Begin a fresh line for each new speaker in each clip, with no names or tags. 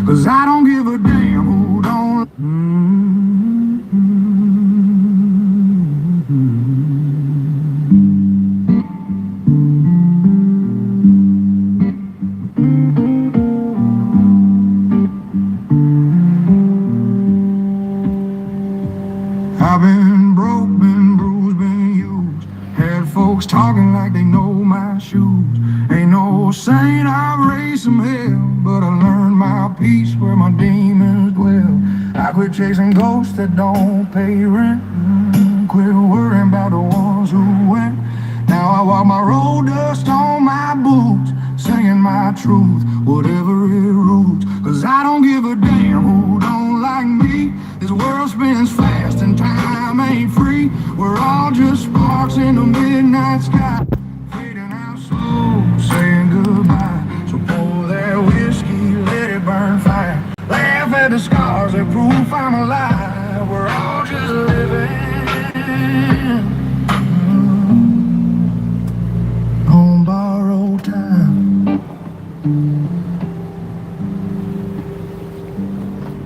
cause I don't give a damn who don't. I've been broke, been bruised, been used. Had folks talking like they know my shoes. Ain't no saint, I've raised some hell, but I learned my peace where my demons dwell. I quit chasing ghosts that don't pay rent. Quit worrying about the ones who went. Now I walk my road, dust on my boots, singing my truth, whatever it roots. Cause I don't give a damn who don't like me. This world spins fast and time ain't free. We're all just sparks in the midnight sky, fading out slow, saying goodbye. So pour that whiskey, let it burn fire. Laugh at the scars that prove I'm alive. We're all just living on borrowed time.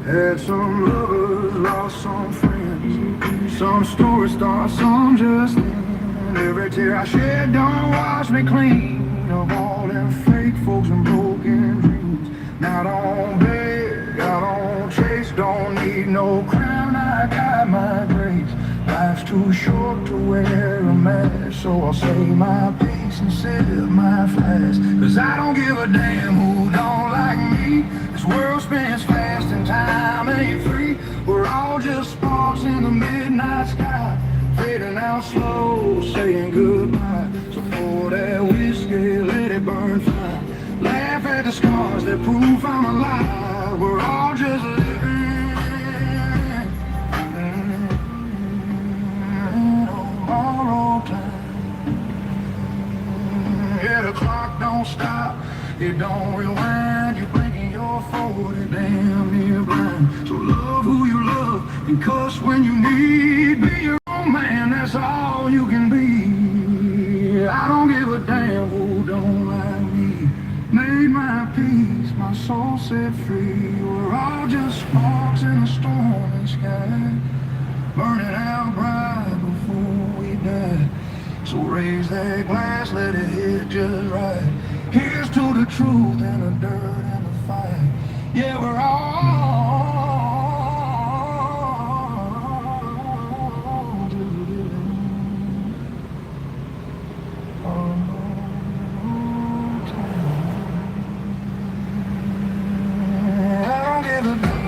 Had some lovers, lost some friends. Some stories start, some just end. Every tear I shed don't wash me clean of all them fake folks and broken dreams. Now I don't beg, I don't chase, don't need no crown, I got my grace. Life's too short to wear a mask, so I'll say my piece and sip my flask. Cause I don't give a damn who don't like me. This world spins fast and time ain't free. We're all just sparks in the midnight sky, fading out slow, saying goodbye. So pour that whiskey, let it burn fine. Laugh at the scars that prove I'm alive. We're all just living on borrowed time. Yeah, the clock don't stop, it don't rewind. You're blinking your 40, damn near blind. So love who you love and cuss when you need. Be your own man, that's all you can be. I don't give a damn who don't like me. Made my peace, my soul set free. We're all just sparks in a stormy sky, burning out bright before we die. So raise that glass, let it hit just right. Here's to the truth and the dirt and the fight. Yeah, we're all just living on time. I don't give a damn.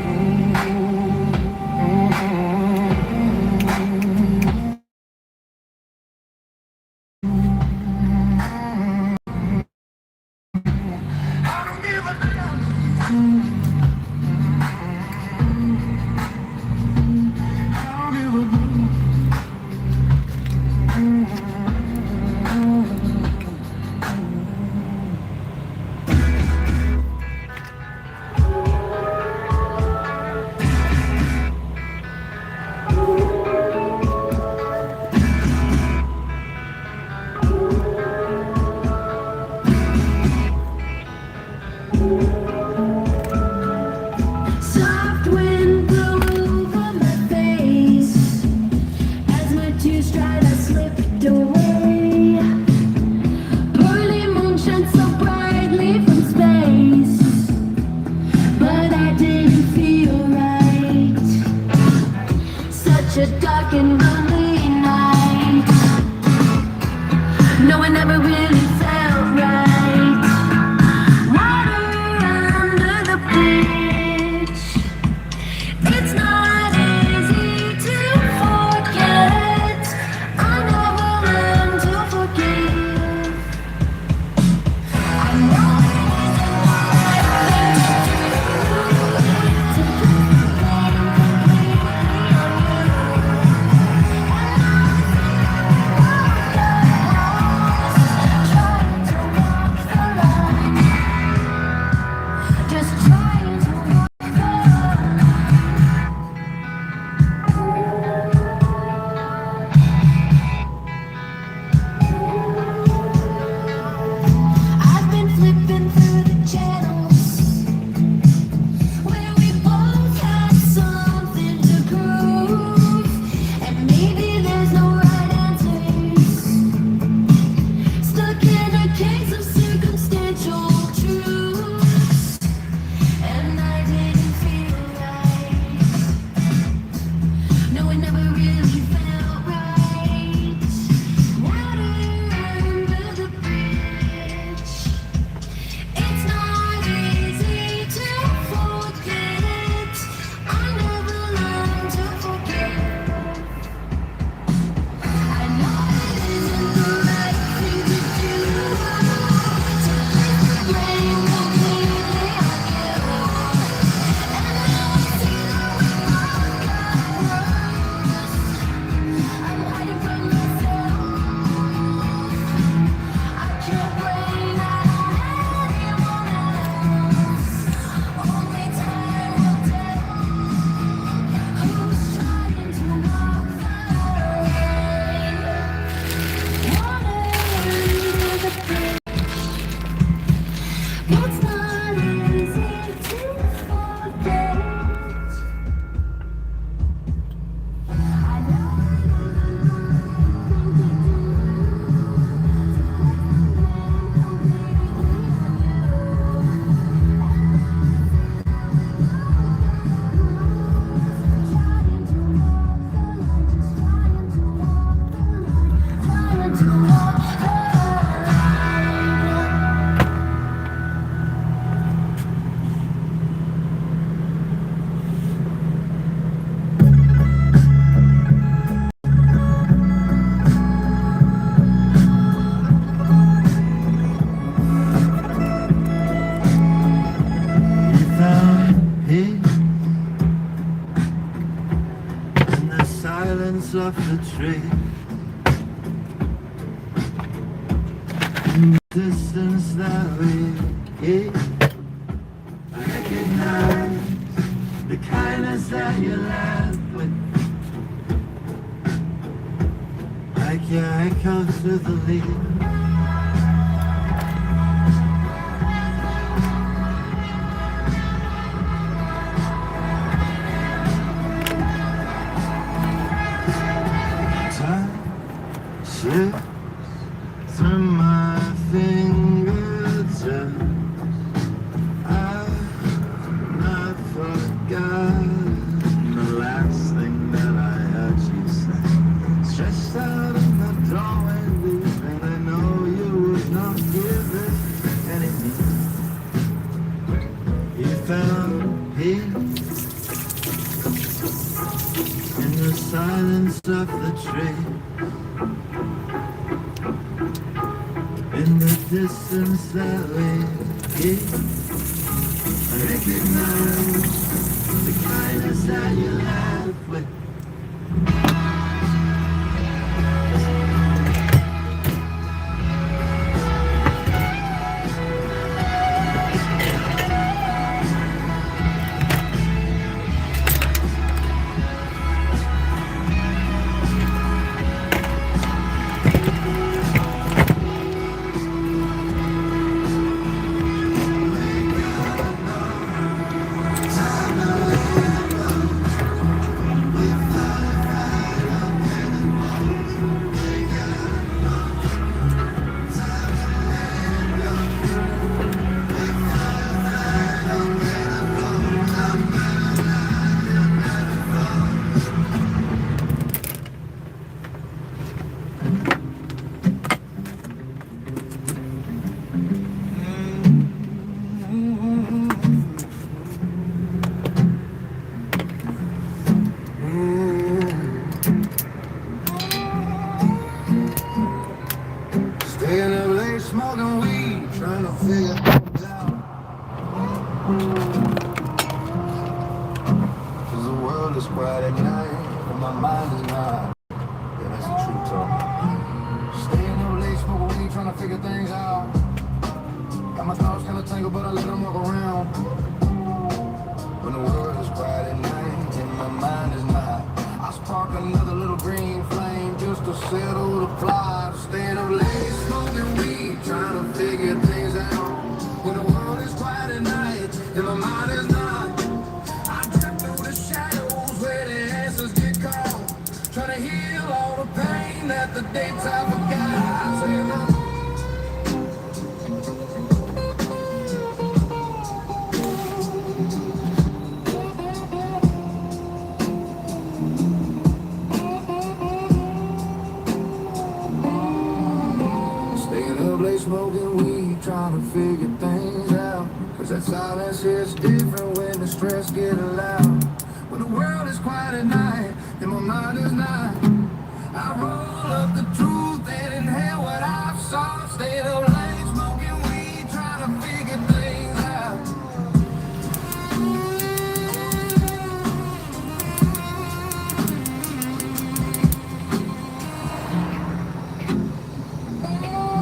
No, it never really felt right. Water
It's not easy to forget. I know
of the tree. In the distance that we keep, I recognize the kindness that you left with, like your echo through the leaves. Slips through my fingertips. I've not forgotten the last thing that I heard you say. Stretched out in the doorway, and I know you would not give it anything. You found peace in the silence of the tree. In the distance that we keep, I recognize the kindness that you left with.
Smoking weed, trying to figure things out. Cause that silence hits different when the stress get loud. When the world is quiet at night and my mind is not, I roll up the truth and inhale what I've saw. Stayed up late, smoking weed, trying to figure things out.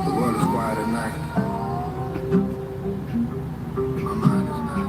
The world is quiet at night. My mind is not.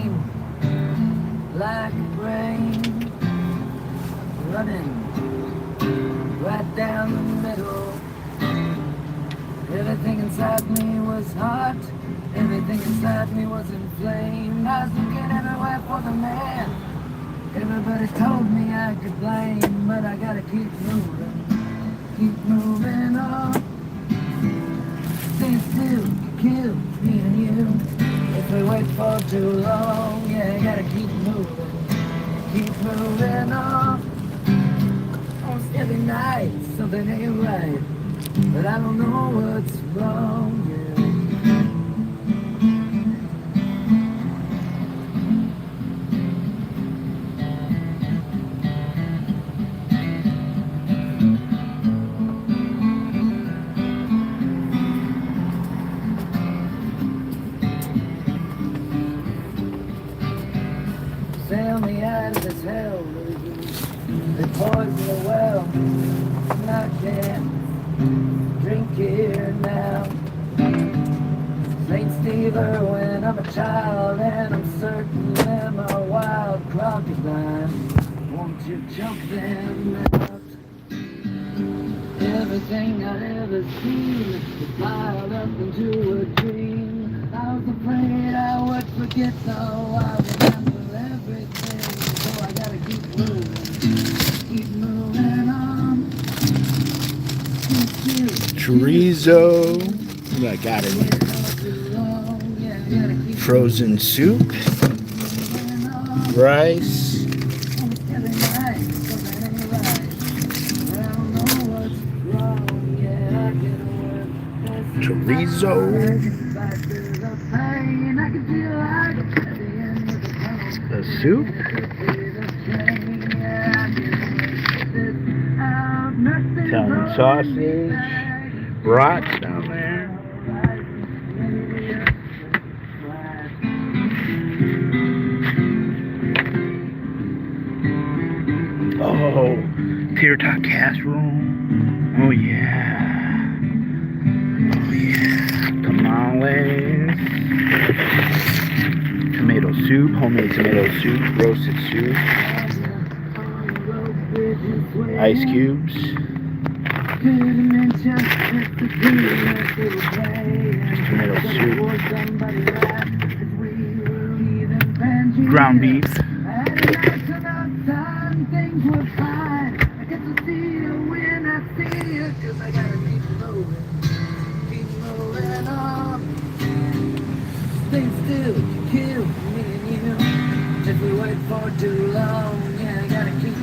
came like rain, running right down the middle. Everything inside me was hot, everything inside me was inflamed. I was looking everywhere for the man. Everybody told me I could blame, but I gotta keep moving on. Stay still, kill me and you. If we wait for too long, yeah, I gotta keep moving on. Almost every night, something ain't right, but I don't know what's wrong, yeah. Sail me out of this hell, they poison the well, and I can't drink here now. St. Steve when I'm a child, and I'm certain them are wild crocodile. Won't you choke them out? Everything I ever seen is piled up into a dream. I was afraid I would forget, though I remember everything. So I gotta keep moving on.
Chorizo. What I got in here? Frozen soup. Rice. Chorizo. The soup. Italian sausage. Brats down there. Oh, tater tot casserole. Oh yeah. Oh yeah. Tamales. Tomato soup, homemade tomato soup, roasted soup. Ice cubes. Just tomato soup. Ground beef.
Stay still, kill me and you. If we wait for too long, yeah, I gotta keep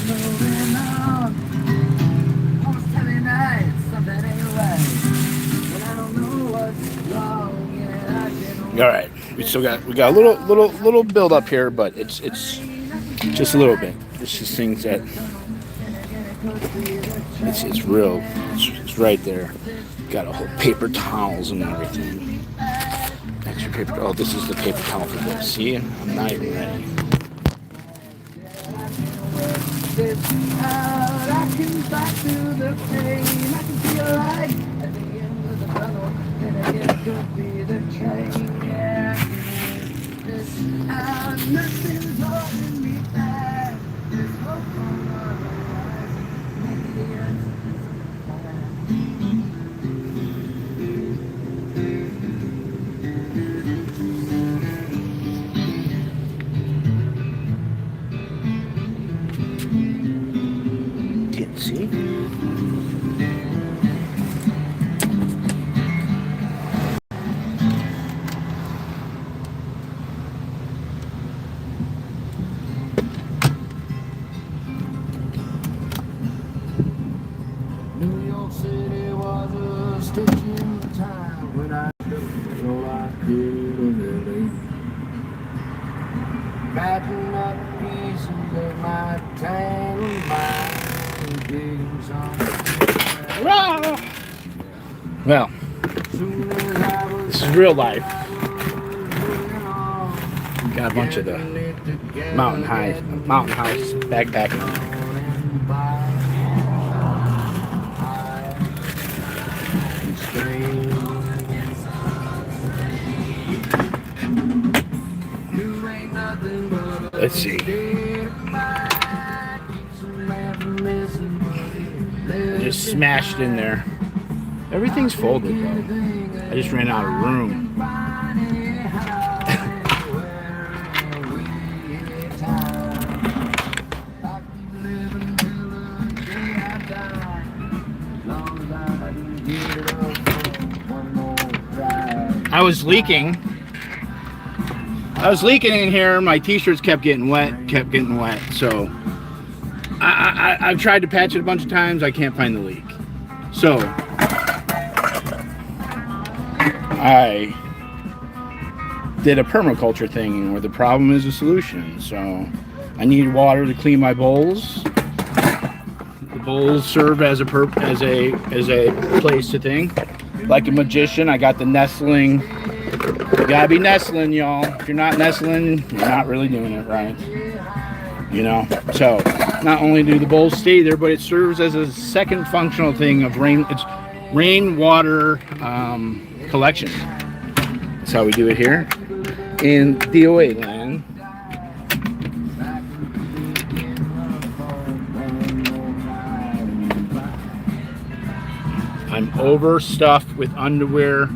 moving on. Almost every night, something ain't right, but I don't know what's wrong. Yeah, I can.
All right, we got a little build up here, but it's just a little bit. It's just things that it's real. It's right there. Got a whole paper towels and everything. Extra paper. Oh, this is the paper towel for this. See, I'm not even ready. See?
New York City was a stitch in time when I did all I could of LA. Batting up pieces of my tangled mind, digging some.
Well, this is real life. Got a bunch of the mountain house backpacking. Let's see. Just smashed in there. Everything's folded though. I just ran out of room. I was leaking in here. My t-shirts kept getting wet. So I've tried to patch it a bunch of times. I can't find the leak. So I did a permaculture thing where the problem is a solution. So I need water to clean my bowls. The bowls serve as a place to think. Like a magician, I got the nestling. You gotta be nestling, y'all. If you're not nestling, you're not really doing it right. You know? So, not only do the bowls stay there, but it serves as a second functional thing of rain. It's rainwater collection. That's how we do it here in D.o.A. land. I'm overstuffed with underwear,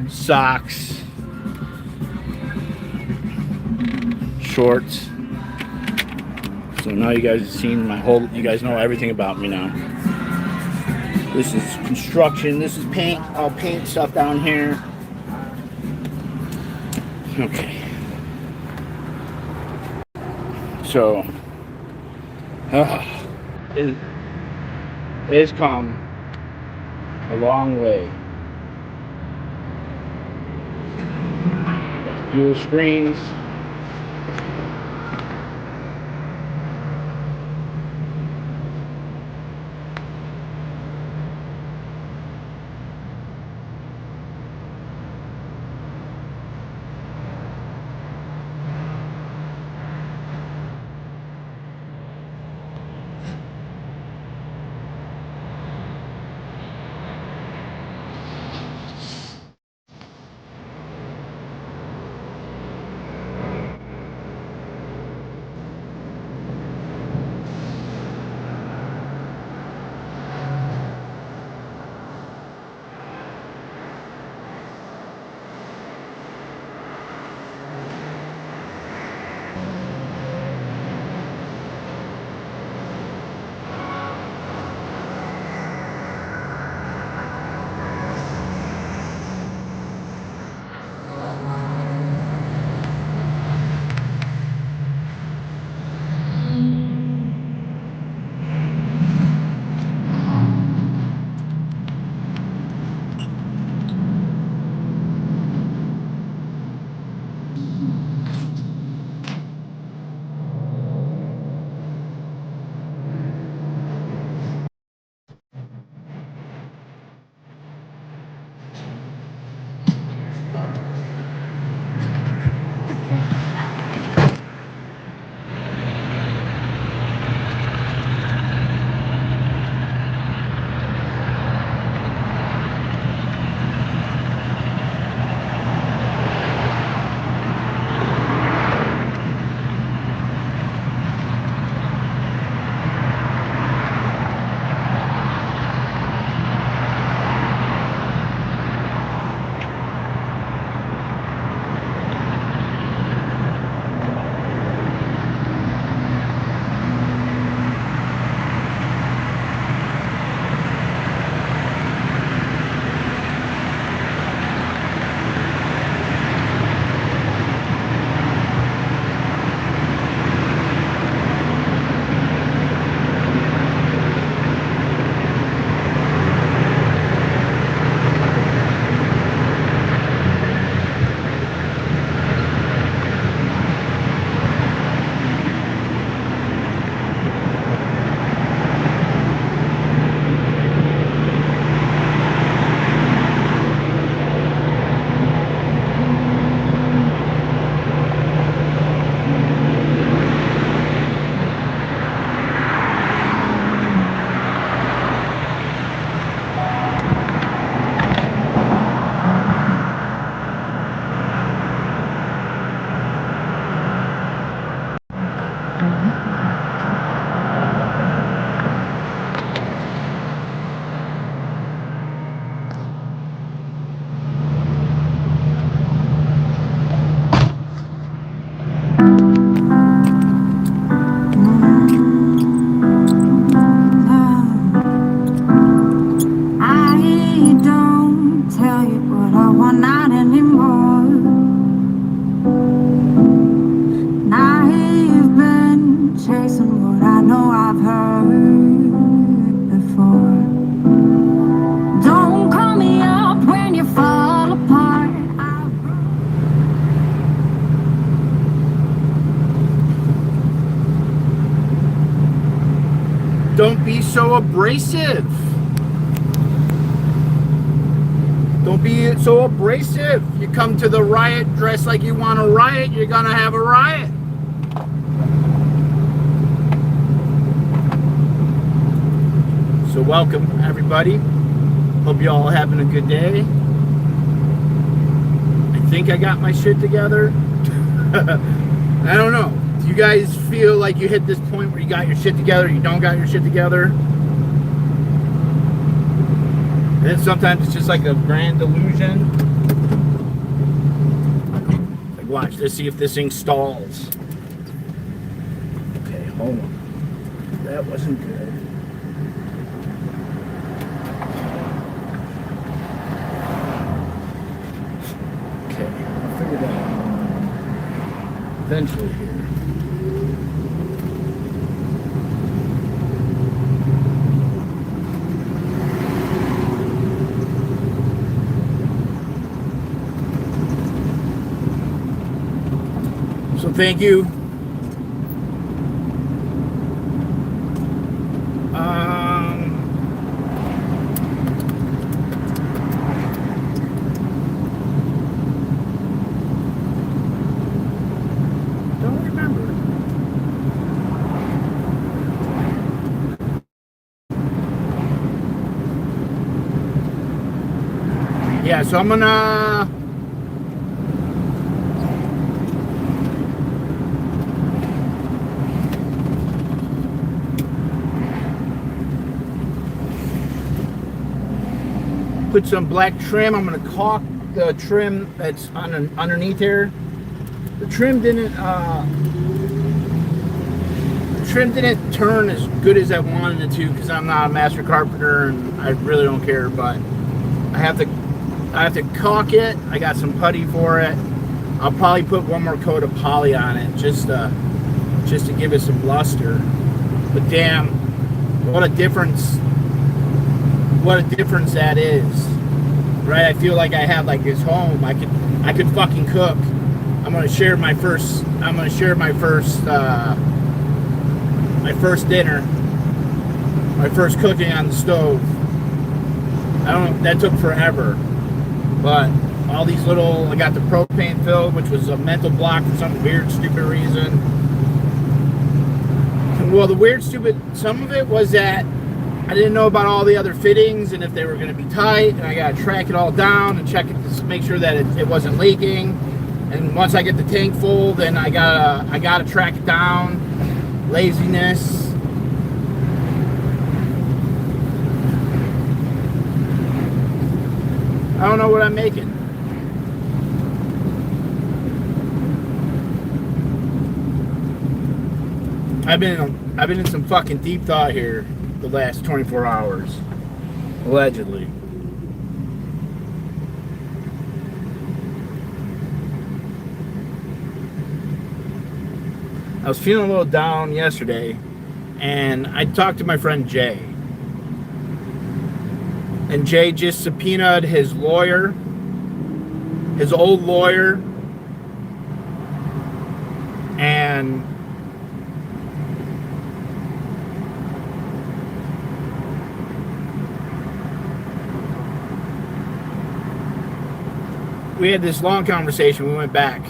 socks, shorts. So now you guys have seen you guys know everything about me now. This is construction, this is paint. I'll paint stuff down here. Okay. So, it's come a long way. Dual screens.
chasing what I know I've heard before. Don't call me up when you fall apart.
Don't be so abrasive. Don't be so abrasive. You come to the riot dressed like you want a riot, you're gonna have a riot. So welcome, everybody. Hope you all having a good day. I think I got my shit together. I don't know. Do you guys feel like you hit this point where you got your shit together, you don't got your shit together? And then sometimes it's just like a grand illusion. Like, watch, let's see if this thing stalls. Okay, hold on. That wasn't good. Okay, I'll figure that out eventually here. So thank you. Don't remember. Yeah, so I'm gonna put some black trim. I'm gonna caulk the trim that's underneath here. The trim didn't turn as good as I wanted it to because I'm not a master carpenter and I really don't care. But I have to caulk it. I got some putty for it. I'll probably put one more coat of poly on it just to give it some luster. But damn, what a difference! What a difference that is, right? I feel like I have like this home. I could fucking cook. I'm gonna share my first dinner, my first cooking on the stove. That took forever, but all these little, I got the propane filled, which was a mental block for some weird, stupid reason. Well, some of it was that I didn't know about all the other fittings and if they were going to be tight, and I got to track it all down and check it to make sure that it wasn't leaking. And once I get the tank full, then I gotta track it down. Laziness. I don't know what I'm making. I've been in some fucking deep thought here the last 24 hours, allegedly. I was feeling a little down yesterday, and I talked to my friend Jay. And Jay just subpoenaed his lawyer, his old lawyer, and we had this long conversation. We went back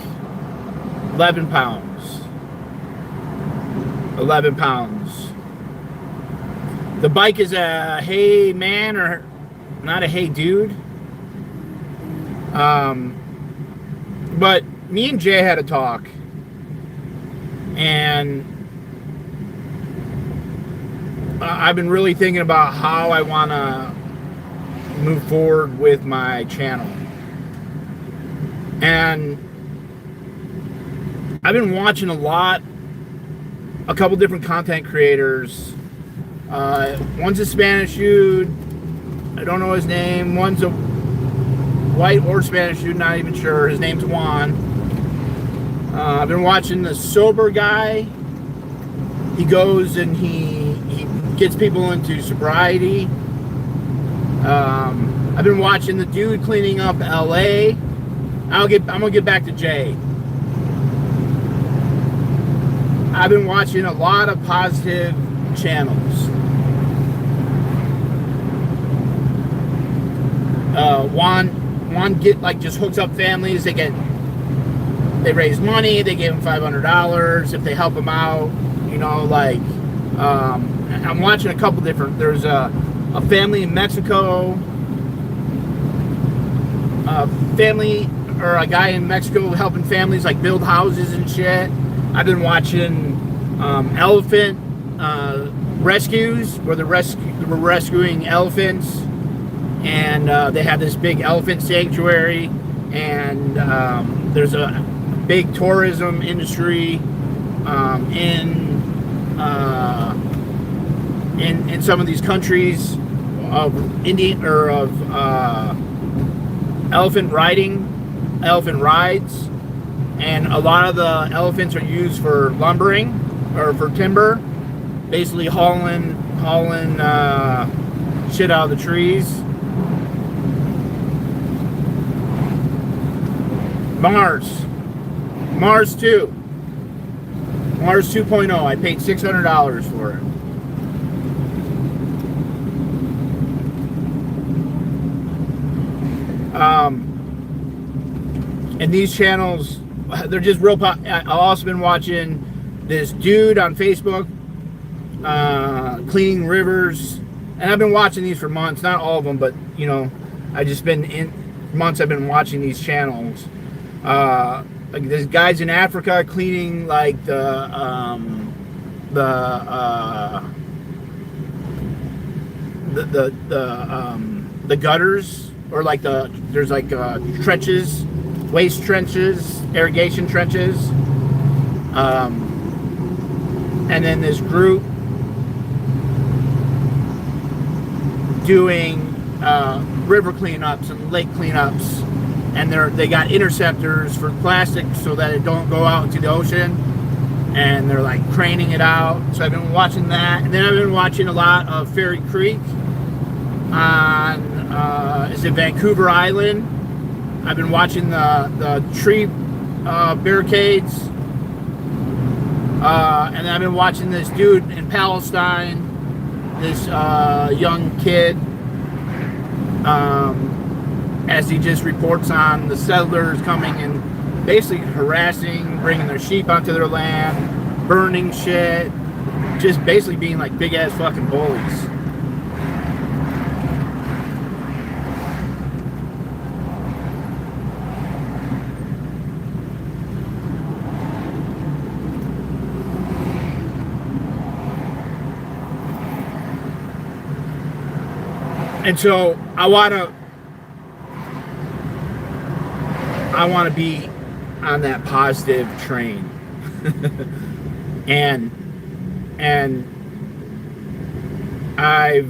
11 pounds. 11 pounds. The bike is a hey man, or not a hey dude. But me and Jay had a talk, and I've been really thinking about how I want to move forward with my channel. And I've been watching a couple different content creators. One's a Spanish dude, I don't know his name. One's a white or Spanish dude, not even sure. His name's Juan. I've been watching the sober guy, he goes and he gets people into sobriety. I've been watching the dude cleaning up LA. I'm gonna get back to Jay. I've been watching a lot of positive channels. Juan just hooks up families. They raise money. They give them $500 if they help them out. You know, like I'm watching a couple different. There's a family in Mexico. A guy in Mexico helping families like build houses and shit. I've been watching elephant rescues where they're rescuing elephants, and they have this big elephant sanctuary, and there's a big tourism industry in some of these countries of elephant rides, and a lot of the elephants are used for lumbering or for timber, basically hauling shit out of the trees. Mars 2. Mars 2.0. I paid $600 for it. And these channels, they're just real I've also been watching this dude on Facebook cleaning rivers, and I've been watching these for months, not all of them, but you know, I've been watching these channels. Like there's guys in Africa cleaning like the gutters, or like there's like trenches, waste trenches, irrigation trenches, and then this group doing river cleanups and lake cleanups, and they got interceptors for plastic so that it don't go out into the ocean, and they're like craning it out. So I've been watching that, and then I've been watching a lot of Fairy Creek on is it Vancouver Island. I've been watching the tree barricades, and then I've been watching this dude in Palestine, this young kid, as he just reports on the settlers coming and basically harassing, bringing their sheep onto their land, burning shit, just basically being like big ass fucking bullies. And so I want to be on that positive train. and I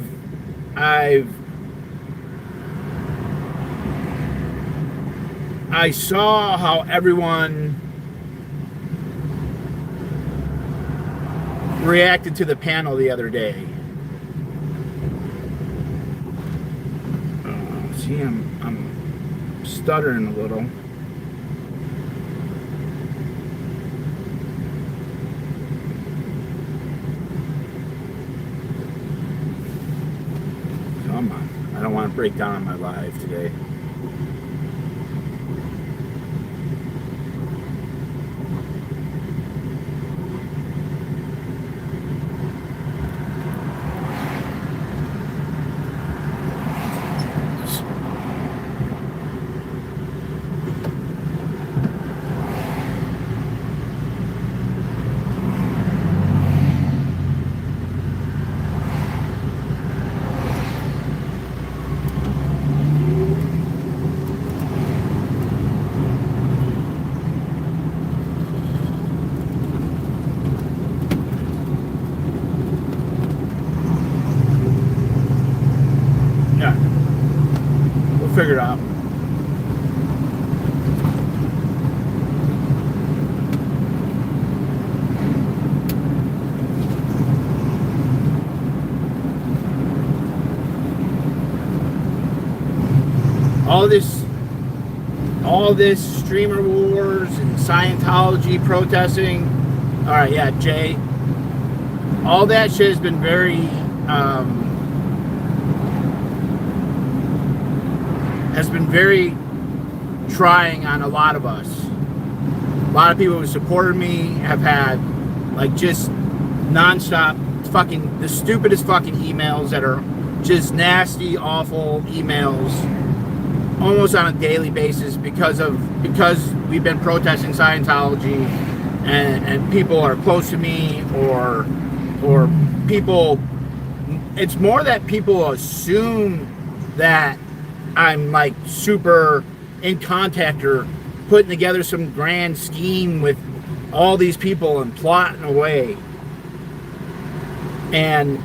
saw how everyone reacted to the panel the other day. See, I'm stuttering a little. Come on. I don't want to break down on my live today. all this streamer wars and Scientology protesting. All right, yeah, Jay. All that shit has been very trying on a lot of us. A lot of people who supported me have had like just nonstop fucking the stupidest fucking emails that are just nasty, awful emails almost on a daily basis because we've been protesting Scientology and people are close to me or people. It's more that people assume that I'm like super in contact or putting together some grand scheme with all these people and plotting away. And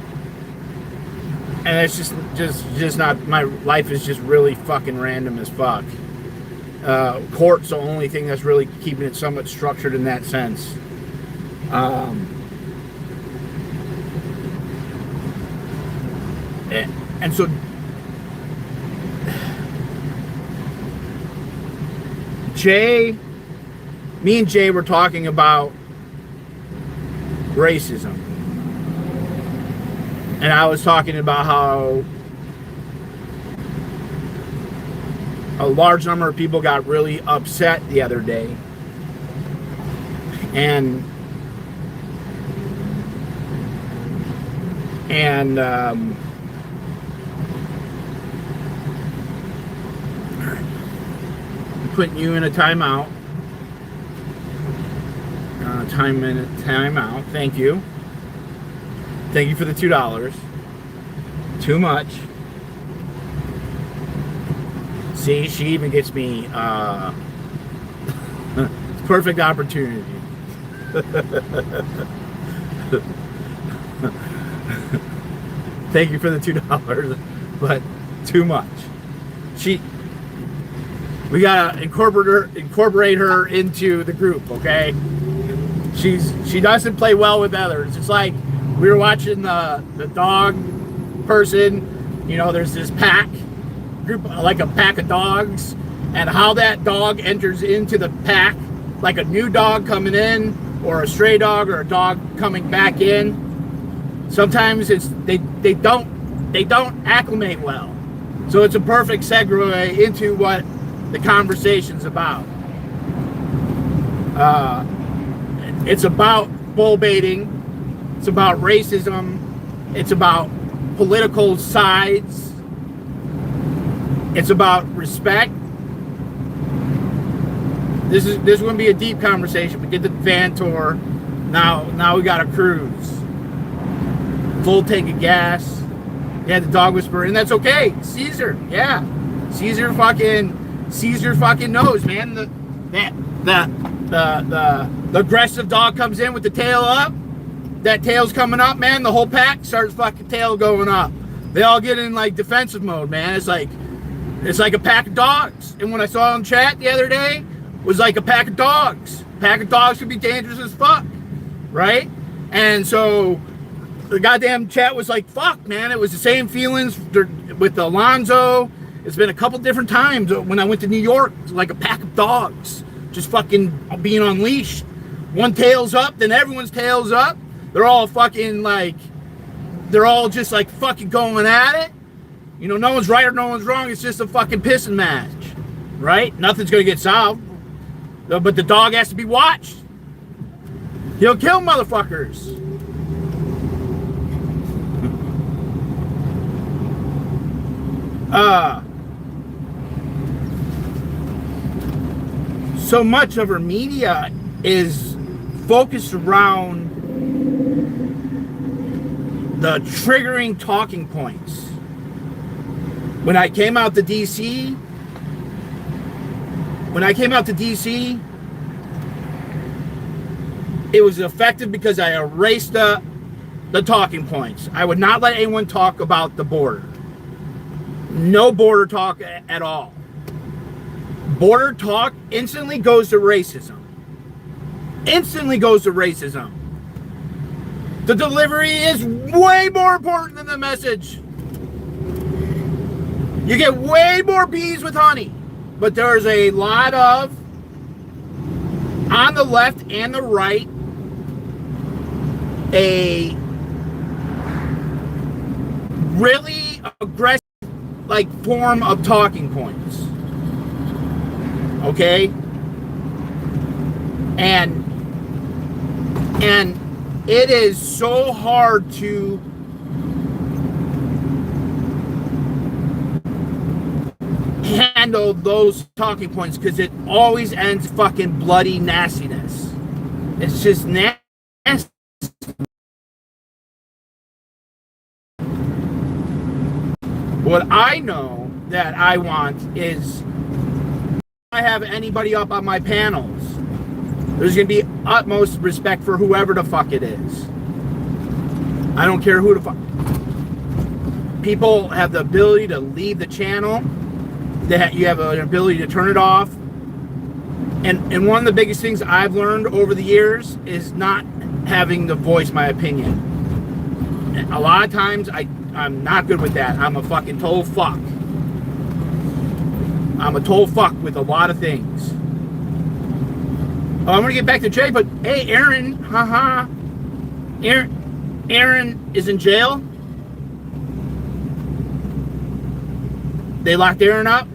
it's just not, my life is just really fucking random as fuck. Court's the only thing that's really keeping it somewhat structured in that sense. And so me and Jay were talking about racism. And I was talking about how a large number of people got really upset the other day. And putting you in a timeout. Timeout. Thank you. Thank you for the $2. Too much. See, she even gets me perfect opportunity. Thank you for the $2, but too much. We gotta incorporate her into the group, okay? She doesn't play well with others. It's like we were watching the dog person. You know, there's this group, like a pack of dogs, and how that dog enters into the pack, like a new dog coming in, or a stray dog, or a dog coming back in. Sometimes they don't acclimate well. So it's a perfect segue into what the conversation's about. It's about bull baiting. It's about racism. It's about political sides. It's about respect. This is going to be a deep conversation. We did the van tour. Now we got a cruise. Full tank of gas. Yeah, the dog whisperer, and that's okay. Caesar, yeah. Caesar fucking knows, man. The aggressive dog comes in with the tail up. That tail's coming up, man. The whole pack starts fucking tail going up. They all get in like defensive mode, man. It's like a pack of dogs. And when I saw in chat the other day, it was like a pack of dogs. A pack of dogs could be dangerous as fuck, right? And so the goddamn chat was like, fuck, man. It was the same feelings with Alonzo. It's been a couple different times when I went to New York. It was like a pack of dogs just fucking being unleashed. One tail's up, then everyone's tail's up. They're all fucking like, they're all just like fucking going at it. You know, no one's right or no one's wrong. It's just a fucking pissing match, right? Nothing's gonna get solved. But the dog has to be watched. He'll kill motherfuckers. So much of our media is focused around the triggering talking points. When I came out to DC, it was effective because I erased the talking points. I would not let anyone talk about the border. No border talk at all. Border talk instantly goes to racism. Instantly goes to racism. The delivery is way more important than the message. You get way more bees with honey, but there's a lot of, on the left and the right, a really aggressive form of talking points. Okay? And it is so hard to handle those talking points because it always ends fucking bloody nastiness. It's just nasty. What I know that I want is, if I have anybody up on my panels, there's going to be utmost respect for whoever the fuck it is. I don't care who the fuck. People have the ability to leave the channel. That you have an ability to turn it off. And one of the biggest things I've learned over the years is not having to voice my opinion. And a lot of times I'm not good with that. I'm a fucking total fuck. I'm a total fuck with a lot of things. Oh, I'm gonna get back to Jay, but hey, Aaron, haha. Aaron is in jail. They locked Aaron up.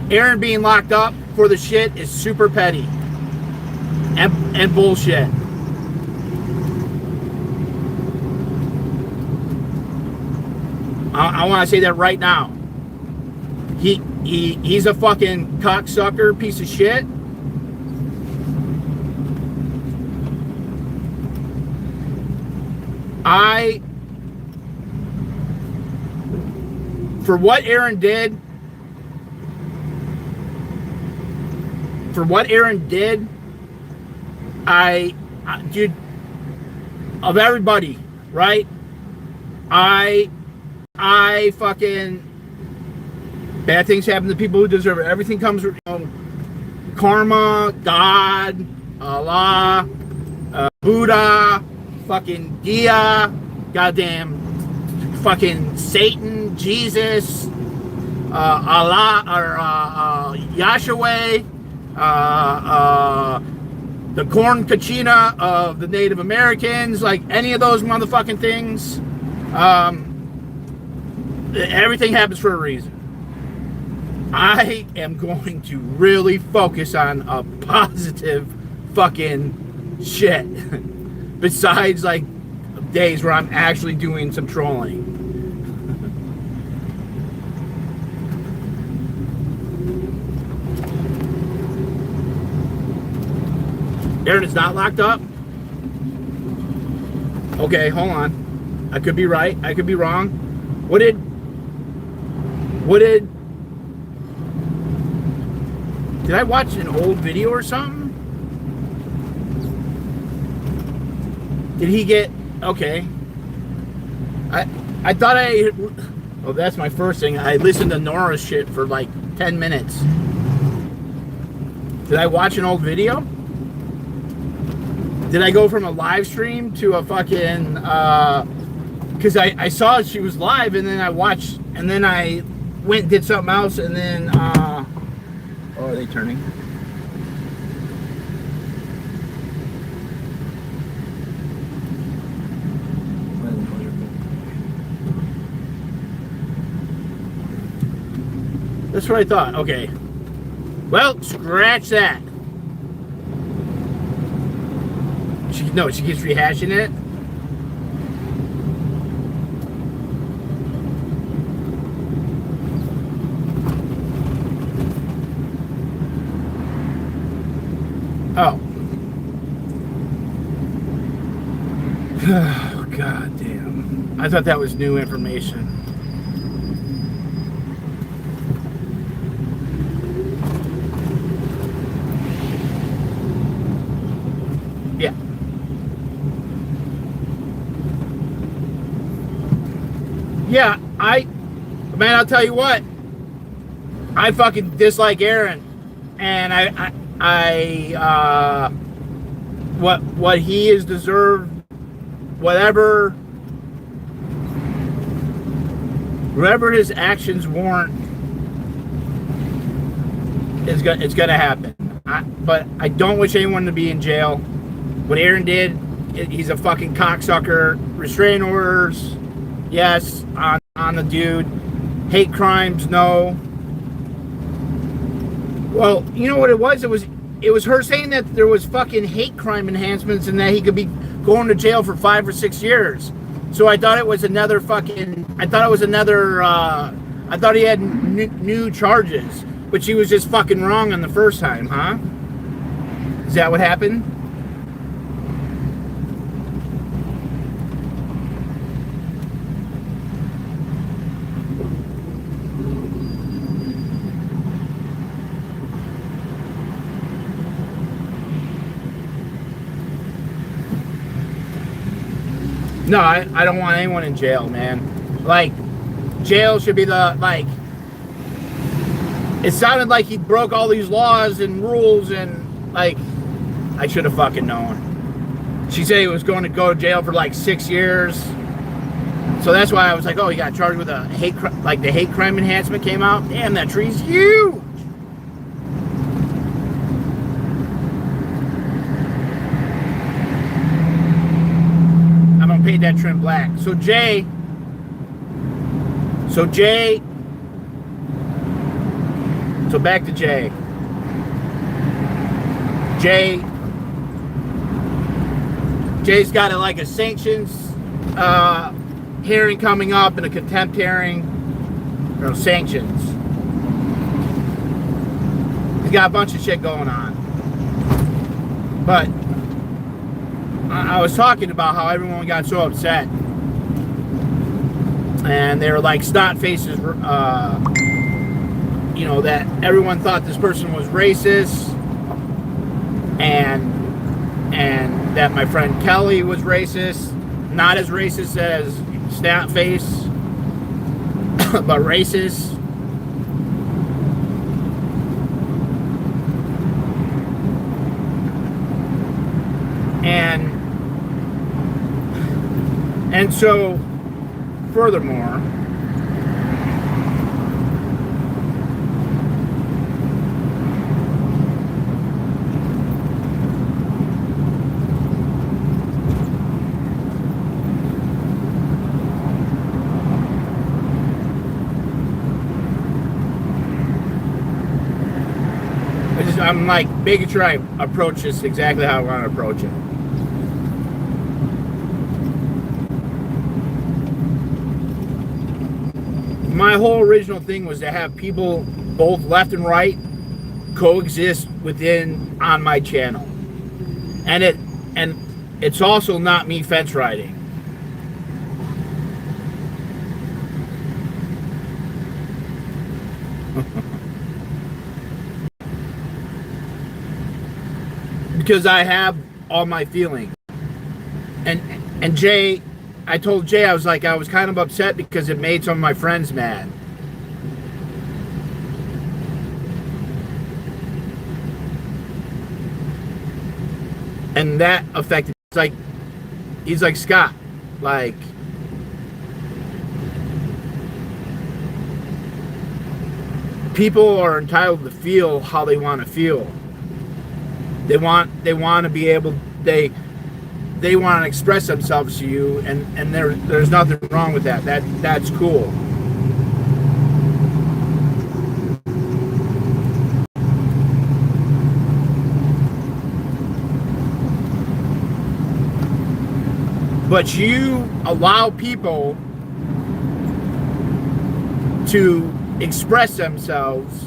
Aaron being locked up for the shit is super petty and bullshit. I want to say that right now. He's a fucking cocksucker piece of shit. For what Aaron did, dude, of everybody, right? I fucking, bad things happen to people who deserve it. Everything comes from karma, God, Allah, Buddha, fucking D.o.A, goddamn fucking Satan, Jesus, Allah, or Yahshua, the corn kachina of the Native Americans, like any of those motherfucking things. Everything happens for a reason. I am going to really focus on a positive fucking shit. Besides, like, days where I'm actually doing some trolling. Aaron is not locked up? Okay, hold on. I could be right. I could be wrong. What did I watch an old video or something? Did he get, okay. I thought well, that's my first thing. I listened to Nora's shit for like 10 minutes. Did I watch an old video? Did I go from a live stream to a fucking, because I saw she was live and then I watched, and then I went and did something else and then, oh, are they turning? That's what I thought. Okay. Well, scratch that. She keeps rehashing it. Oh. Oh, God damn. I thought that was new information. Yeah. Yeah, man, I'll tell you what. I fucking dislike Aaron. And what he has deserved, whatever Whatever his actions warrant, it's gonna happen. But I don't wish anyone to be in jail. What Aaron did, he's a fucking cocksucker. Restraining orders, yes, on the dude. Hate crimes, no. Well, you know what it was? It was her saying that there was fucking hate crime enhancements and that he could be going to jail for 5 or 6 years. So I thought it was another fucking. I thought he had new charges, but she was just fucking wrong on the first time, huh? Is that what happened? No, I don't want anyone in jail, man. Like, jail should be the, like, it sounded like he broke all these laws and rules and, like, I should have fucking known. She said he was going to go to jail for like 6 years. So that's why I was like, oh, he got charged with a hate crime, like the hate crime enhancement came out. Damn, that tree's huge. I'm gonna paint that trim black. So Jay, so back to Jay. Jay's got like a sanctions hearing coming up and a contempt hearing. Or sanctions. He's got a bunch of shit going on. But I was talking about how everyone got so upset. And they were like snot faces, you know, that everyone thought this person was racist. And that my friend Kelly was racist. Not as racist as snot face, but racist. And so, furthermore, I'm like making sure I approach this exactly how I want to approach it. My whole original thing was to have people both left and right coexist on my channel. And it's also not me fence riding. Because I have all my feelings. And Jay, I told Jay, I was kind of upset because it made some of my friends mad. And that affected, he's like, Scott, like, people are entitled to feel how they want to feel. They want to be able, they want to express themselves to you, and there's nothing wrong with that. That's cool. But you allow people to express themselves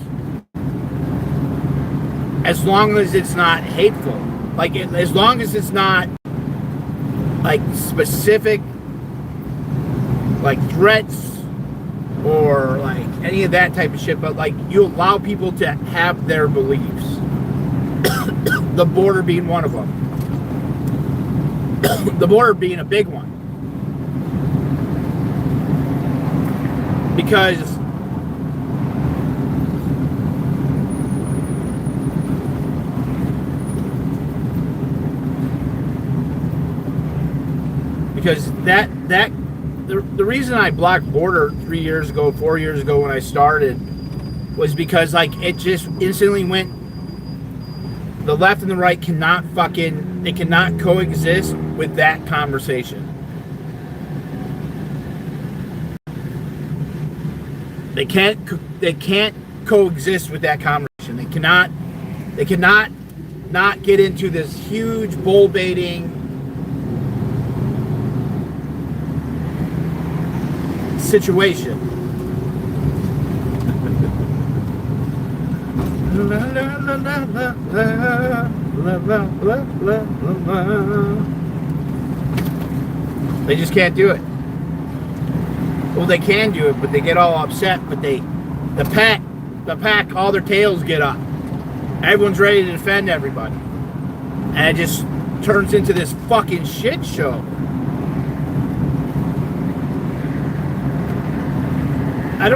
as long as it's not hateful. Like, as long as it's not like specific, like threats or like any of that type of shit, but like you allow people to have their beliefs. The border being one of them. The border being a big one. Because that the reason I blocked Border 3 years ago, 4 years ago when I started was because like it just instantly went. The left and the right cannot coexist with that conversation. They can't coexist with that conversation. They cannot not get into this huge bull baiting situation. They just can't do it. Well, they can do it, but they get all upset. But the pack, all their tails get up. Everyone's ready to defend everybody, and it just turns into this fucking shit show. I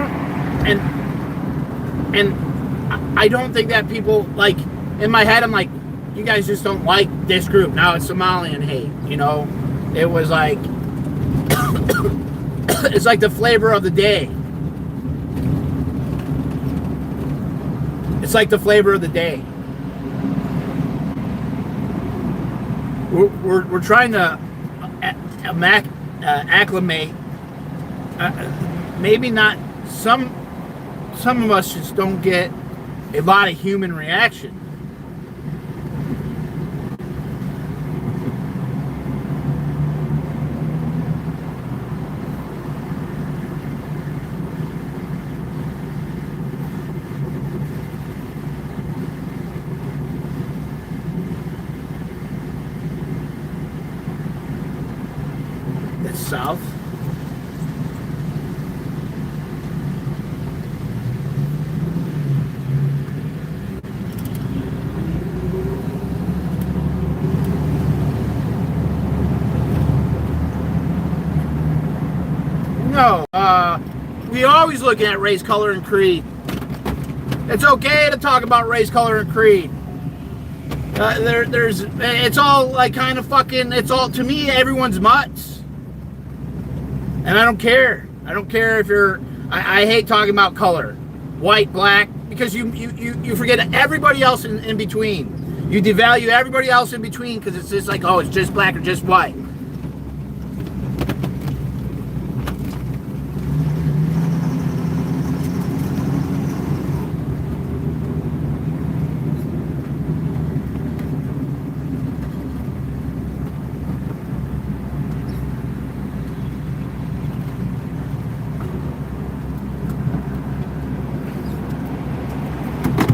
don't think that people, like, in my head, I'm like, you guys just don't like this group. Now it's Somalian hate, you know? It was like, it's like the flavor of the day. It's like the flavor of the day. We're trying to acclimate. Maybe not. Some of us just don't get a lot of human reaction. It's south. No, we always looking at race, color, and creed. It's okay to talk about race, color, and creed. It's all like kind of fucking. It's all, to me, everyone's mutts, and I don't care. I don't care if you're. I hate talking about color, white, black, because you forget everybody else in between. You devalue everybody else in between because it's just like, oh, it's just black or just white.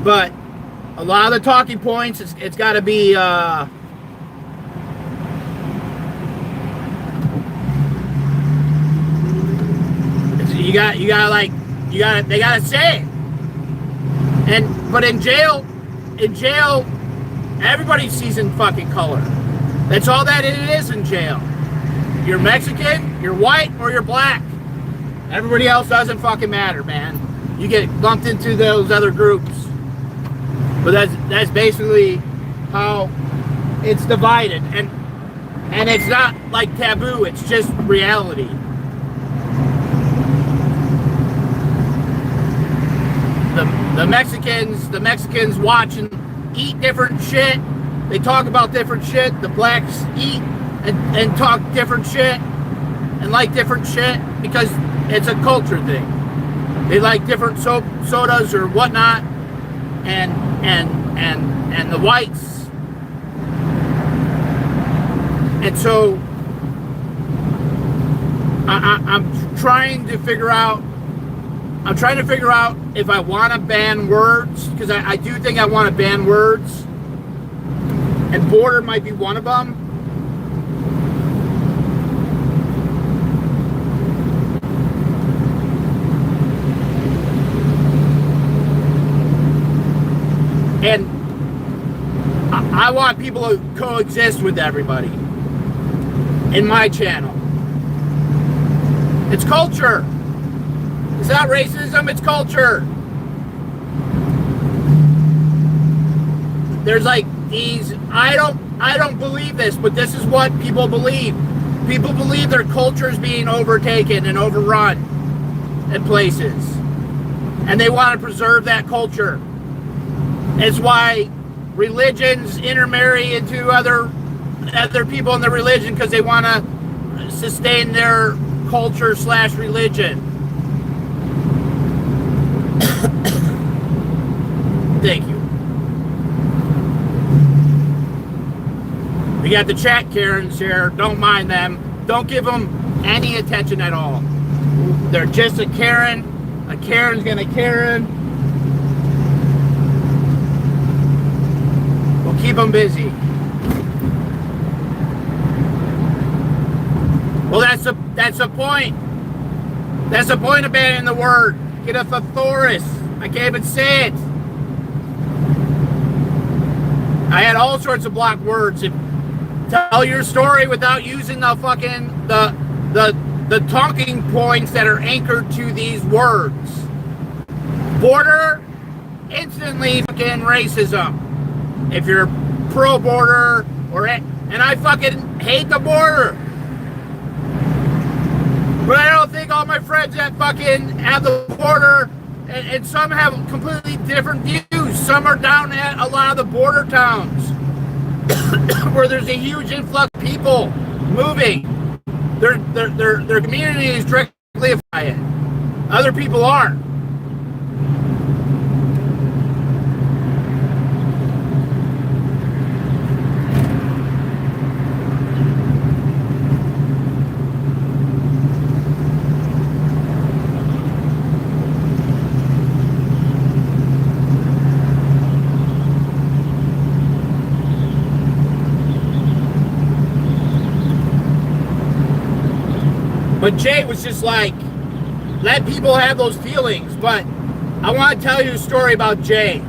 But a lot of the talking points, it's got to be you they gotta say it. But in jail, everybody sees in fucking color. That's all that it is in jail. You're Mexican, you're white, or you're black. Everybody else doesn't fucking matter, man. You get lumped into those other groups. But that's basically how it's divided, and it's not like taboo. It's just reality. The Mexicans watch and eat different shit. They talk about different shit. The blacks eat and talk different shit and like different shit because it's a culture thing. They like different sodas or whatnot, and the whites. And so I'm trying to figure out if I want to ban words, because I do think I want to ban words, and border might be one of them. And I want people to coexist with everybody in my channel. It's culture. It's not racism, it's culture. There's like these, I don't believe this, but this is what people believe. People believe their culture is being overtaken and overrun in places. And they want to preserve that culture. It's why religions intermarry into other people in the religion, because they want to sustain their culture / religion. Thank you. We got the chat Karens here. Don't mind them. Don't give them any attention at all. They're just a Karen. A Karen's gonna Karen. We'll keep them busy. Well, that's the point. That's the point of banning the word. Get a thesaurus. I can't even say it. I had all sorts of blocked words. Tell your story without using the fucking the talking points that are anchored to these words. Border, instantly fucking racism. If you're pro-border and I fucking hate the border. But I don't think all my friends that fucking have the border, and some have completely different views. Some are down at a lot of the border towns where there's a huge influx of people moving. Their community is directly affected. Other people aren't. But Jay was just like, let people have those feelings. But I want to tell you a story about Jay.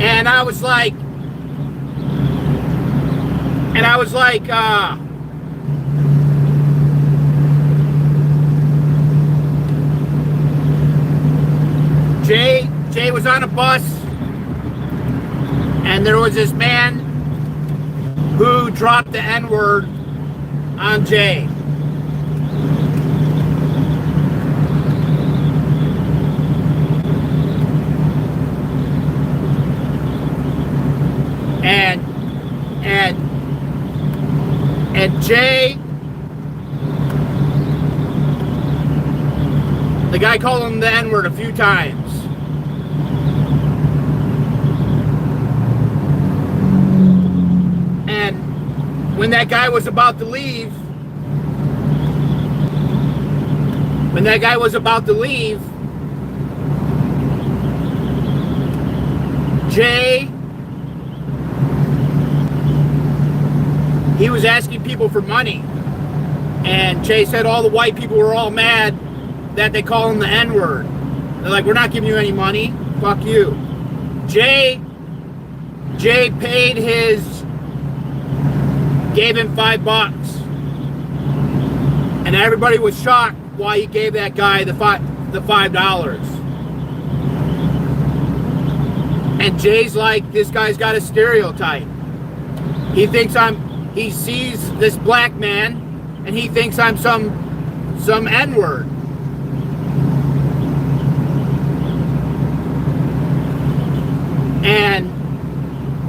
And I was like, Jay was on a bus, and there was this man who dropped the N-word on Jay. And Jay, the guy called him the N-word a few times. And when that guy was about to leave, Jay, he was asking people for money. And Jay said all the white people were all mad that they call him the N-word. They're like, we're not giving you any money. Fuck you. Jay paid gave him $5. And everybody was shocked why he gave that guy the $5. And Jay's like, this guy's got a stereotype. He sees this black man and he thinks I'm some N-word.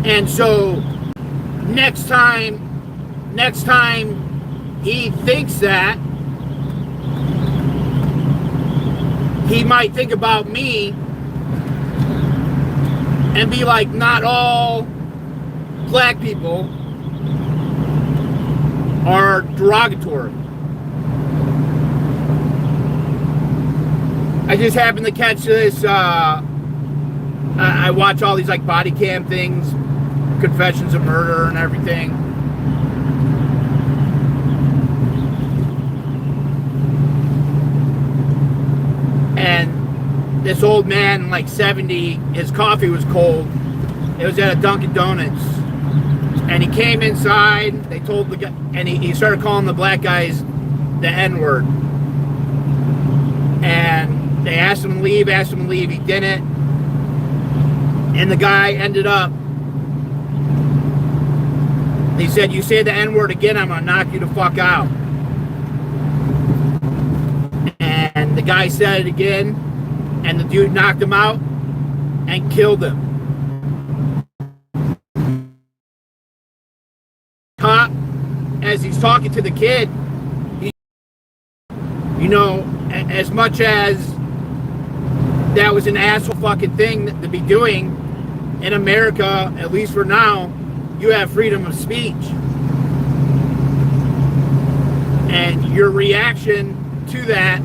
And so next time he thinks that, he might think about me and be like, not all black people are derogatory. I just happened to catch this, I watch all these like body cam things, confessions of murder and everything. And this old man, like 70, his coffee was cold. It was at a Dunkin' Donuts. And he came inside, they told the guy, and he started calling the black guys the N-word. And they asked him to leave, he didn't. And the guy ended up He said, you say the N-word again, I'm gonna knock you the fuck out. And the guy said it again, and the dude knocked him out and killed him. Cop, as he's talking to the kid, you know, as much as that was an asshole fucking thing to be doing, in America, at least for now, you have freedom of speech. And your reaction to that,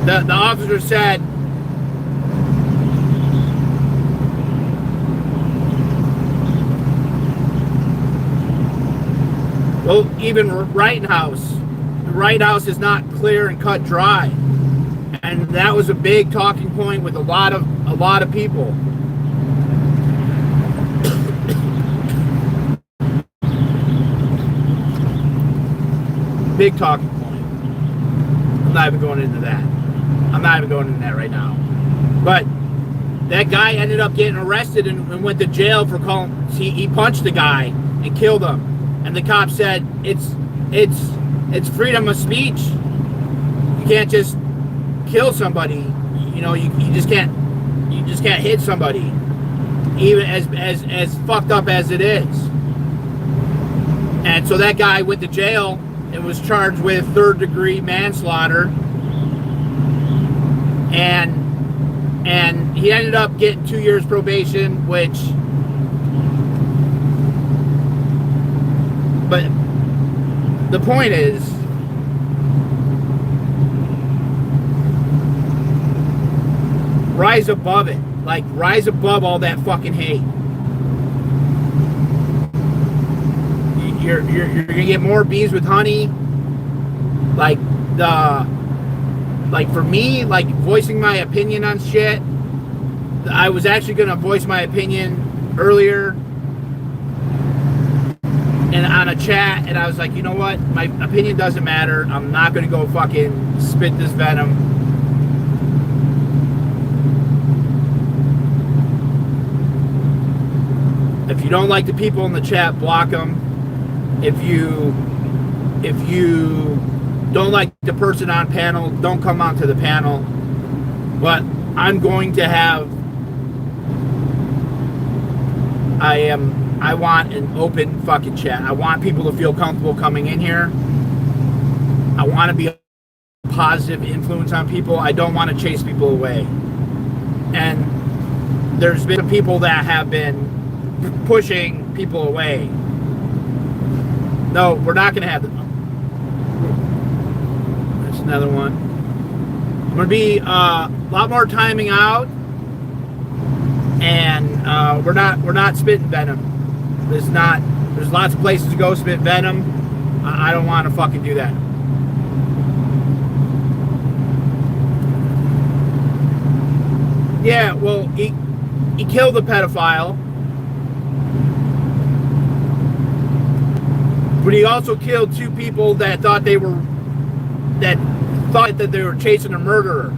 the officer said, well, even Rittenhouse is not clear and cut dry. And that was a big talking point with a lot of people. Big talking point. I'm not even going into that. I'm not even going into that right now. But that guy ended up getting arrested and went to jail for calling. He punched the guy and killed him. And the cop said, it's freedom of speech. You can't just kill somebody. You know, you just can't hit somebody, even as fucked up as it is. And so that guy went to jail and was charged with third-degree manslaughter, and he ended up getting 2 years probation, which, but the point is, rise above it. Like, rise above all that fucking hate. You're gonna get more bees with honey. Like for me, like voicing my opinion on shit. I was actually gonna voice my opinion earlier and on a chat, and I was like, you know what? My opinion doesn't matter. I'm not gonna go fucking spit this venom. If you don't like the people in the chat, block them. If you don't like the person on panel, don't come onto the panel. But I'm going to have, I want an open fucking chat. I want people to feel comfortable coming in here. I want to be a positive influence on people. I don't want to chase people away. And there's been people that have been pushing people away. No, we're not going to have them. There's another one. I'm going to be a lot more timing out, and we're not spitting venom. There's lots of places to go spit venom. I don't want to fucking do that. Yeah, well, he killed the pedophile. But he also killed two people that thought that they were chasing a murderer.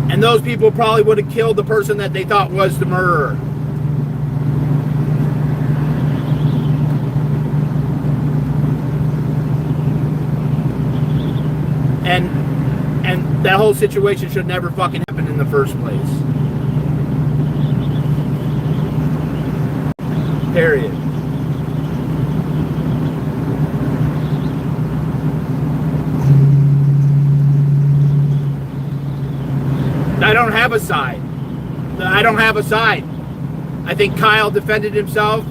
And those people probably would have killed the person that they thought was the murderer. And that whole situation should never fucking happen in the first place. Period. I don't have a side. I think Kyle defended himself.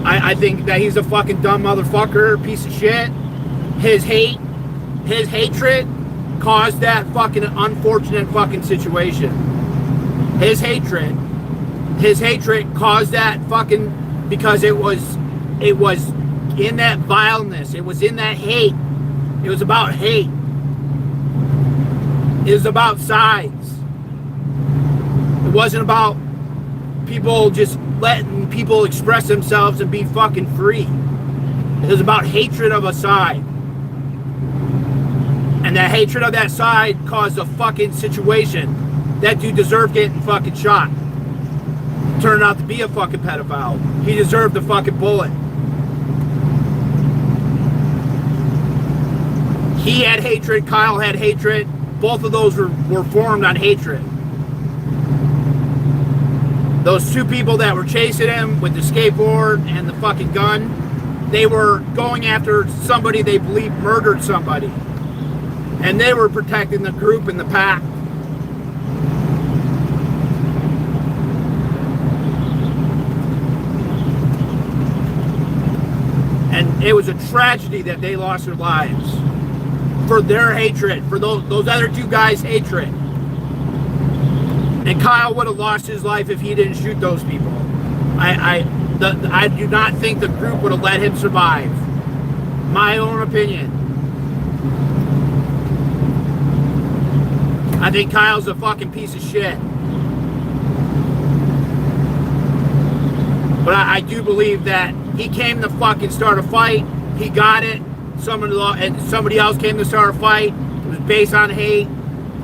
I think that he's a fucking dumb motherfucker, piece of shit. His hatred caused that fucking unfortunate fucking situation. His hatred caused that fucking, because it was in that vileness. It was in that hate. It was about hate. It was about sides. It wasn't about people just letting people express themselves and be fucking free. It was about hatred of a side. And that hatred of that side caused a fucking situation.
that dude deserved getting fucking shot. Turned out to be a fucking pedophile. He deserved a fucking bullet. He had hatred, Kyle had hatred. Both of those were formed on hatred. Those two people that were chasing him with the skateboard and the fucking gun, they were going after somebody they believed murdered somebody. And they were protecting the group and the pack. And it was a tragedy that they lost their lives for their hatred, for those other two guys' hatred. And Kyle would have lost his life if he didn't shoot those people. I do not think the group would have let him survive. My own opinion. I think Kyle's a fucking piece of shit. But I do believe that he came to fucking start a fight. He got it. Somebody else came to start a fight. It was based on hate.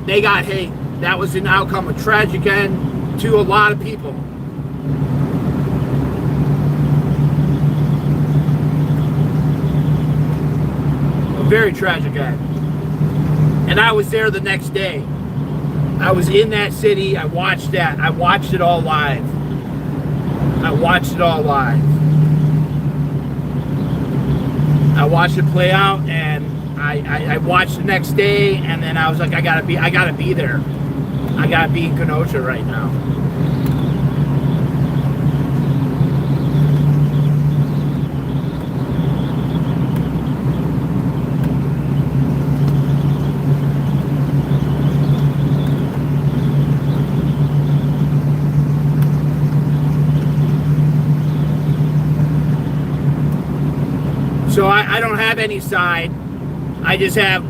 They got hate. That was an outcome, a tragic end to a lot of people. A very tragic end. And I was there the next day. I was in that city. I watched that. I watched it all live. I watched it all live. I watched it play out, and I watched the next day, and then I was like, I gotta be there. I gotta be in Kenosha right now. So I don't have any side. I just have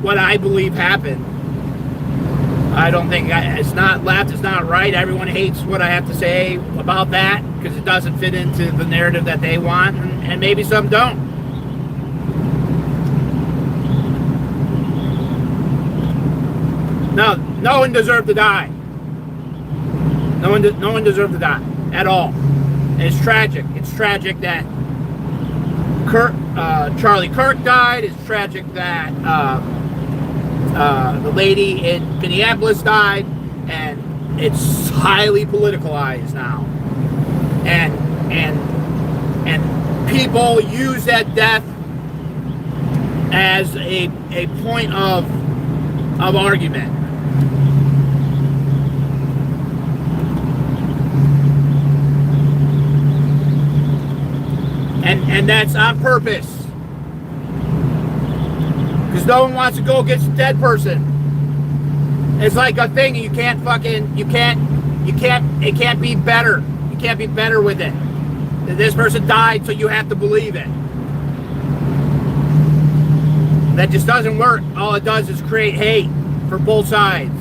what I believe happened. I don't think it's not left, it's not right. Everyone hates what I have to say about that because it doesn't fit into the narrative that they want, and maybe some don't. No one deserved to die. No one deserved to die at all. And it's tragic. It's tragic that Charlie Kirk died. It's tragic that the lady in Minneapolis died, and it's highly politicalized now. And people use that death as a point of argument. And that's on purpose. Because no one wants to go against a dead person. It's like a thing it can't be better. You can't be better with it. This person died, so you have to believe it. That just doesn't work. All it does is create hate for both sides.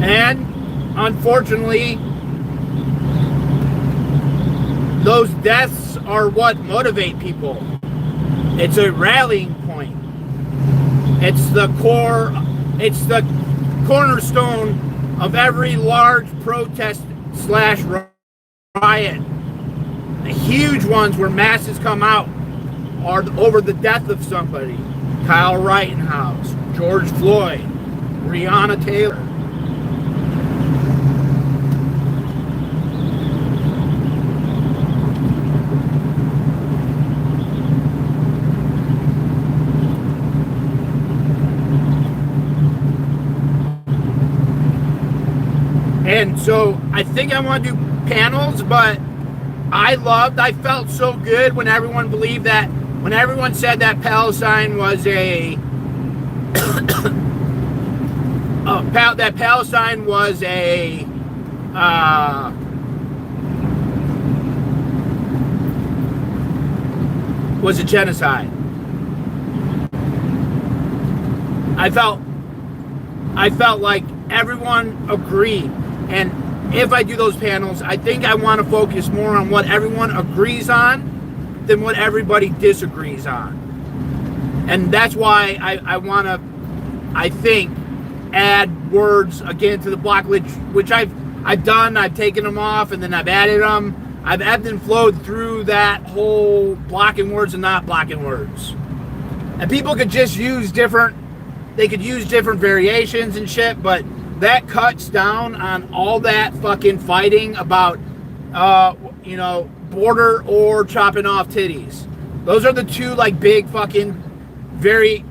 And unfortunately, those deaths are what motivate people. It's a rallying point. It's the core, it's the cornerstone of every large protest / riot. The huge ones where masses come out are over the death of somebody. Kyle Rittenhouse, George Floyd, Breonna Taylor. And so I think I want to do panels, but I felt so good when everyone believed that, when everyone said that Palestine was a, that Palestine was a, genocide. I felt like everyone agreed. And if I do those panels, I think I want to focus more on what everyone agrees on than what everybody disagrees on. And that's why I want to, I think, add words again to the block, which I've done. I've taken them off and then I've added them. I've ebbed and flowed through that whole blocking words and not blocking words. And people could just use different variations and shit, but that cuts down on all that fucking fighting about, border or chopping off titties. Those are the two, like, big fucking, very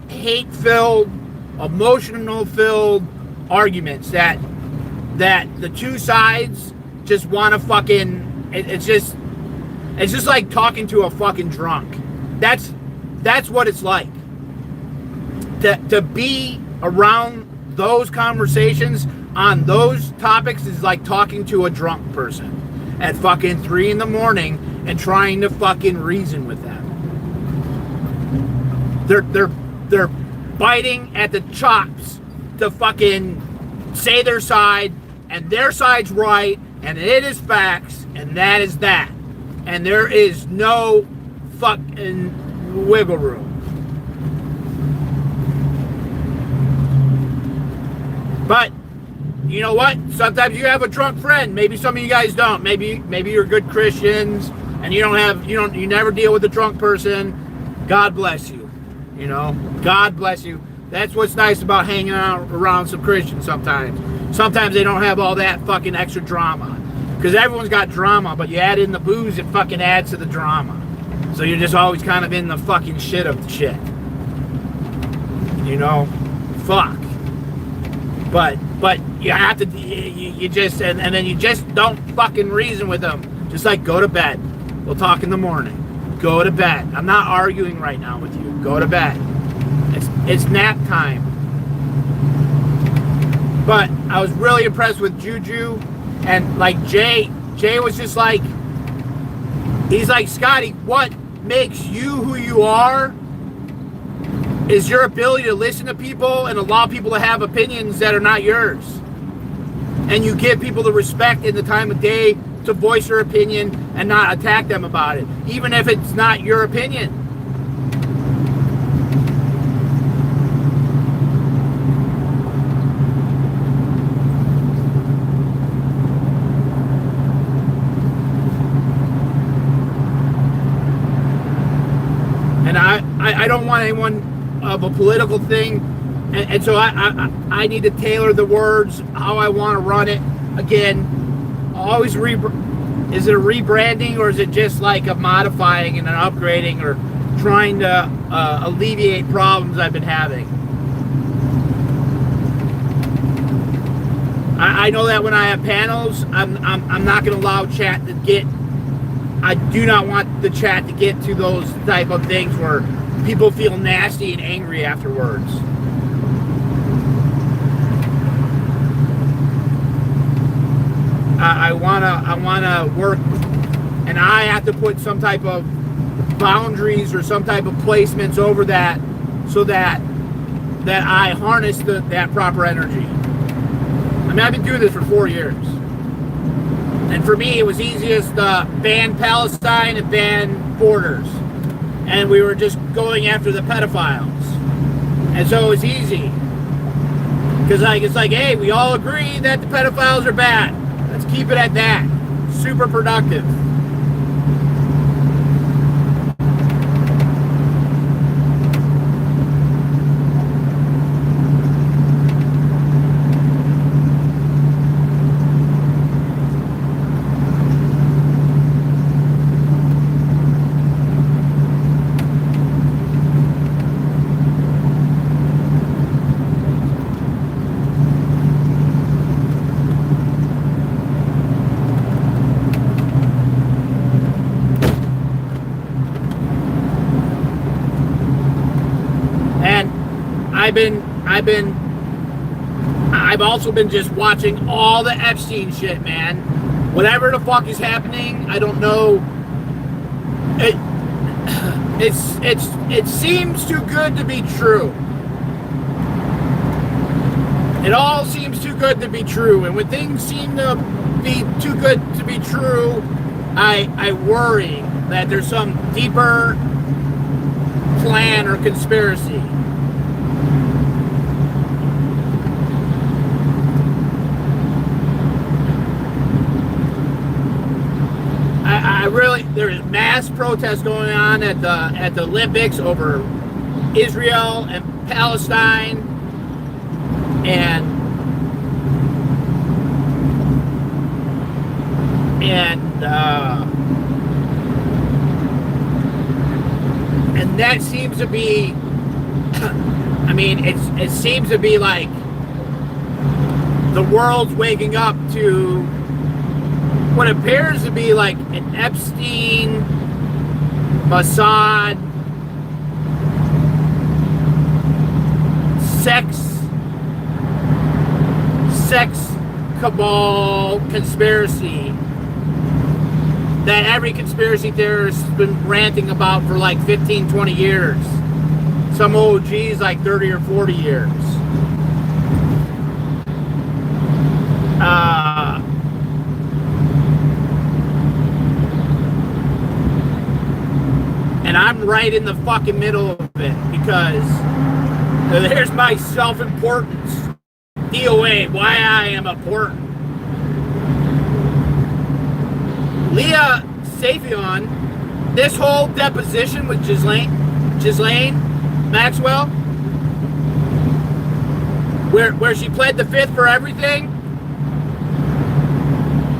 hate-filled, emotional-filled arguments that the two sides just want to fucking... It's just like talking to a fucking drunk. That's what it's like. To be around those conversations on those topics is like talking to a drunk person at fucking 3 a.m. and trying to fucking reason with them. They're biting at the chops to fucking say their side, and their side's right, and it is facts, and that is that. And there is no fucking wiggle room. But you know what? Sometimes you have a drunk friend. Maybe some of you guys don't. Maybe you're good Christians and you never deal with a drunk person. God bless you. God bless you. That's what's nice about hanging out around some Christians sometimes. Sometimes they don't have all that fucking extra drama. Because everyone's got drama, but you add in the booze, it fucking adds to the drama. So you're just always kind of in the fucking shit of the shit. Fuck. But you have to, you just, and then you just don't fucking reason with them. Just like, go to bed. We'll talk in the morning. Go to bed. I'm not arguing right now with you. Go to bed. It's nap time. But I was really impressed with Juju, and like Jay was just like, he's like, Scotty, what makes you who you are is your ability to listen to people and allow people to have opinions that are not yours. And you give people the respect in the time of day to voice their opinion and not attack them about it, even if it's not your opinion. And I don't want anyone of a political thing, and so I need to tailor the words how I want to run it. Again, always is it a rebranding, or is it just like a modifying and an upgrading, or trying to alleviate problems I've been having? I know that when I have panels, I'm not going to allow chat to get. I do not want the chat to get to those type of things where people feel nasty and angry afterwards. I wanna work, and I have to put some type of boundaries or some type of placements over that, so that I harness that proper energy. I mean, I've been doing this for 4 years. And for me, it was easiest to ban Palestine and ban borders. And we were just going after the pedophiles. And so it was easy. Because it's like, hey, we all agree that the pedophiles are bad. Let's keep it at that. Super productive. I've also been just watching all the Epstein shit, man. Whatever the fuck is happening, I don't know. It seems too good to be true. It all seems too good to be true, and when things seem to be too good to be true, I worry that there's some deeper plan or conspiracy. I really, there's mass protests going on at the Olympics over Israel and Palestine, and that seems to be, I mean, it seems to be like the world's waking up to what appears to be like an Epstein, Mossad, sex cabal conspiracy that every conspiracy theorist has been ranting about for like 15, 20 years. Some OGs like 30 or 40 years. And I'm right in the fucking middle of it because there's my self-importance. D.o.A, why I am important. Leah Safion, this whole deposition with Ghislaine Maxwell, where she pled the fifth for everything,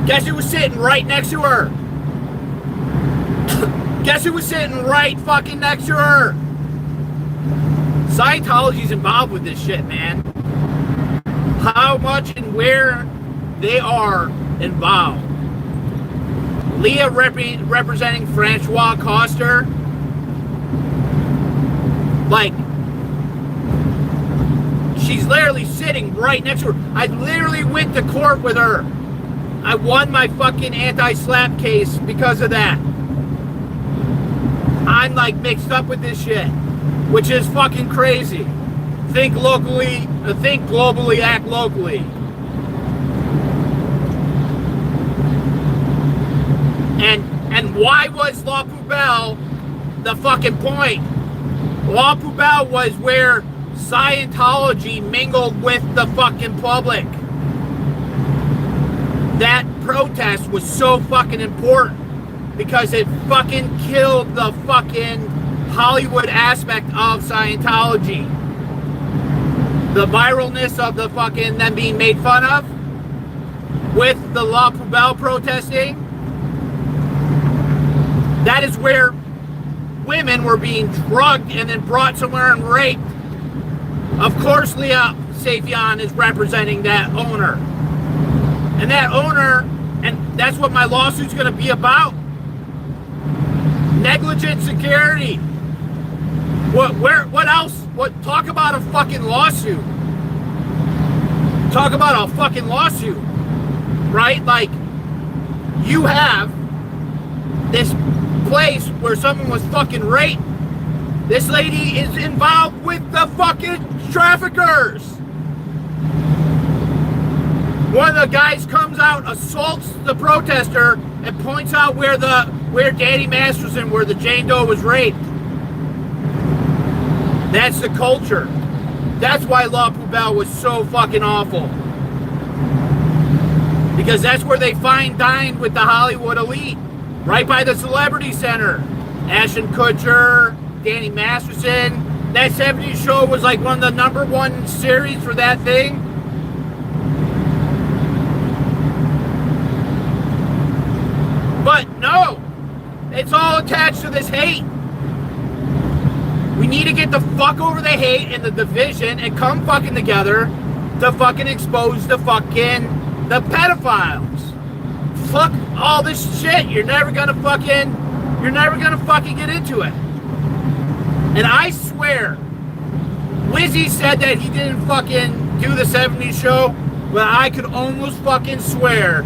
guess who was sitting right next to her? Guess who was sitting right fucking next to her? Scientology's involved with this shit, man. How much and where they are involved. Leah representing Francois Coster. Like, she's literally sitting right next to her. I literally went to court with her. I won my fucking anti-slap case because of that. I'm like mixed up with this shit, which is fucking crazy. Think locally, think globally, act locally. And why was La Poubelle the fucking point? La Poubelle was where Scientology mingled with the fucking public. That protest was so fucking important because it fucking killed the fucking Hollywood aspect of Scientology. The viralness of the fucking them being made fun of with the La Poubelle protesting. That is where women were being drugged and then brought somewhere and raped. Of course, Leah Safion is representing that owner. And that owner, and that's what my lawsuit's going to be about. Negligent security. What else? Talk about a fucking lawsuit. Talk about a fucking lawsuit. Right? Like, you have this place where someone was fucking raped. This lady is involved with the fucking traffickers. One of the guys comes out, assaults the protester, and points out where Danny Masterson, where the Jane Doe was raped. That's the culture. That's why La Poubelle was so fucking awful. Because that's where they dined with the Hollywood elite. Right by the Celebrity Center. Ashton Kutcher, Danny Masterson. That 70s show was like one of the #1 series for that thing. But no, it's all attached to this hate. We need to get the fuck over the hate and the division and come fucking together to fucking expose the pedophiles. Fuck all this shit. You're never gonna fucking get into it. And I swear, Lizzie said that he didn't fucking do the 70s show, but I could almost fucking swear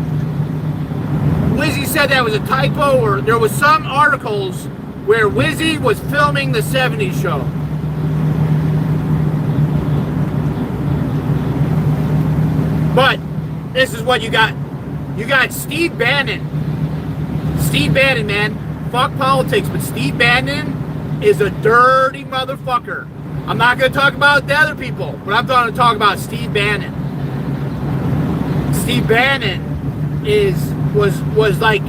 Lizzie said that was a typo, or there was some articles where Wizzy was filming the 70s show. But this is what you got. You got Steve Bannon. Steve Bannon, man. Fuck politics, but Steve Bannon is a dirty motherfucker. I'm not going to talk about the other people, but I'm going to talk about Steve Bannon. Steve Bannon was like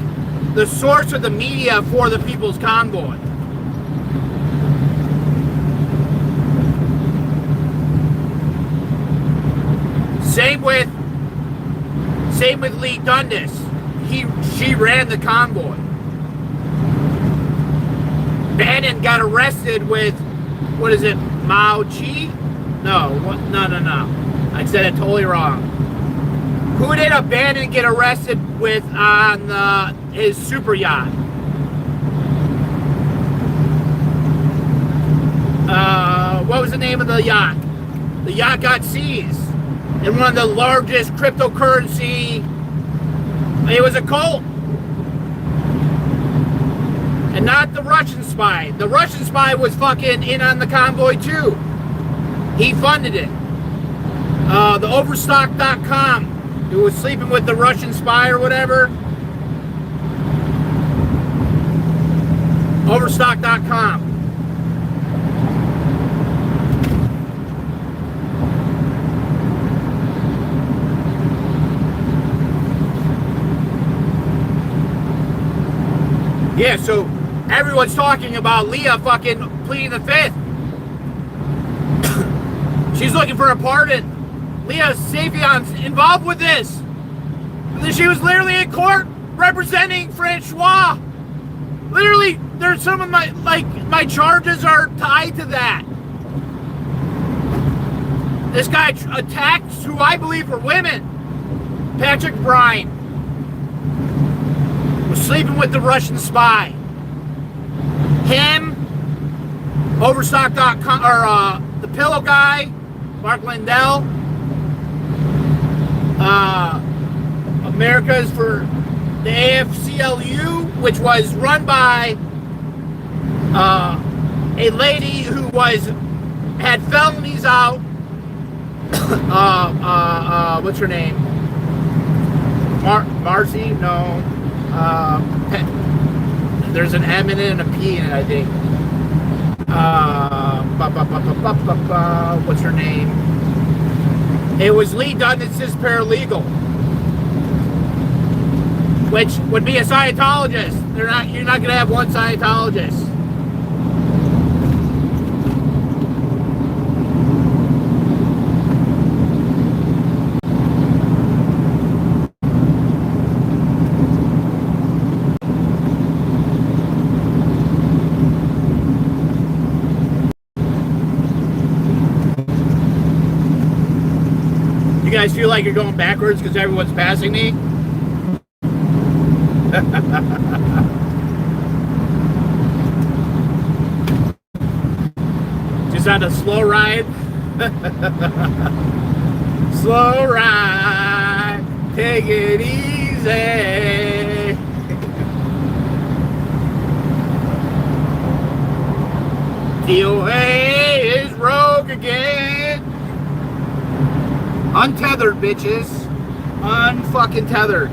the source of the media for the People's Convoy. Same with Lee Dundas. She ran the convoy. Bannon got arrested with, what is it, Mao Chi? No. I said it totally wrong. Who did Bannon get arrested with on his super yacht? What was the name of the yacht? The yacht got seized in one of the largest cryptocurrency. It was a cult. And not the Russian spy. The Russian spy was fucking in on the convoy too. He funded it. The Overstock.com, who was sleeping with the Russian spy or whatever. Overstock.com. Yeah, so everyone's talking about Leah fucking pleading the fifth. She's looking for a pardon. Leah Savion's involved with this. She was literally in court representing Francois. Literally, there's some of my charges are tied to that. This guy attacked who I believe were women. Patrick Bryan was sleeping with the Russian spy. Him, Overstock.com, or the Pillow Guy, Mark Lindell, America's for the AFCLU, which was run by a lady who had felonies out. What's her name? Marcy? No. There's an M in it and a P in it, I think. What's her name? It was Lee Dundas' paralegal, which would be a Scientologist. You're not gonna have one Scientologist. You guys feel like you're going backwards because everyone's passing me? Just on a slow ride. Slow ride. Take it easy. D.o.A. is rogue again. Untethered, bitches. Unfucking tethered.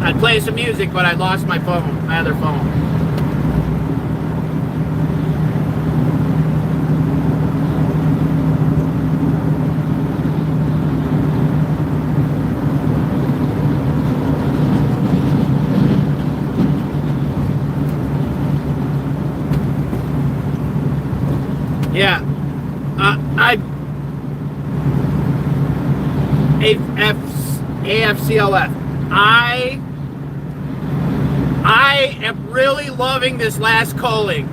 I'd play some music, but I lost my phone, my other phone. Yeah, AFCLF. I am really loving this last calling.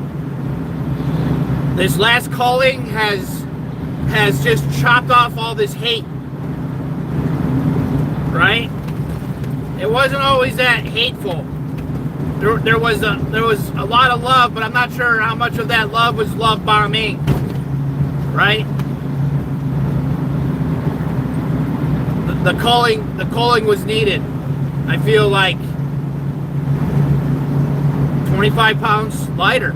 This last calling has just chopped off all this hate, right? It wasn't always that hateful. There was a lot of love, but I'm not sure how much of that love was love bombing, right? The calling was needed. I feel like 25 pounds lighter.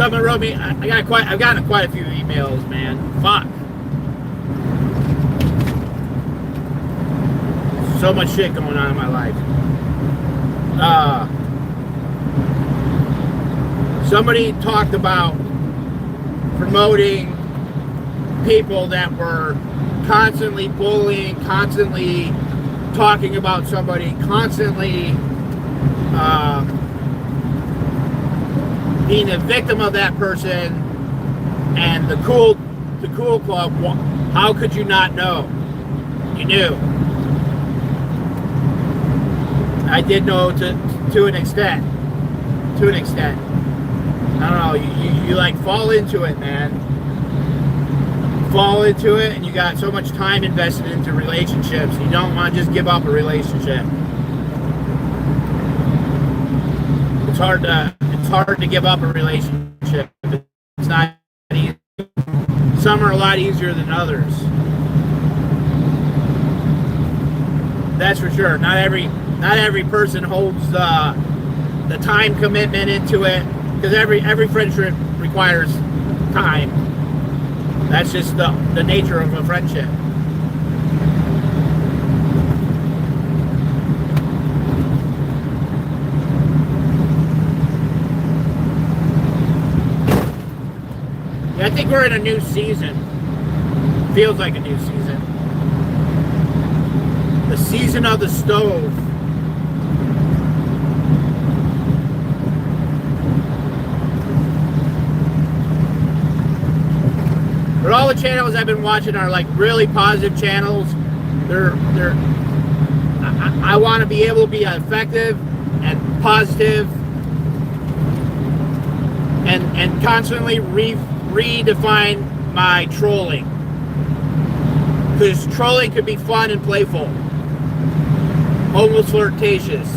Someone wrote me. I've gotten quite a few emails, man. Fuck. So much shit going on in my life. Somebody talked about promoting people that were constantly bullying, constantly talking about somebody, constantly being a victim of that person, and the cool club. How could you not know? You knew. I did know to an extent. To an extent. I don't know. You like fall into it, man. Fall into it, and you got so much time invested into relationships. You don't want to just give up a relationship. It's hard to give up a relationship. It's not easy. Some are a lot easier than others. That's for sure. Not every person holds the time commitment into it, because every friendship requires time. That's just the nature of a friendship. Yeah, I think we're in a new season. Feels like a new season. The season of the stove. But all the channels I've been watching are like really positive channels. I want to be able to be effective and positive and constantly redefine my trolling. Because trolling could be fun and playful. Almost flirtatious.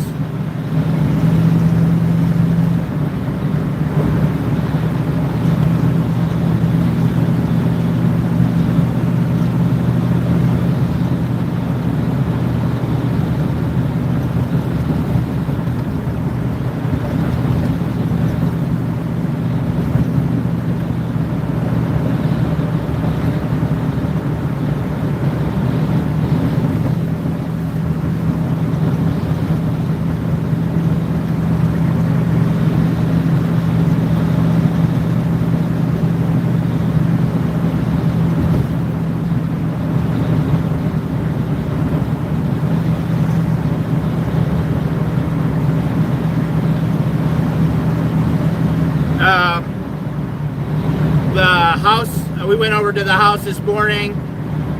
We went over to the house this morning,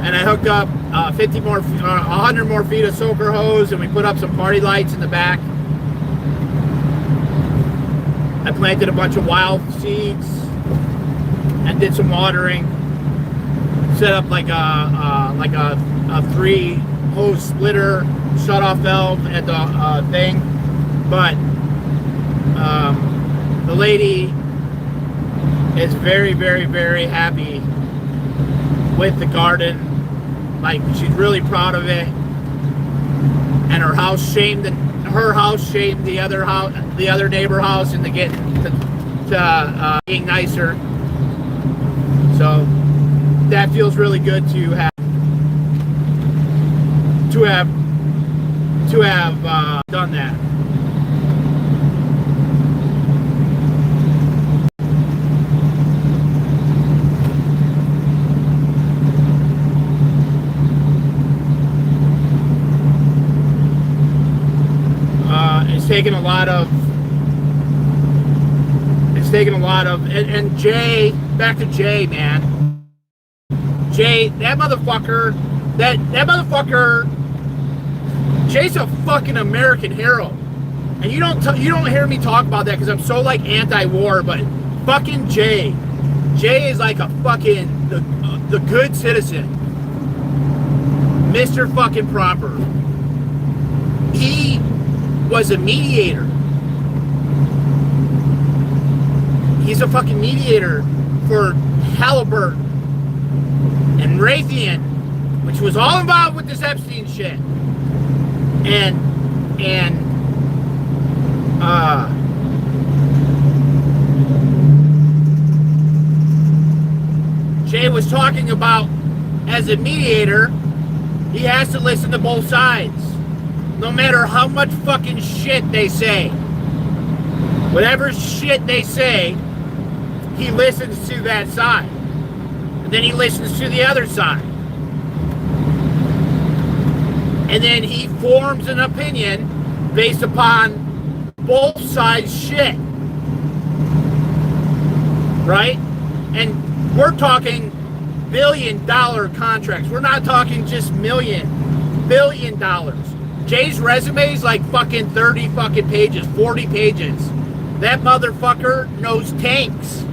and I hooked up 100 more feet of soaker hose, and we put up some party lights in the back. I planted a bunch of wild seeds and did some watering. Set up like a 3 hose splitter shut-off valve at the thing, but the lady is very, very, very happy with the garden. Like, she's really proud of it, and her house shamed the other neighbor house into being nicer. So that feels really good to have done that. It's taken a lot of, and Jay, back to Jay, man. Jay, that motherfucker, Jay's a fucking American hero. And you don't hear me talk about that because I'm so like anti-war, but fucking Jay is like a fucking, the good citizen. Mr. fucking Proper. He was a mediator. He's a fucking mediator for Halliburton and Raytheon, which was all involved with this Epstein shit. And Jay was talking about, as a mediator, he has to listen to both sides. No matter how much fucking shit they say. Whatever shit they say, he listens to that side. And then he listens to the other side. And then he forms an opinion based upon both sides' shit. Right? And we're talking billion-dollar contracts. We're not talking just million. $billion. Jay's resume is like fucking 30 fucking pages, 40 pages. That motherfucker knows tanks,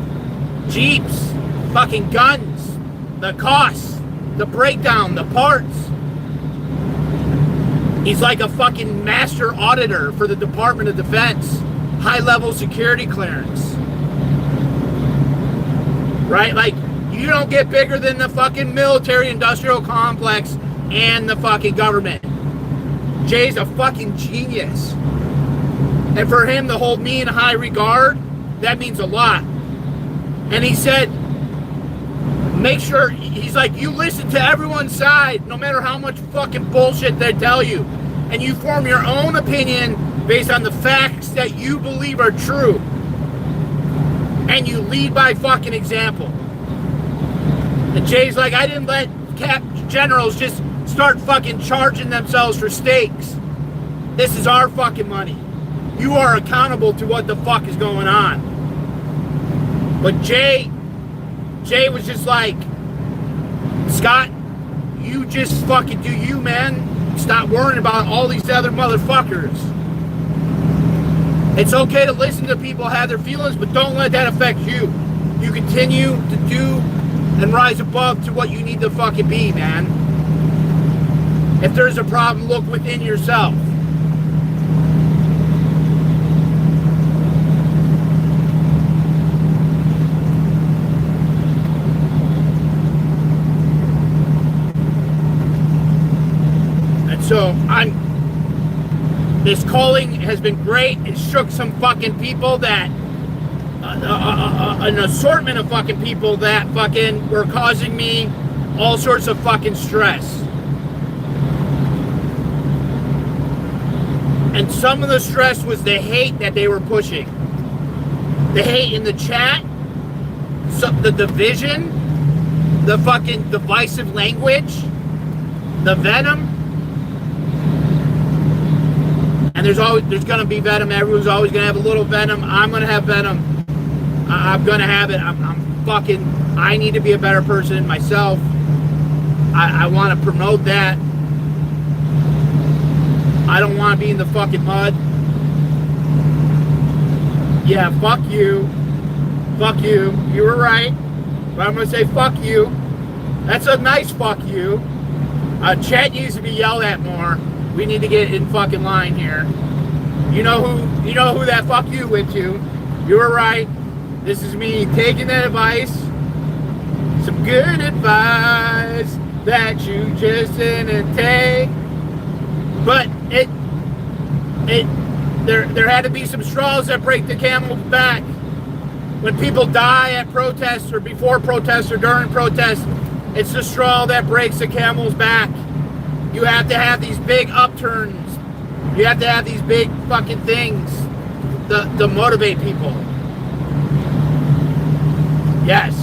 jeeps, fucking guns, the costs, the breakdown, the parts. He's like a fucking master auditor for the Department of Defense. High-level security clearance. Right? Like, you don't get bigger than the fucking military-industrial complex and the fucking government. Jay's a fucking genius. And for him to hold me in high regard, that means a lot. And he said, make sure, he's like, you listen to everyone's side, no matter how much fucking bullshit they tell you. And you form your own opinion based on the facts that you believe are true. And you lead by fucking example. And Jay's like, I didn't let generals just start fucking charging themselves for stakes. This is our fucking money. You are accountable to what the fuck is going on. But Jay was just like, Scott, you just fucking do you, man. Stop worrying about all these other motherfuckers. It's okay to listen to people have their feelings, but don't let that affect you. You continue to do and rise above to what you need to fucking be, man. If there's a problem, look within yourself. So this calling has been great. It shook some fucking people that, an assortment of fucking people that fucking were causing me all sorts of fucking stress. And some of the stress was the hate that they were pushing. The hate in the chat, the division, the fucking divisive language, the venom. And there's gonna be venom. Everyone's always gonna have a little venom. I'm gonna have venom. I'm gonna have it. I need to be a better person myself. I want to promote that. I don't want to be in the fucking mud. Yeah, fuck you. Fuck you. You were right. But I'm gonna say fuck you. That's a nice fuck you. Chat needs to be yelled at more. We need to get in fucking line here. You know who that fuck you went to. You were right. This is me taking that advice. Some good advice that you just didn't take. But there had to be some straws that break the camel's back. When people die at protests or before protests or during protests, it's the straw that breaks the camel's back. You have to have these big upturns. You have to have these big fucking things to motivate people. Yes.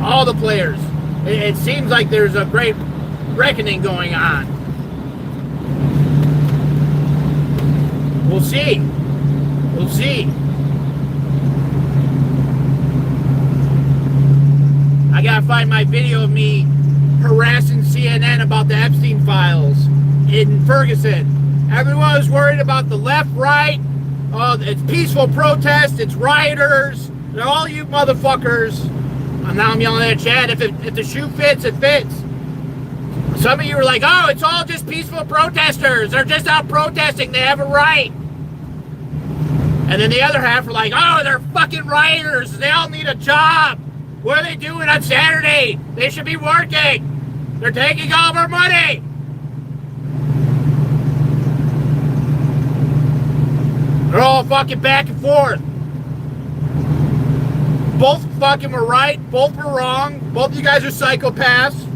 All the players. It seems like there's a great reckoning going on. We'll see. I gotta find my video of me harassing CNN about the Epstein files in Ferguson. Everyone was worried about the left, right. Oh, it's peaceful protest. It's rioters. And all you motherfuckers. And now I'm yelling at chat. If the shoe fits, it fits. Some of you were like, oh, it's all just peaceful protesters. They're just out protesting. They have a right. And then the other half were like, oh, they're fucking rioters. They all need a job. What are they doing on Saturday? They should be working. They're taking all of our money. They're all fucking back and forth. both fucking were right. Both were wrong. Both of you guys are psychopaths.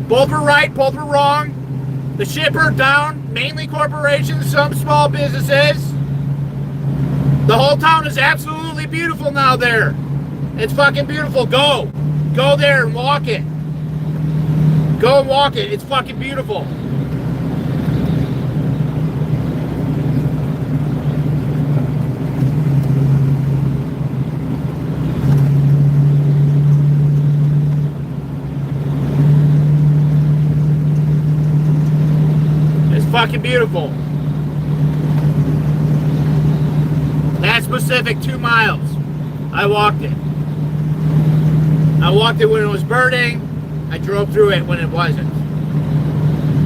Both were right. Both were wrong. The shit burned down. Mainly corporations, some small businesses. The whole town is absolutely beautiful now there. It's fucking beautiful. Go. Go there and walk it. Go and walk it. It's fucking beautiful. It's fucking beautiful. That specific 2 miles. I walked it. I walked it when it was burning. I drove through it when it wasn't.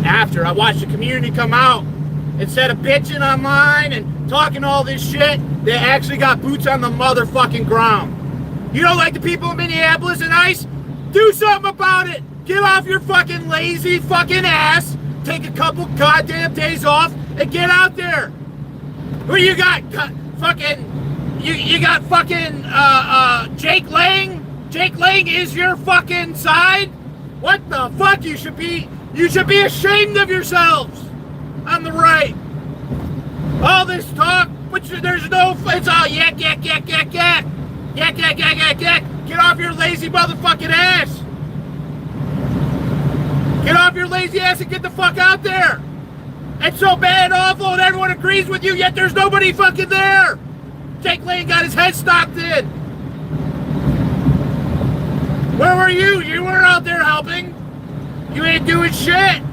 After I watched the community come out, instead of bitching online and talking all this shit, they actually got boots on the motherfucking ground. You don't like the people in Minneapolis and ICE? Do something about it. Get off your fucking lazy fucking ass. Take a couple goddamn days off and get out there. Who you got? Fucking, you got fucking Jake Lang? Jake Lang is your fucking side? What the fuck? You should be ashamed of yourselves on the right. All this talk, which there's no, it's all yak, yak, yak, yak, yak. Yak, yak, yak, yak, yak. Get off your lazy motherfucking ass. Get off your lazy ass and get the fuck out there. It's so bad and awful and everyone agrees with you, yet there's nobody fucking there. Jake Lang got his head stopped in. Where were you? You weren't out there helping. You ain't doing shit.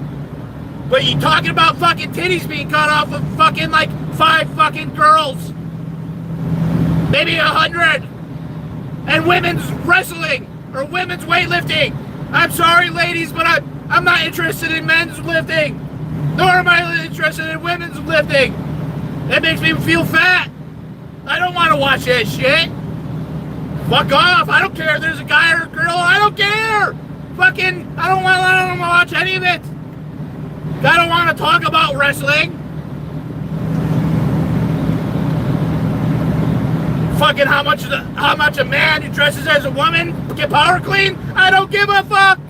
But you talking about fucking titties being cut off of fucking like 5 fucking girls. Maybe 100. And women's wrestling or women's weightlifting. I'm sorry, ladies, but I'm not interested in men's lifting. Nor am I interested in women's lifting. That makes me feel fat. I don't want to watch that shit. Fuck off. I don't care if there's a guy or a girl. I don't care. Fucking, I don't want to watch any of it. I don't want to talk about wrestling. Fucking how much a man who dresses as a woman get power clean? I don't give a fuck.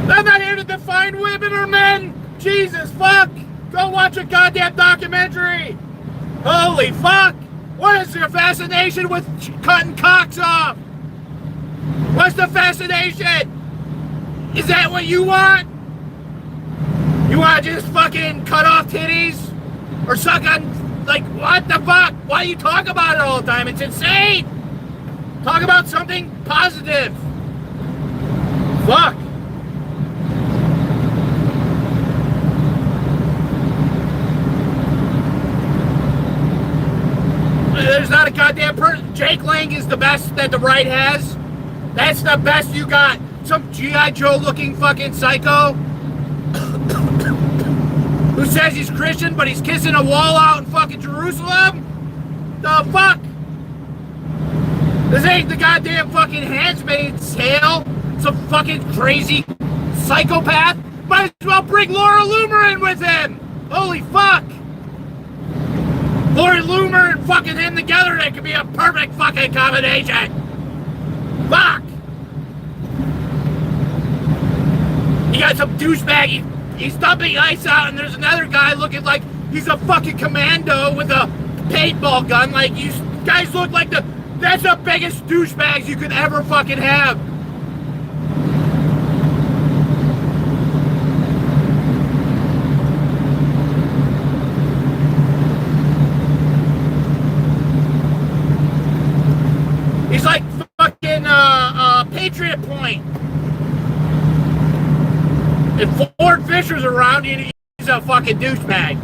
I'm not here to define women or men. Jesus fuck. Go watch a goddamn documentary. Holy fuck. What is your fascination with cutting cocks off? What's the fascination? Is that what you want? You want to just fucking cut off titties? Or suck on, like, what the fuck? Why do you talk about it all the time? It's insane. Talk about something positive. Fuck. There's not a goddamn person. Jake Lang is the best that the right has. That's the best you got. Some G.I. Joe looking fucking psycho who says he's Christian but he's kissing a wall out in fucking Jerusalem? The fuck? This ain't the goddamn fucking Handmaid's Tale. Some fucking crazy psychopath. Might as well bring Laura Loomer in with him. Holy fuck. Laura Loomer and fucking him together, that could be a perfect fucking combination. Fuck. You got some douchebag, he's dumping ice out, and there's another guy looking like he's a fucking commando with a paintball gun. Like, you guys look like that's the biggest douchebags you could ever fucking have. He's like fucking Patriot Point. If Ford Fisher's around, he's a fucking douchebag.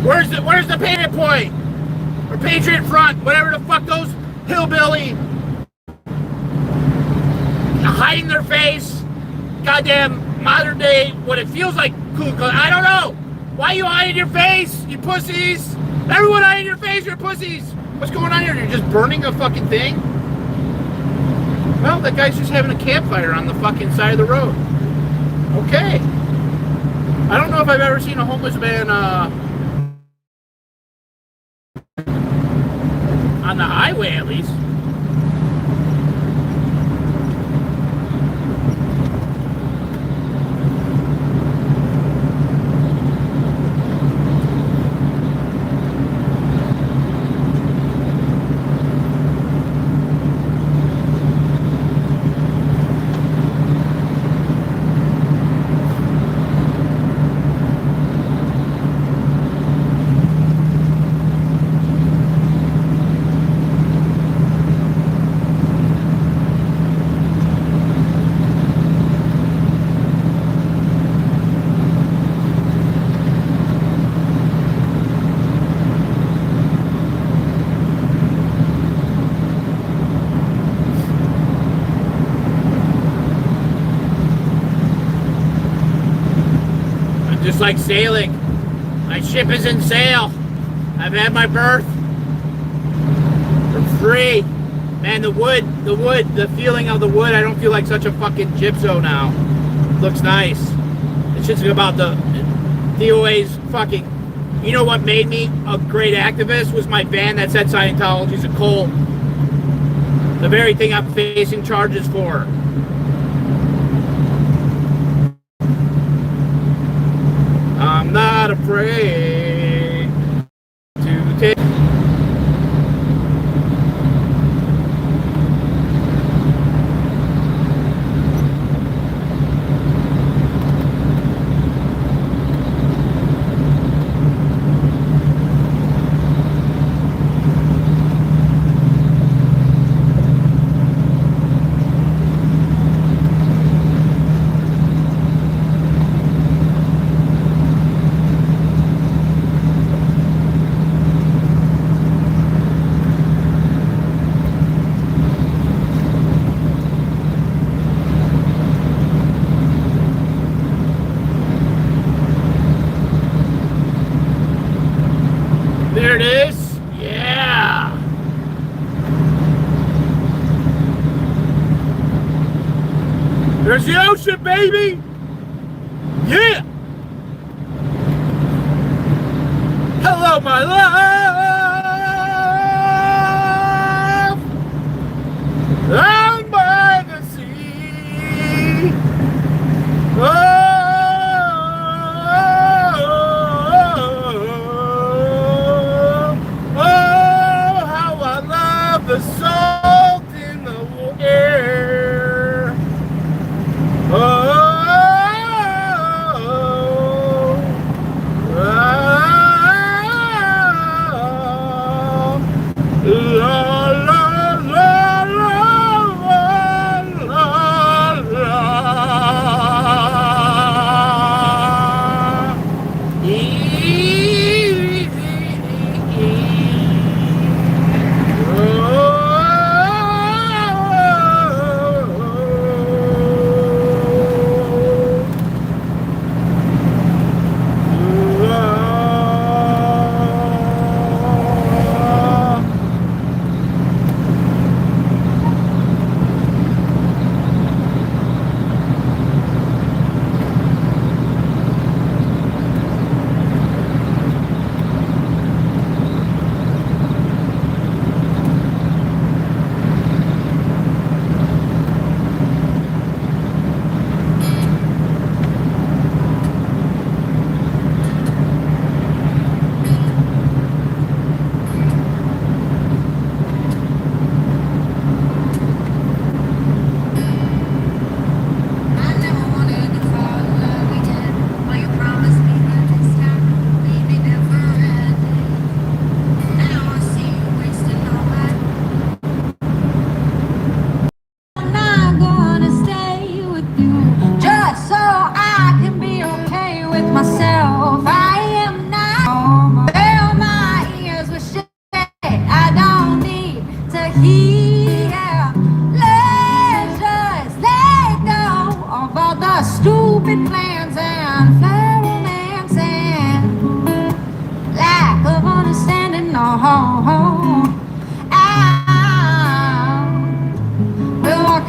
Where's the Patriot Point? Or Patriot Front, whatever the fuck those hillbilly hiding their face, goddamn modern day, what it feels like, I don't know. Why you hiding your face, you pussies? Everyone hiding your face, you're pussies. What's going on here? You're just burning a fucking thing? Well, that guy's just having a campfire on the fucking side of the road. Okay. I don't know if I've ever seen a homeless man on the highway, at least. Just like sailing. My ship is in sail. I've had my berth. We're free. Man, the wood, the feeling of the wood, I don't feel like such a fucking gypso now. Looks nice. It's just about the D.o.A.'s fucking... You know what made me a great activist was my van that said Scientology's a cult. The very thing I'm facing charges for. I'm not afraid to take. There it is. Yeah. There's the ocean, baby. Yeah. Hello, my love. I'm by the sea. Oh. The salt in the air. Oh, la la la la la la.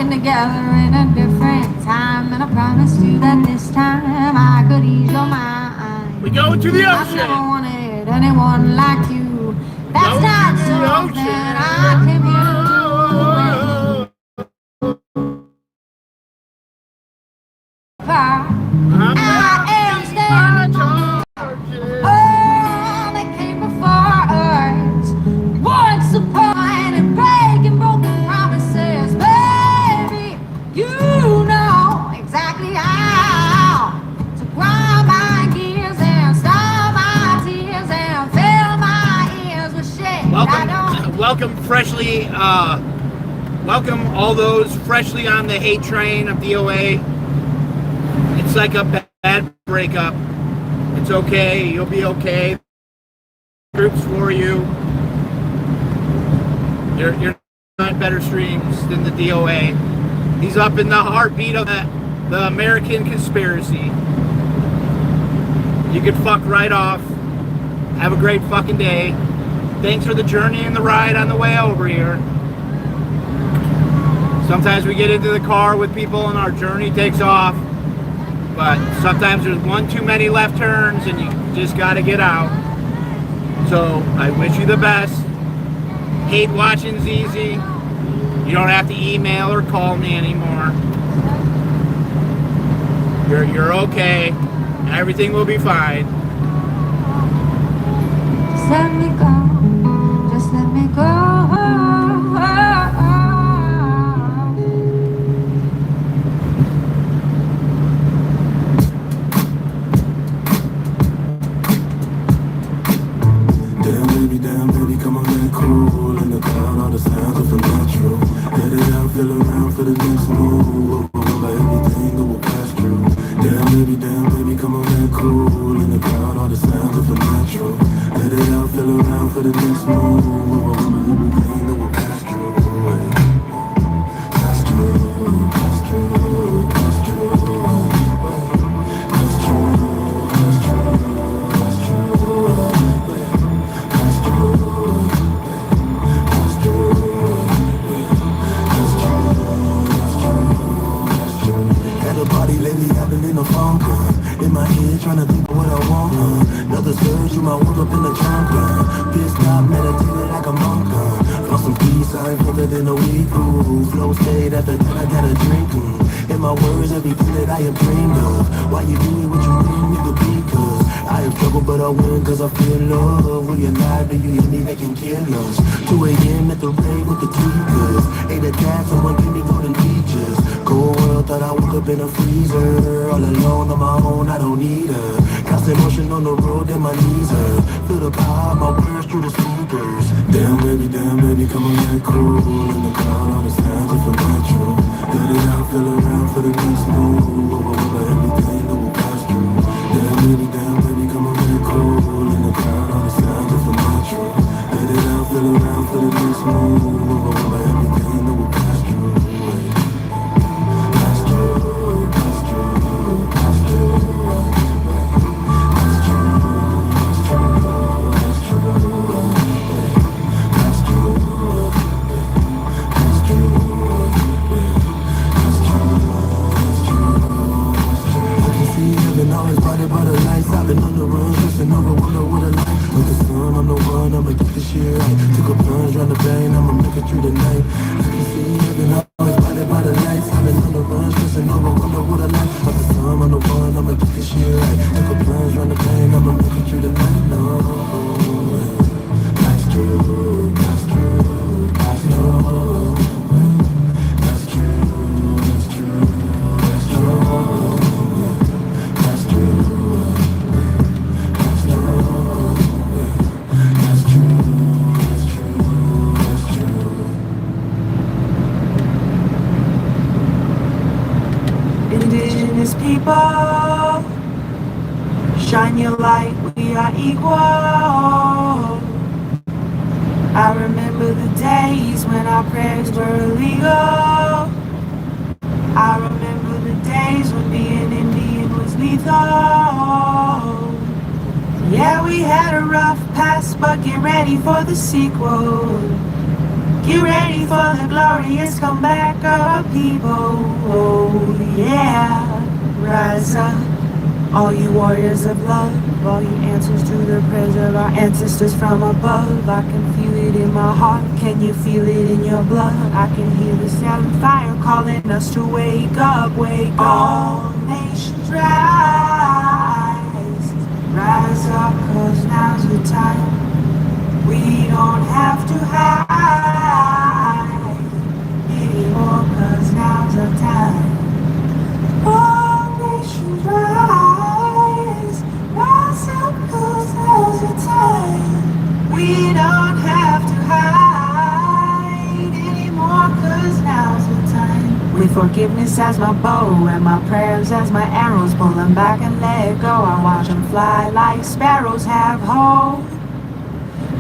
walking together in a different time, and I promised you that this time I could ease your mind.
We go to the
I've never
ocean.
wanted anyone like you. That's
Go
not
to the
something
ocean.
I came here to do. I am standing on all that came before us. Once upon and breaking broken promises, baby. You know exactly how to grind my gears and stop my tears and fill my ears with shit.
Welcome all those freshly on the hate train of D.o.A. It's like a bad breakup. It's okay. You'll be okay. Groups for you. You're not better streams than the D.o.A. He's up in the heartbeat of the American conspiracy. You could fuck right off. Have a great fucking day. Thanks for the journey and the ride on the way over here. Sometimes we get into the car with people and our journey takes off. But sometimes there's one too many left turns and you just gotta get out. So I wish you the best. Hate watching's easy. You don't have to email or call me anymore. You're okay. Everything will be fine.
Just let me go. Just let me go.
Damn baby, come on that cool. In the cloud, all the sounds of the natural. Headed out, feel around for the next move. Everything that will pass through. Damn baby, come on that cool. In the cloud, all the sounds of the natural. Headed out, feel around for the next move. Everything that will pass through. Pass through, pass through, pass through. Pass through, pass through, pass through. Body lately, I've been in a funk. In my head, trying to think of what I want. Another surge, you might wake up in the trunk. Pissed off, meditated like a monk. Found some peace, I ain't further than a week. Ooh, flow stayed after that, I got a drink. In my words, everything that I have dreamed of. Why you doing what you need me to be? Cause I have trouble, but I win cause I feel love. Will you lie? Do you hear me? They can kill us. 2 a.m. at the rave with the tweakers. 8 attacks, someone give me golden peaches. Cold world, thought I woke up in a freezer. All alone on my own, I don't need her. Constant motion on the road, and my knees hurt. Feel the power, my words through the speakers. Damn baby, come on, get cool. In the crowd, all the sounds are for natural. Let it out, feel around for the next move. Everything that will pass through. Damn baby, come on, get cool. In the crowd, all the sounds are for natural. Let it out, feel around for the next move. Everything that will pass through. Always body by the lights, I've been on the run, stressing over, wonder what I like. With the sun, I'm the one, I'ma get this shit right. Took a plunge round the bang, I'ma make it through the night. I can see heaven, always body by the lights. I've been on the run, stressing over, wonder what I like. With the sun, I'm the one, I'ma get this shit right. Took a plunge round the bang, I'ma make it through the night. No, that's true, that's true, that's true. That's true, that's true, that's true.
Indigenous people, shine your light, we are equal. I remember the days when our prayers were illegal. I remember the days when being Indian was lethal. Yeah, we had a rough past, but get ready for the sequel. Get ready for the glorious comeback of people. Oh yeah, rise up, all you warriors of love, all you answers to the prayers of our ancestors from above. I can feel it in my heart, can you feel it in your blood? I can hear the sound of fire calling us to wake up, wake up. All nations rise, rise up, cause now's the time. We don't have to hide anymore, cause now's the time. All nations rise, rise up, cause now's the time. We don't have to hide anymore, cause now's the time. With forgiveness as my bow and my prayers as my arrows, pull them back and let go. I watch them fly like sparrows. Have hope.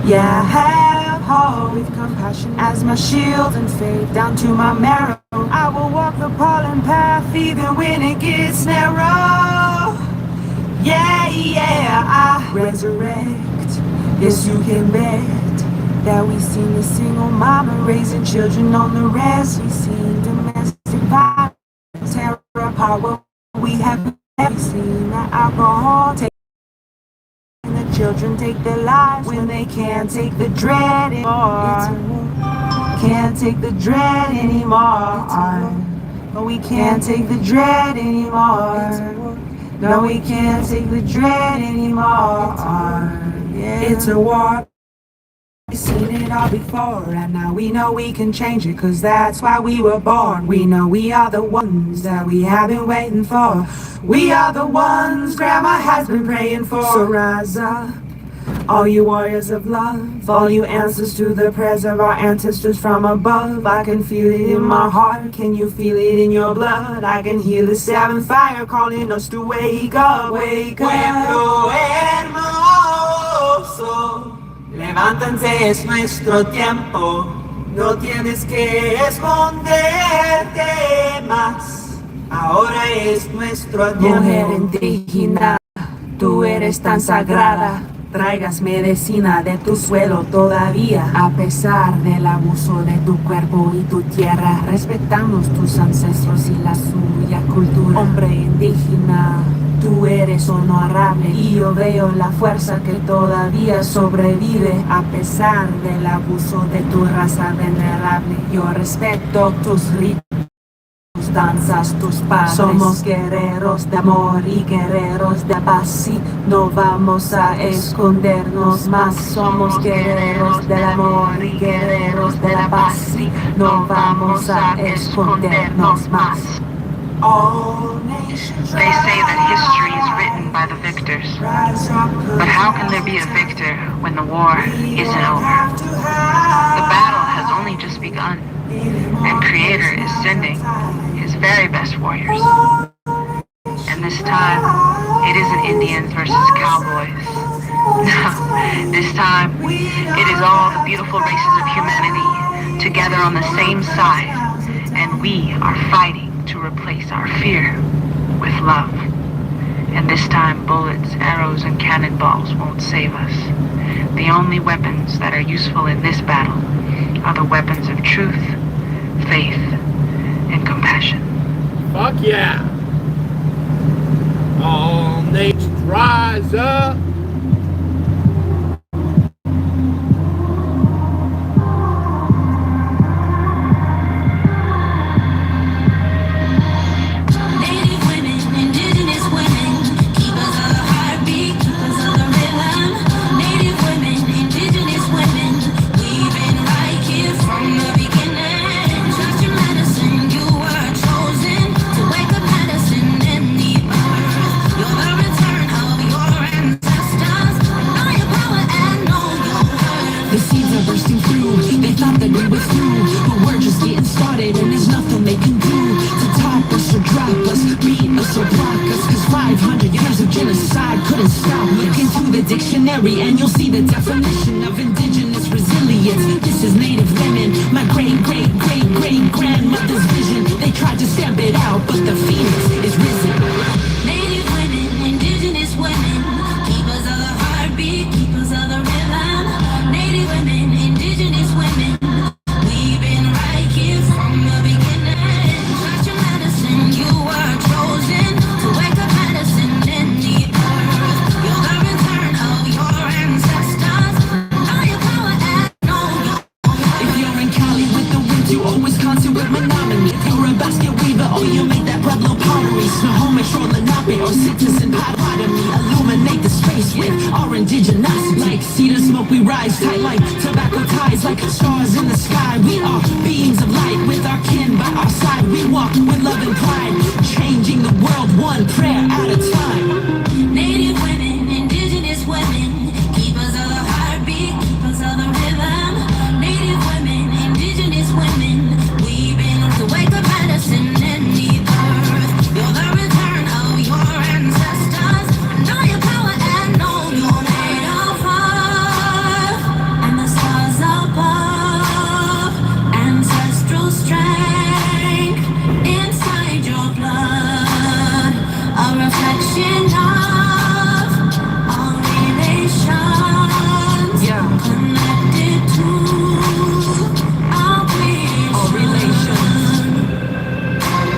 Yeah, have hope with compassion as my shield and faith down to my marrow. I will walk the pollen path even when it gets narrow. Yeah, yeah, I resurrect. Yes, you can bet that we seen a single mama raising children on the rest. We seen domestic violence tear apart what we have. We seen the alcohol take the children, take their lives when they can't take the dread anymore. Can't take the dread anymore. No, we can't take the dread anymore. No, we can't take the dread anymore. It's a war. We've seen it all before, and now we know we can change it, cause that's why we were born. We know we are the ones that we have been waiting for. We are the ones Grandma has been praying for. So rise up, all you warriors of love, all you answers to the prayers of our ancestors from above. I can feel it in my heart, can you feel it in your blood? I can hear the seventh fire calling us to wake up, wake up. Pueblo hermoso, levántense, es nuestro tiempo. No tienes que esconderte más, ahora es nuestro tiempo. Mujer indígena, tú eres tan sagrada. Traigas medicina de tu suelo todavía. A pesar del abuso de tu cuerpo y tu tierra, respetamos tus ancestros y la suya cultura. Hombre indígena, tú eres honorable y yo veo la fuerza que todavía sobrevive. A pesar del abuso de tu raza venerable, yo respeto tus ritos, tus danzas, tus padres. Somos guerreros de amor y guerreros de paz y no vamos a escondernos más. Somos guerreros del amor y guerreros de la paz y no vamos a escondernos más.
They say that history is written by the victors. But how can there be a victor when the war isn't over? The battle has only just begun, and Creator is sending his very best warriors. And this time, it isn't Indians versus cowboys. No, this time, it is all the beautiful races of humanity together on the same side, and we are fighting to replace our fear with love. And this time, bullets, arrows, and cannonballs won't save us. The only weapons that are useful in this battle are the weapons of truth, faith, and compassion.
Fuck yeah. All nations rise up.
And you'll see the definition of indigenous resilience. This is native women, my great-great-great-great-grandmother's vision. They tried to stamp it out, but the phoenix is risen. Native women, indigenous women, keepers of the heartbeat, keepers of the rhythm. Native women, indigenous women, we or Wisconsin with Menominee. If you're a basket weaver or you make that Pueblo pottery, Snohomish or Lenape or Citizen Potawatomi, illuminate the space with our indigenosity. Like cedar smoke we rise tight, like tobacco ties, like stars in the sky. We are beings of light with our kin by our side. We walk with love and pride, changing the world one prayer at a time.
Native women, indigenous women, keepers of the heartbeat, keepers of the rhythm. Native women, indigenous women, we've been to wake up medicine and new birth. You're the return of your ancestors. Know your power and know you're made of earth and the stars above. Ancestral strength inside your blood, a reflection of all relations, connected to our creation.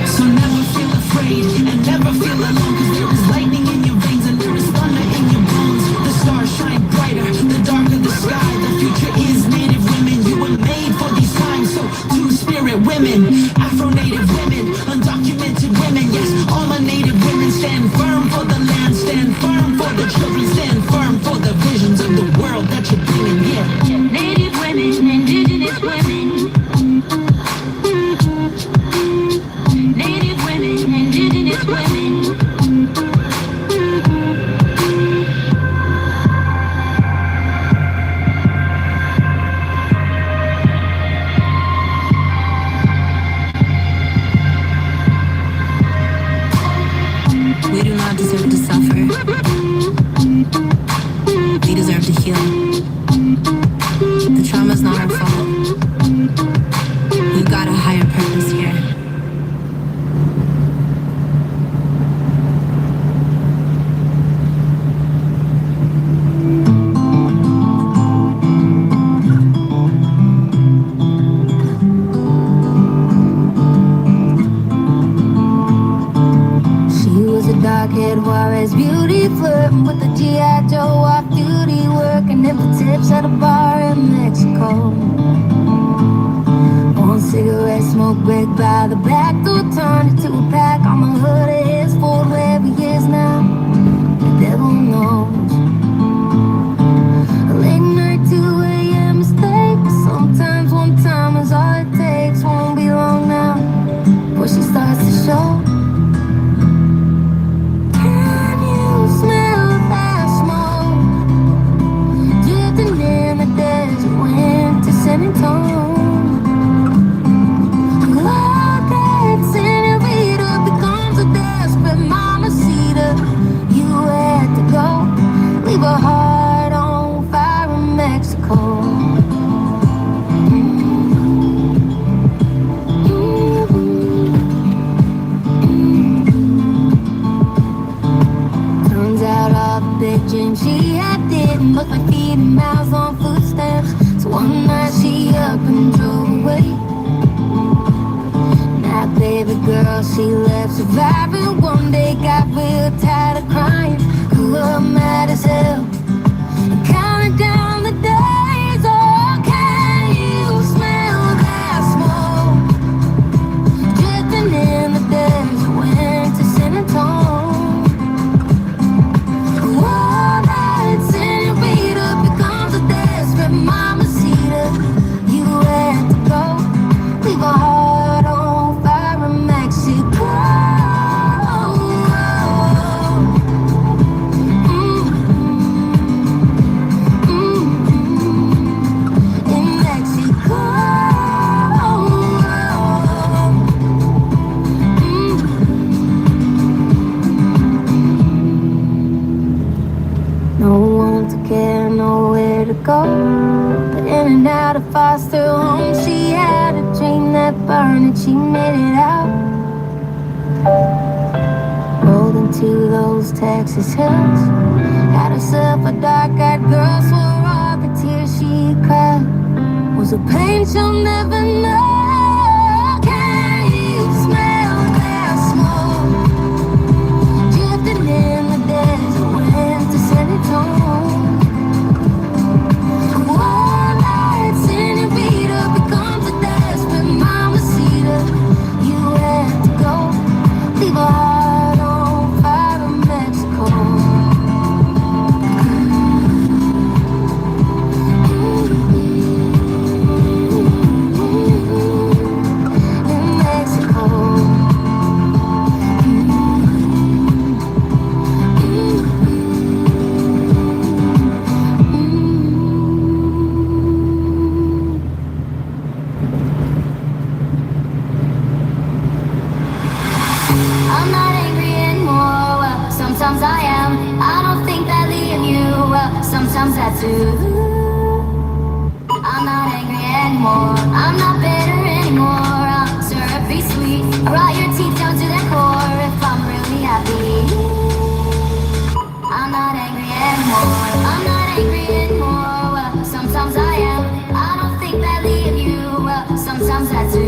So never feel afraid and never feel alone, cause there is lightning in your veins and there is thunder in your bones. The stars shine brighter, the darker the sky. The future is native women, you were made for these times. So two-spirit women, Afro-native women, undocumented women. Yes, all my native women stand firm for the land, stand firm for the children, stand firm for the visions of the world that you're bringing here.
Native women, indigenous women. Native women, indigenous women. We do not deserve to suffer. We deserve to heal. The trauma's not our fault. We've got a higher purpose here. She was a dark-haired Juarez beauty, flirting with the G.I. Joe off-duty, working nipple tips at a bar in Mexico. One cigarette smoke break by the back door, turned it to a pack on the hood of his Ford, wherever he is now. The devil knows. A late night 2 a.m. mistake. Sometimes one time is all it takes. Won't be long now before she starts to show. Can you smell that smoke drifting in the desert wind to San Antonio? Love that senorita becomes a desperate mamacita. You had to go, leave her heart on fire in Mexico. Turns out all the big dreams she had didn't look like feeding mouths on footsteps. So one night she up and drove away. Now baby girl, she left surviving. One day got real tired of crying, grew up mad as hell, and counted down the days. Oh, can you smell that smoke drifting in the desert wind to San Antonio? Oh, that senorita becomes a desperate mamacita. You had to go, leave her heart on fire in Mexico. In Mexico. No one to care, nowhere to go, but in and out of foster home. She had a dream that burned and she made it out. Rolled into those Texas hills, had herself a dark-eyed girl, swore all the tears she cried was a pain she'll never know. Can you smell that smoke drifting in the desert wind to San Antonio? One night senorita becomes a desperate mama. tattoo. I'm not angry anymore. I'm not bitter anymore. I'm syrupy sweet. I rot your teeth down to their core if I'm really happy. I'm not angry anymore. I'm not angry anymore. Well, sometimes I am. I don't think badly of you. Well, sometimes I do.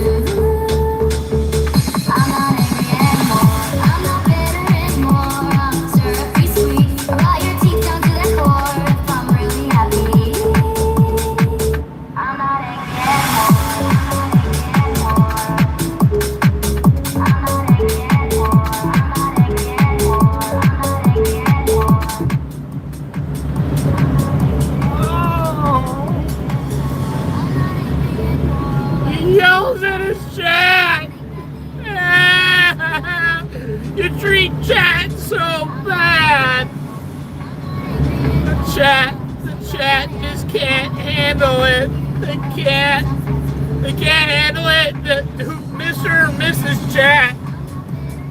I'm not angry anymore. I'm not bitter anymore. I'm syrupy sweet. I rot your teeth down to their core if I'm really happy. I'm not angry anymore. I'm not angry anymore. I'm not angry anymore. I'm not angry anymore.
He yells at his chat. You treat chat so bad. The chat just can't handle it. They can't handle it. Mr. and Mrs. Chat,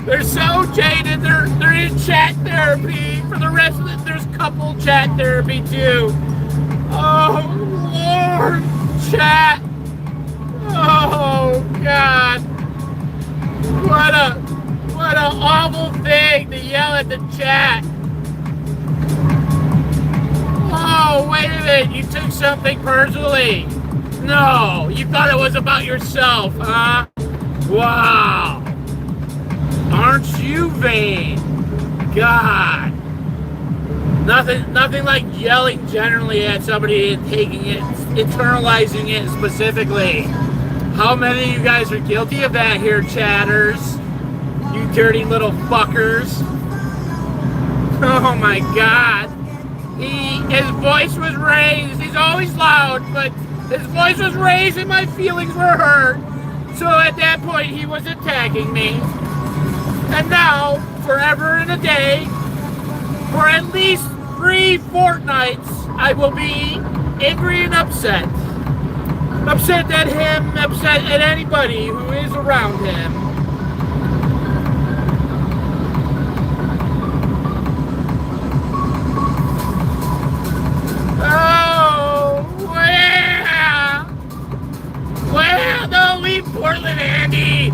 they're so jaded. They're in chat therapy for the rest of it. There's couple chat therapy too. Oh Lord, chat. Oh God. What a awful thing to yell at the chat. Oh, wait a minute, you took something personally. No, you thought it was about yourself, huh? Wow. Aren't you vain? God. Nothing like yelling generally at somebody and taking it, internalizing it specifically. How many of you guys are guilty of that here, chatters? You dirty little fuckers. Oh my God. His voice was raised. He's always loud, but his voice was raised and my feelings were hurt. So at that point, he was attacking me. And now, forever and a day, for at least 3 fortnights, I will be angry and upset. Upset at him, upset at anybody who is around him. Oh, well, don't leave Portland, Andy.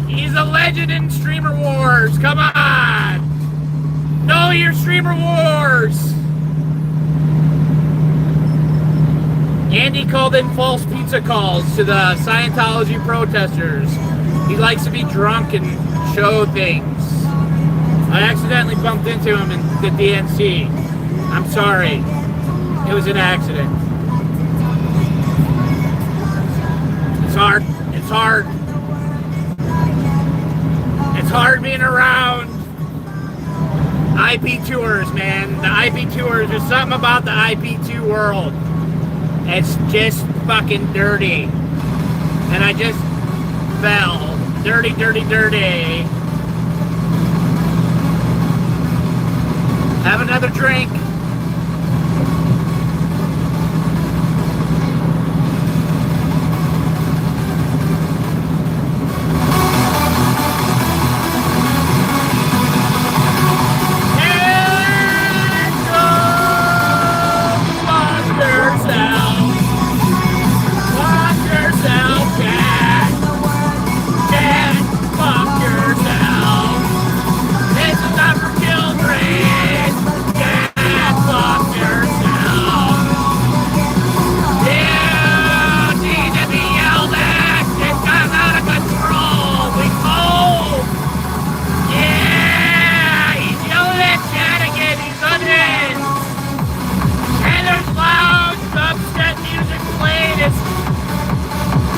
He's a legend in streamer wars. Come on, know your streamer wars. Andy called in false pizza calls to the Scientology protesters. He likes to be drunk and show things. I accidentally bumped into him in the DNC. I'm sorry. It was an accident. It's hard. It's hard. It's hard being around IP tours, man. The IP tours, there's something about the IP2 world. It's just fucking dirty. And I just fell. Dirty, dirty, dirty. Have another drink.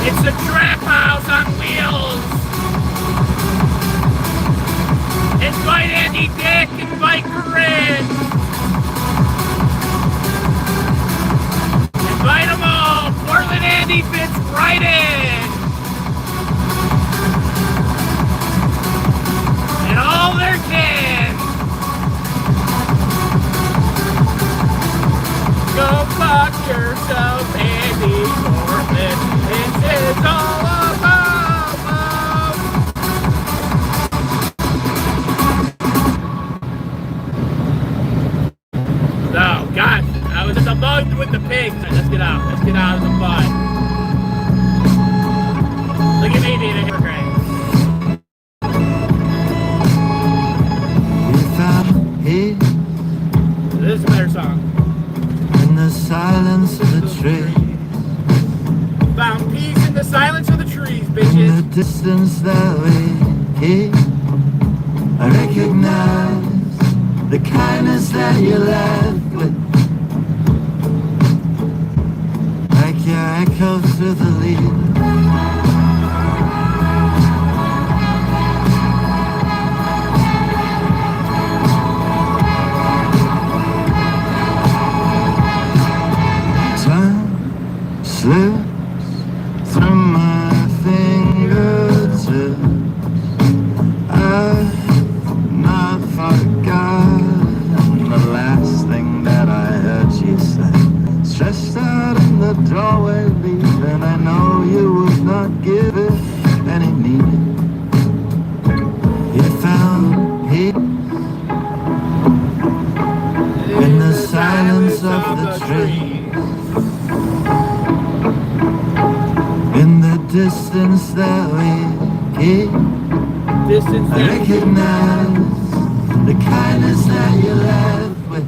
It's a trap house on wheels. Invite Andy Dick, invite Corinne. Invite them all. Portland Andy fits right in. And all their kids. Go fuck yourself, Andy Portland. This is all about love. Oh, God. being a hypocrite.
We found peace
This is a better song.
in the silence of the tree.
Found peace in the silence of the trees,
In the
bitches.
distance that we keep, I recognize the kindness that you left with, like your echo through the leaves. Time slips through my fingertips. I've not forgotten the last thing that I heard you say. Stretched out in the doorway, leaving. I know you would not give it any meaning. You found peace in the silence of the tree. In the distance that we keep,
Distance
I
there.
recognize the kindness that you left with.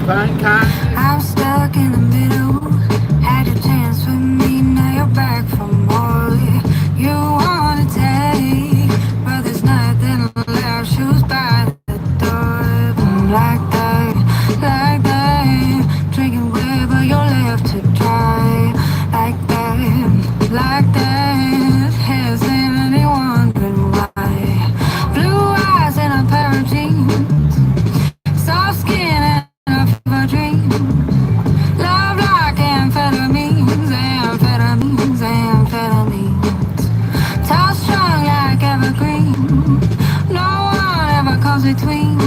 Fine, kind.
I'm stuck in the middle. Had your chance with me, now you're back for more. You wanna take, but there's nothing left. Shoes by the door, like that, like that. Drinking away, but you're left to dry, like that, like that. Hasn't anyone been why? Blue eyes and a pair of jeans, soft skin and a fever dream. Love like amphetamines, amphetamines, amphetamines. Tall, strong like evergreen. No one ever comes between.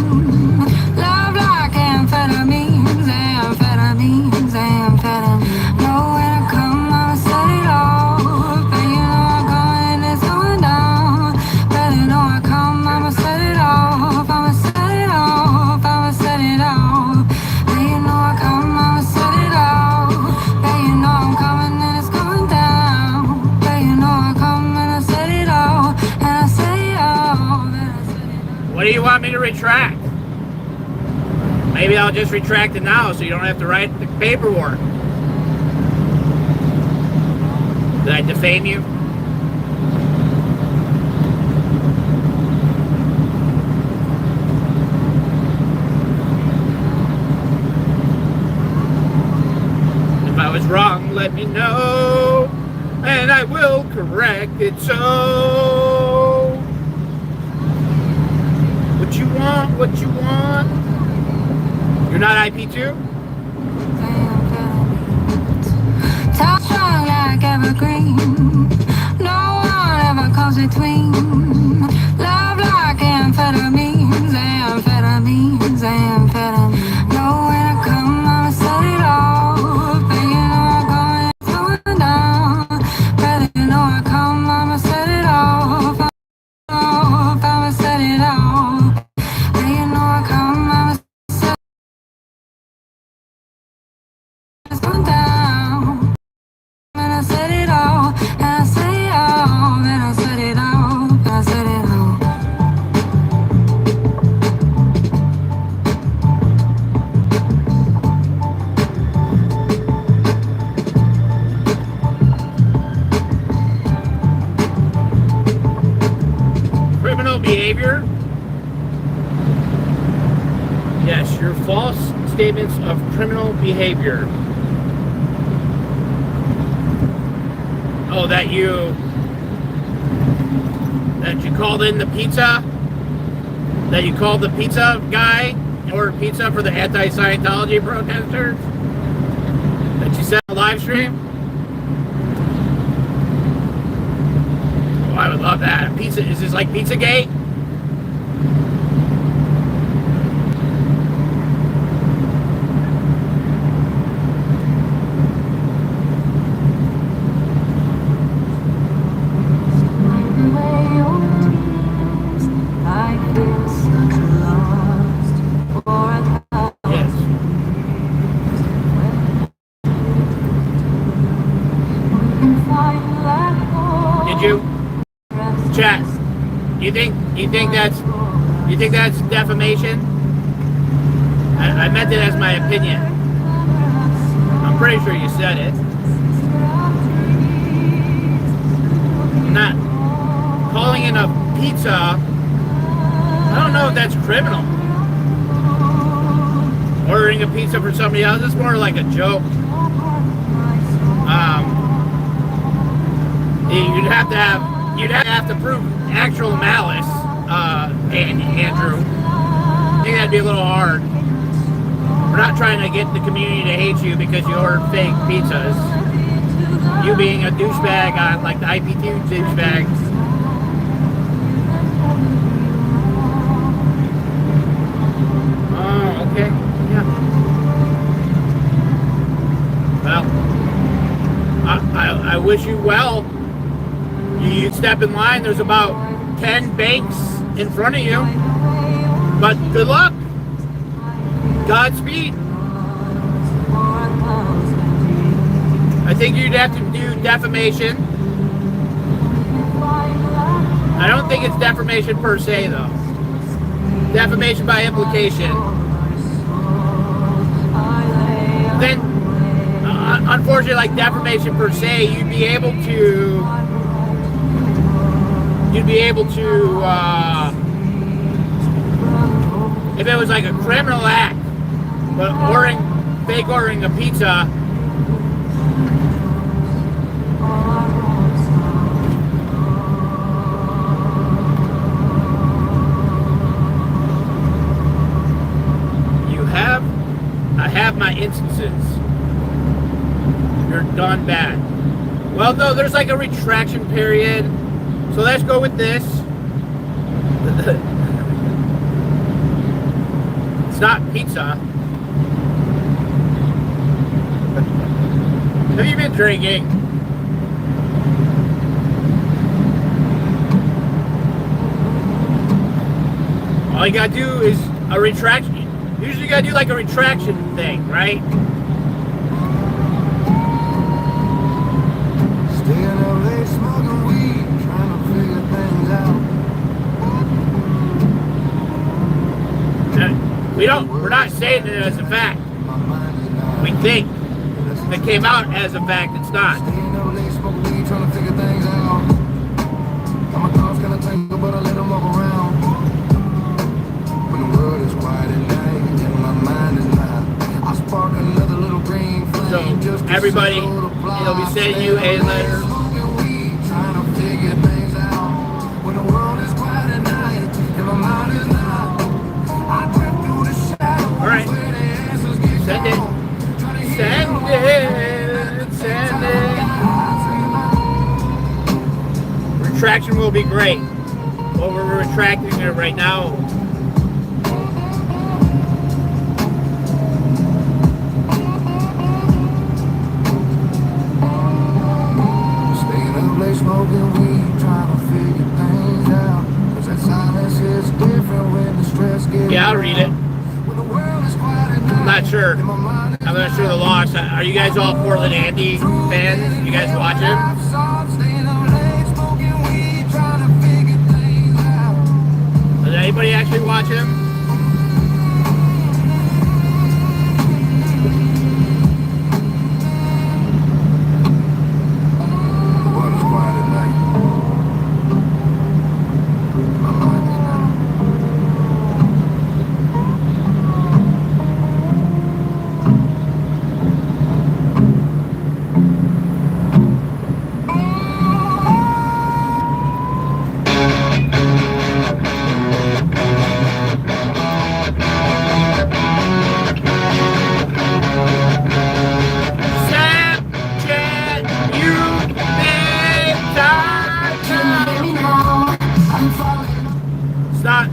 Love like amphetamines, amphetamines, amphetamines. Know when I come, I'ma set it off. But you know I'm going, it's going down. But you know I come, I'ma set it off. I'ma set it off, I'ma set it off. But you know I come, I'ma set it off. But you know I'm coming and it's going down. But you know I come and I set it off. And I set it off, and I set it off.
What do you want me to retract? Maybe I'll just retract it now so you don't have to write the paperwork. Did I defame you? If I was wrong, let me know, and I will correct it. So, what you want, what you want? You're not IP2?
Tall, strong like evergreen. No one ever comes between. Love like amphetamines, amphetamines, amphetamines. Know when I come, I'ma set it off. But you know I'm going, it's going down. But you know I come, I'ma set it off. I'ma set it off. But you know I come, I'ma set it's going down. And I set it all, and I set it all, and I set it all, and I set it all.
Criminal behavior? Yes, your false statements of criminal behavior. Oh, that you called in the pizza? That you called the pizza guy and ordered pizza for the anti-Scientology protesters? That you sent a live stream? Oh, I would love that. Pizza, is this like Pizzagate? Yes. Did you? Chat. You think that's defamation? I meant it as my opinion. I'm pretty sure you said it. I'm not calling in a pizza. I don't know if that's criminal. Ordering a pizza for somebody else is more like a joke. You'd have to prove actual malice, Andrew. I think that'd be a little hard. We're not trying to get the community to hate you because you ordered fake pizzas. You being a douchebag on like the IP2 douchebags. Oh, okay. Yeah. Well, I wish you well. You step in line, there's about 10 banks in front of you. But good luck. Godspeed. I think you'd have to do defamation. I don't think it's defamation per se, though. Defamation by implication. Then, unfortunately, like defamation per se, you'd be able to, if it was like a criminal act, but fake ordering a pizza, I have my instances. You're done bad. Well, no, there's like a retraction period. So let's go with this. It's not pizza. Have you been drinking? All you gotta do is a retraction. Usually you gotta do like a retraction thing, right?
Staying up late smoking weed, trying to figure things out.
We're not saying it as a fact. We think if it came out as a fact, it's not.
Staying up late smoking weed, trying to figure things out. And my thoughts gonna tangle, but I let them walk around. When the world is quiet at night and my mind is not, I spark another little green flame.
So
just to
everybody,
settle the plot.
it'll be sending you a letter.
Smoking weed, trying to figure things out. When the world is quiet at night and my mind is not, I drift through the shadows.
All right.
Where the answers get
Send it.
gone. Trying to hear
Send
your
it.
voice.
Send it. Retraction will be great. Well, we're retracting it right now.
Staying up late smoking weed, trying to figure things out. 'Cause that silence is different when the stress gets.
Yeah, I'll read it.
When the world is quiet at night,
I'm not sure.
and my mind is
I'm not sure the loss. Are you guys all Portland Andy fans? You guys watch him?
Staying up late smoking weed, trying to figure things out.
Does anybody actually watch him?
The world is quiet at night. My mind is not.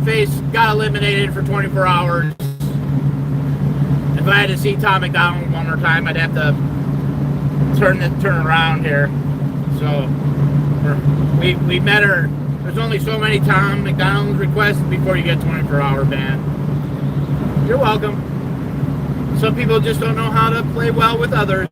face got eliminated for 24 hours. If I had to see Tom McDonald one more time, I'd have to turn around here. So we met her. There's only so many Tom McDonald requests before you get 24-hour ban. You're welcome. Some people just don't know how to play well with others.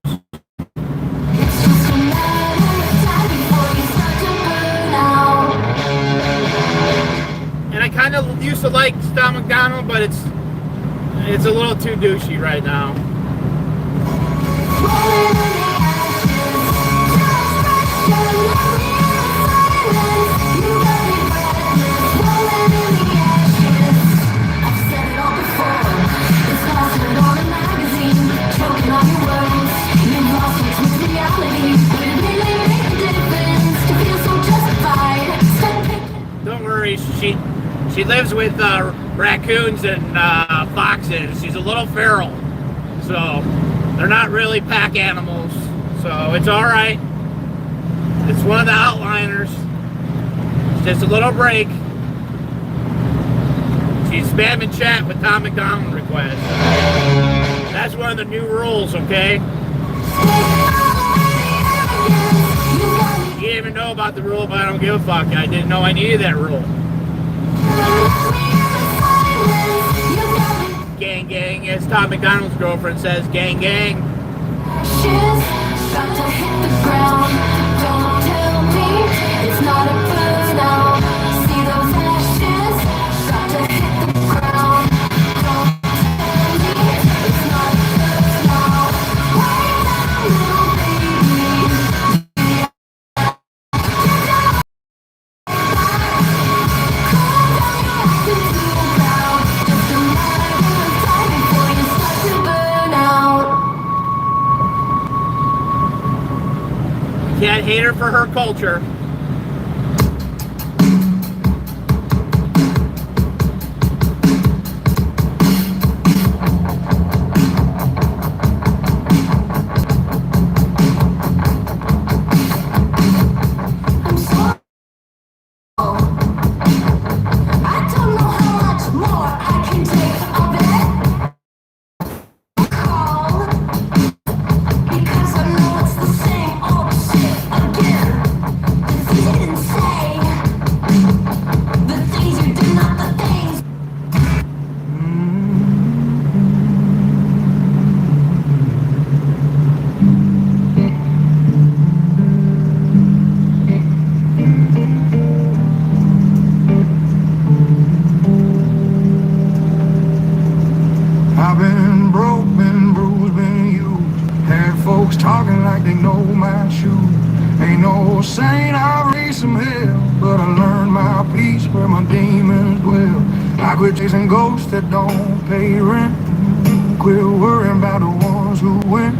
And I kind of used to like Tom McDonald, but it's a little too douchey right now. Don't worry, she lives with raccoons and foxes. She's a little feral, so they're not really pack animals, so it's all right. It's one of the outliners. It's just a little break. She's spamming chat with Tom McDonald requests. That's one of the new rules, okay? You didn't even know about the rule, but I don't give a fuck. I didn't know I needed that rule. Gang, gang, as Tom McDonald's girlfriend says, gang, gang.
Start to hit the ground. Don't tell me it's not a burnout. See those ashes start to hit the ground. Don't tell me it's not a burnout. Wait a little baby. Cool down your acting to the ground. Just a matter of time before you start to burn out.
Can't hate her for her culture.
I'm sorry. I don't know how much more I can take of it. Call, because I know it's the same old shit again. The things you didn't say, the things you did, not the things.
I've been broke, been bruised, been used. Had folks talking like they know my shoes. Ain't no saint, I raised some hell, but I learned my peace where my demons dwell. I quit chasing ghosts that don't pay rent. Quit worrying about the ones who win.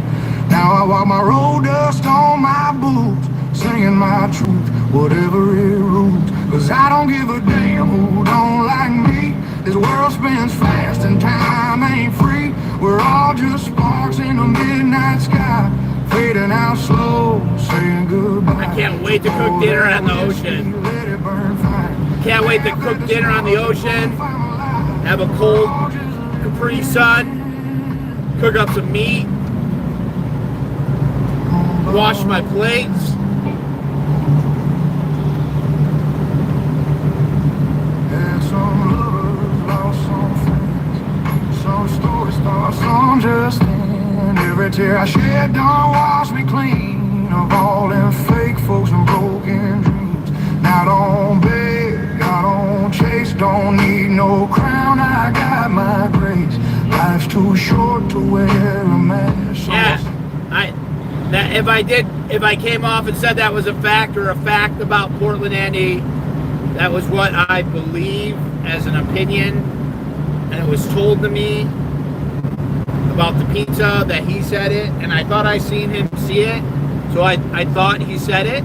Now I walk my road dust on my boots, singing my truth, whatever it rules. Cause I don't give a damn who don't like me. This world spins fast and time ain't free. We're all just sparks in the midnight sky, fading out slow, saying goodbye.
I can't wait to cook dinner on the ocean. Can't wait to cook dinner on the ocean, have a cold Capri Sun, cook up some meat, wash my plates.
Had some lovers, lost some friends. Some stories start, some just end. Every tear I shed don't wash me clean of all them fake folks and broken dreams. Now don't beg, I don't chase, don't need no crown. I got my grace. Life's too short to wear a mask.
Yeah, if I came off and said that was a fact or a fact about Portland Andy, that was what I believe as an opinion, and it was told to me about the pizza that he said it, and I thought I seen him see it, so I thought he said it,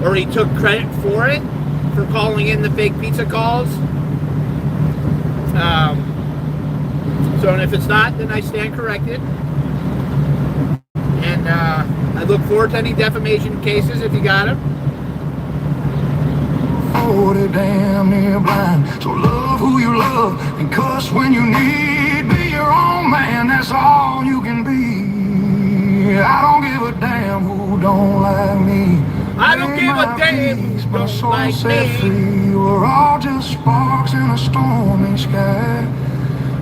or he took credit for it, for calling in the fake pizza calls. So and if it's not, then I stand corrected. And I look forward to any defamation cases if you got them.
know they're damn near blind. So love who you love and cuss when you need. Be your own man, that's all you can be. I don't give a damn who don't like me.
I don't give a damn who don't like me.
We're all just sparks in a stormy sky,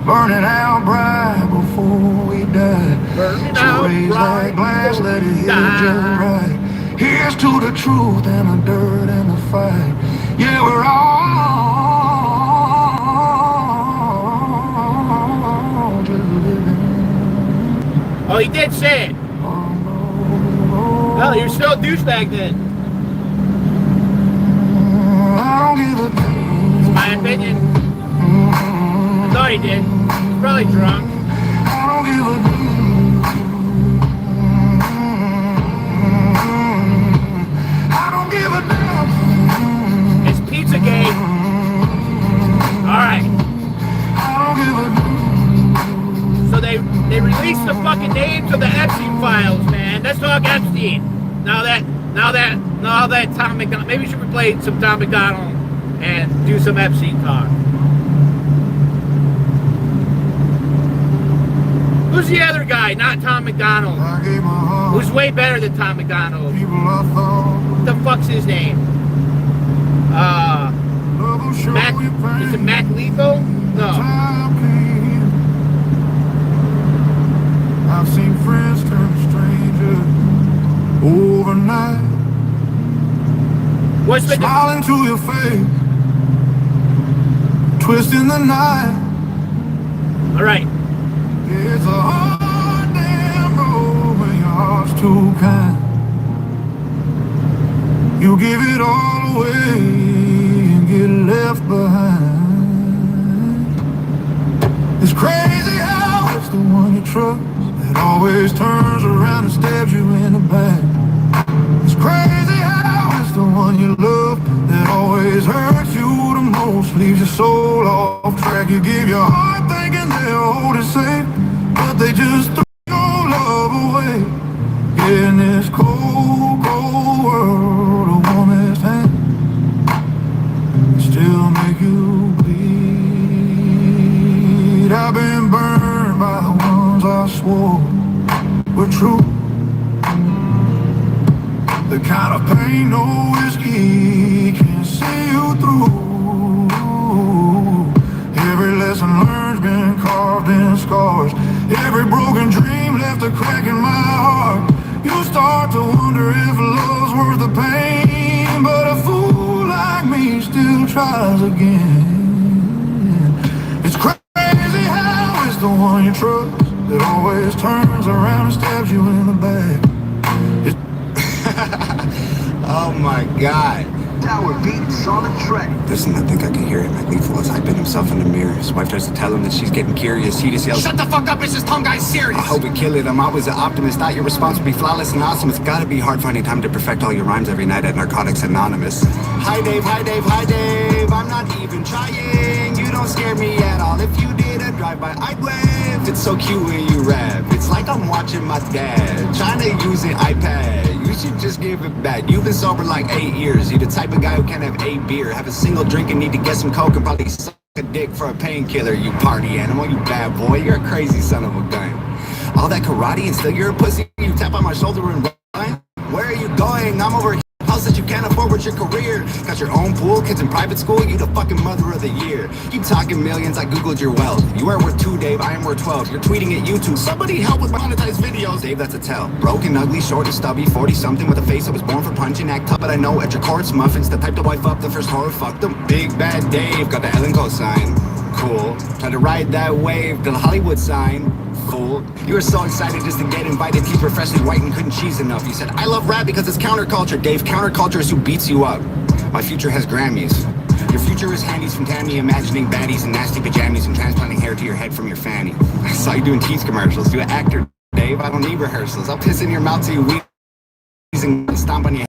burning out bright before we die.
Burning
So
out
raise
bright
that glass, let it hit
die.
just right. Here's to the truth and the dirt and the fight. Yeah, we're all just living.
Oh, he did say it. Well, you're still a douchebag then.
I don't give a damn.
It's my opinion. I thought he did. He's probably drunk.
I don't give a damn. I don't give a damn.
It's Pizzagate. Alright.
I don't give a damn.
So they released the fucking names of the Epstein files, man. Let's talk Epstein. Now that Tom McDonald, maybe we should replay some Tom McDonald and do some Epstein talk. Who's the other guy? Not Tom McDonald.
I gave my heart.
Who's way better than Tom McDonald?
People I thought.
What the fuck's his name?
Love will show
Matt,
you pain.
is it Matt Lethal? No.
Time came. I've seen friends turn to strangers overnight.
What's the
Smiling to your face, twisting the night.
Alright.
It's a hard damn road when your heart's too kind. You give it all away and get left behind. It's crazy how it's the one you trust that always turns around and stabs you in the back. It's crazy how it's the one you love that always hurts you the most, leaves your soul off track. You give your heart thinking they'll hold it safe, but they just throw your love away. In this cold, cold world, a woman's hand still make you bleed. I've been burned by the ones I swore were true. The kind of pain no whiskey can see you through. Every lesson learned's been carved in scars. Every broken dream left a crack in my heart. You start to wonder if love's worth the pain, but a fool like me still tries again. It's crazy how it's the one you trust that always turns around and stabs you in the back.
Oh my God.
Tower beats on the track.
Listen, I think I can hear it. McLeaful is hyping himself in the mirror. His wife tries to tell him that she's getting curious. He just yells,
Shut the fuck up, it's just Tom Guy's serious.
I hope we kill it. I'm always an optimist. Thought your response would be flawless and awesome. It's gotta be hard finding time to perfect all your rhymes every night at Narcotics Anonymous. Hi Dave, hi Dave, hi Dave. I'm not even trying. You don't scare me at all. If you did a drive-by, I'd wave. It's so cute when you rap. It's like I'm watching my dad trying to use an iPad. You should just give it back. You've been sober like 8 years. You're the type of guy who can't have 8 beer, have a single drink and need to get some coke and probably suck a dick for a painkiller. You party animal, you bad boy. You're a crazy son of a gun. All that karate and still you're a pussy. You tap on my shoulder and run. Where are you going? I'm over here. House that you can't afford with your career. Got your own pool, kids in private school. You the fucking mother of the year. Keep talking millions, I googled your wealth. You are worth 2, Dave, I am worth 12. You're tweeting at YouTube, somebody help with monetized videos. Dave, that's a tell. Broken, ugly, short and stubby, 40 something with a face that was born for punching. Act tough, but I know at your courts, muffins, the type to wife up the first horror, fuck them. Big bad Dave, got the Ellen cosign. Cool. Try to ride that wave to the Hollywood sign. Fool. You were so excited just to get invited. Teeth were freshly white and couldn't cheese enough. You said, I love rap because it's counterculture. Dave, counterculture is who beats you up. My future has Grammys. Your future is handies from Tammy, imagining baddies and nasty pajamas and transplanting hair to your head from your fanny. I saw you doing teeth commercials. You're an actor, Dave. I don't need rehearsals. I'll piss in your mouth till you wheeze and stomp on your head.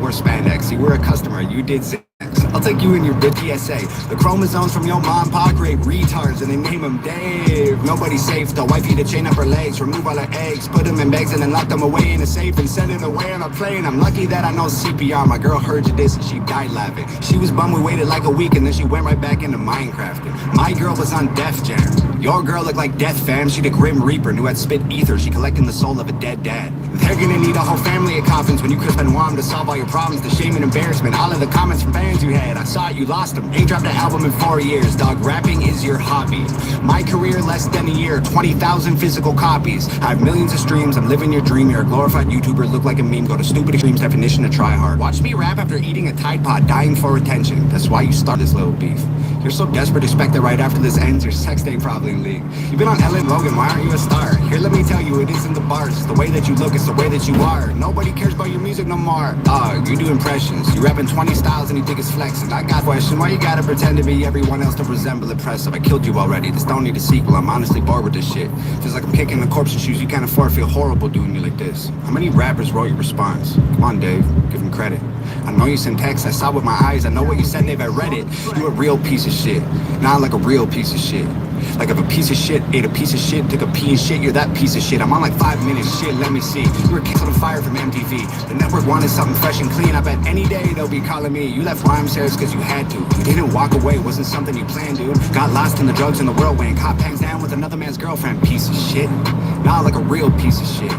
We're spandex. You were a customer. You did Xanax. I'll take you in your big PSA. The chromosomes from your mom, pa create retards, and they name him Dave. Nobody's safe, though. Wifey to chain up her legs, remove all her eggs, put them in bags, and then lock them away in a safe and send it away on a plane. I'm lucky that I know CPR. My girl heard you this and she died laughing. She was bummed we waited like a week, and then she went right back into Minecrafting. My girl was on Def Jam. Your girl looked like Death Fam. She the Grim Reaper, knew I'd spit ether. She collecting the soul of a dead dad. They're gonna need a whole family of coffins when you Chris Benoit to solve all your problems. The shame and embarrassment, all of the comments from fans you had. I saw it, you lost them. Ain't dropped an album in 4 years, dog. Rapping is your hobby. My career less than a year, 20,000 physical copies. I have millions of streams, I'm living your dream. You're a glorified YouTuber, look like a meme. Go to stupid extremes, definition of try hard. Watch me rap after eating a Tide Pod, dying for attention. That's why you start this little beef. You're so desperate, expect that right after this ends, your sex ain't probably in league. You've been on Ellen Logan, why aren't you a star? Here, let me tell you, it isn't the bars. It's the way that you look, it's the way that you are. Nobody cares about your music no more. Dog, you do impressions. You rapping 20 styles and you think it's flexing. I got a question, why you gotta pretend to be everyone else to resemble impressive? I killed you already, this don't need a sequel. I'm honestly bored with this shit. Feels like I'm kicking the corpse in shoes you can't afford. Feel horrible doing you like this. How many rappers wrote your response? Come on, Dave, give him credit. I know you sent text, I saw with my eyes. I know what you said, Dave, I read it. You a real piece of shit. Not like a real piece of shit. Like if a piece of shit ate a piece of shit, took a pee and shit, you're that piece of shit. I'm on like 5 minutes, shit, let me see. You were canceled and fired from MTV. The network wanted something fresh and clean. I bet any day they'll be calling me. You left rhyme series cause you had to. You didn't walk away, wasn't something you planned, dude. Got lost in the drugs and the whirlwind. Caught hangs down with another man's girlfriend, piece of shit. Not like a real piece of shit.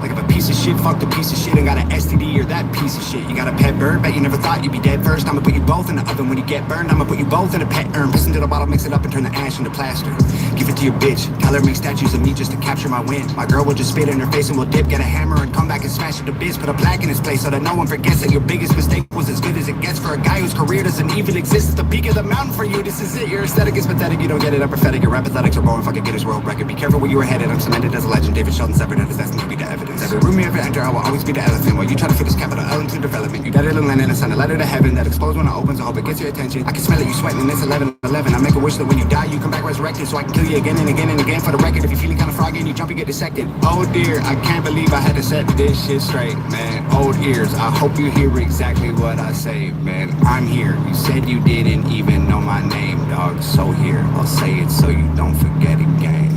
Like if a piece of shit fucked a piece of shit and got an STD, you're that piece of shit. You got a pet bird, bet you never thought you'd be dead first. I'ma put you both in the oven when you get burned. I'ma put you both in a pet urn. Piss into the bottle, mix it up and turn the ash into plaster. Give it to your bitch, tell her make statues of me just to capture my win. My girl will just spit in her face and we'll dip, get a hammer and come back and smash it to bits. Put a plaque in his place so that no one forgets that your biggest mistake was as good as it gets for a guy whose career doesn't even exist. It's the peak of the mountain for you, this is it. Your aesthetic is pathetic, you don't get it, I'm pathetic. Your apathetics are born, fucking Guinness World Record. Be careful where you were headed, I'm cemented as a legend. David Sheldon severed and is destined to be the evidence. Every room you ever enter, I will always be the elephant. While you try to fit this capital L into development. You got it in London and send a letter to heaven that explodes when it opens. I hope it gets your attention. I can smell it, you sweating, and it's 11:11. I make a wish that when you die, you come back resurrected, so I can kill you again and again and again. For the record, if you're feeling kind of froggy and you jump, you get dissected. Oh dear, I can't believe I had to set this shit straight, man. Old ears, I hope you hear exactly what I say, man. I'm here. You said you didn't even know my name, dog. So here, I'll say it so you don't forget again.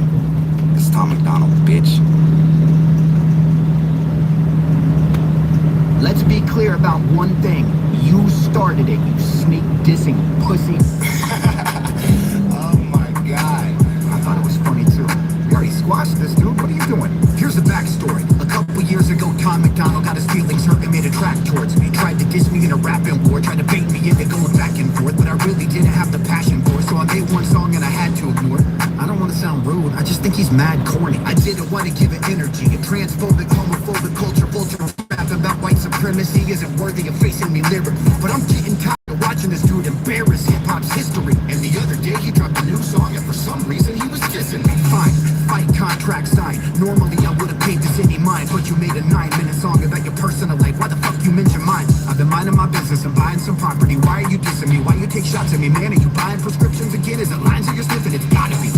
It's Tom McDonald, bitch.
Let's be clear about one thing. You started it, you snake dissing pussy.
Oh my god.
I thought it was funny too. We already squashed this, dude. What are you doing?
Here's the backstory. A couple years ago, Tom McDonald got his feelings hurt and made a track towards me. Tried to diss me in a rapping war, tried to bait me into going back and forth, but I really didn't have the passion for it, so I made one song and I had to ignore it. I don't want to sound rude, I just think he's mad corny. I didn't want to give it energy. A transphobic, homophobic culture vulture rap about white supremacy isn't worthy of facing me lyrically. But I'm getting tired of watching this dude embarrass hip-hop's history. And the other day he dropped a new song and for some reason he was dissing me. Fine, fight contract signed. Normally I would have paid this any mind, but you made a 9-minute song about your personal life. Why the fuck you mention mine? I've been minding my business and buying some property. Why are you dissing me? Why you take shots at me, man? Are you buying prescriptions again? Is it lines that you're sniffing? It's gotta be.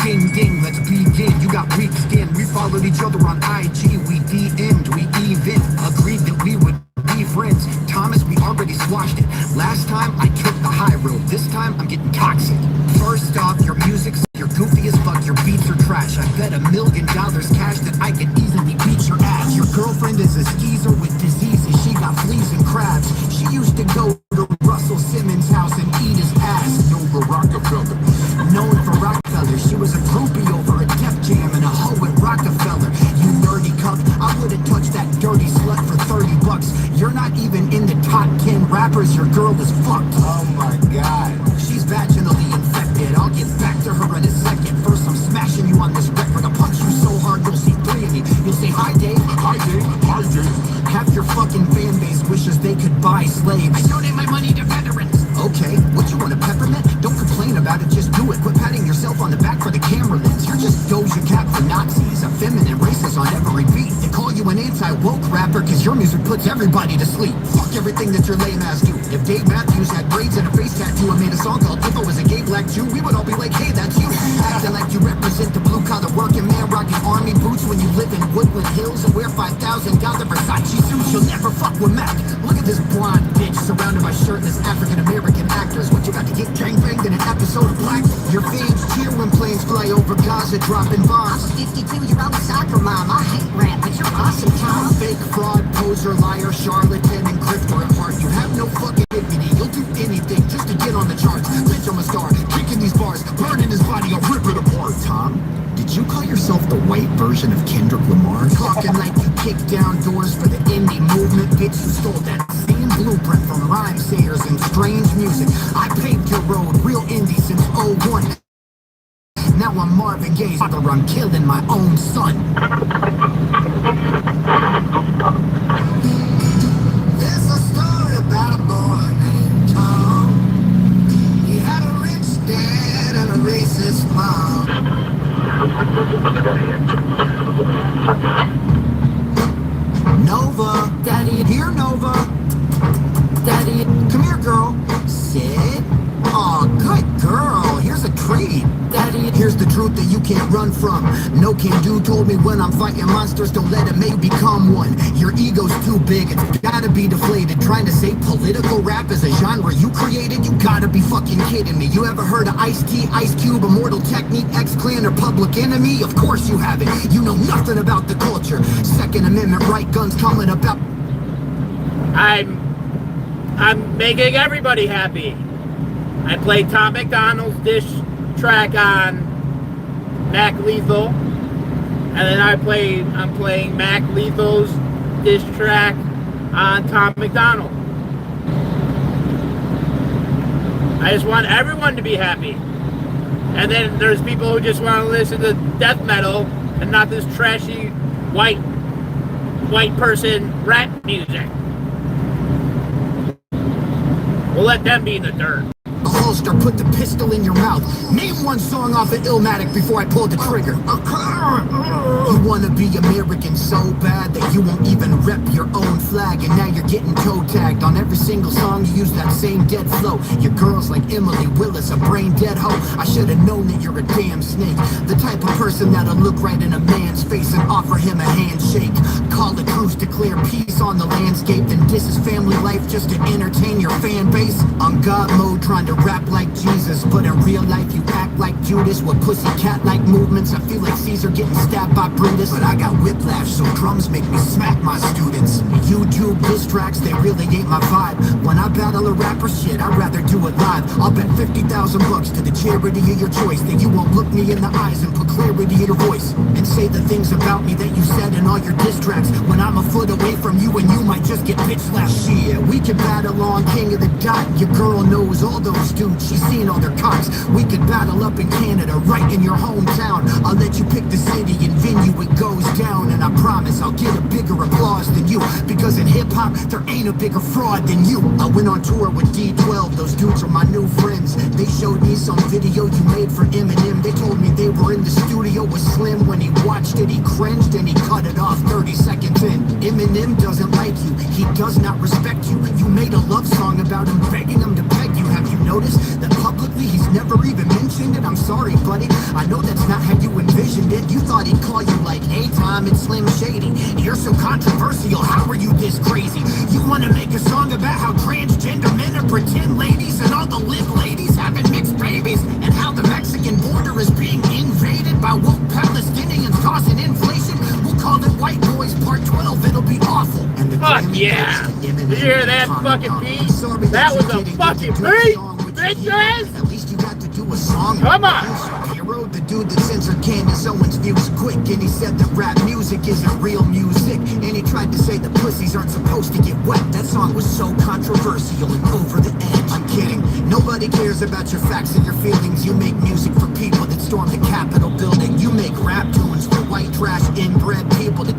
Ding ding, let's begin. You got weak skin. We followed each other on IG. We DM'd, we even agreed that we would be friends. Thomas, we already squashed it. Last time I took the high road. This time I'm getting toxic. First off, your music's you're goofy as fuck. Your beats are trash. I bet $1 million cash that I could easily beat your ass. Your girlfriend is a skeezer with diseases. She got fleas and crabs. She used to go to Russell Simmons' house and eat his ass. Known for Rockefeller. Known for Rockefeller. She was a groupie over a Def Jam and a hoe at Rockefeller. You dirty cuck. I wouldn't touch that dirty slut for $30. You're not even in the top 10 rappers. Your girl is fucked.
Oh my god.
She's vaginally infected. I'll get back to her in a second. First, I'm smashing you on this record. I'll punch you so hard you'll see 3 of me. You'll say, hi, Dave. Hi, Dave. Hi, Dave. Half your fucking fan base wishes they could buy slaves. I donate my money to veterans. Okay, what you want, a peppermint? Don't complain about it, just do it. Quit patting yourself on the back for the camera lens. You're just Doja Cat for Nazis. A feminine racist on every beat. They call you an anti-woke rap rapper, cause your music puts everybody to sleep. Fuck everything that your lame ass do. If Dave Matthews had braids and a face tattoo and made a song called If I Was a Gay Black Jew, we would all be like, hey, that's you. Acting like you represent the blue collar working man, rocking army boots when you live in Woodland Hills and wear $5,000 Versace suits. You'll never fuck with Mac. Look at this blonde bitch surrounded by shirtless African American actors. What, you got to get gangbanged in an episode of Black? Your fans cheer when planes fly over Gaza dropping bombs.
I'm a 52-year-old soccer mom. I hate rap, but you're awesome, Tom.
Fake fraud, poser, liar, charlatan, and grifter at heart. You have no fucking dignity. You'll do anything just to get on the charts. Bitch, I'm a star, kicking these bars, burning his body, I'll rip it apart. Tom, did you call yourself the white version of Kendrick Lamar? Talking like you kicked down doors for the indie movement. Bitch, you stole that same blueprint from rhyme sayers and strange music. I paved your road, real indie since '01. Now I'm Marvin Gaye's father, I'm killing my own son.
There's a story about a boy named Tom. He had a rich dad and a racist mom.
Nova, Daddy, here Nova. Daddy, come here, girl. Sit. Aw, good girl. Here's a treat. Daddy, here's the truth that you can't run from. No can do told me when I'm fighting monsters, don't let it make me become one. Your ego's too big, it's gotta be deflated. Trying to say political rap is a genre you created, you gotta be fucking kidding me. You ever heard of Ice-T, Ice Cube, Immortal Technique, X-Clan, or Public Enemy? Of course you haven't. You know nothing about the culture. Second Amendment right guns coming about.
I'm making everybody happy. I played Tom McDonald's dish track on Mac Lethal, and then I'm playing Mac Lethal's dish track on Tom McDonald. I just want everyone to be happy. And then there's people who just want to listen to death metal and not this trashy white person rap music. We'll let them be in the dirt.
A holster, put the pistol in your mouth. Name one song off of Illmatic before I pull the trigger. You wanna be American so bad that you won't even rep your own flag, and now you're getting toe tagged on every single song. You use that same dead flow. Your girl's like Emily Willis, a brain dead hoe. I should've known that you're a damn snake. The type of person that'll look right in a man's face and offer him a handshake. Call a truce, declare peace on the landscape, then diss his family life just to entertain your fan base. On God mode, trying to rap like Jesus, but in real life you act like Judas with pussycat-like movements. I feel like Caesar getting stabbed by Brutus, but I got whiplash, so drums make me smack my students. YouTube diss tracks, they really ain't my vibe. When I battle a rapper, shit, I'd rather do it live. I'll bet 50,000 bucks to the charity of your choice that you won't look me in the eyes and put clarity in your voice and say the things about me that you said in all your diss tracks. When I'm a foot away from you and you might just get bitch slapped. Shit, we can battle on King of the Dot. Your girl knows all those dudes, she's seen all their cocks. We could battle up in Canada, right in your hometown. I'll let you pick the city and venue it goes down, and I promise I'll get a bigger applause than you, because in hip-hop there ain't a bigger fraud than you. I went on tour with D.O.A, those dudes are my new friends. They showed me some video you made for Eminem. They told me they were in the studio with Slim. When he watched it, he cringed and he cut it off 30 seconds in. Eminem doesn't like you, he does not respect you. You made a love song about him, begging him to peg you. Have you noticed that publicly he's never even mentioned it? I'm sorry, buddy, I know that's not how you envisioned it. You thought he'd call you like, hey Tom, it's Slim Shady, you're so controversial, how are you this crazy? You want to make a song about how transgender men are pretend ladies and all the lib ladies having mixed babies, and how the Mexican border is being invaded by woke Palestinians causing inflation? We'll call it White Boys Part 12, it'll be awful. And the
Fuck yeah! Did you hear that fucking beat? That was a fucking beat! Bitches!
At least you got to do a song.
Come on!
Hero, the dude that censored Candace Owens' views quick, and he said that rap music isn't real music, and he tried to say the pussies aren't supposed to get wet. That song was so controversial and over the edge. I'm kidding. Nobody cares about your facts and your feelings. You make music for people that storm the Capitol building. You make rap tunes for white trash inbred people that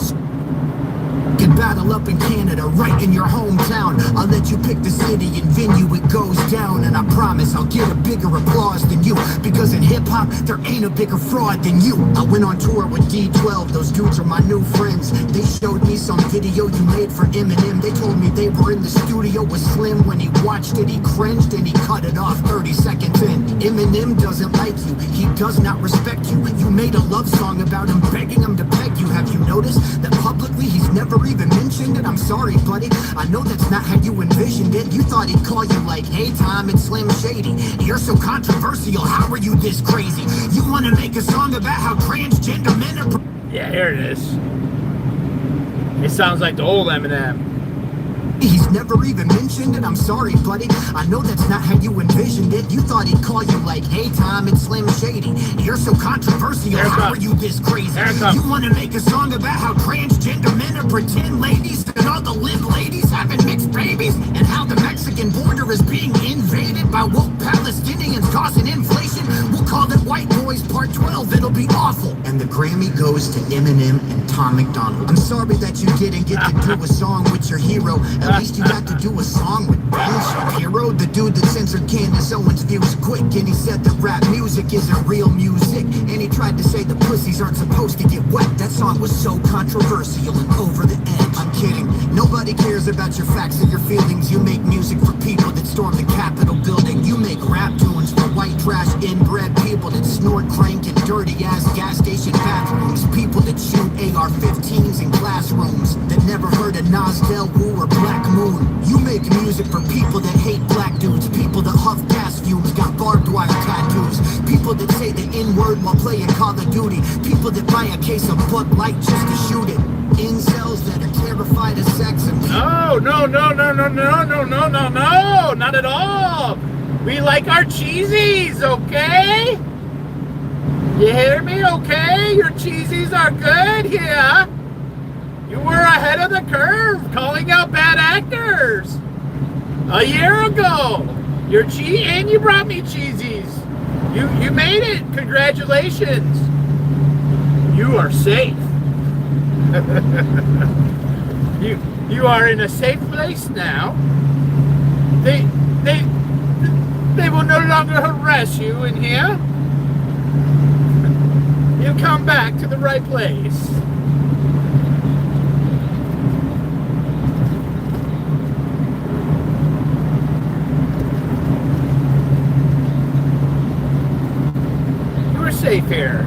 get battle up in Canada, right in your hometown. I'll let you pick the city and venue it goes down, and I promise I'll get a bigger applause than you, because in hip-hop there ain't a bigger fraud than you. I went on tour with D.O.A, those dudes are my new friends. They showed me some video you made for Eminem. They told me they were in the studio with Slim. When he watched it, he cringed and he cut it off 30 seconds in. Eminem doesn't like you, he does not respect you. You made a love song about him, begging him to peg you. Have you noticed that publicly he's never even mentioned it? I'm sorry, buddy, I know that's not how you envisioned it. You thought he'd call you like, hey Tom, it's Slim Shady. You're so controversial, how are you this crazy? You want to make a song about how transgender men are...
Yeah, here it is. It sounds like the old Eminem.
He's never even mentioned it. I'm sorry, buddy, I know that's not how you envisioned it. You thought he'd call you like, hey Tom, it's Slim Shady. You're so controversial, how are you this crazy? You want to make a song about how transgender men are pretend ladies, and all the limp ladies having mixed babies, and how the Mexican border is being invaded by woke Palestinians causing inflation. We'll call it White Boys Part 12, it'll be awful. And the Grammy goes to Eminem and Tom McDonald. I'm sorry that you didn't get to do a song with your hero. At least you got to do a song with Ben Shapiro, the dude that censored Candace Owens' views quick. And he said that rap music isn't real music. And he tried to say the pussies aren't supposed to get wet. That song was so controversial and over the edge. I'm kidding. Nobody cares about your facts and your feelings. You make music for people that storm the Capitol building. You make rap tunes for white trash inbred people that snort crank in dirty ass gas station bathrooms. People that shoot AR-15s in classrooms, that never heard of Nas Del Woo or Black Moon. You make music for people that hate black dudes, people that huff gas fumes, got barbed wire tattoos, people that say the N-word while playing Call of Duty, people that buy a case of Bud Light just to shoot it, incels that are terrified of sex and...
No, not at all. We like our cheesies, okay? You hear me, okay? Your cheesies are good here. You were ahead of the curve, calling out bad actors. A year ago, and you brought me cheesies. You made it. Congratulations. You are safe. You are in a safe place now. They will no longer harass you in here. You come back to the right place. Safe here.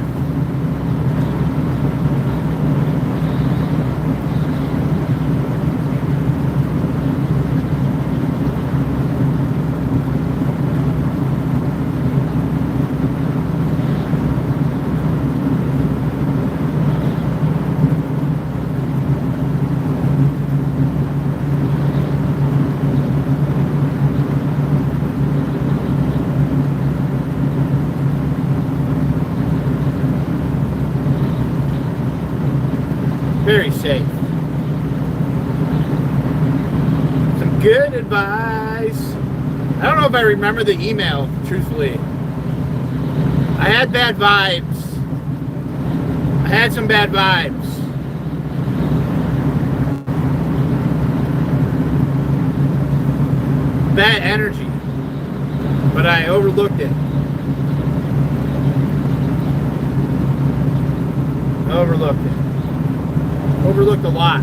Very safe. Some good advice. I don't know if I remember the email, truthfully. I had bad vibes. I had some bad vibes. Bad energy. But I overlooked it. Overlooked a lot.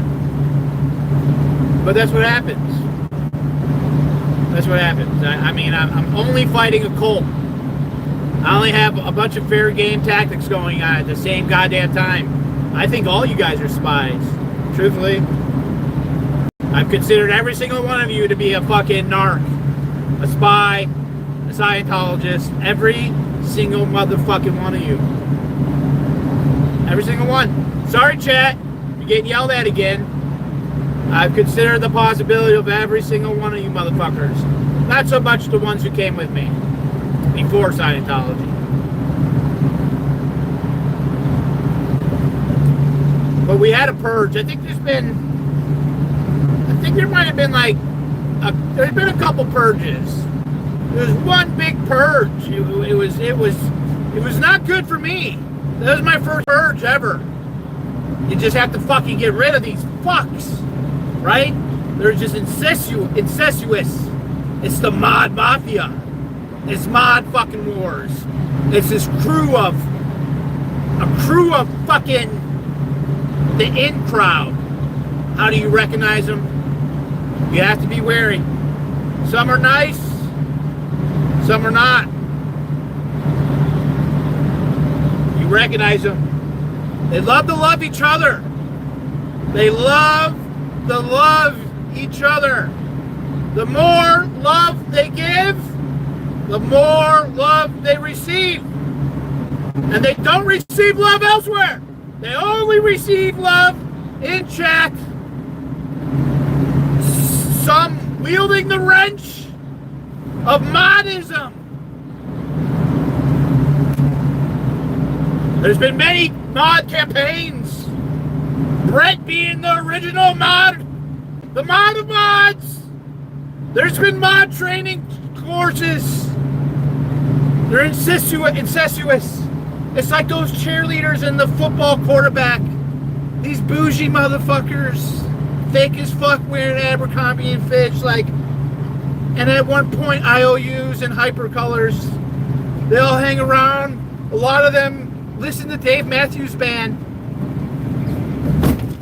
But that's what happens. I mean, I'm only fighting a cult. I only have a bunch of fair game tactics going on at the same goddamn time. I think all you guys are spies. Truthfully. I've considered every single one of you to be a fucking narc. A spy. A Scientologist. Every single motherfucking one of you. Every single one. Sorry, chat. You're getting yelled at again. I've considered the possibility of every single one of you motherfuckers. Not so much the ones who came with me before Scientology. But we had a purge. I think there might have been there's been a couple purges. There was one big purge. It was not good for me. That was my first purge ever. You just have to fucking get rid of these fucks. right? They're just incestuous. It's the mod mafia. It's mod fucking wars. It's this crew of fucking the in crowd. How do you recognize them? You have to be wary. Some are nice, some are not. You recognize them. They love to love each other. They love to love each other. The more love they give, the more love they receive. And they don't receive love elsewhere. They only receive love in chat. Some wielding the wrench of modism. There's been many mod campaigns. Brett being the original mod, the mod of mods. There's been mod training courses. They're incestuous. It's like those cheerleaders and the football quarterback. These bougie motherfuckers. Fake as fuck wearing Abercrombie and Fitch, like, and at one point IOUs and hypercolors. They all hang around. A lot of them listen to Dave Matthews Band,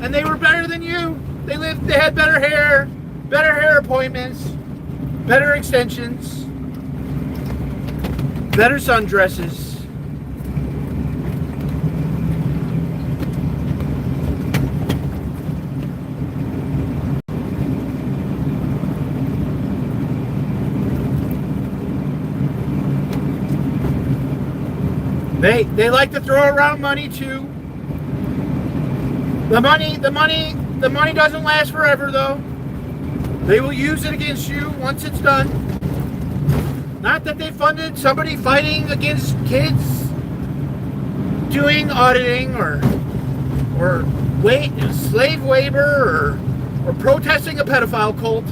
and they were better than you. They had better hair appointments, better extensions, better sundresses. They like to throw around money too. The money doesn't last forever though. They will use it against you once it's done. Not that they funded somebody fighting against kids doing auditing or slave labor or protesting a pedophile cult,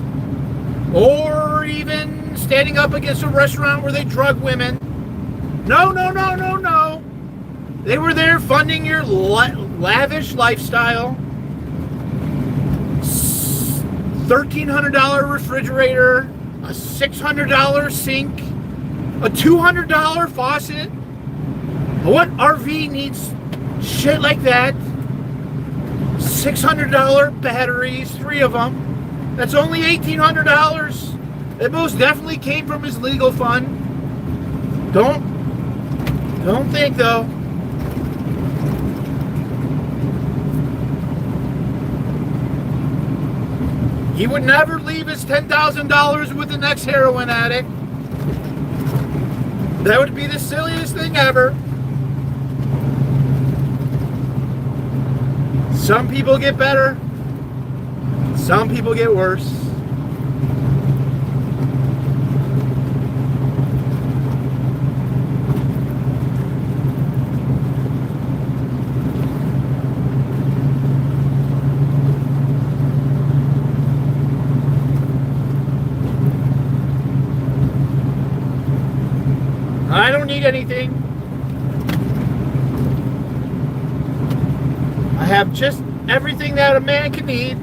or even standing up against a restaurant where they drug women. No. They were there funding your lavish lifestyle. $1,300 refrigerator, a $600 sink, a $200 faucet. What RV needs shit like that? $600 batteries, 3 of them. That's only $1,800. It most definitely came from his legal fund. Don't think though. He would never leave his $10,000 with the next heroin addict. That would be the silliest thing ever. Some people get better. Some people get worse. I don't need anything. I have just everything that a man can need.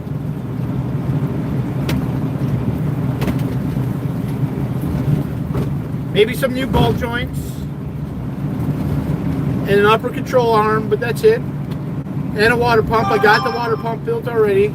Maybe some new ball joints and an upper control arm, but that's it. And a water pump. I got the water pump built already.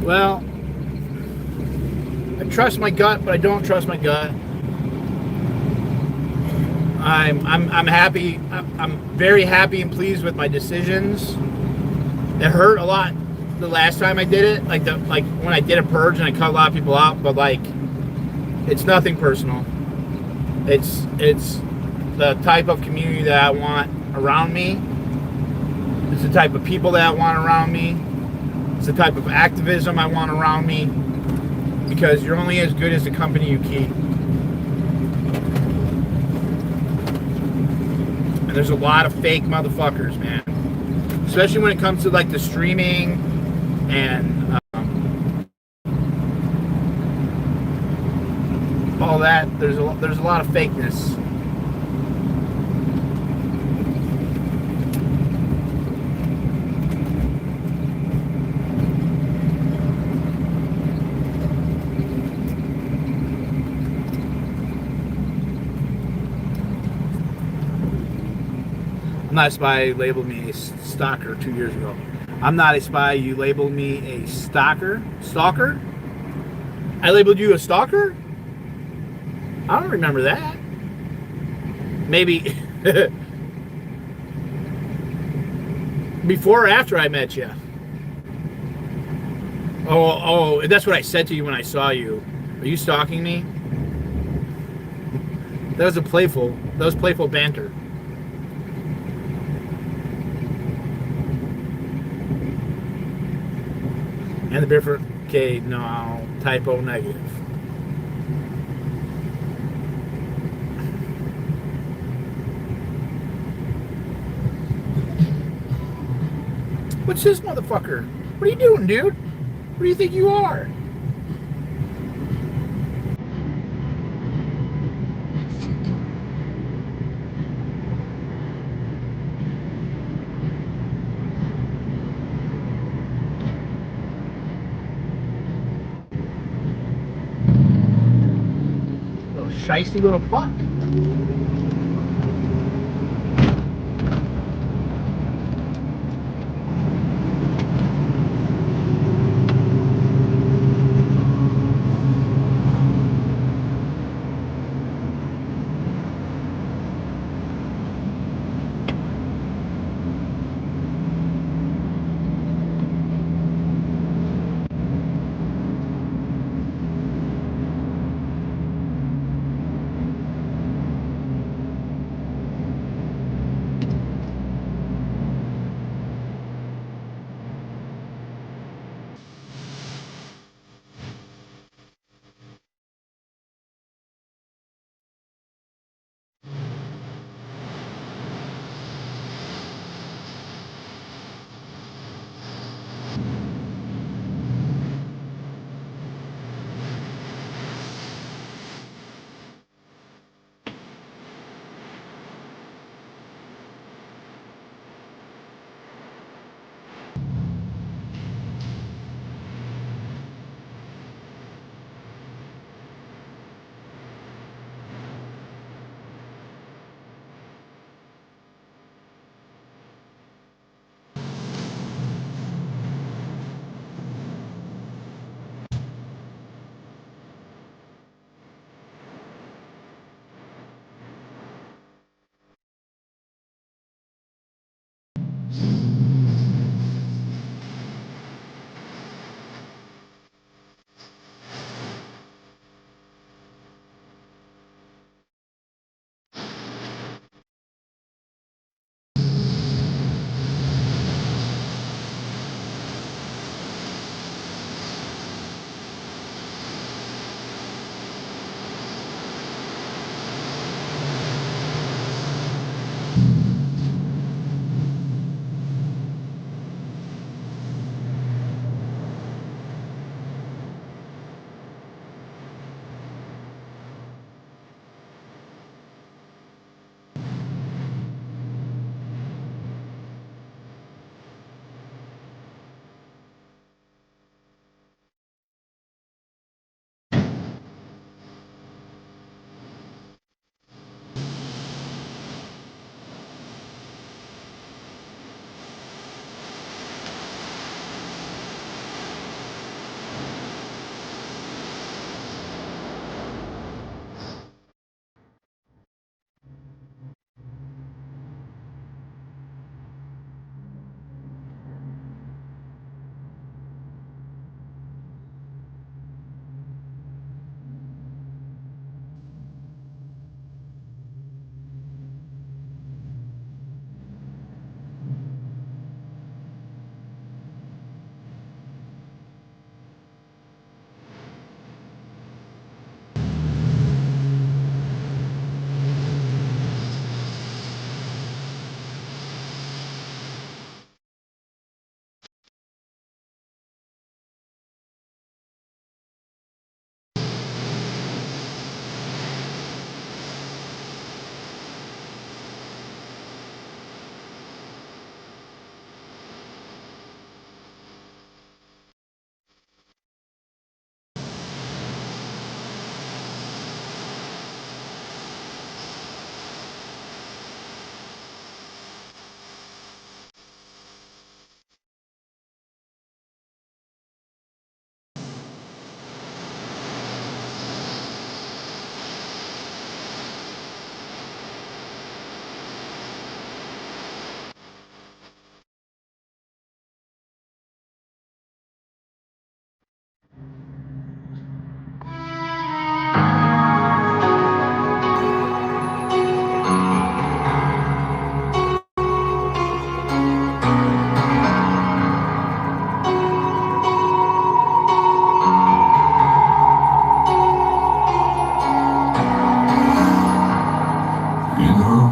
Well, I trust my gut, but I don't trust my gut. I'm happy. I'm very happy and pleased with my decisions. It hurt a lot the last time I did it, like when I did a purge and I cut a lot of people out. But like, it's nothing personal. It's the type of community that I want around me. It's the type of people that I want around me. It's the type of activism I want around me. Because you're only as good as the company you keep. And there's a lot of fake motherfuckers, man. Especially when it comes to like the streaming and all that. There's a lot of fakeness. I'm not a spy. You labeled me a stalker 2 years ago. I'm not a spy. You labeled me a stalker. Stalker? I labeled you a stalker? I don't remember that. Maybe before or after I met you. Oh, that's what I said to you when I saw you. Are you stalking me? That was playful banter. And the bifurcate, no, typo negative. What's this motherfucker? What are you doing, dude? What do you think you are? Shiesty little fuck.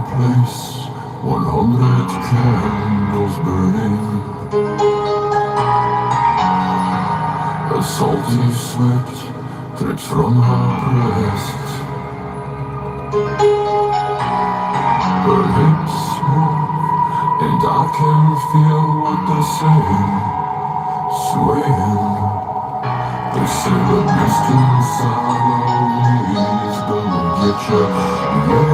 fireplace, 100 candles burning. A salty sweat drips from her breast. Her lips move, and I can feel what they're saying, swaying. They say the beast inside of me is gonna get you, yeah.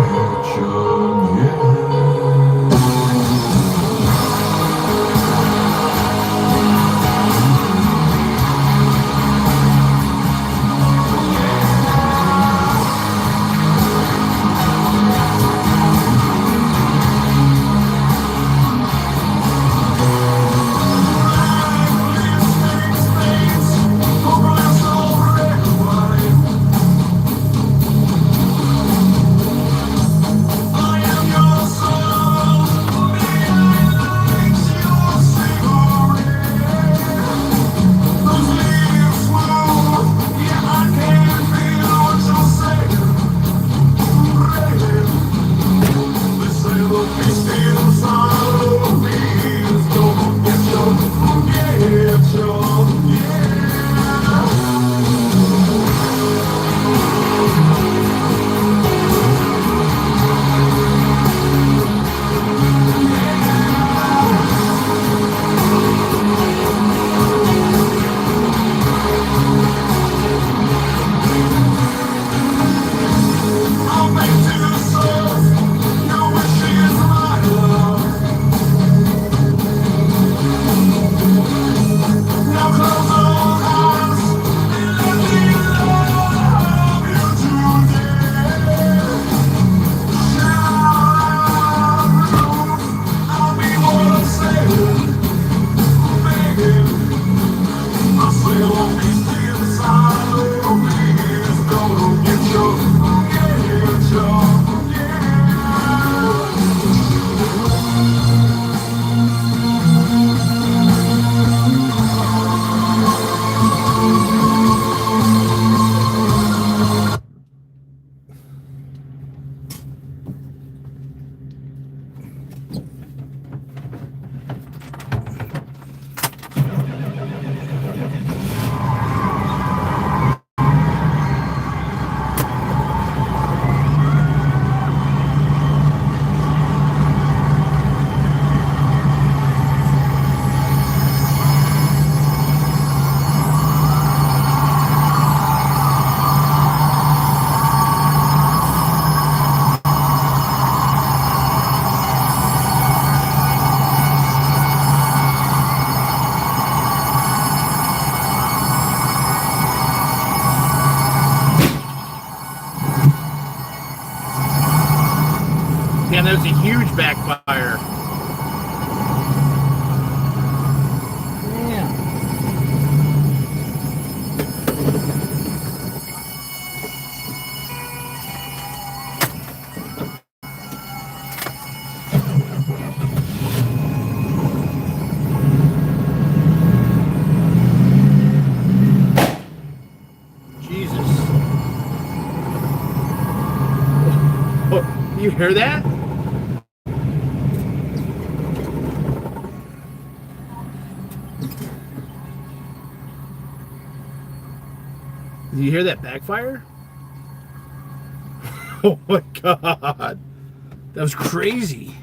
Yeah, that was a huge backfire. Jesus. Oh, you hear that? Did you hear that backfire? Oh my God. That was crazy.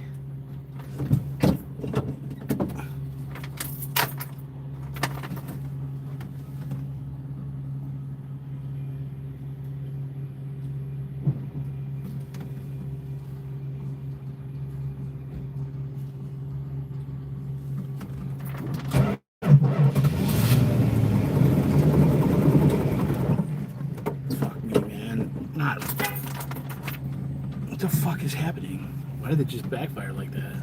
What the fuck is happening? Why did it just backfire like that?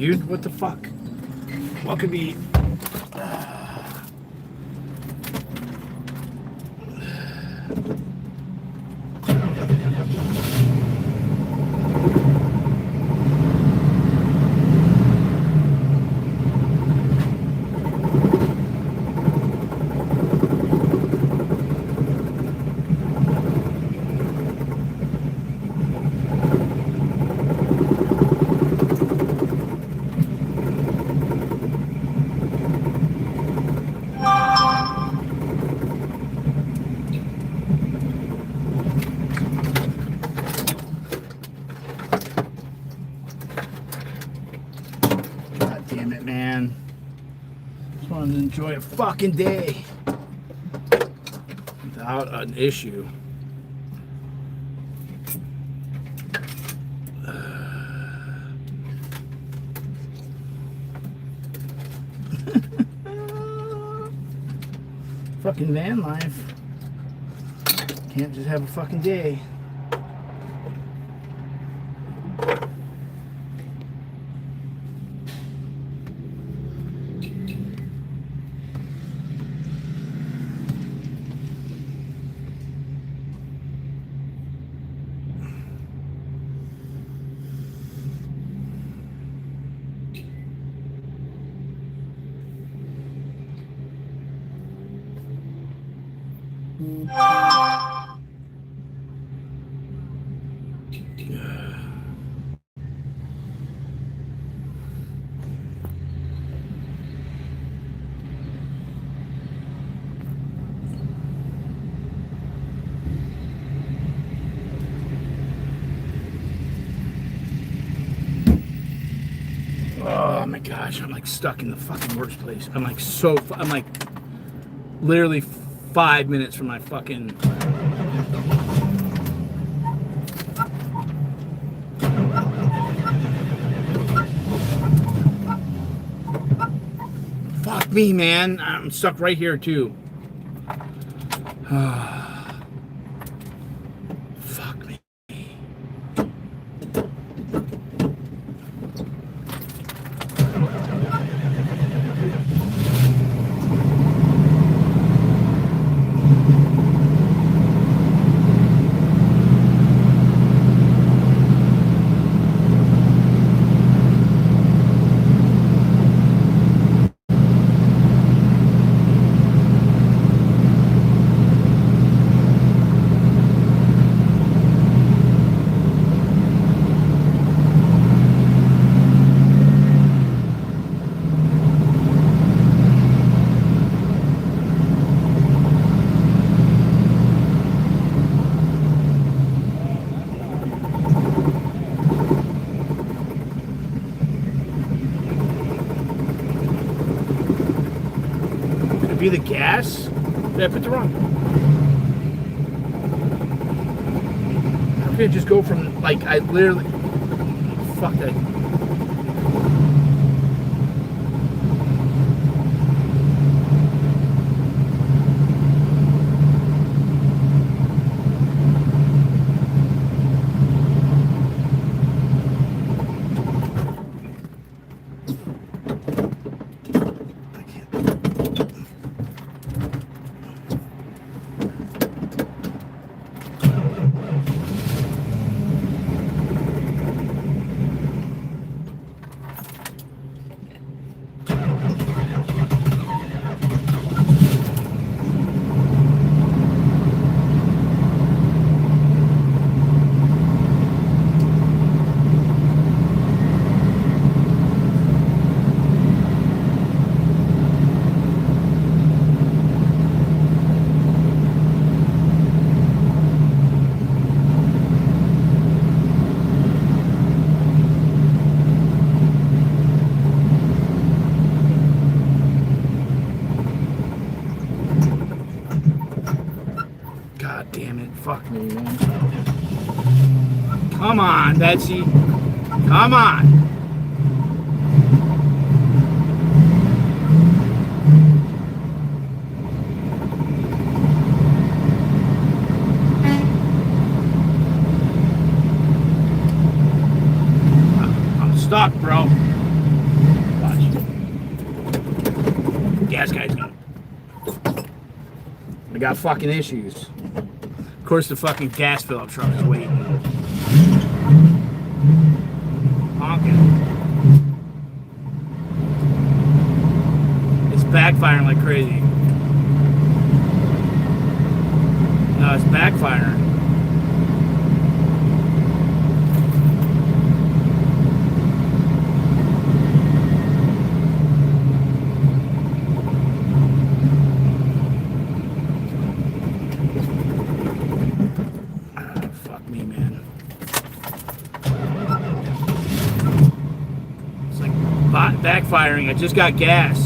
dude. What the fuck? What could be... Enjoy a fucking day without an issue. Fucking van life. Can't just have a fucking day. Oh my gosh, I'm like stuck in the fucking worst place. I'm like literally 5 minutes from my fucking... Fuck me, man. I'm stuck right here too. Fuck me. Be the gas? Did I put the wrong? How can it just go from, like, I literally... Fuck that. Fuck me, man. Come on, Betsy. Come on. I'm stuck, bro.
got fucking issues. Of course, the fucking gas fill-up truck is waiting. Honking. It's backfiring like crazy. No, it's backfiring. Fuck me, man. It's like backfiring. I just got gas.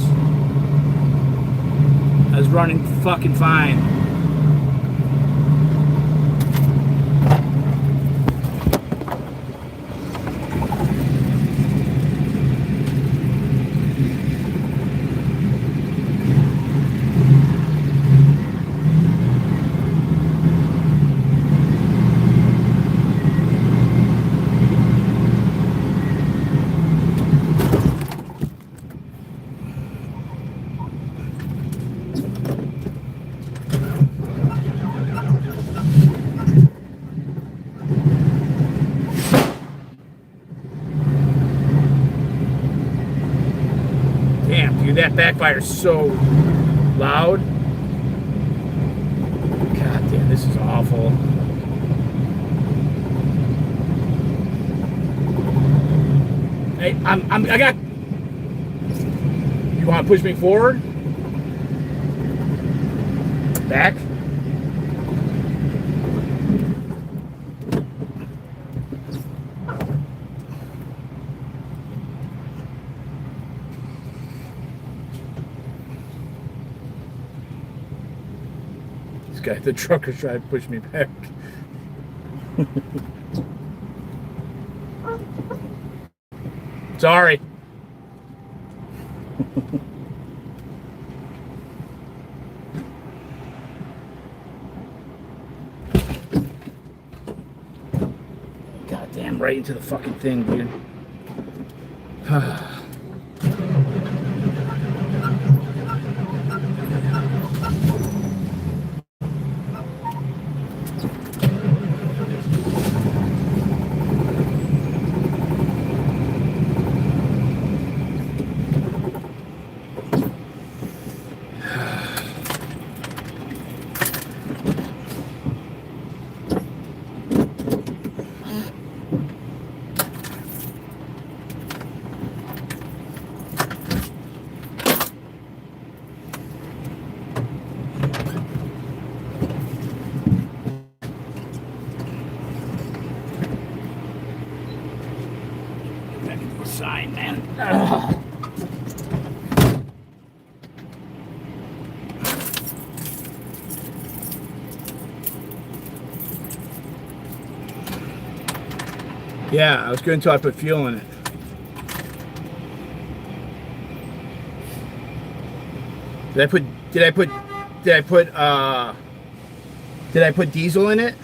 I was running fucking fine. That backfire is so loud. God damn, this is awful. Hey, I got. You want to push me forward? Back? The trucker's trying to push me back. Sorry. Goddamn, right into the fucking thing, dude. Sign, man. Ugh. Yeah, I was good until I put fuel in it. Did I put diesel in it?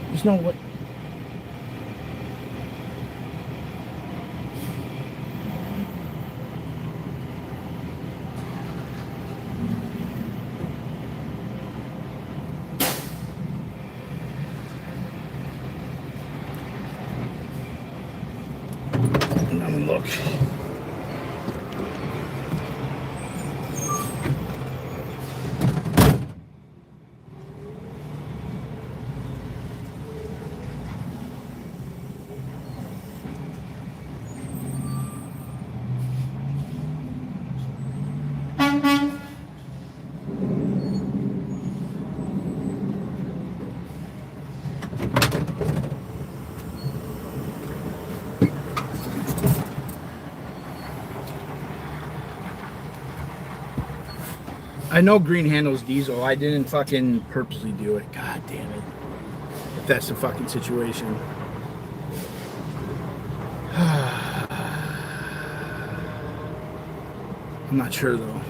There's no what. Let me look. I know green handles diesel. I didn't fucking purposely do it. God damn it. If that's the fucking situation. I'm not sure though.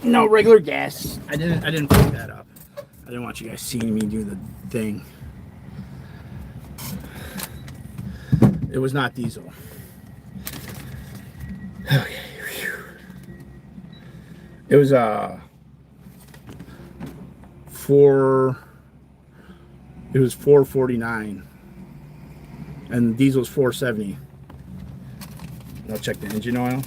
No regular gas. I didn't pick that up. I didn't want you guys seeing me do the thing. It was not diesel. Okay. It was $4.49, and diesel's $4.70. I'll check the engine oil.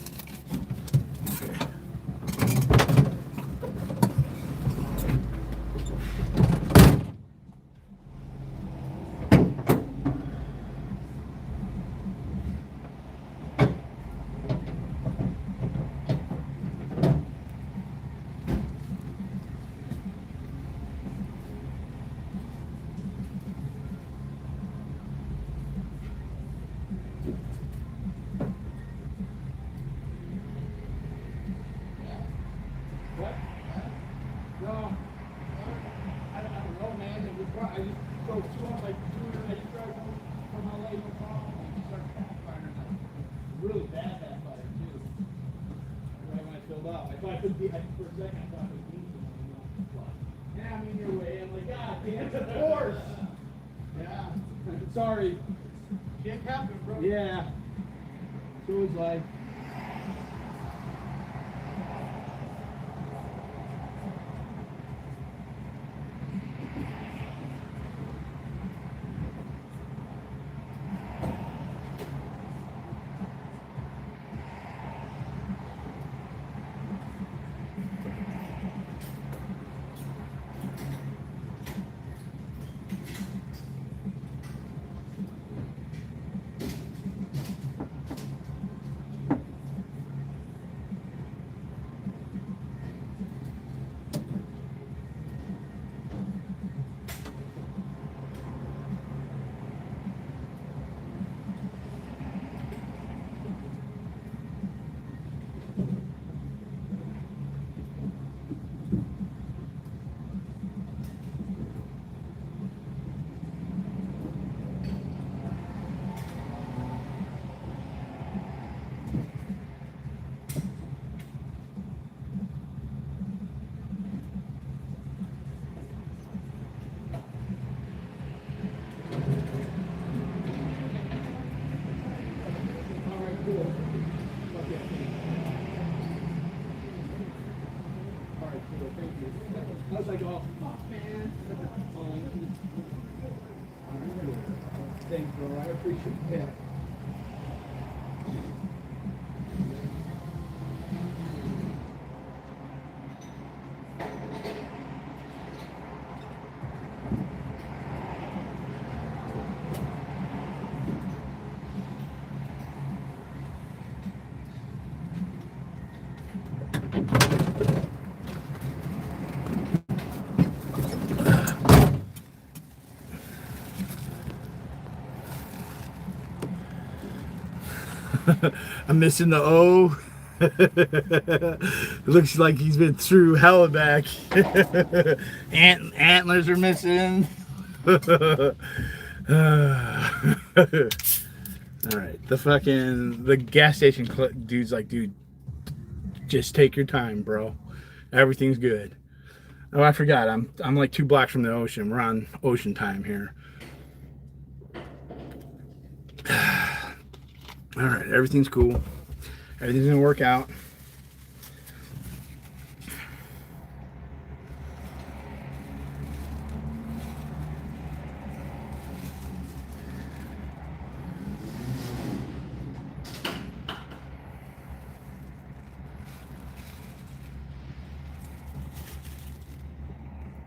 Sorry.
Can't happen, bro.
Yeah. So it was like. I was like, oh, fuck, man. Thanks, bro. I appreciate that. I'm missing the O. It looks like he's been through hell and back. Antlers are missing. Alright, the gas station dude's like, dude, just take your time, bro. Everything's good. Oh, I forgot. I'm like 2 blocks from the ocean. We're on ocean time here. Alright, everything's cool. Everything's gonna work out.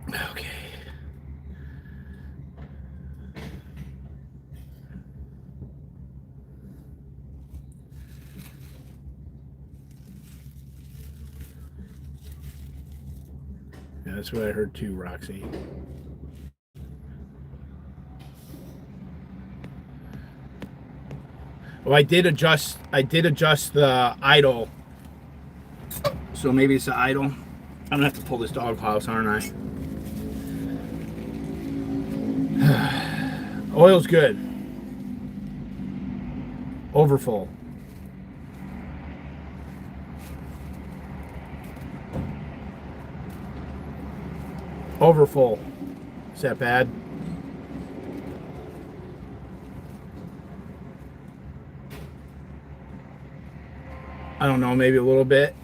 Okay. Yeah, that's what I heard too, Roxy. Oh, I did adjust the idle. So maybe it's the idle. I'm gonna have to pull this doghouse, aren't I? Oil's good. Overfull. Overfull. Is that bad? I don't know, maybe a little bit.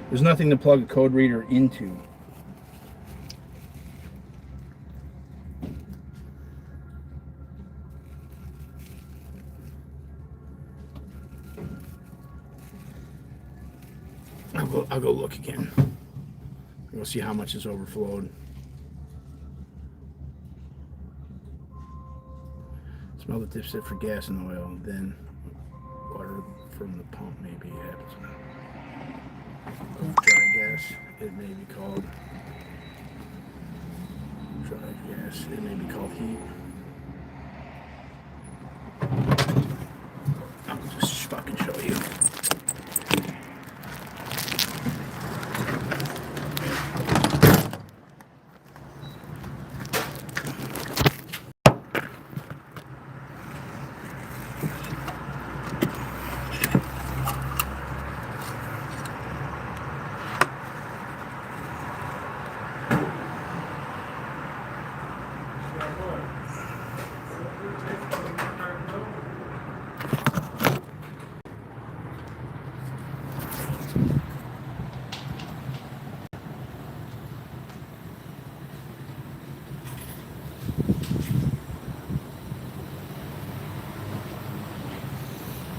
There's nothing to plug a code reader into. I'll go look again. We'll see how much is overflowed. Smell the dipstick for gas and oil, then water from the pump maybe happens. Dry gas, it may be called. Dry gas, it may be called heat. I'll just fucking show you.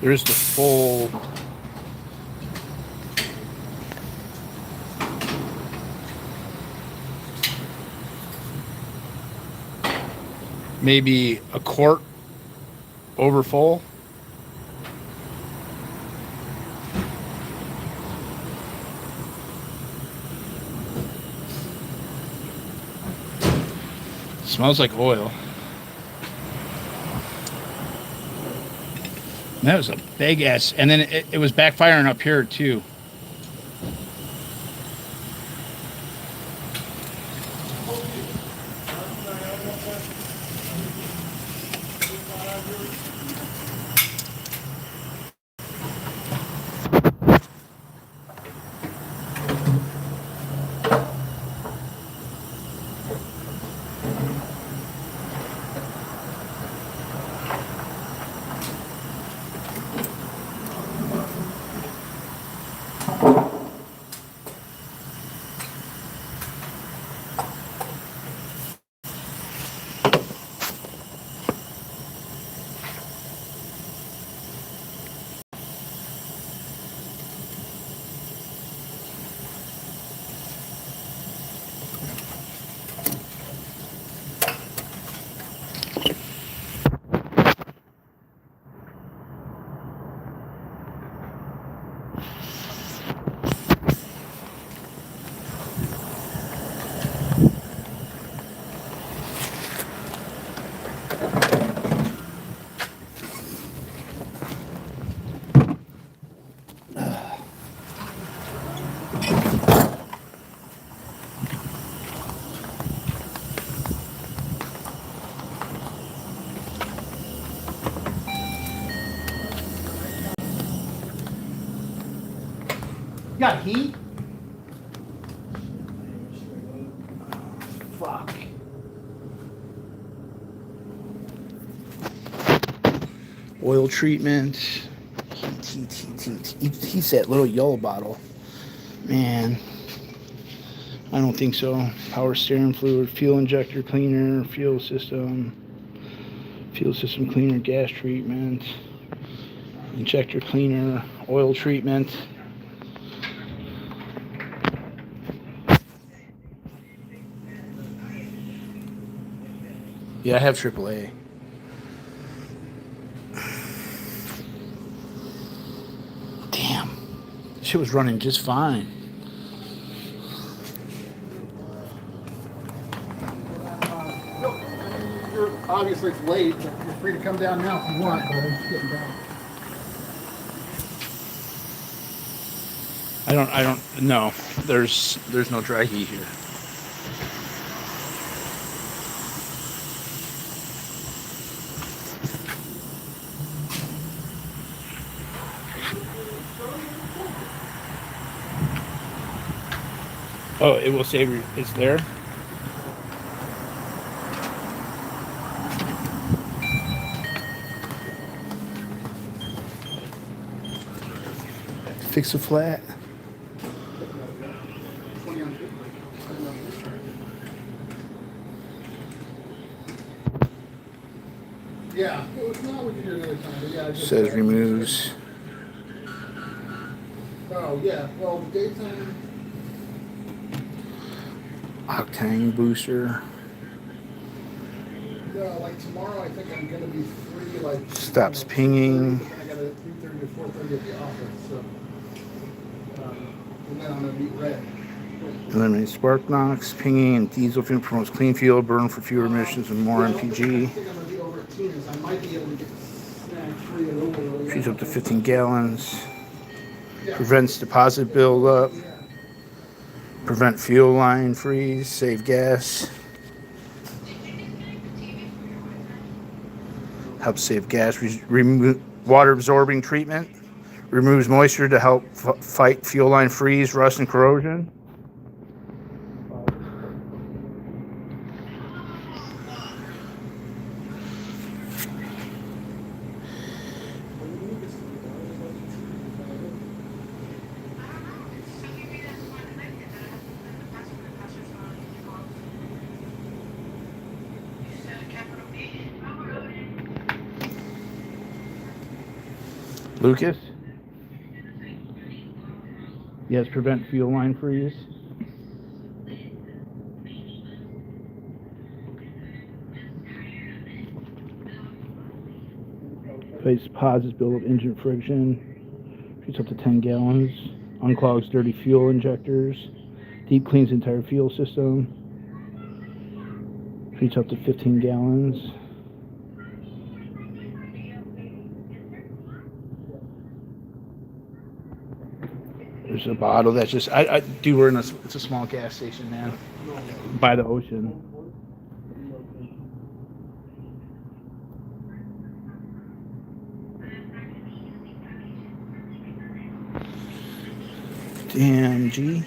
There's the full maybe a quart over full. Smells like oil. That was a big ass, and then it was backfiring up here too.
You got heat?
Fuck. Oil treatment. He's that little yellow bottle. Man. I don't think so. Power steering fluid, fuel injector cleaner, fuel system cleaner, gas treatment, injector cleaner, oil treatment. Yeah, I have AAA. Damn. Shit was running just fine.
Obviously it's late, but you're free to come down now if you want, but I'm just getting down.
I don't no. There's no dry heat here. Oh, it will save you. It's there. Fix a flat.
Yeah, well, it's not what you did another time, but yeah.
Says removes.
Oh, yeah, well, daytime.
Octane booster.
Like tomorrow, I think I'm gonna be free. Like
Stops pinging.
I got a 3:30 to 4:30 at the office, so and then I'm gonna meet Red.
Eliminate spark knocks, pinging, and diesel fuel promotes clean fuel, burn for fewer emissions and more
I
MPG.
think I'm gonna be over at Tina's. I might be able to get snack free a little early.
Feeds up to 15 gallons. Prevents deposit buildup. Prevent fuel line freeze. Save gas. Helps save gas. Remove water absorbing treatment. Removes moisture to help fight fuel line freeze, rust, and corrosion. Lucas? Yes, prevent fuel line freeze. Face deposits, build up engine friction. Treats up to 10 gallons. Unclogs dirty fuel injectors. Deep cleans entire fuel system. Treats up to 15 gallons. There's a bottle that's just dude, we're in it's a small gas station, man, by the ocean. Damn, G.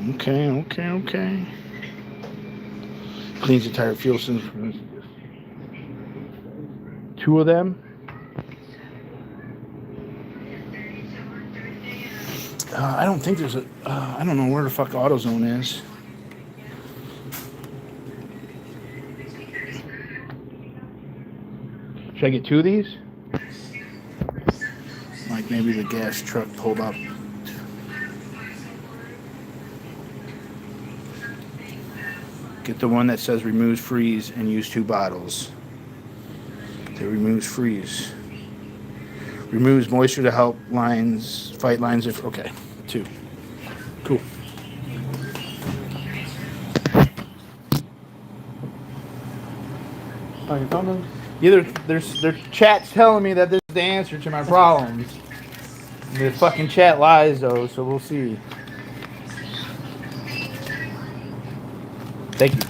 Okay. Cleans entire fuel system. 2 of them. I don't think there's a. I don't know where the fuck AutoZone is. Should I get 2 of these? Like maybe the gas truck pulled up. Get the one that says removes freeze and use 2 bottles. It removes freeze. Removes moisture to help lines fight lines if okay. 2. Cool.
Oh, you found them?
Yeah, there's chat's telling me that this is the answer to my problems. The fucking chat lies though, so we'll see. Thank you.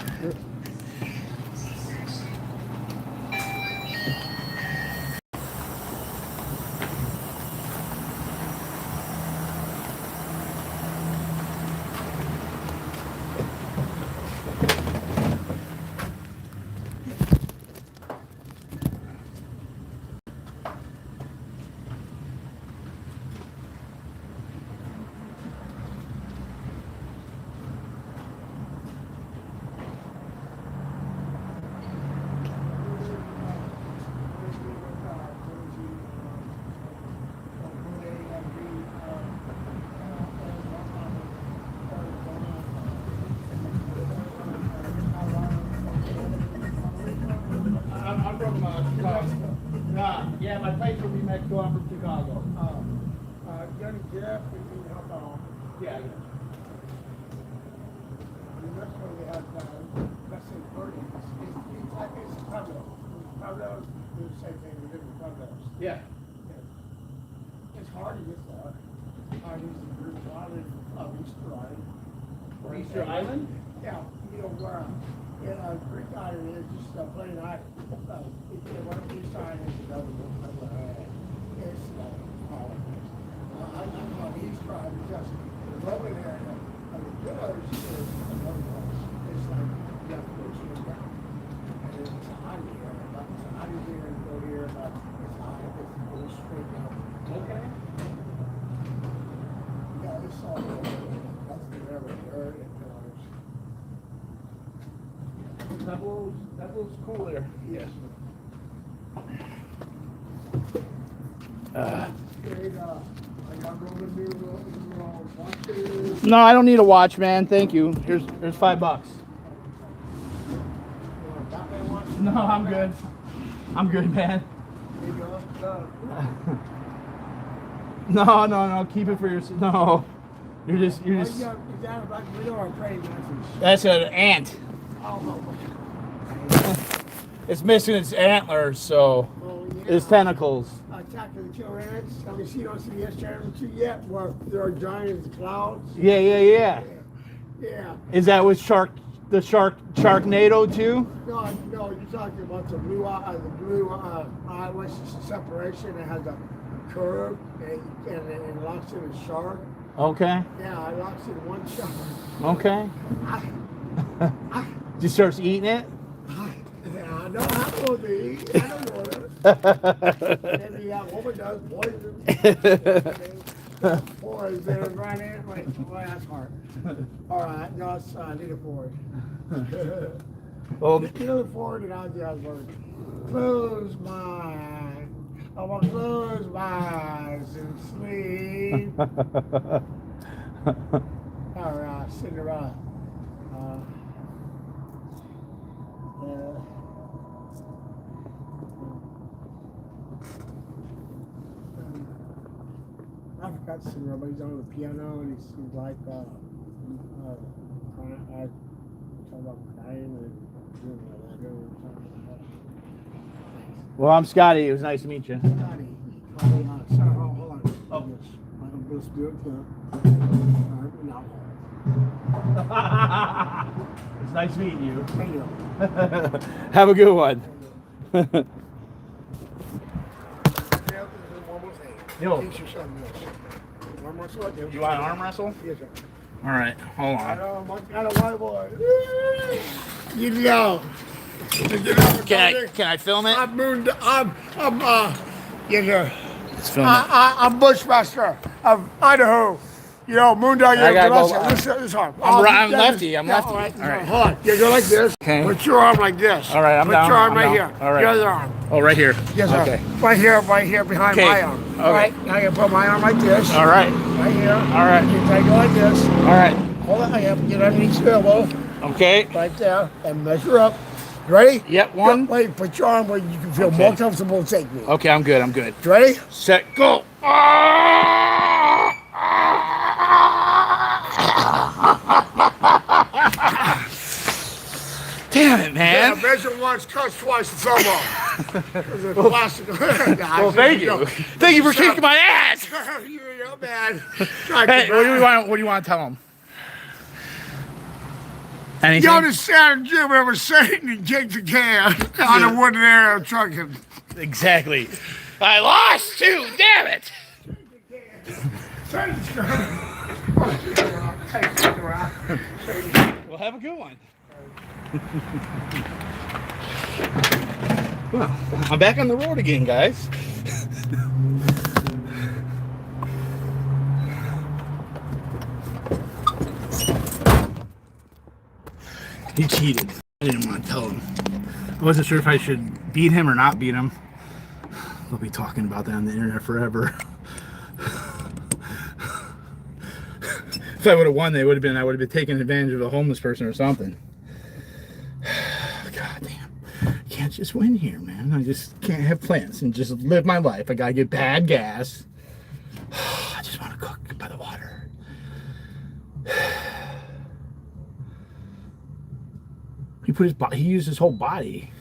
from Chicago. Yeah, my place will be Mexico. I'm from Chicago.
Johnny Jeff, we can help out.
Yeah.
In Mexico, they have, let's say, burgers. It's Pablo. Pablo's do the same thing we did with Pablo's.
Yeah.
It's hard to get that. I use the group island, Easter Island.
Easter Island?
Yeah, you know where, Greek island is just a plain island. One of these islands is another one. It's, I'm on Easter Island, just over there, the village is another place. It's like, you have to go straight down. And it's out of here, but it's out of here and go here, but it's out of it, it goes straight down.
Okay.
Yeah, it's all over. That's the river, there, and pillars.
That was cool there.
Yes.
No, I don't need a watch, man. Thank you. Here's $5. No, I'm good. I'm good, man. No. Keep it for yourself. No. You're just. That's an ant. It's missing its antlers, so its tentacles.
Attack of the killer ants. I mean, you don't see the channel 2 yet, where they're giant as clouds.
Yeah.
Yeah.
Is that with Sharknado too?
No, you're talking about the blue eye, what's the separation? It has a curve, and it locks in a shark.
Okay.
Yeah, it locks in one shark.
Okay. Just starts eating it?
Yeah, I know how to eat. I don't know that. Maybe that woman does poison. Poison, right in. Wait, that's hard. All right, no, it's Nita Ford.
Well,
Nita Ford and Ozzy Osbourne. Close my eyes. I want to close my eyes and sleep. All right, Cinderella. I forgot to sing, but he's on the piano and he's like, talking about crying and doing that.
well, I'm Scotty. It was nice to meet you.
Scotty, sorry, hold on. Oh. I'm going to do it now.
It's nice meeting you.
Thank you.
Have a good one. Yo. You want to arm wrestle?
Yes, sir.
All right, hold on.
I got a white boy. You go.
Can I film it?
Yes, sir.
Let's film it.
I'm Bushmaster of Idaho. You know, Moondog,
I gotta go.
this arm.
I'm lefty. I'm lefty.
All right.
All right.
Hold on. You go like this.
Okay.
Put your arm like this.
All right, I'm down.
Put your arm
I'm
right
down.
here.
All right.
Your other arm.
Oh, right here.
Yes, sir.
Okay.
Right here, behind
Okay.
my arm.
Okay.
All right. Now you put my arm like this.
All right.
Right here.
All right.
You take it like this.
All right.
Hold on. I have to get underneath your elbow.
Okay.
Right there. And measure up. Ready?
Yep. One.
Wait, put your arm where you can feel
Okay.
more comfortable to take me.
Okay, I'm good. I'm good.
You ready?
Set. Go. Damn it, man.
Yeah, measure once, cut twice, it's over.
Well, thank you. Thank you for kicking my ass.
You're bad.
Hey, what do you want to tell him? Anything?
You understand Jim ever Satan and kicked the can on a wooden arrow trucking.
Exactly. I lost too. Damn it. Well, have a good one. Well, I'm back on the road again, guys. He cheated. I didn't want to tell him. I wasn't sure if I should beat him or not beat him. They'll be talking about that on the internet forever. If I would have won, I would have been taking advantage of a homeless person or something. God damn.
can't just win here, man. I just can't have plans and just live my life. I gotta get bad gas. I just want to cook by the water. He used his whole body.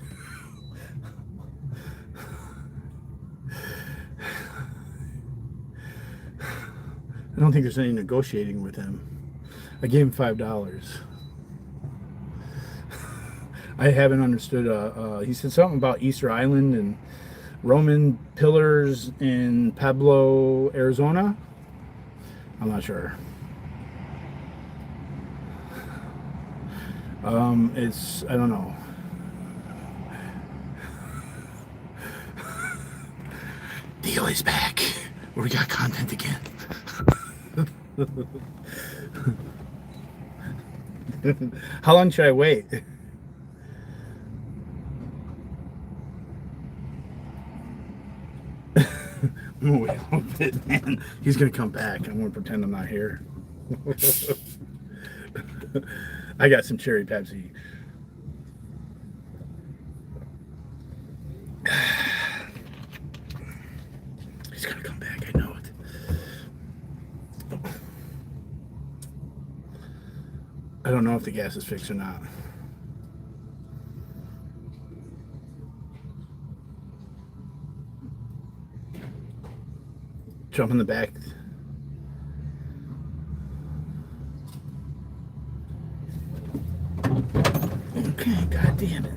I don't think there's any negotiating with him. I gave him $5. I haven't understood. He said something about Easter Island and Roman pillars in Pueblo, Arizona. I'm not sure. I don't know. D.o.A's back. We got content again. How long should I wait? I'm gonna wait a little bit, man. He's gonna come back. I'm gonna pretend I'm not here. I got some cherry Pepsi. He's gonna come back. I know it. I don't know if the gas is fixed or not. Jump in the back. Okay, god damn it.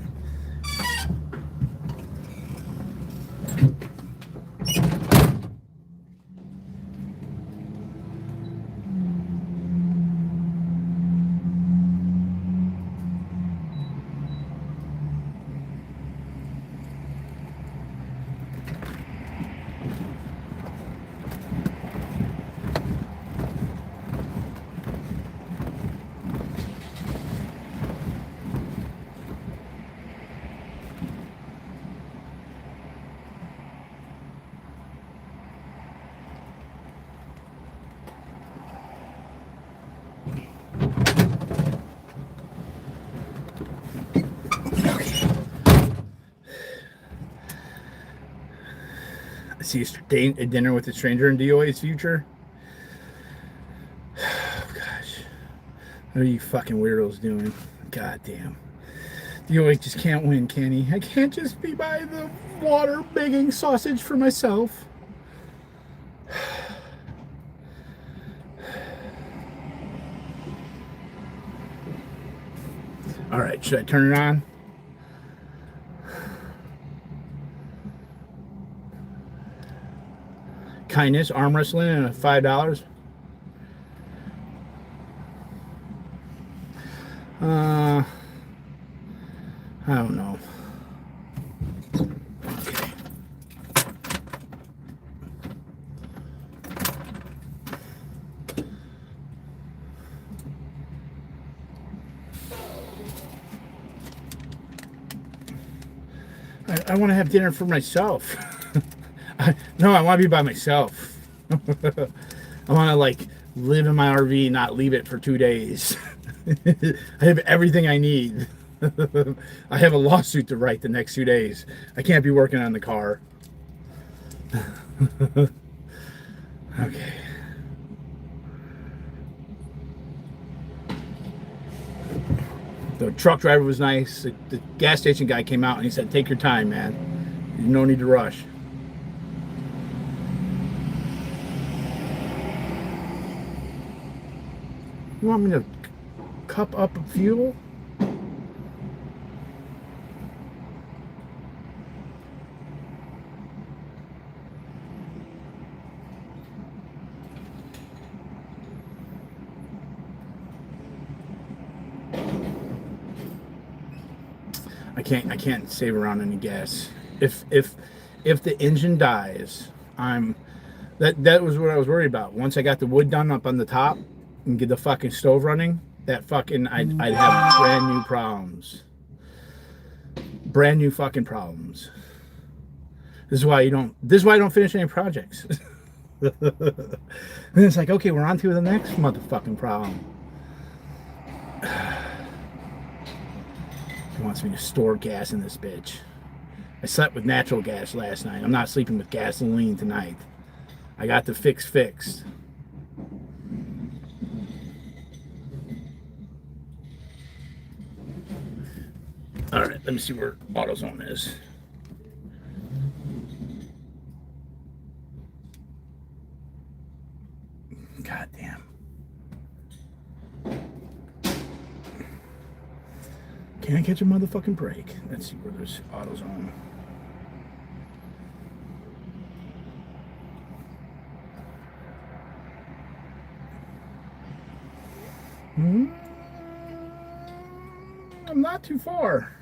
See a dinner with a stranger in D.o.A's future. Oh, gosh. What are you fucking weirdos doing? God damn. D.o.A just can't win, can he? I can't just be by the water begging sausage for myself. All right, should I turn it on? Kindness, arm wrestling, and $5. I don't know. Okay. I want to have dinner for myself. No, I want to be by myself. I want to like live in my RV, not leave it for 2 days. I have everything I need. I have a lawsuit to write the next 2 days. I can't be working on the car. Okay. The truck driver was nice. The gas station guy came out and he said, "Take your time, man. There's no need to rush." You want me to cup up fuel? I can't save around any gas. If the engine dies, that was what I was worried about. Once I got the wood done up on the top and get the fucking stove running, I'd have brand new problems. Brand new fucking problems. This is why I don't finish any projects. And it's like, okay, we're on to the next motherfucking problem. wants me to store gas in this bitch. I slept with natural gas last night. I'm not sleeping with gasoline tonight. I got the fix fixed. All right, let me see where AutoZone is. God damn. Can I catch a motherfucking break? Let's see where there's AutoZone. I'm not too far.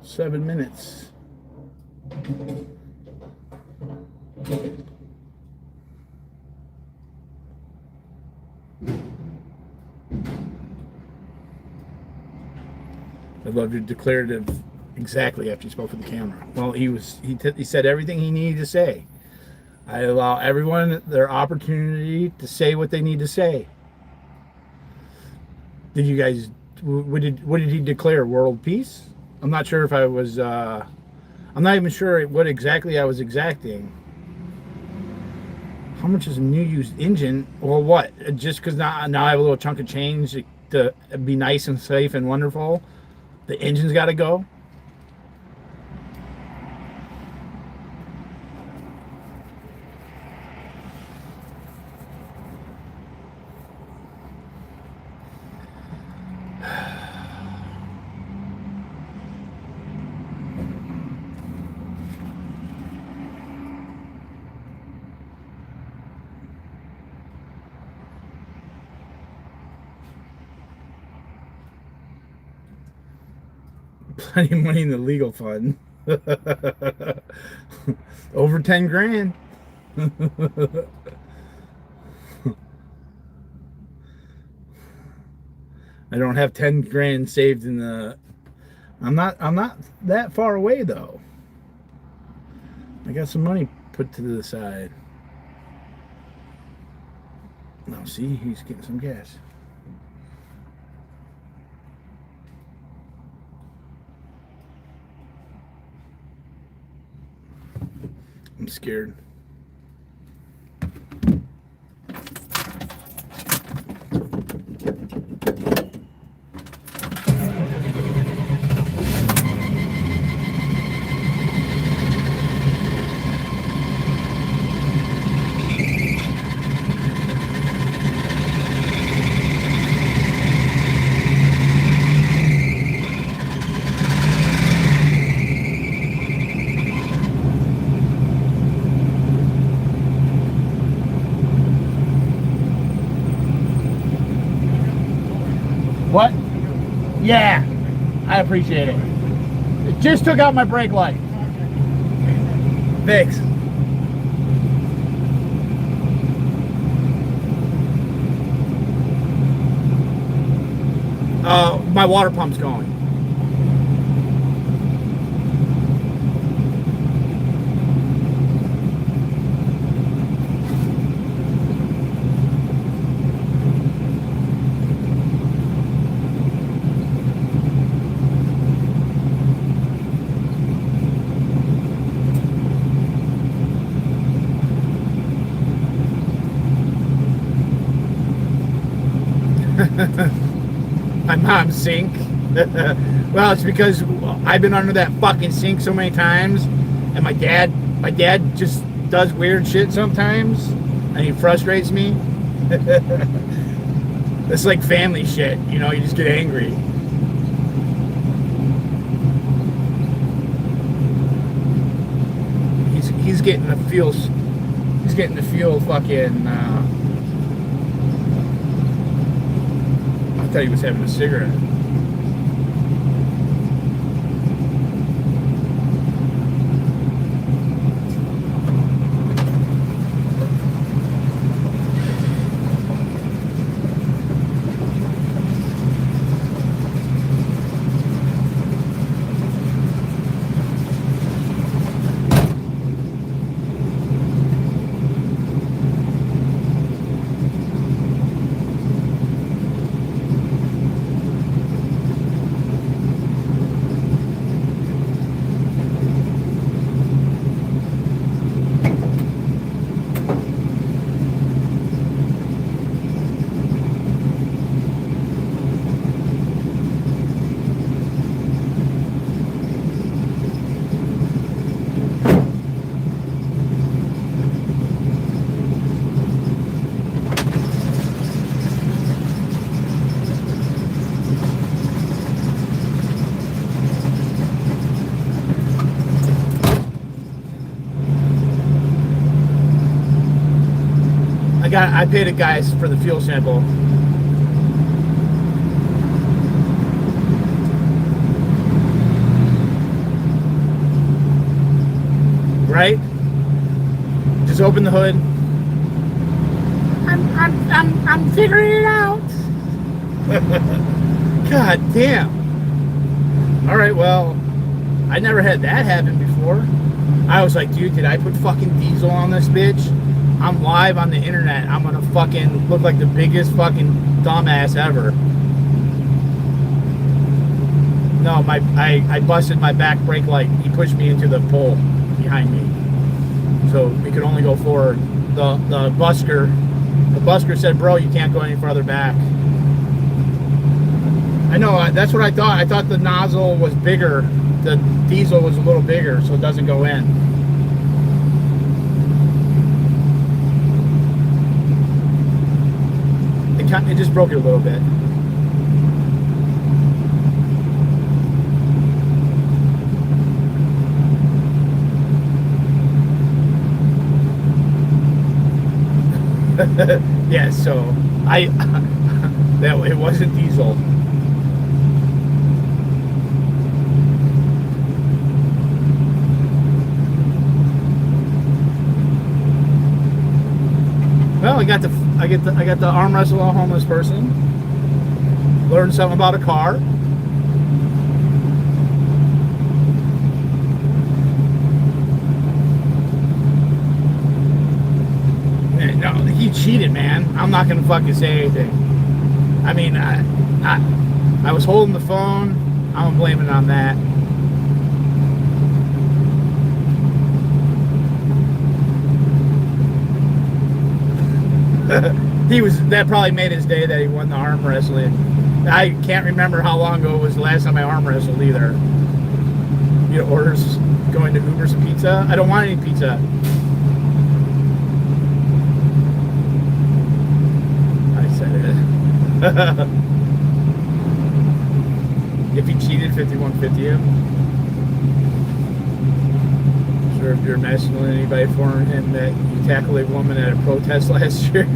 7 minutes. I love your declarative exactly after you spoke with the camera. Well, he said everything he needed to say. I allow everyone their opportunity to say what they need to say. Did you guys, what did he declare? World peace? I'm not sure if I was, I'm not even sure what exactly I was exacting. How much is a new used engine? Well, what? Just because now I have a little chunk of change to be nice and safe and wonderful, the engine's got to go? Plenty of money in the legal fund. Over 10 grand. I don't have 10 grand saved in the, I'm not that far away though. I got some money put to the side. Now see, he's getting some gas. I'm scared. What? Yeah, I appreciate it. It just took out my brake light. Thanks. My water pump's going. My mom's sink. Well, it's because I've been under that fucking sink so many times, and my dad just does weird shit sometimes, and he frustrates me. It's like family shit, you know. You just get angry. He's getting to feel. He's getting to feel fucking. I thought he was having a cigarette.
I paid a guy for the fuel sample. Right? Just open the hood. I'm figuring it out. God damn. All right, well, I never had that happen before. I was like, dude, did I put fucking diesel on this bitch? I'm live on the internet. I'm gonna fucking look like the biggest fucking dumbass ever. No, I busted my back brake light. He pushed me into the pole behind me, so we could only go forward. The busker said, bro, you can't go any further back. I know, that's what I thought. I thought the nozzle was bigger. The diesel was a little bigger, so it doesn't go in. It just broke it a little bit. Yeah, so it wasn't diesel. Well, I got the arm wrestle a homeless person. Learned something about a car. No, he cheated, man. I'm not gonna fucking say anything. I mean, I was holding the phone. I'm gonna blame it on that. That probably made his day that he won the arm wrestling. I can't remember how long ago it was the last time I arm wrestled either. You know, orders going to Uber some pizza. I don't want any pizza. I said it. If he cheated, 5150 him. If you're masculinity by informing him that you tackled a woman at a protest last year.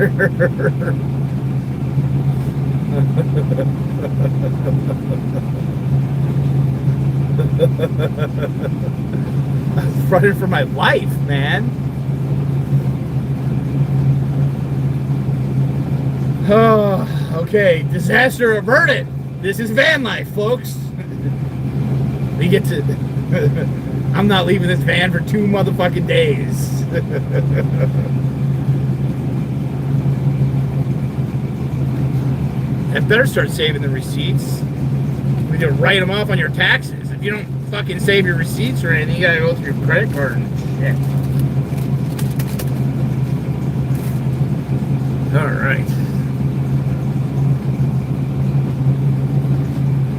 I was running for my life, man. Oh, okay, disaster averted. This is van life, folks. We get to... I'm not leaving this van for 2 motherfucking days. I better start saving the receipts. We can write them off on your taxes. If you don't fucking save your receipts or anything, you gotta go through your credit card and shit. Alright.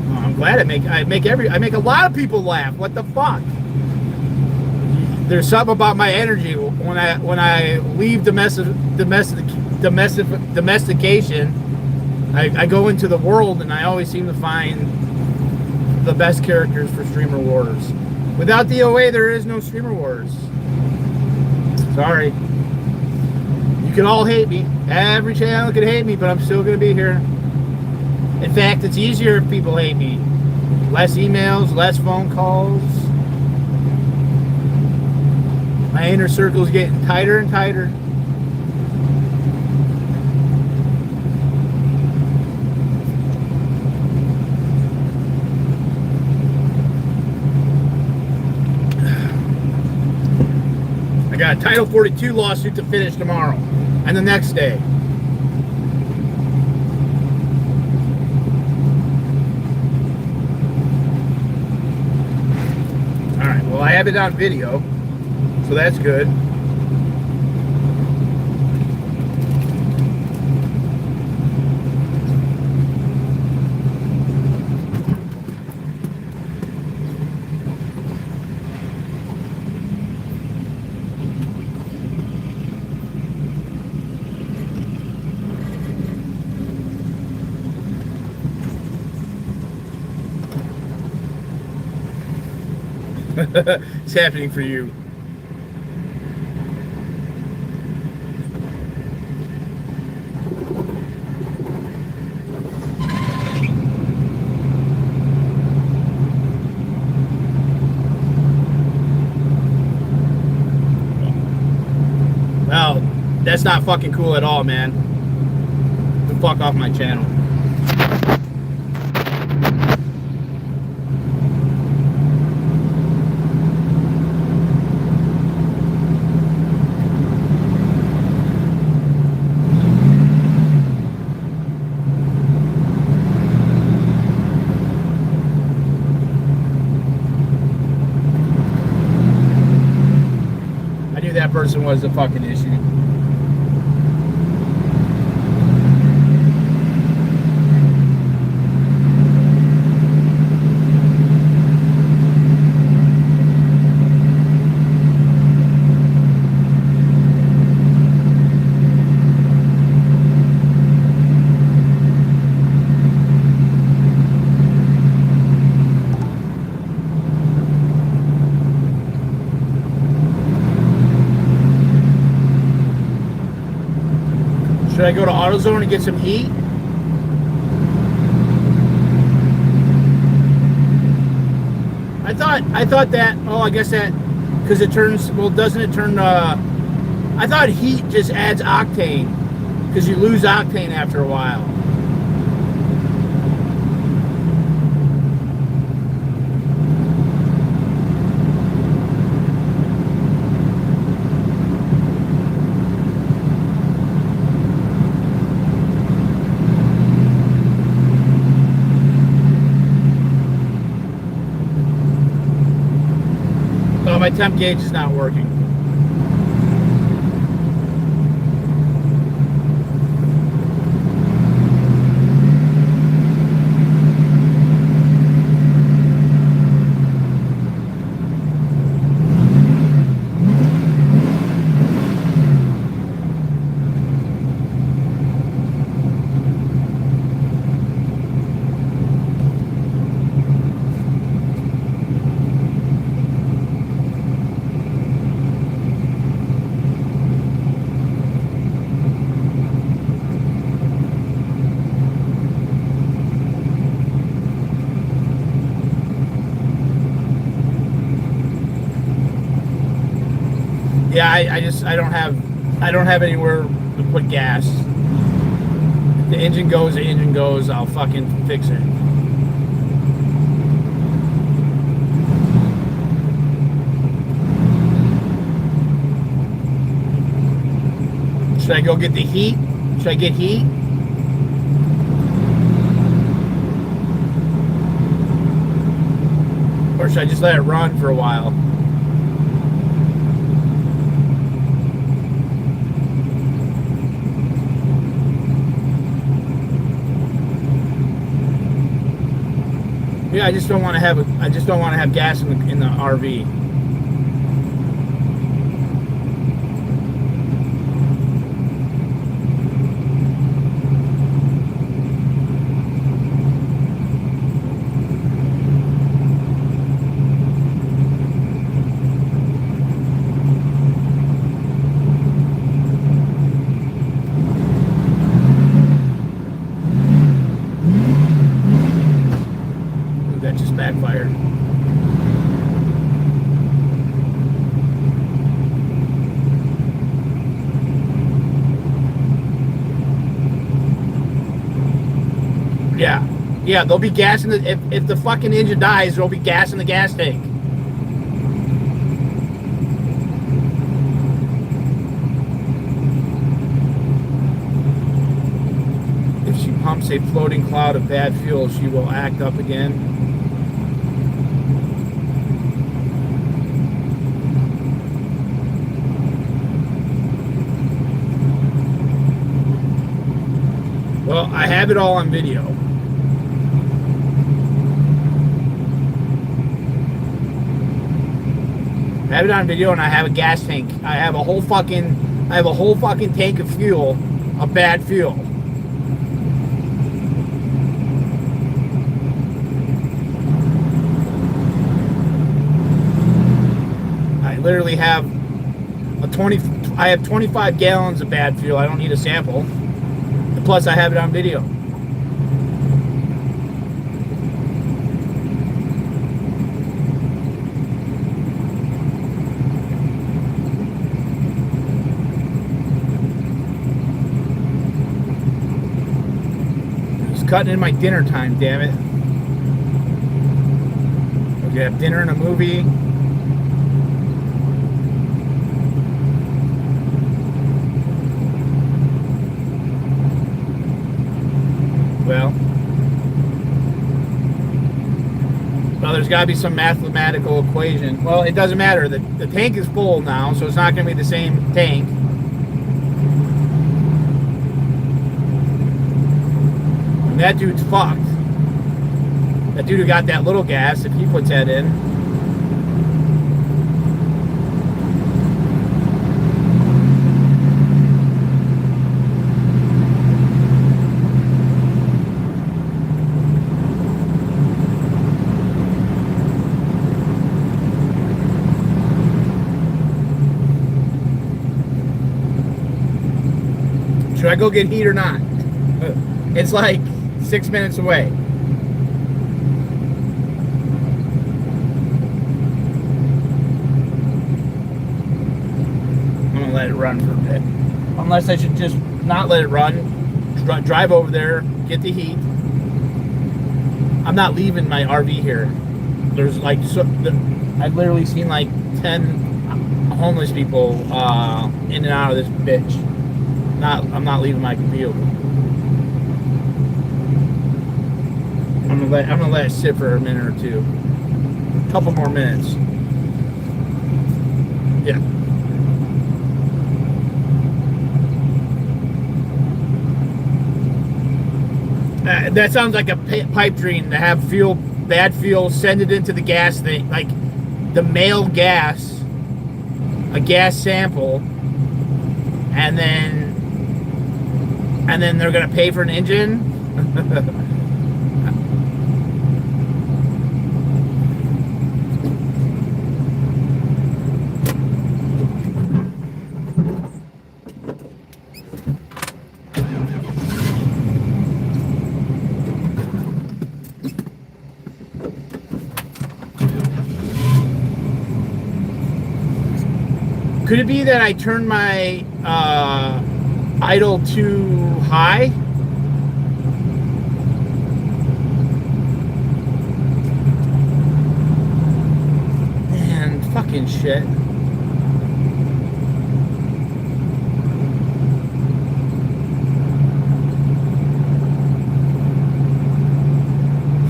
Oh, I'm glad I make a lot of people laugh. What the fuck? There's something about my energy when I leave domestication. I go into the world and I always seem to find the best characters for Streamer Wars. Without D.o.A, there is no Streamer Wars. Sorry. You can all hate me. Every channel can hate me, but I'm still going to be here. In fact, it's easier if people hate me. Less emails, less phone calls. My inner circle is getting tighter and tighter. I got a Title 42 lawsuit to finish tomorrow and the next day. All right, well, I have it on video. So that's good. It's happening for you. That's not fucking cool at all, man. The fuck off my channel. I knew that person was the fucking issue. Should I go to AutoZone and get some heat? I thought that, oh, I guess that, because it turns, well, doesn't it turn, I thought heat just adds octane, because you lose octane after a while. My temp gauge is not working. Yeah, I don't have anywhere to put gas. If the engine goes, I'll fucking fix it. Should I go get the heat? Should I get heat? Or should I just let it run for a while? Yeah, I just don't want to have gas in the RV. That just backfired. Yeah, there'll be gas in the, if the fucking engine dies, there'll be gas in the gas tank. If she pumps a floating cloud of bad fuel, she will act up again. Well, I have it all on video. I have it on video, and I have a gas tank. I have a whole fucking tank of fuel, of bad fuel. I literally have I have 25 gallons of bad fuel. I don't need a sample. And plus, I have it on video. cutting in my dinner time, damn it. We're gonna have dinner and a movie. Well, there's got to be some mathematical equation. Well, it doesn't matter. The tank is full now, so it's not going to be the same tank. And that dude's fucked. That dude who got that little gas, if he puts that in. Should I go get heat or not? It's like 6 minutes away. I'm gonna let it run for a bit. Unless I should just not let it run, drive over there, get the heat. I'm not leaving my RV here. There's like, I've literally seen like 10 homeless people in and out of this bitch. I'm not leaving my vehicle. I'm gonna let it sit for a minute or two. A couple more minutes. Yeah. That sounds like a pipe dream to have fuel, bad fuel, send it into the gas thing, like the mail gas, a gas sample, and then they're gonna pay for an engine. Could it be that I turned my idle too high? Man, fucking shit.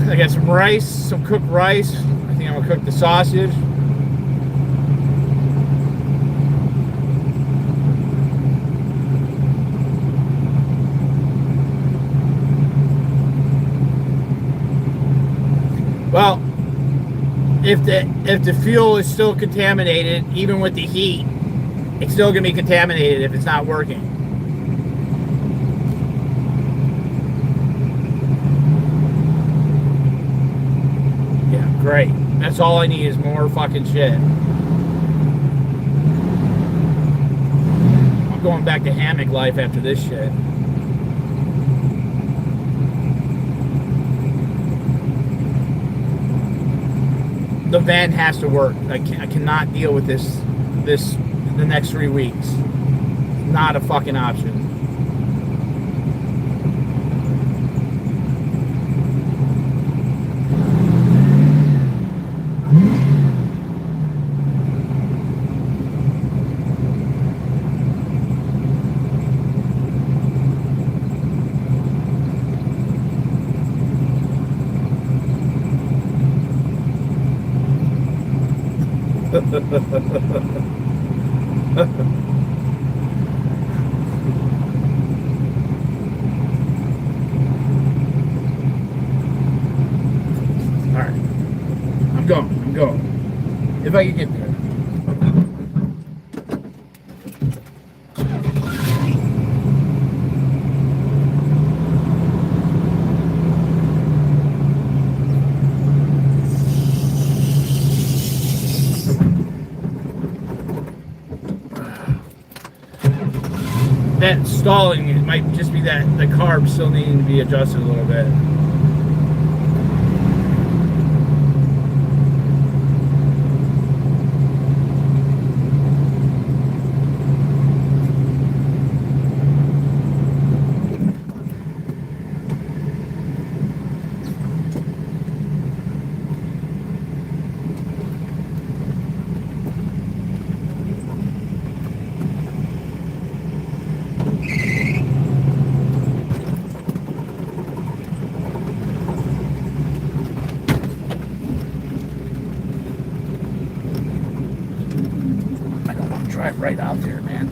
I got some rice, some cooked rice. I think I'm gonna cook the sausage. Well, if the fuel is still contaminated, even with the heat, it's still gonna be contaminated if it's not working. Yeah, great. That's all I need is more fucking shit. I'm going back to hammock life after this shit. The van has to work. I cannot deal with this the next 3 weeks. Not a fucking option. Alright. I'm going. If I can get there. That stalling, it might just be that the carb still needing to be adjusted a little bit.
drive right out there, man.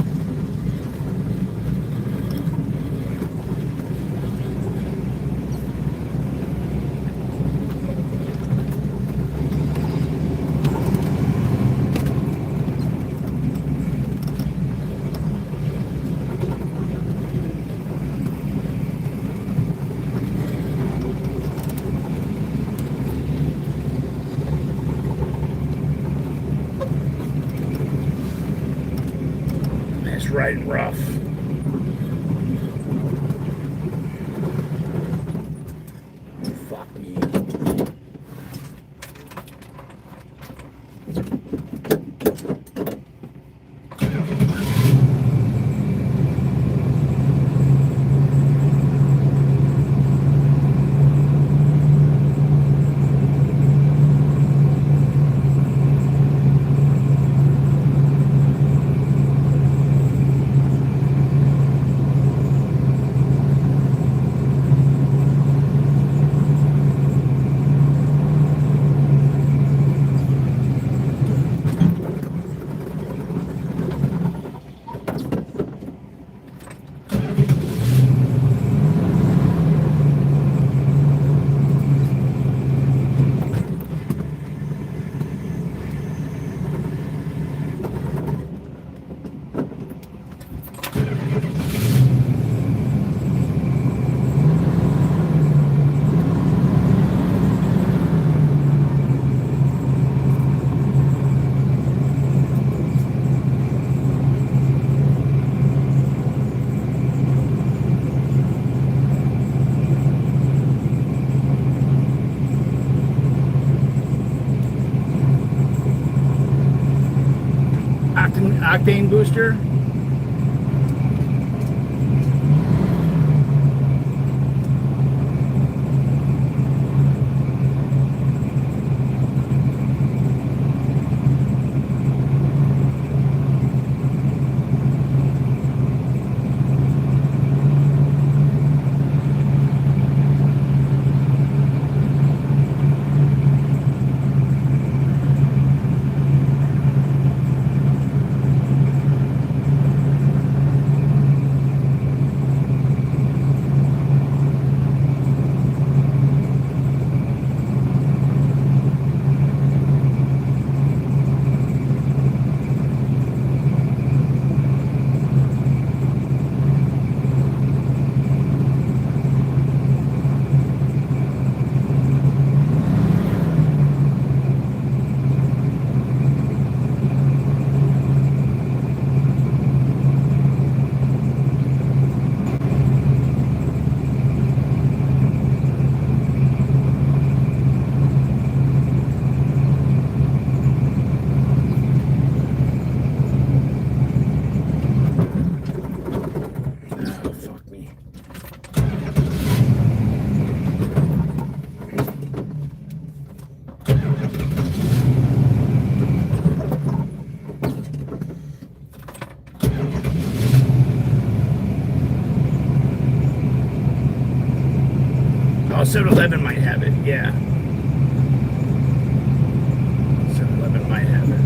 Right and rough. Fuck me. Octane booster. Oh, 7-Eleven might have it, yeah. 7-Eleven might have it.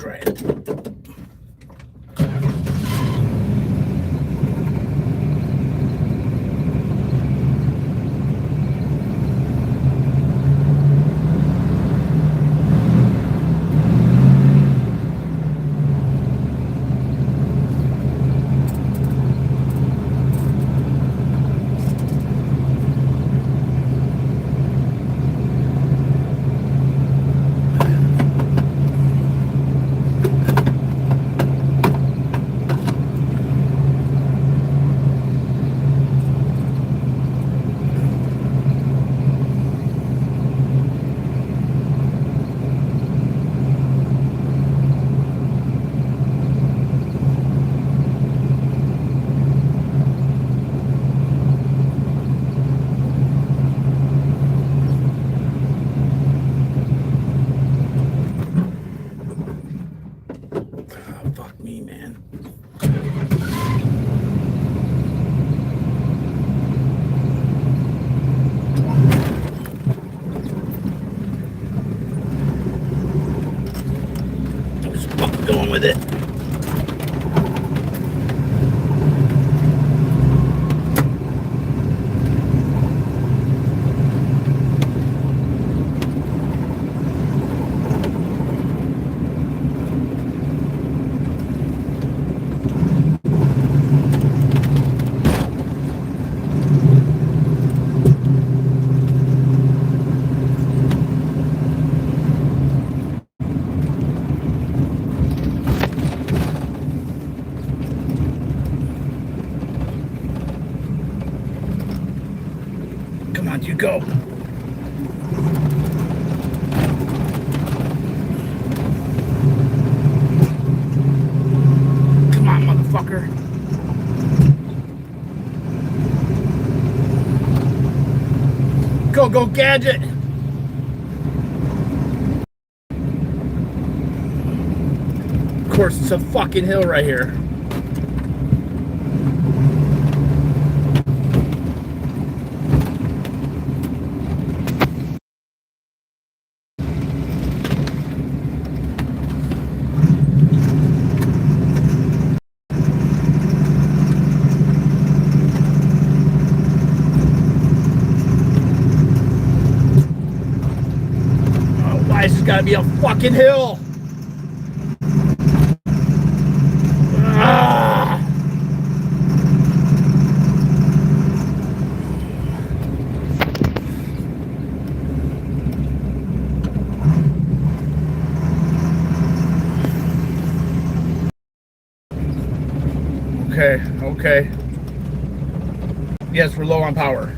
try it. Fuck me, man. Just fucking going with it. Come on, you go. Come on, motherfucker. Go, Gadget. Of course, it's a fucking hill right here. This has got to be a fucking hill. Ah. Okay. Yes, we're low on power.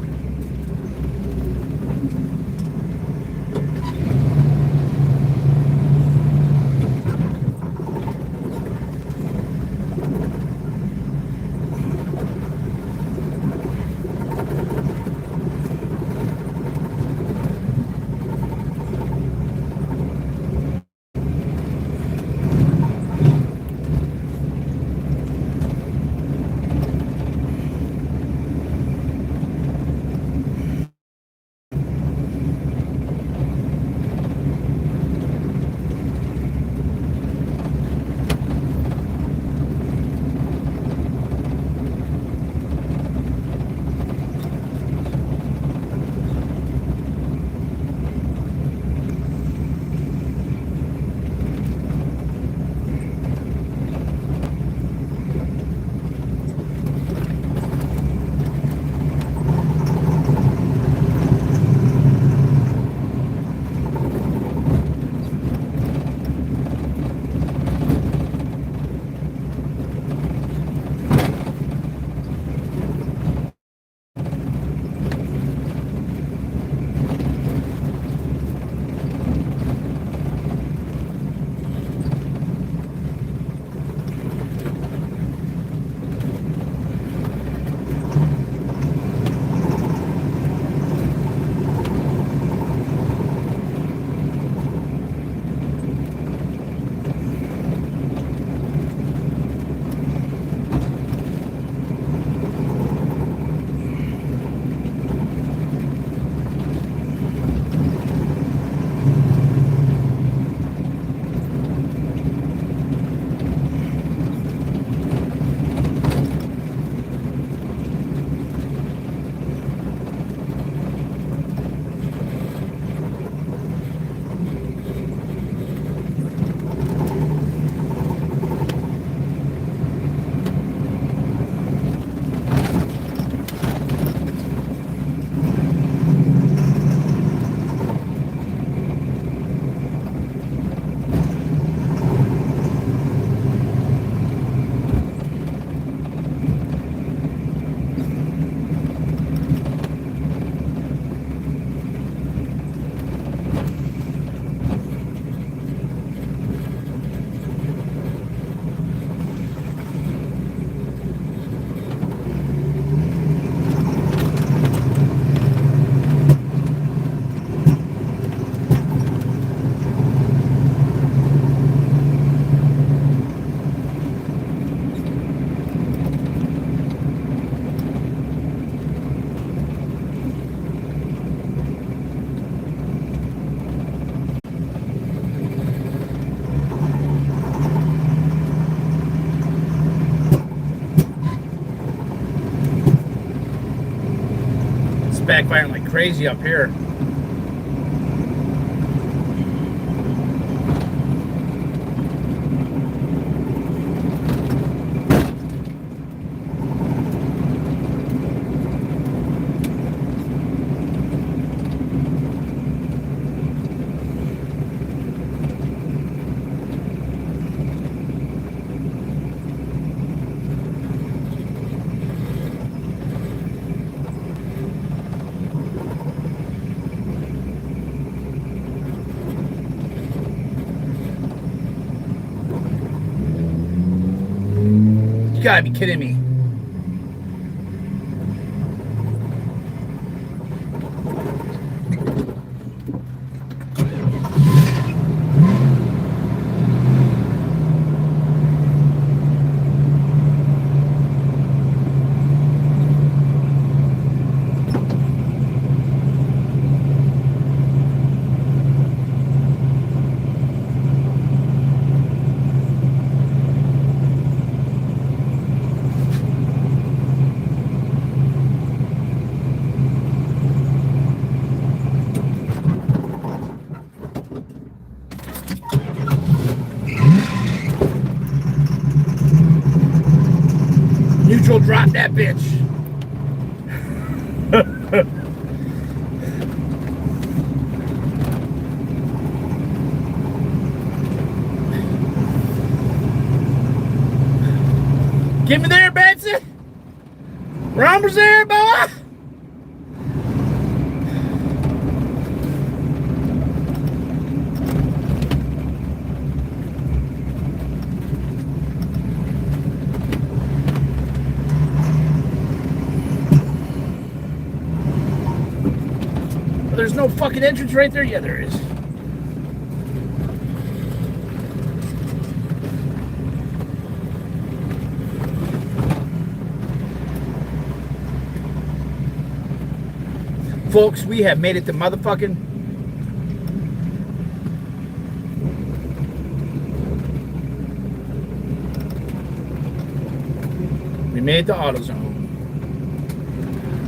firing like crazy up here. You gotta be kidding me. Neutral, drop that bitch. Get me there, Betsy. Rombers there, boy. There's no fucking entrance right there. Yeah, there is. Folks, we have made it to motherfucking... We made it to AutoZone.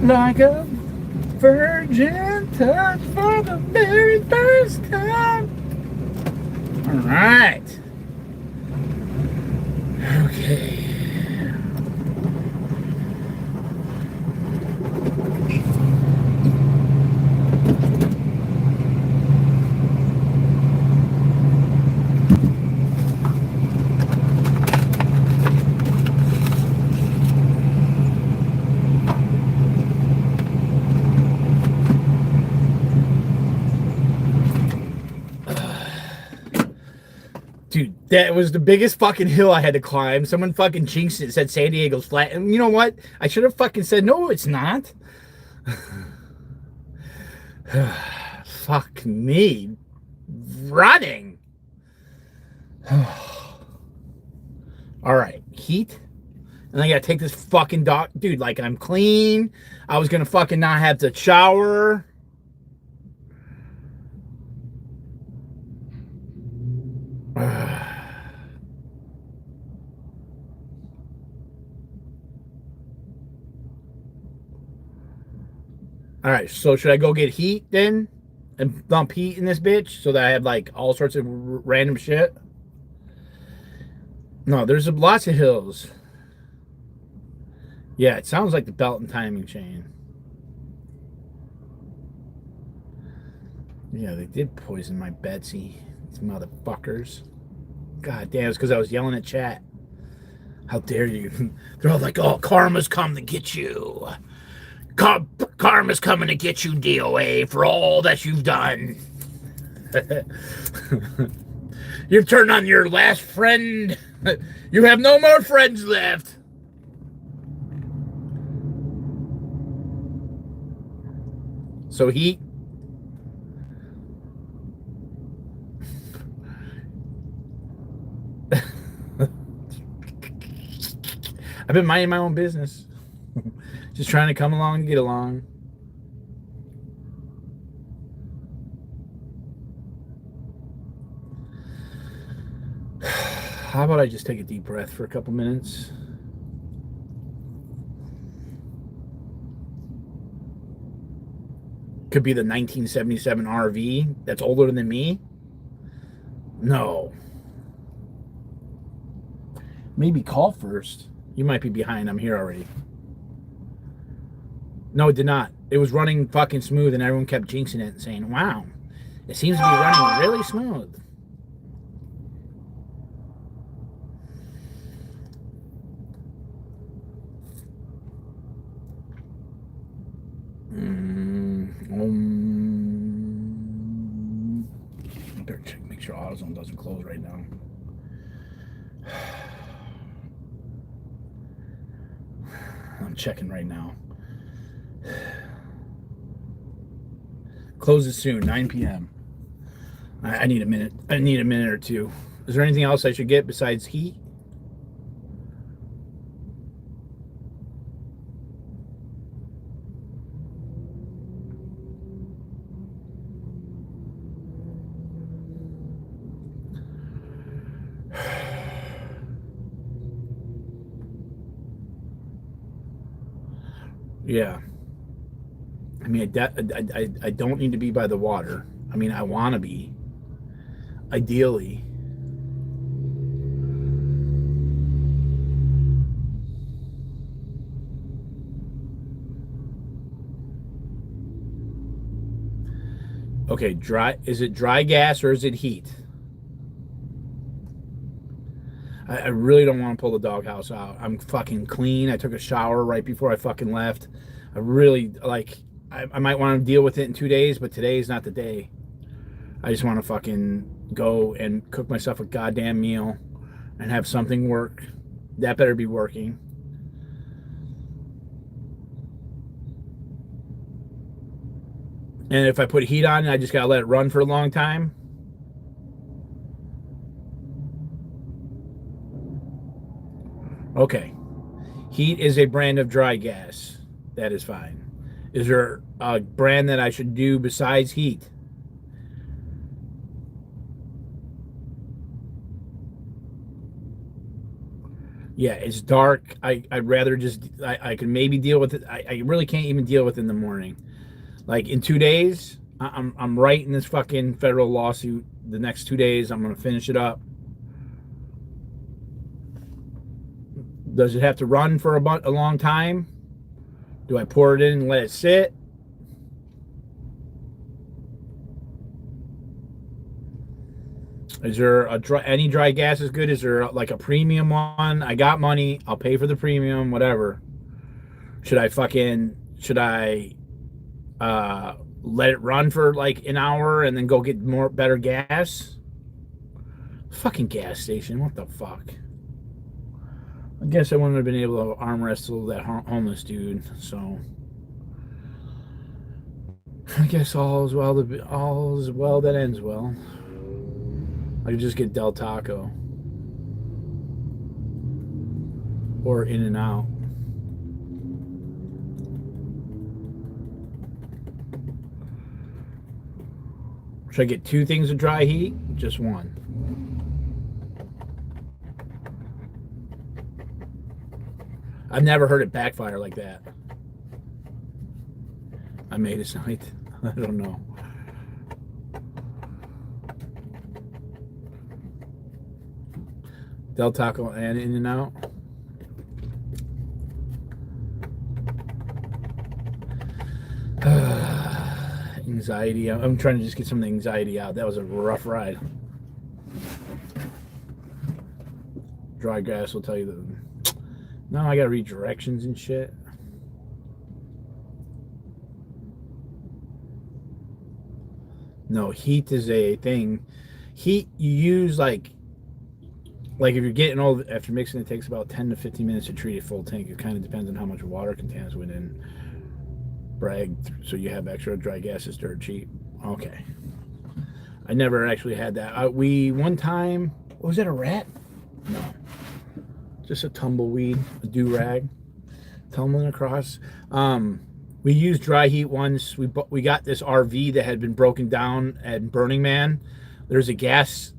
Like a virgin touch for the very first time. All right. Okay. Dude, that was the biggest fucking hill I had to climb. Someone fucking jinxed it, said San Diego's flat. And you know what? I should have fucking said, no, it's not. Fuck me. Running. All right. Heat. And I gotta take this fucking dog. Dude, like, I'm clean. I was gonna fucking not have to shower. All right, so should I go get heat then and dump heat in this bitch so that I have like all sorts of random shit? No, there's lots of hills. Yeah, it sounds like the belt and timing chain. Yeah, they did poison my Betsy. These motherfuckers. God damn, it's because I was yelling at chat. How dare you? They're all like, oh, karma's come to get you. Karma's coming to get you, D.o.A, for all that you've done. You've turned on your last friend. You have no more friends left. So he... I've been minding my own business. Just trying to come along and get along. How about I just take a deep breath for a couple minutes? Could be the 1977 RV that's older than me. No. Maybe call first. You might be behind. I'm here already. No, it did not. It was running fucking smooth, and everyone kept jinxing it and saying, wow, it seems to be running really smooth. I better check, make sure AutoZone doesn't close right now. I'm checking right now. Closes soon, 9 p.m. I need a minute. I need a minute or two. Is there anything else I should get besides heat? Yeah. I mean, I don't need to be by the water. I mean, I want to be. Ideally. Okay, dry. Is it dry gas or is it heat? I really don't want to pull the doghouse out. I'm fucking clean. I took a shower right before I fucking left. I really, like, I might want to deal with it in 2 days, but today is not the day. I just want to fucking go and cook myself a goddamn meal and have something work. That better be working. And if I put heat on, I just gotta let it run for a long time. Okay. Heat is a brand of dry gas. That is fine. Is there a brand that I should do besides heat? Yeah, it's dark. I'd rather just, I can maybe deal with it. I really can't even deal with it in the morning. Like in 2 days, I'm writing this fucking federal lawsuit. The next 2 days, I'm going to finish it up. Does it have to run for a long time? Do I pour it in and let it sit? Is there any dry gas is good? Is there like a premium one? I got money. I'll pay for the premium, whatever. Should I let it run for like an hour and then go get better gas? Fucking gas station. What the fuck? I guess I wouldn't have been able to arm wrestle that homeless dude, so I guess all is well that ends well. I could just get Del Taco or In-N-Out. Should I get 2 things of dry heat? Just one. I've never heard it backfire like that. I made it tonight. I don't know. Del Taco and In-N-Out. Anxiety. I'm trying to just get some of the anxiety out. That was a rough ride. Dry gas will tell you that. No, I gotta read directions and shit. No, heat is a thing. Heat you use like if you're getting old after mixing, it takes about 10 to 15 minutes to treat a full tank. It kind of depends on how much water contains within. Brag, so you have extra dry gas is dirt cheap. Okay. I never actually had that. We one time, was it a rat? No. Just a tumbleweed, a do-rag, tumbling across. We used dry heat once. We got this RV that had been broken down at Burning Man. There's a gas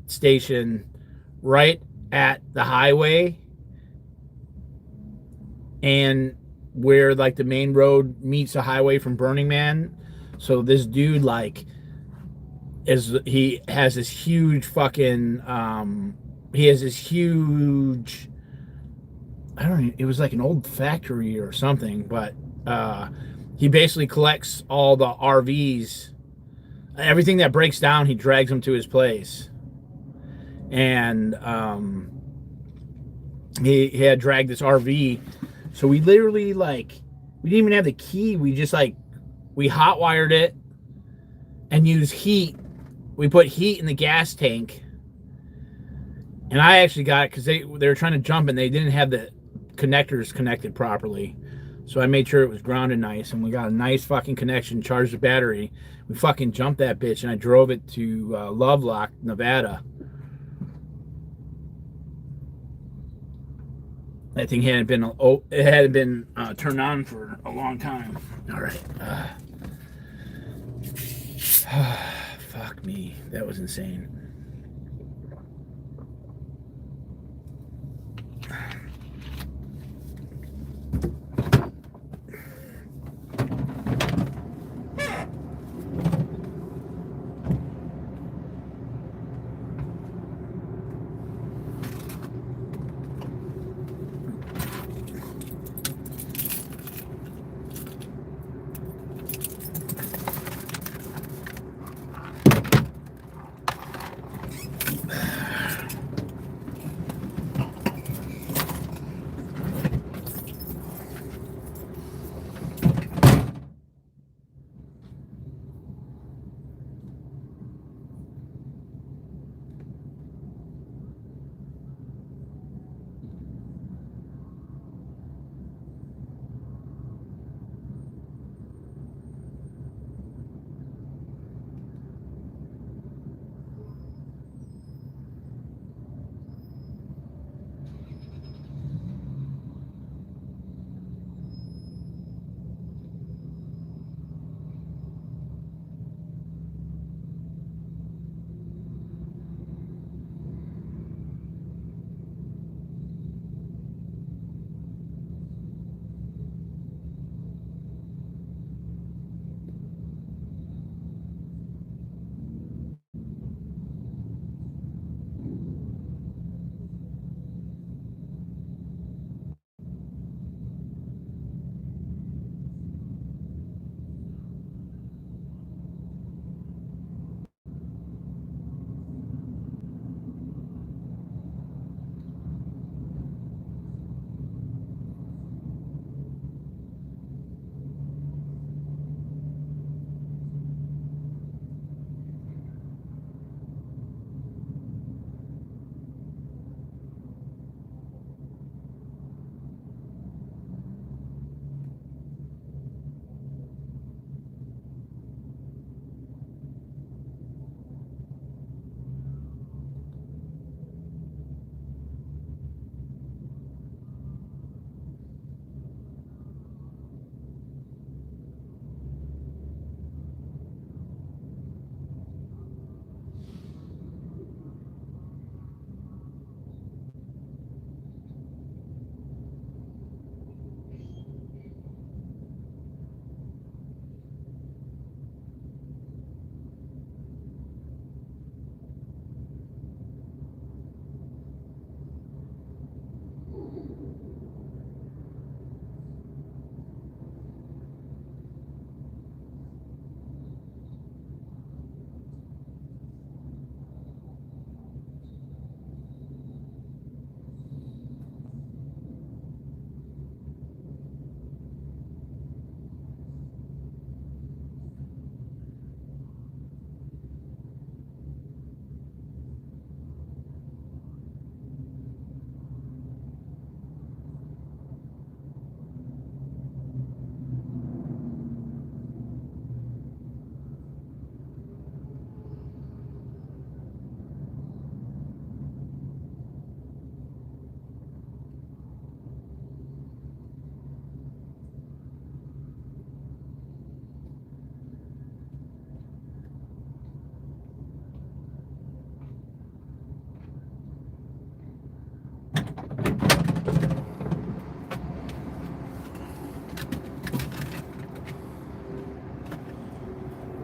station right at the highway, and where like the main road meets the highway from Burning Man.
So this dude he has this huge fucking he has this huge, I don't know, it was like an old factory or something, but he basically collects all the RVs. Everything that breaks down, he drags them to his place. And he had dragged this RV. So we literally, we didn't even have the key. We just, we hot wired it and used heat. We put heat in the gas tank. And I actually got it because they were trying to jump and they didn't have the connectors connected properly. So I made sure it was grounded nice, and we got a nice fucking connection, charged the battery. We fucking jumped that bitch, and I drove it to Lovelock, Nevada. That thing hadn't been turned on for a long time. All right. Fuck me. That was insane.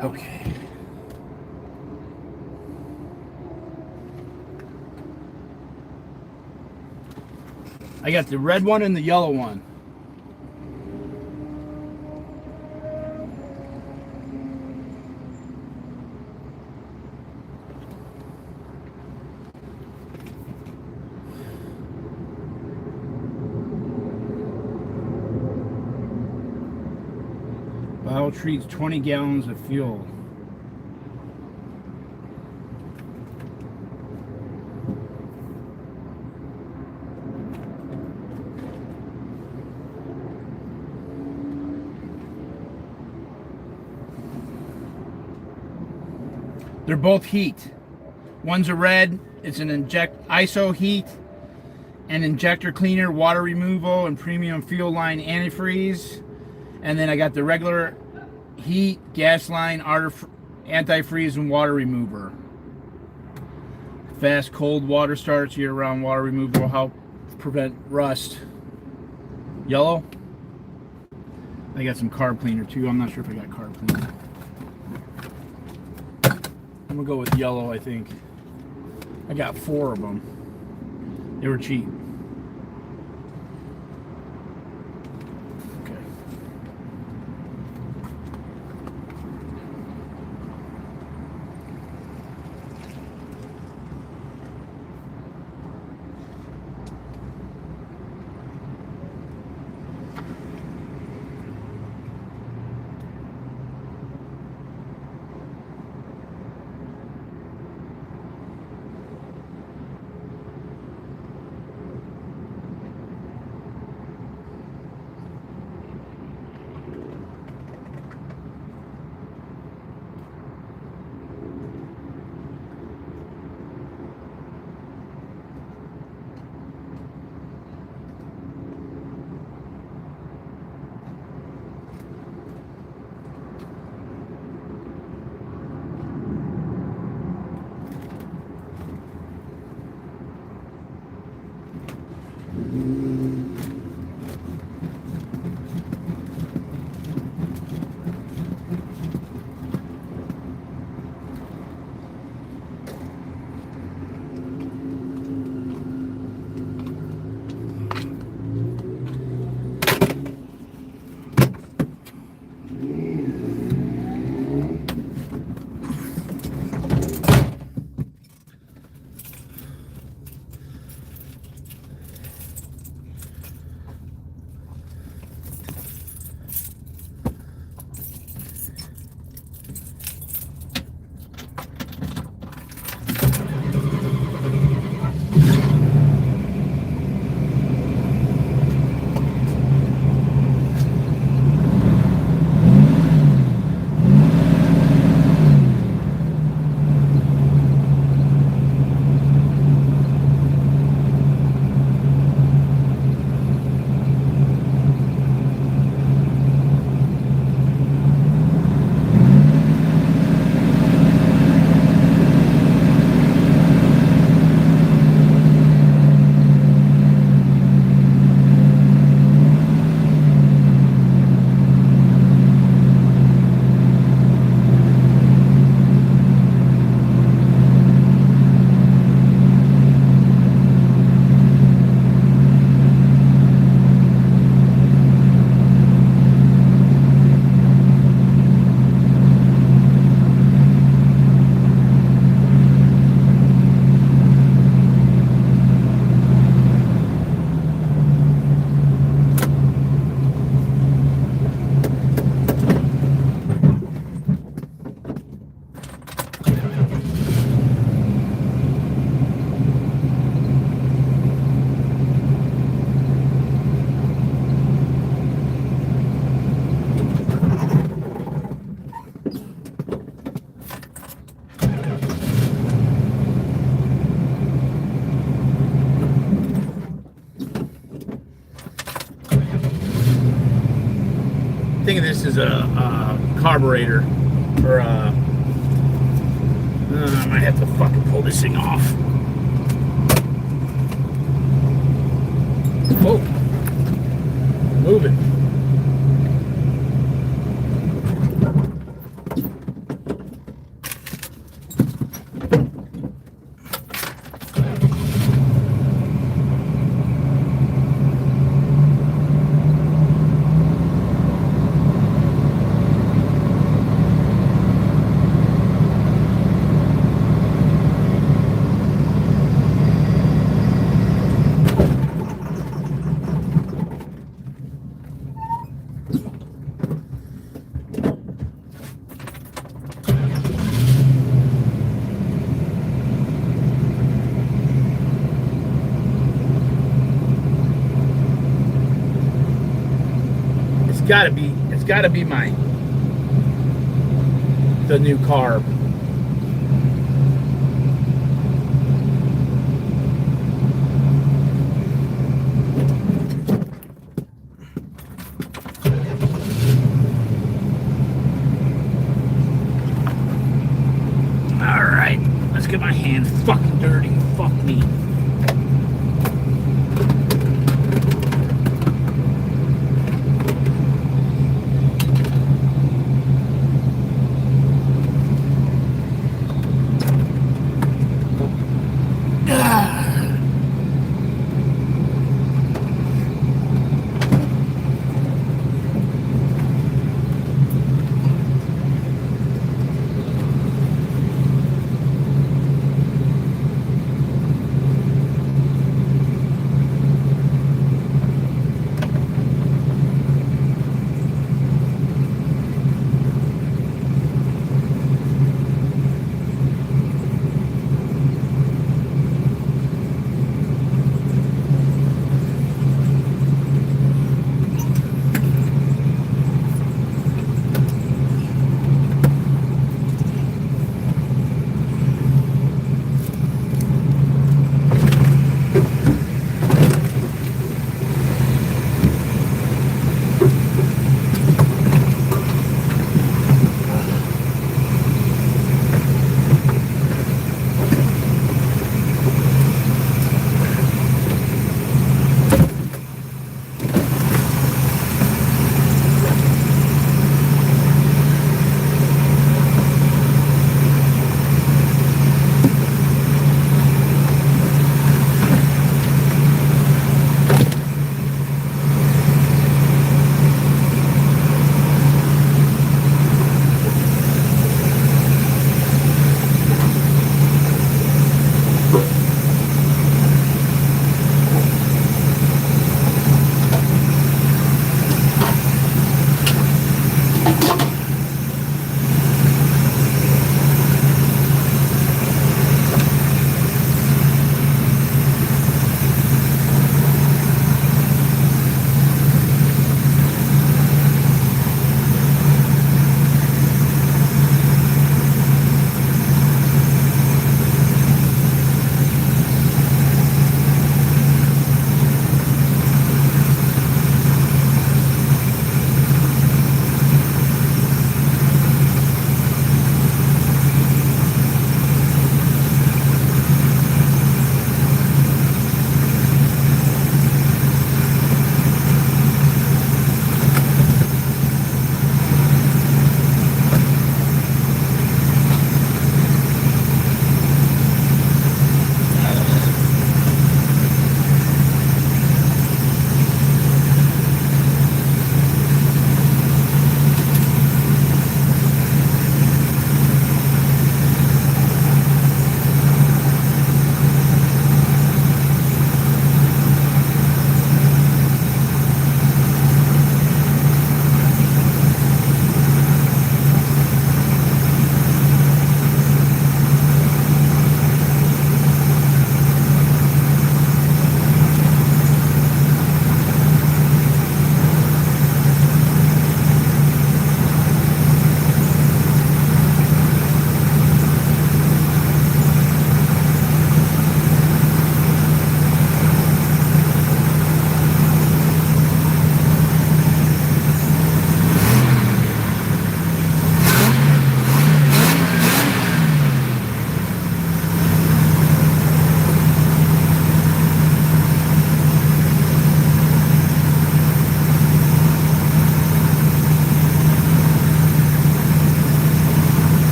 Okay. I got the red one and the yellow one. Bottle treats 20 gallons of fuel. They're both heat. One's a red, it's an ISO heat, and injector cleaner, water removal, and premium fuel line antifreeze. And then I got the regular heat, gas line, antifreeze, and water remover. Fast cold water starts, year-round water removal will help prevent rust. Yellow. I got some carb cleaner too. I'm not sure if I got carb cleaner. I'm gonna go with yellow, I think. I got 4 of them. They were cheap. Okay. Think of this as a carburetor, or I might have to fucking pull this thing off. Whoa, moving. gotta be the new car. Alright, let's get my hands fucking dirty. Fuck me.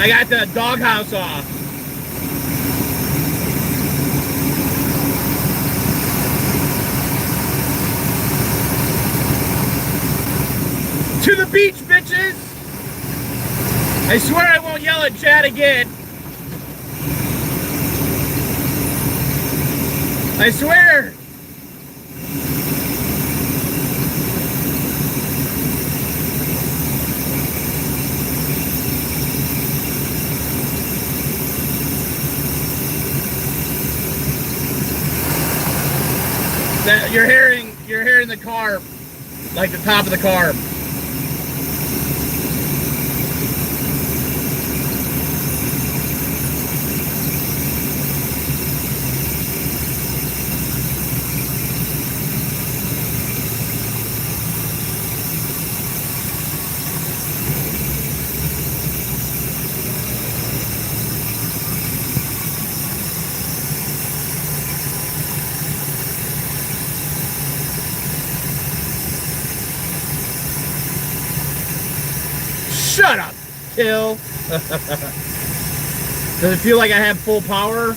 I got the doghouse off. To the beach, bitches! I swear I won't yell at Chad again. I swear! That you're hearing the car, like the top of the car. Shut up, Till. Does it feel like I have full power?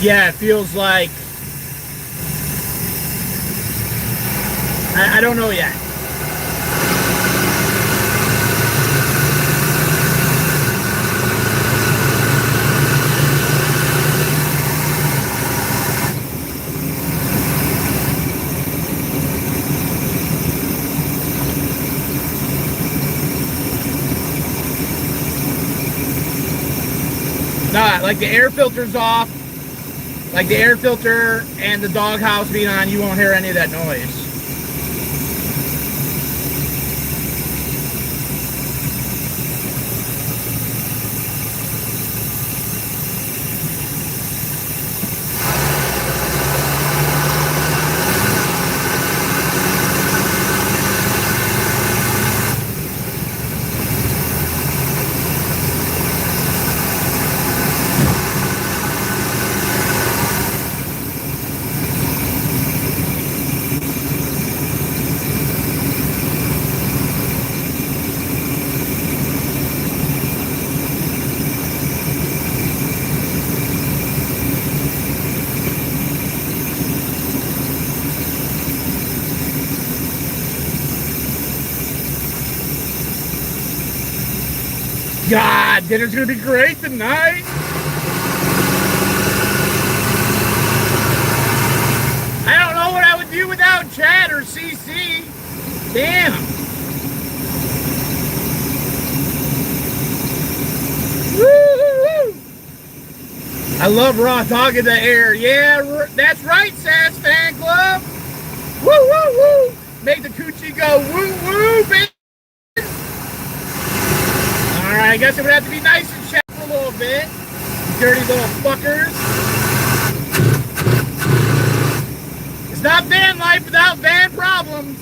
Yeah, it feels like... I don't know yet. Nah, like the air filter's off, like the air filter and the doghouse being on, you won't hear any of that noise. God, dinner's gonna be great tonight. I don't know what I would do without Chad or CC. Damn. Woo! I love raw dog in the air. Yeah, that's right, Sass Fan Club. Woo, woo, woo. Make the coochie go woo, woo, baby. Alright, I guess I'm gonna have to be nice and chat for a little bit. Dirty little fuckers. It's not van life without van problems.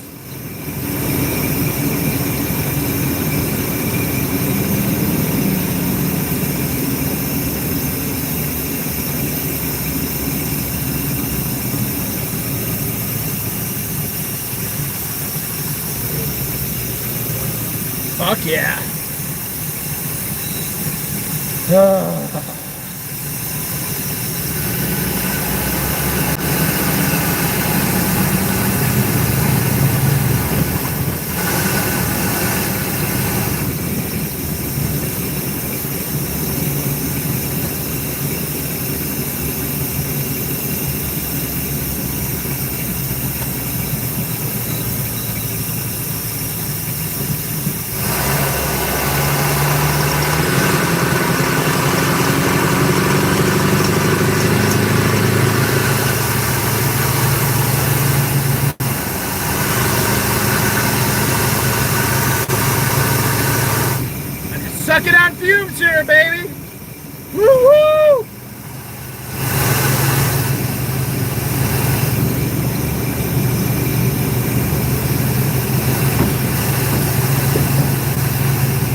Fuck yeah. Suck it on fumes here, baby. Woo woo!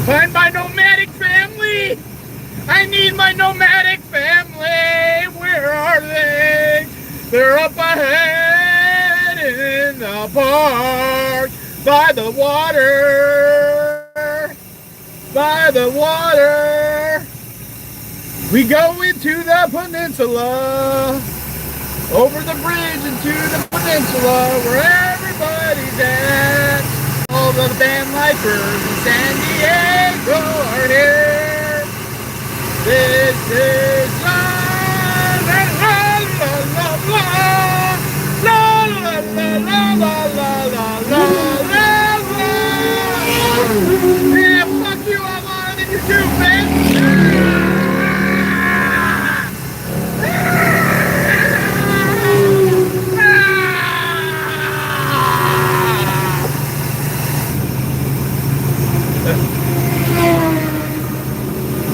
Find my nomadic family. I need my nomadic family. Where are they? They're up ahead in the park by the water. by the water. We go into the peninsula, over the bridge into the peninsula where everybody's at. All the band lifers in San Diego are here. This is la la la la la la la la la la la la la. Yeah, fuck you, I'm on it, you too, man.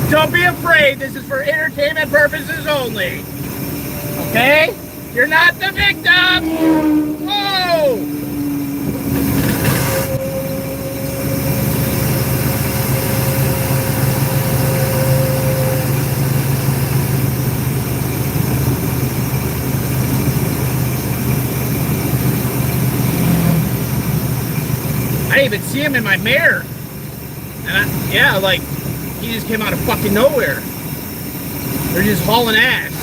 Don't be afraid, this is for entertainment purposes only. Okay? You're not the victim! Whoa! I didn't even see him in my mirror. And yeah, like, he just came out of fucking nowhere. They're just hauling ass.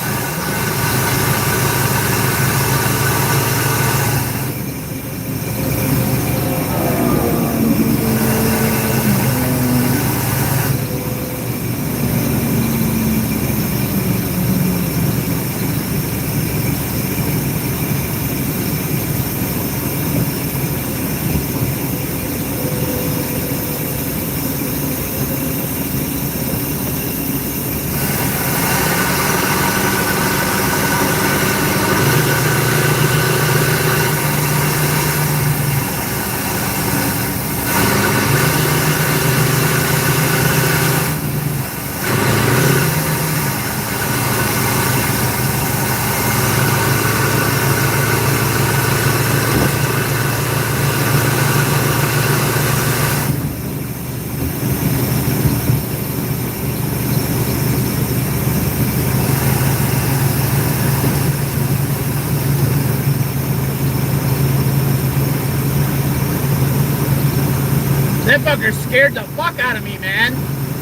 That fucker scared the fuck out of me, man.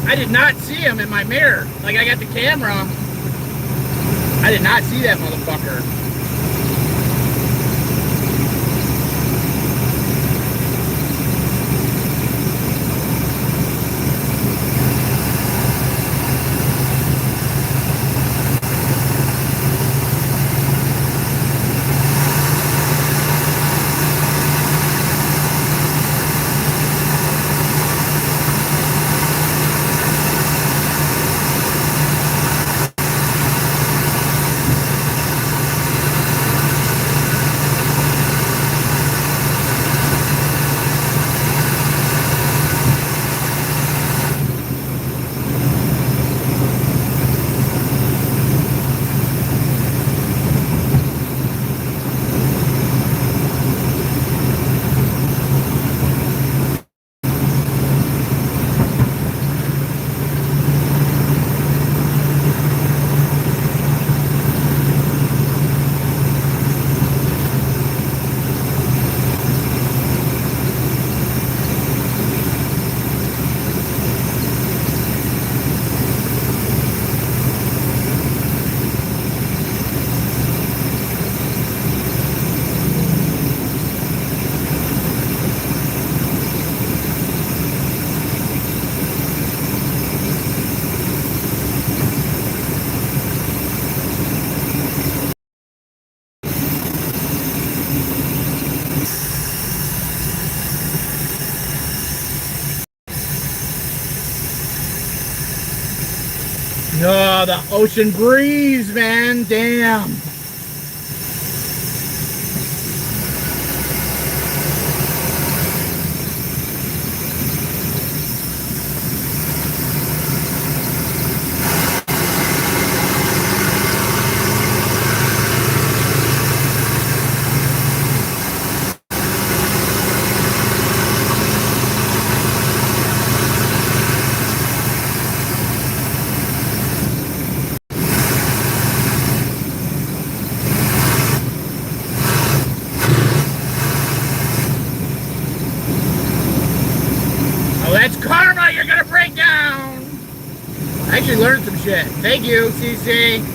I did not see him in my mirror. Like, I got the camera. I did not see that motherfucker. Oh, the ocean breeze, man. Damn. shit. Thank you, CC.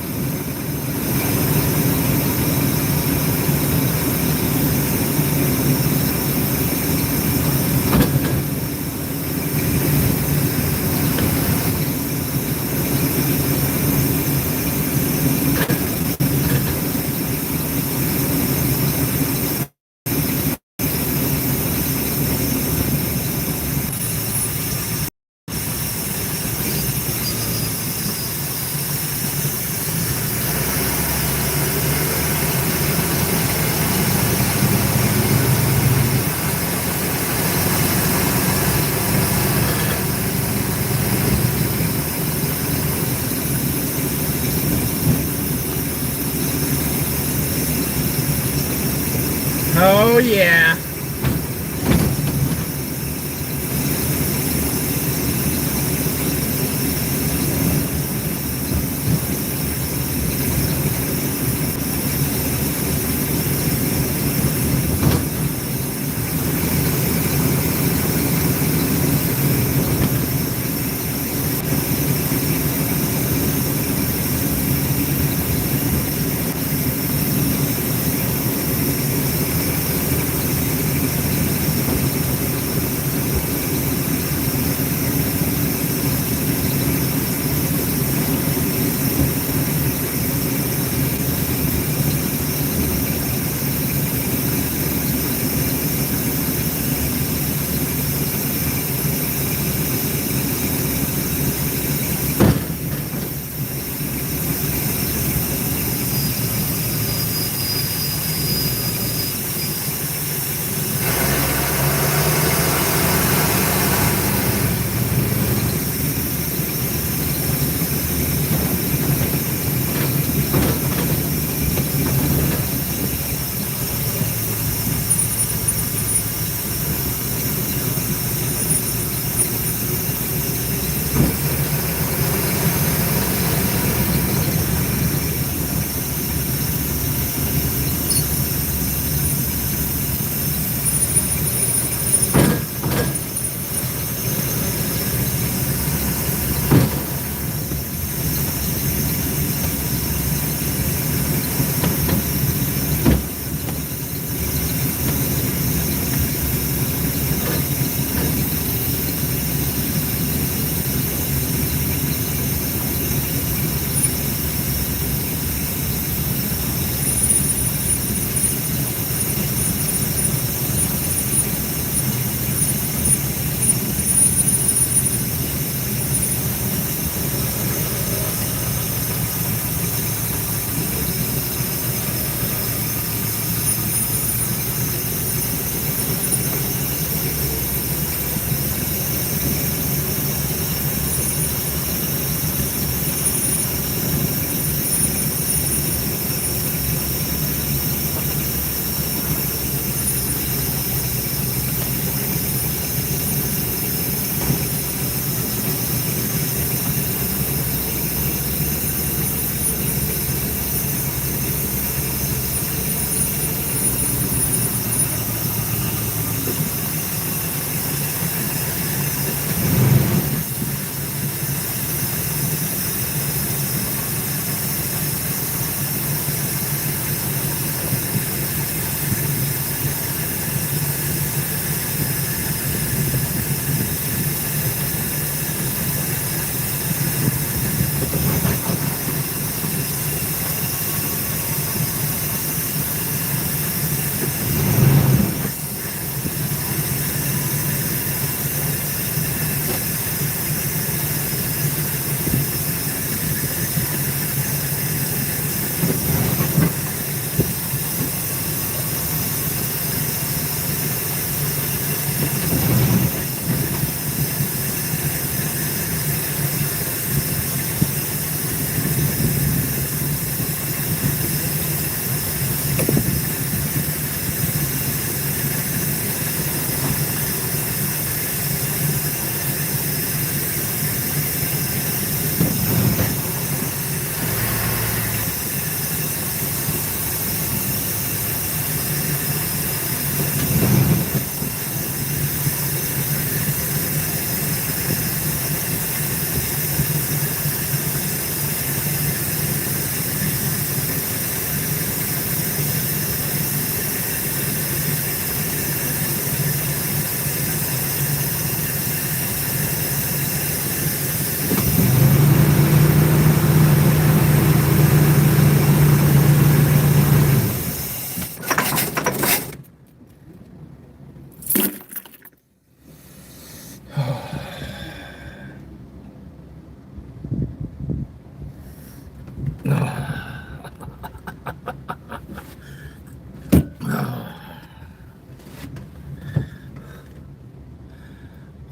Oh yeah.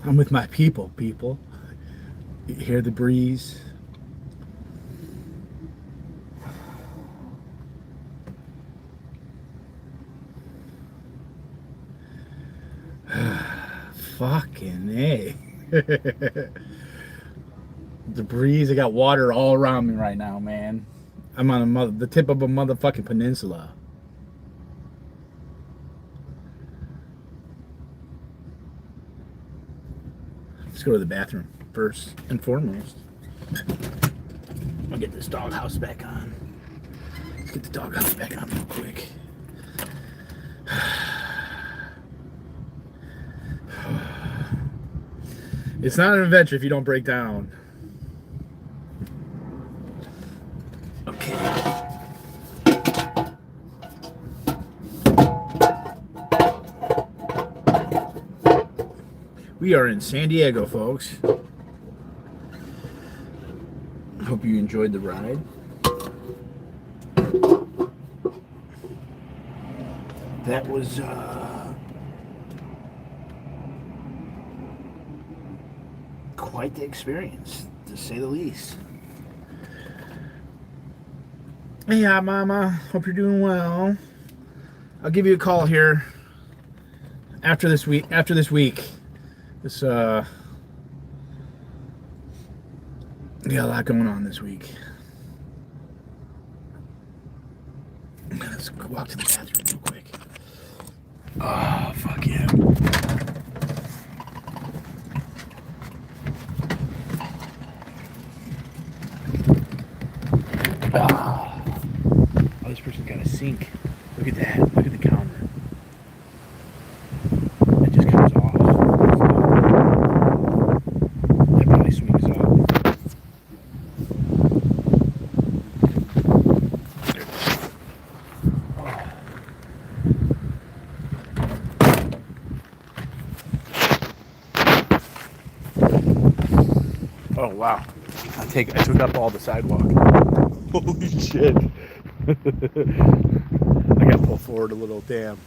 I'm with my people. You hear the breeze. Fucking A. The breeze, I got water all around me right now, man. I'm on the tip of a motherfucking peninsula. Let's go to the bathroom first and foremost. I'll get this doghouse back on. Let's get the doghouse back on real quick. It's not an adventure if you don't break down. Okay. We are in San Diego, folks. Hope you enjoyed the ride. That was quite the experience, to say the least. Hey, Mama. Hope you're doing well. I'll give you a call here after this week. This we got a lot going on this week. Let's go walk to the bathroom real quick. Oh, fuck yeah. Oh, this person's got a sink. Look at that. Look at the counter. It just comes off. That probably swings off. Oh wow. I took up all the sidewalk. Holy shit. I gotta pull forward a little, damn.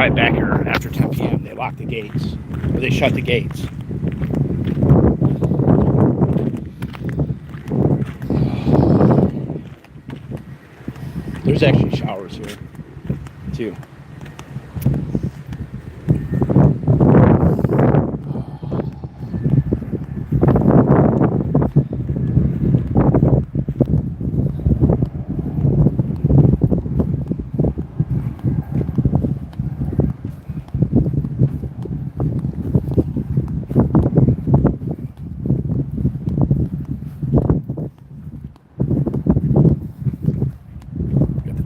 drive back here after 10 p.m. They lock the gates, or they shut the gates. There's actually showers here, too.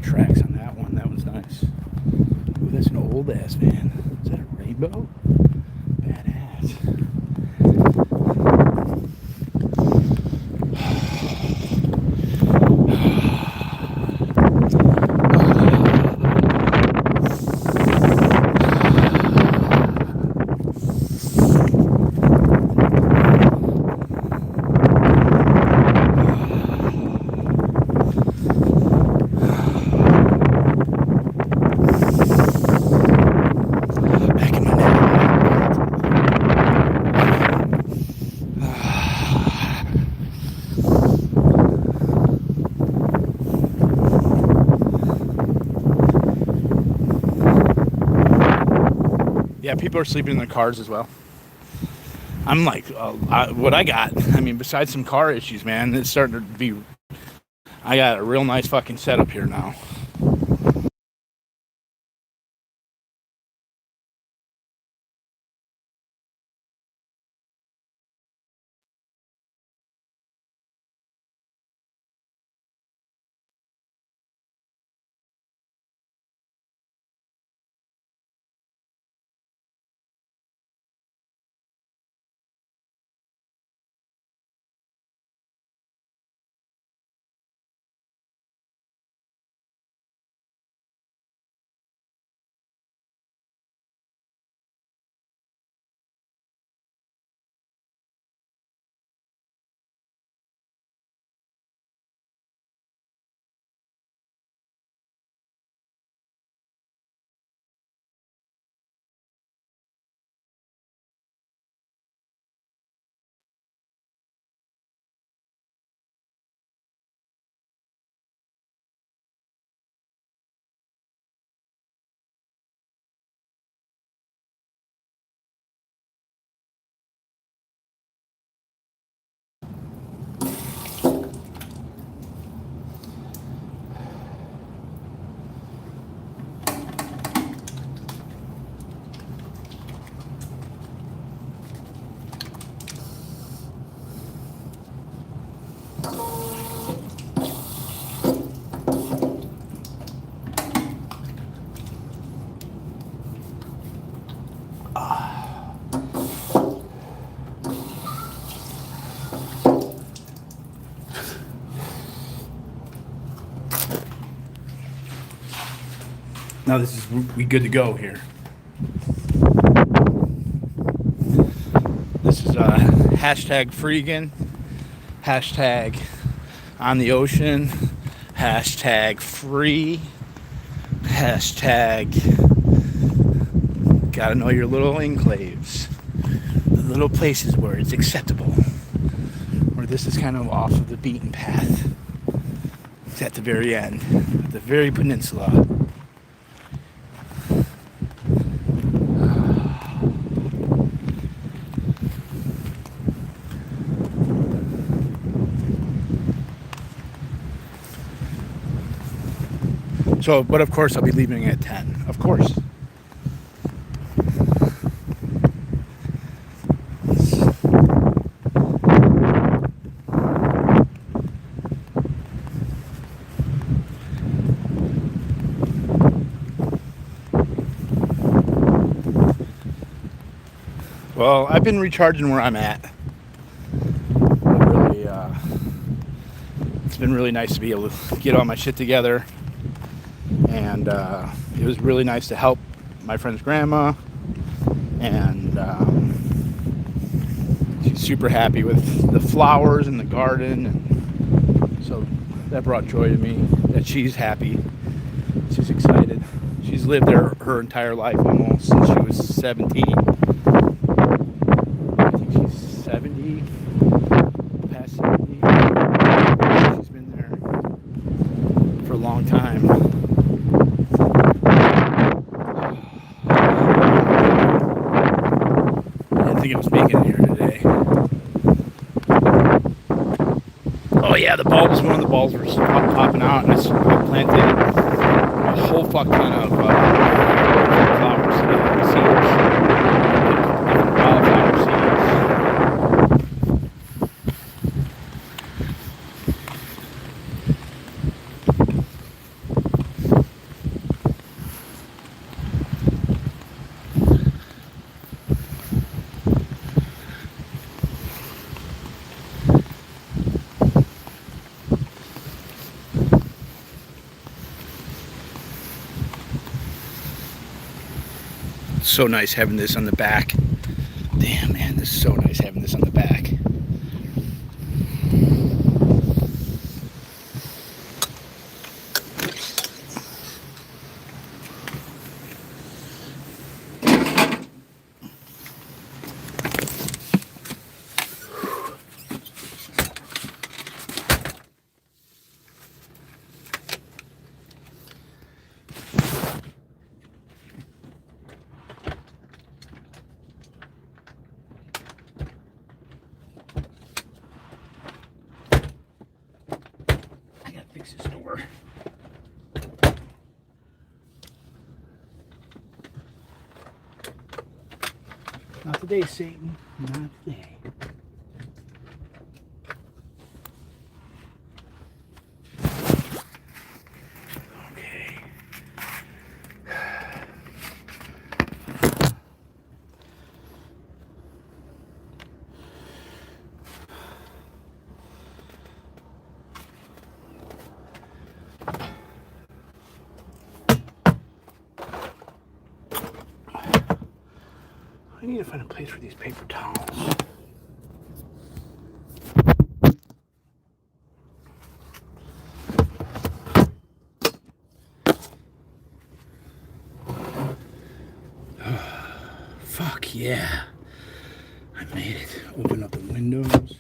Tracks on that one. That was nice. Ooh, that's an old ass van. Is that a rainbow? Badass. Yeah, people are sleeping in their cars as well. I'm like, what I got, I mean, besides some car issues, man, it's starting to be, I got a real nice fucking setup here now. Now this is, we good to go here. This is hashtag freegan, hashtag on the ocean, hashtag free, hashtag gotta know your little enclaves, the little places where it's acceptable, where this is kind of off of the beaten path. It's at the very end, at the very peninsula. So, but of course I'll be leaving at 10, of course. Well, I've been recharging where I'm at. Really, it's been really nice to be able to get all my shit together. And it was really nice to help my friend's grandma. And she's super happy with the flowers and the garden. And so that brought joy to me, that she's happy. She's excited. She's She's lived there her entire life almost since she was 17. I think she's 70, past 70. She's been there for a long time. I didn't think it was making it here today. Oh yeah, the bulbs, one of the bulbs were popping out, and I planted a whole fuck ton of flowers, seeds, wildflower seeds. So nice having this on the back. Damn, man, this is so nice having this on the back. Fix this door. Not today, Satan. Not today. Okay. I need to find a place for these paper towels. Fuck yeah. I made it. Open up the windows.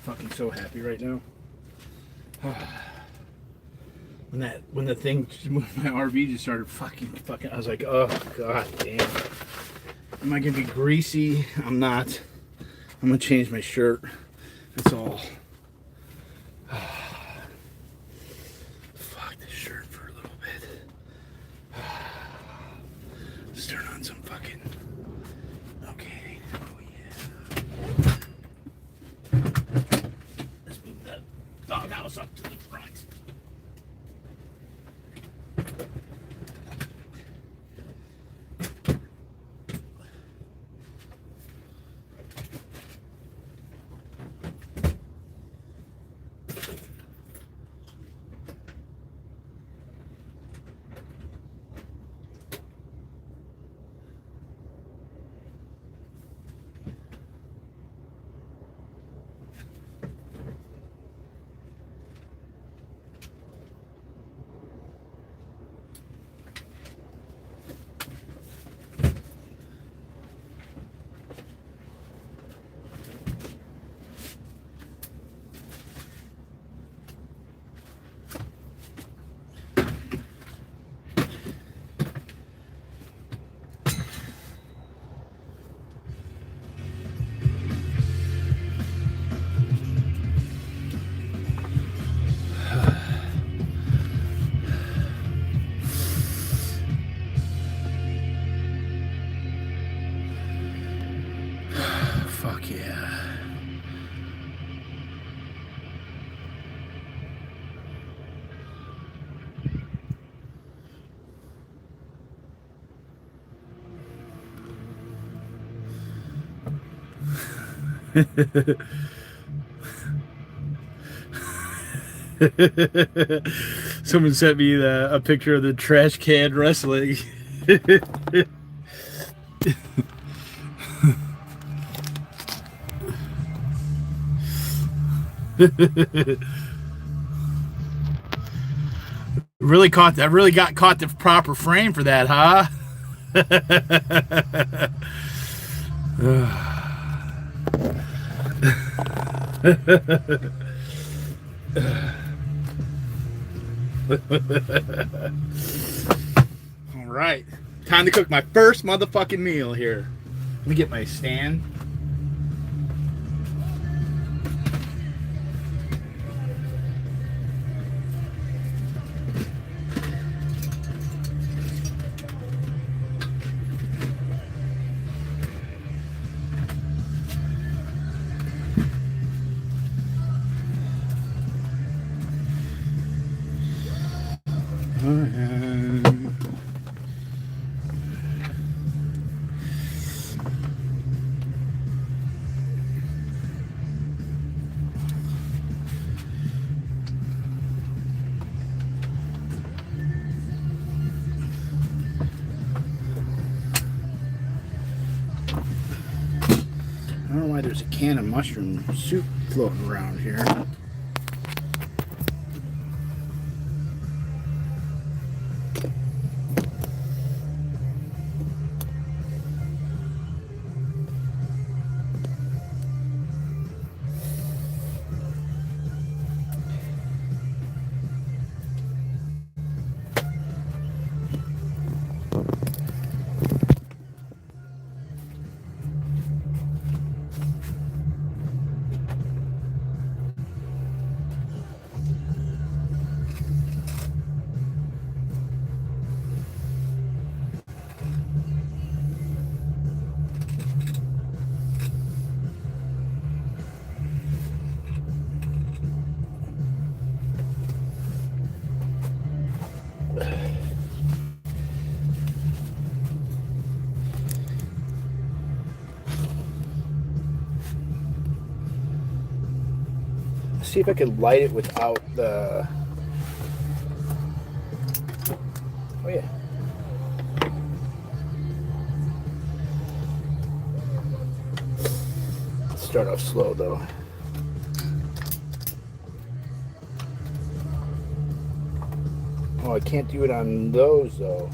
Fucking so happy right now. When the thing, when my RV just started fucking, I was like, oh god damn. Am I gonna be greasy? I'm not. I'm gonna change my shirt. That's all. Fuck this shirt for a little bit. Let's turn on some fucking. Okay. Oh yeah. Let's move the doghouse up to the front. Fuck yeah. Someone sent me a picture of the trash can wrestling. Really got caught the proper frame for that, huh? All right, time to cook my first motherfucking meal here. Let me get my stand. I don't know why there's a can of mushroom soup floating around here. See if I could light it without the... Oh yeah. Let's start off slow though. Oh, I can't do it on those though.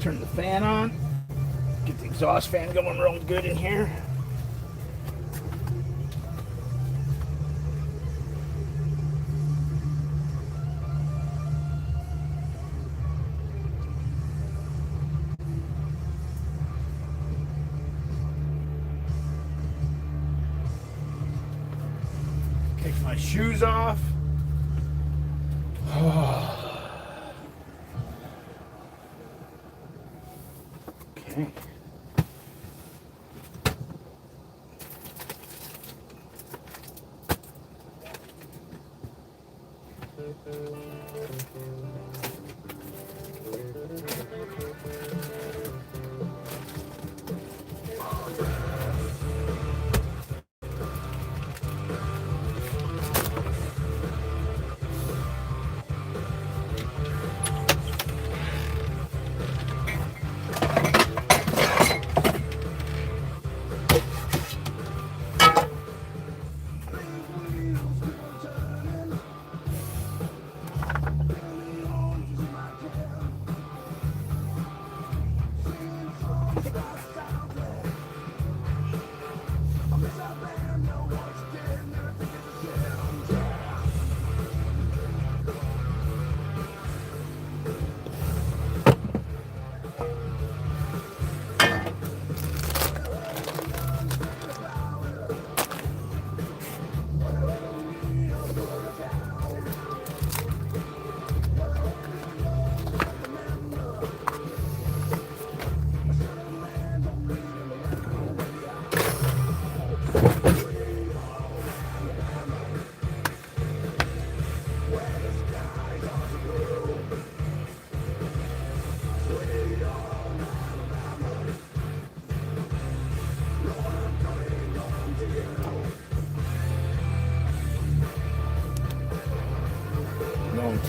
Turn the fan on. Get the exhaust fan going real good in here. Take my shoes off. Okay.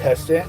test it.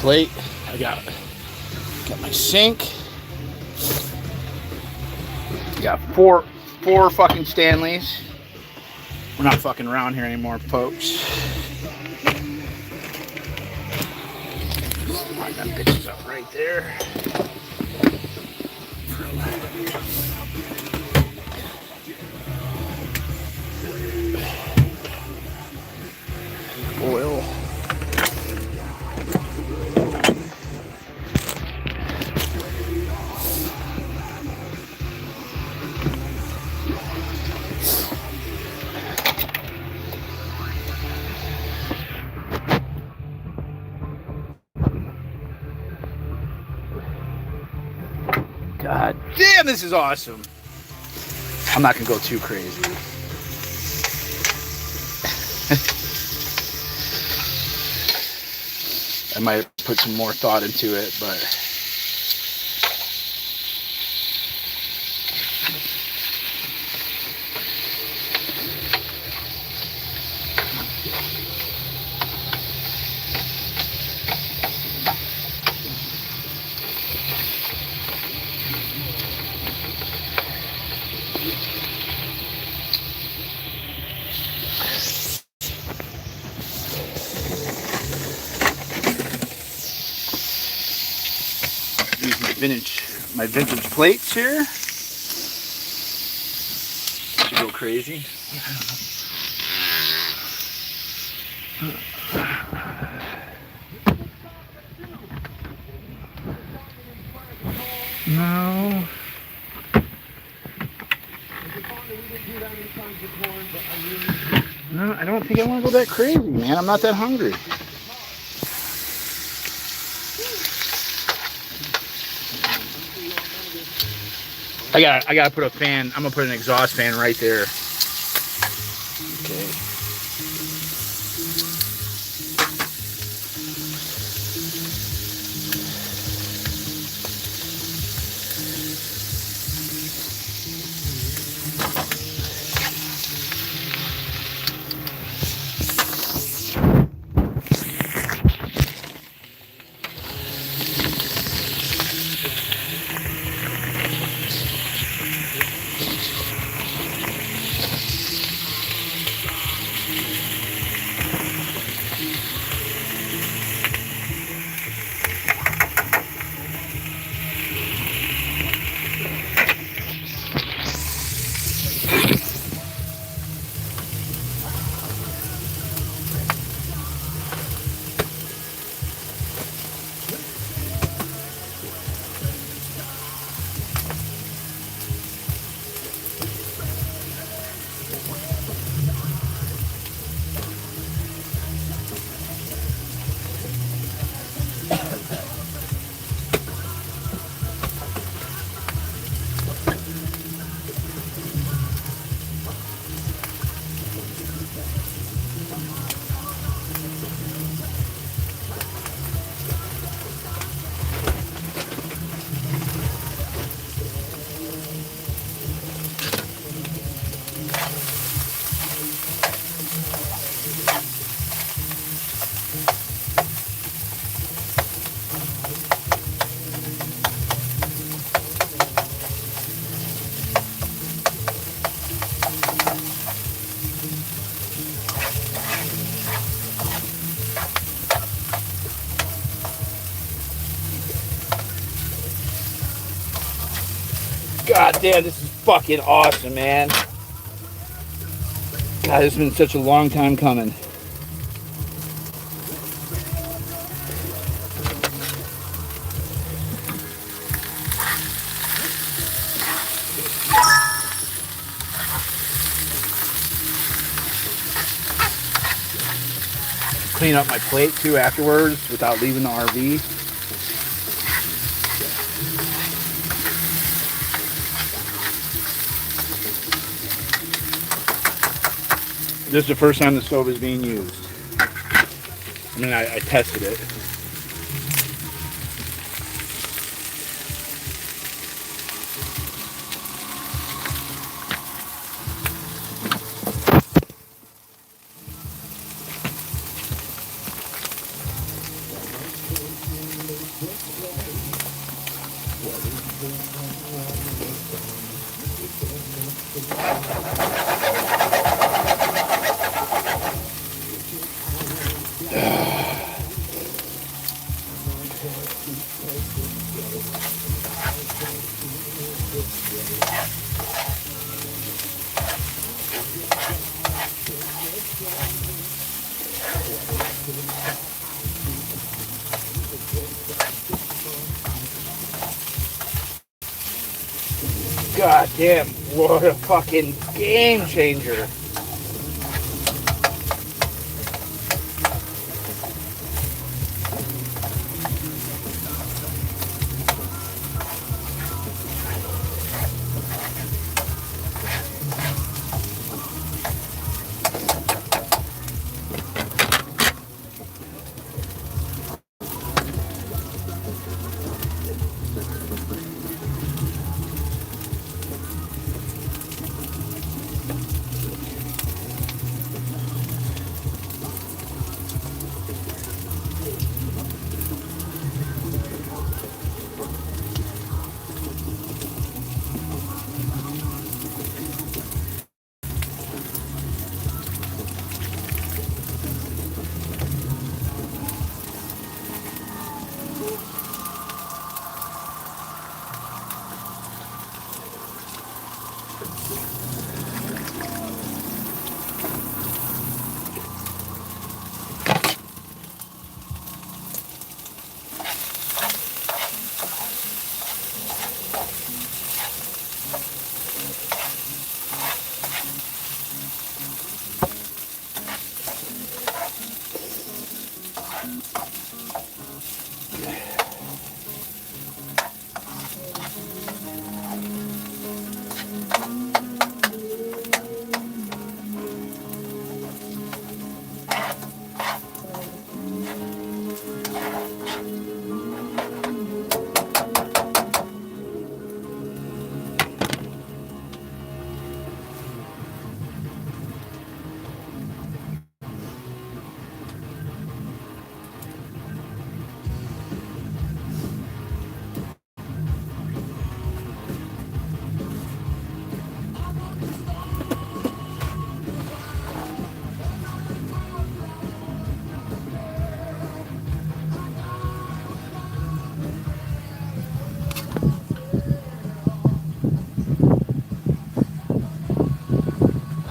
Plate. I got my sink. Got four fucking Stanleys. We're not fucking around here anymore, folks. I got bitches up right there. Oil. God damn, this is awesome. I'm not gonna go too crazy. I might put some more thought into it, but my vintage plates here. Should go crazy. No. No, I don't think I want to go that crazy, man. I'm not that hungry. I gotta put a fan. I'm gonna put an exhaust fan right there. Okay. God damn, this is fucking awesome, man. God, this has been such a long time coming. Clean up my plate too afterwards without leaving the RV. This is the first time the stove is being used. I mean, I tested it. God damn, what a fucking game changer.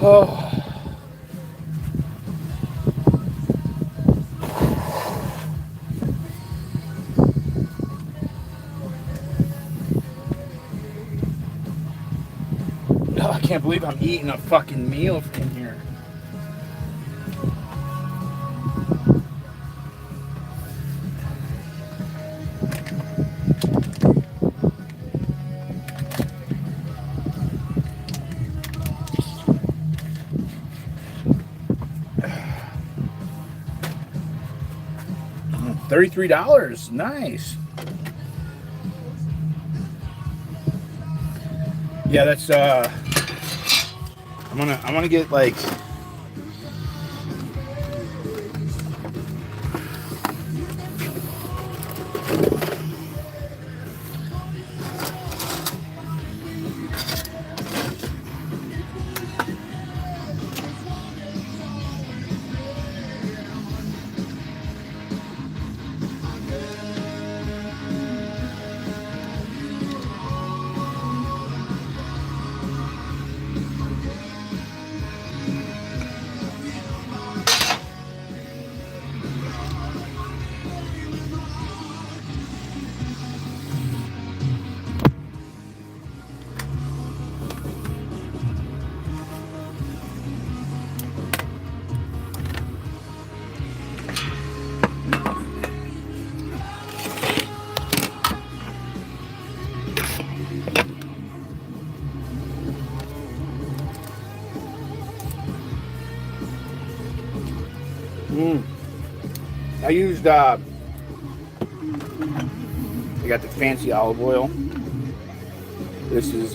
Oh. Oh, I can't believe I'm eating a fucking meal in here. $33, nice. Yeah, that's I'm gonna get like I used, I got the fancy olive oil. This is,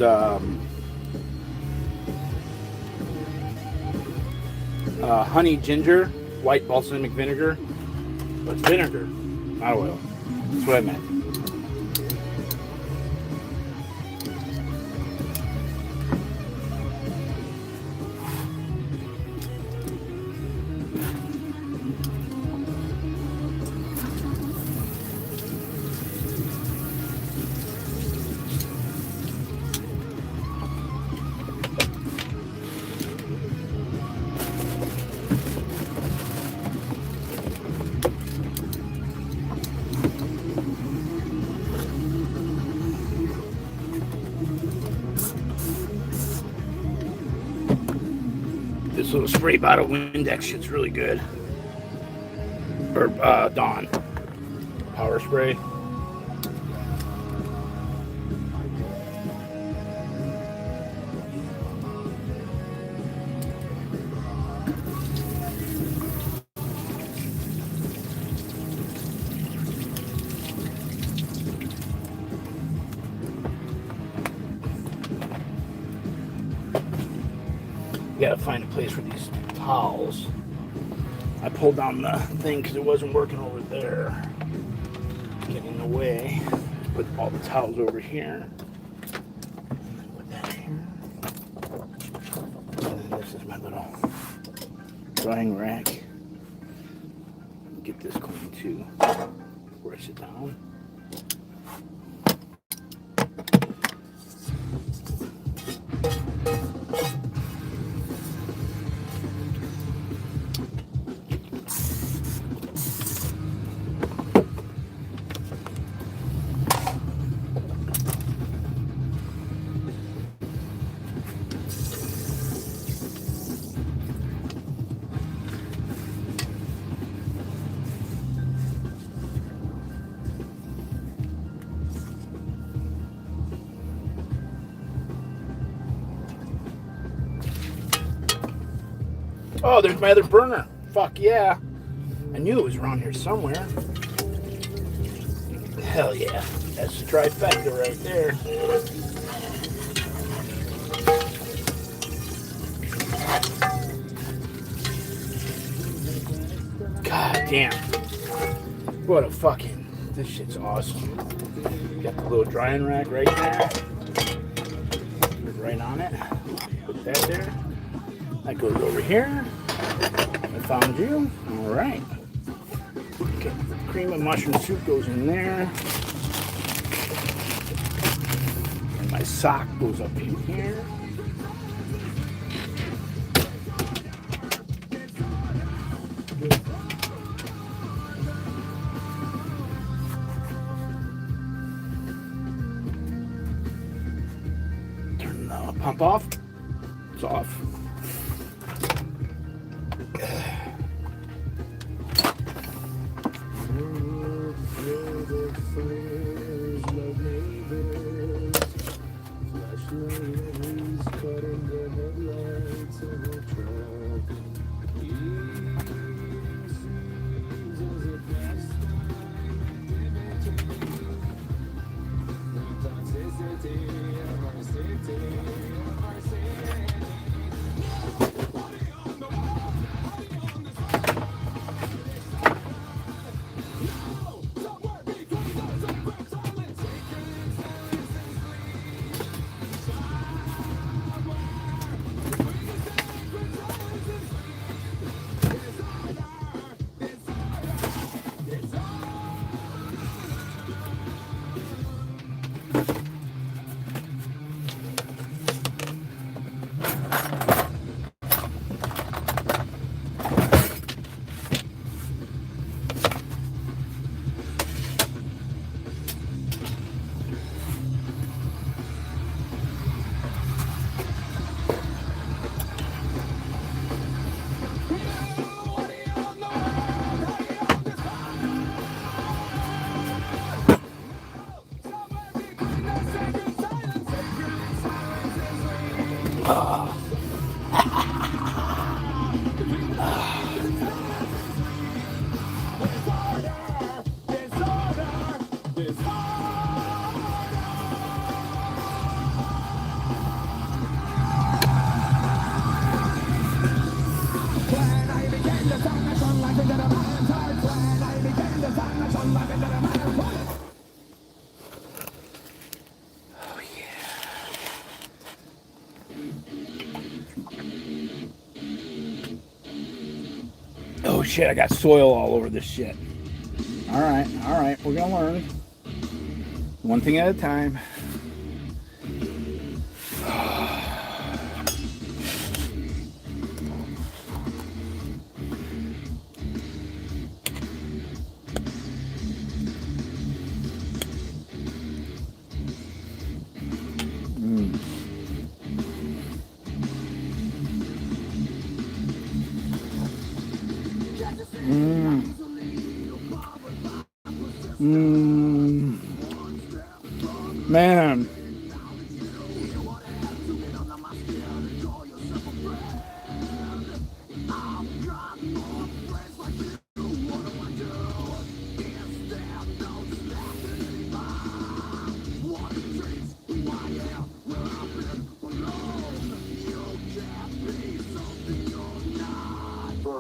honey ginger, white balsamic vinegar. But it's vinegar, not oil. That's what I meant. This little spray bottle Windex shit's really good. Or Dawn power spray. Gotta find a place for these towels. I pulled down the thing because it wasn't working over there. Getting in the way. Put all the towels over here. And then put that here. And then this is my little drying rack. Get this clean too. Before I sit down. Oh, there's my other burner. Fuck yeah. I knew it was around here somewhere. Hell yeah. That's the trifecta right there. God damn. What a fucking... This shit's awesome. Got the little drying rack right there. Right on it. Put that there. That goes over here. I found you. All right. Okay. Cream of mushroom soup goes in there. And my sock goes up in here. Turn the pump off. It's off. Oh shit, I got soil all over this shit. Alright, we're gonna learn. One thing at a time. Man.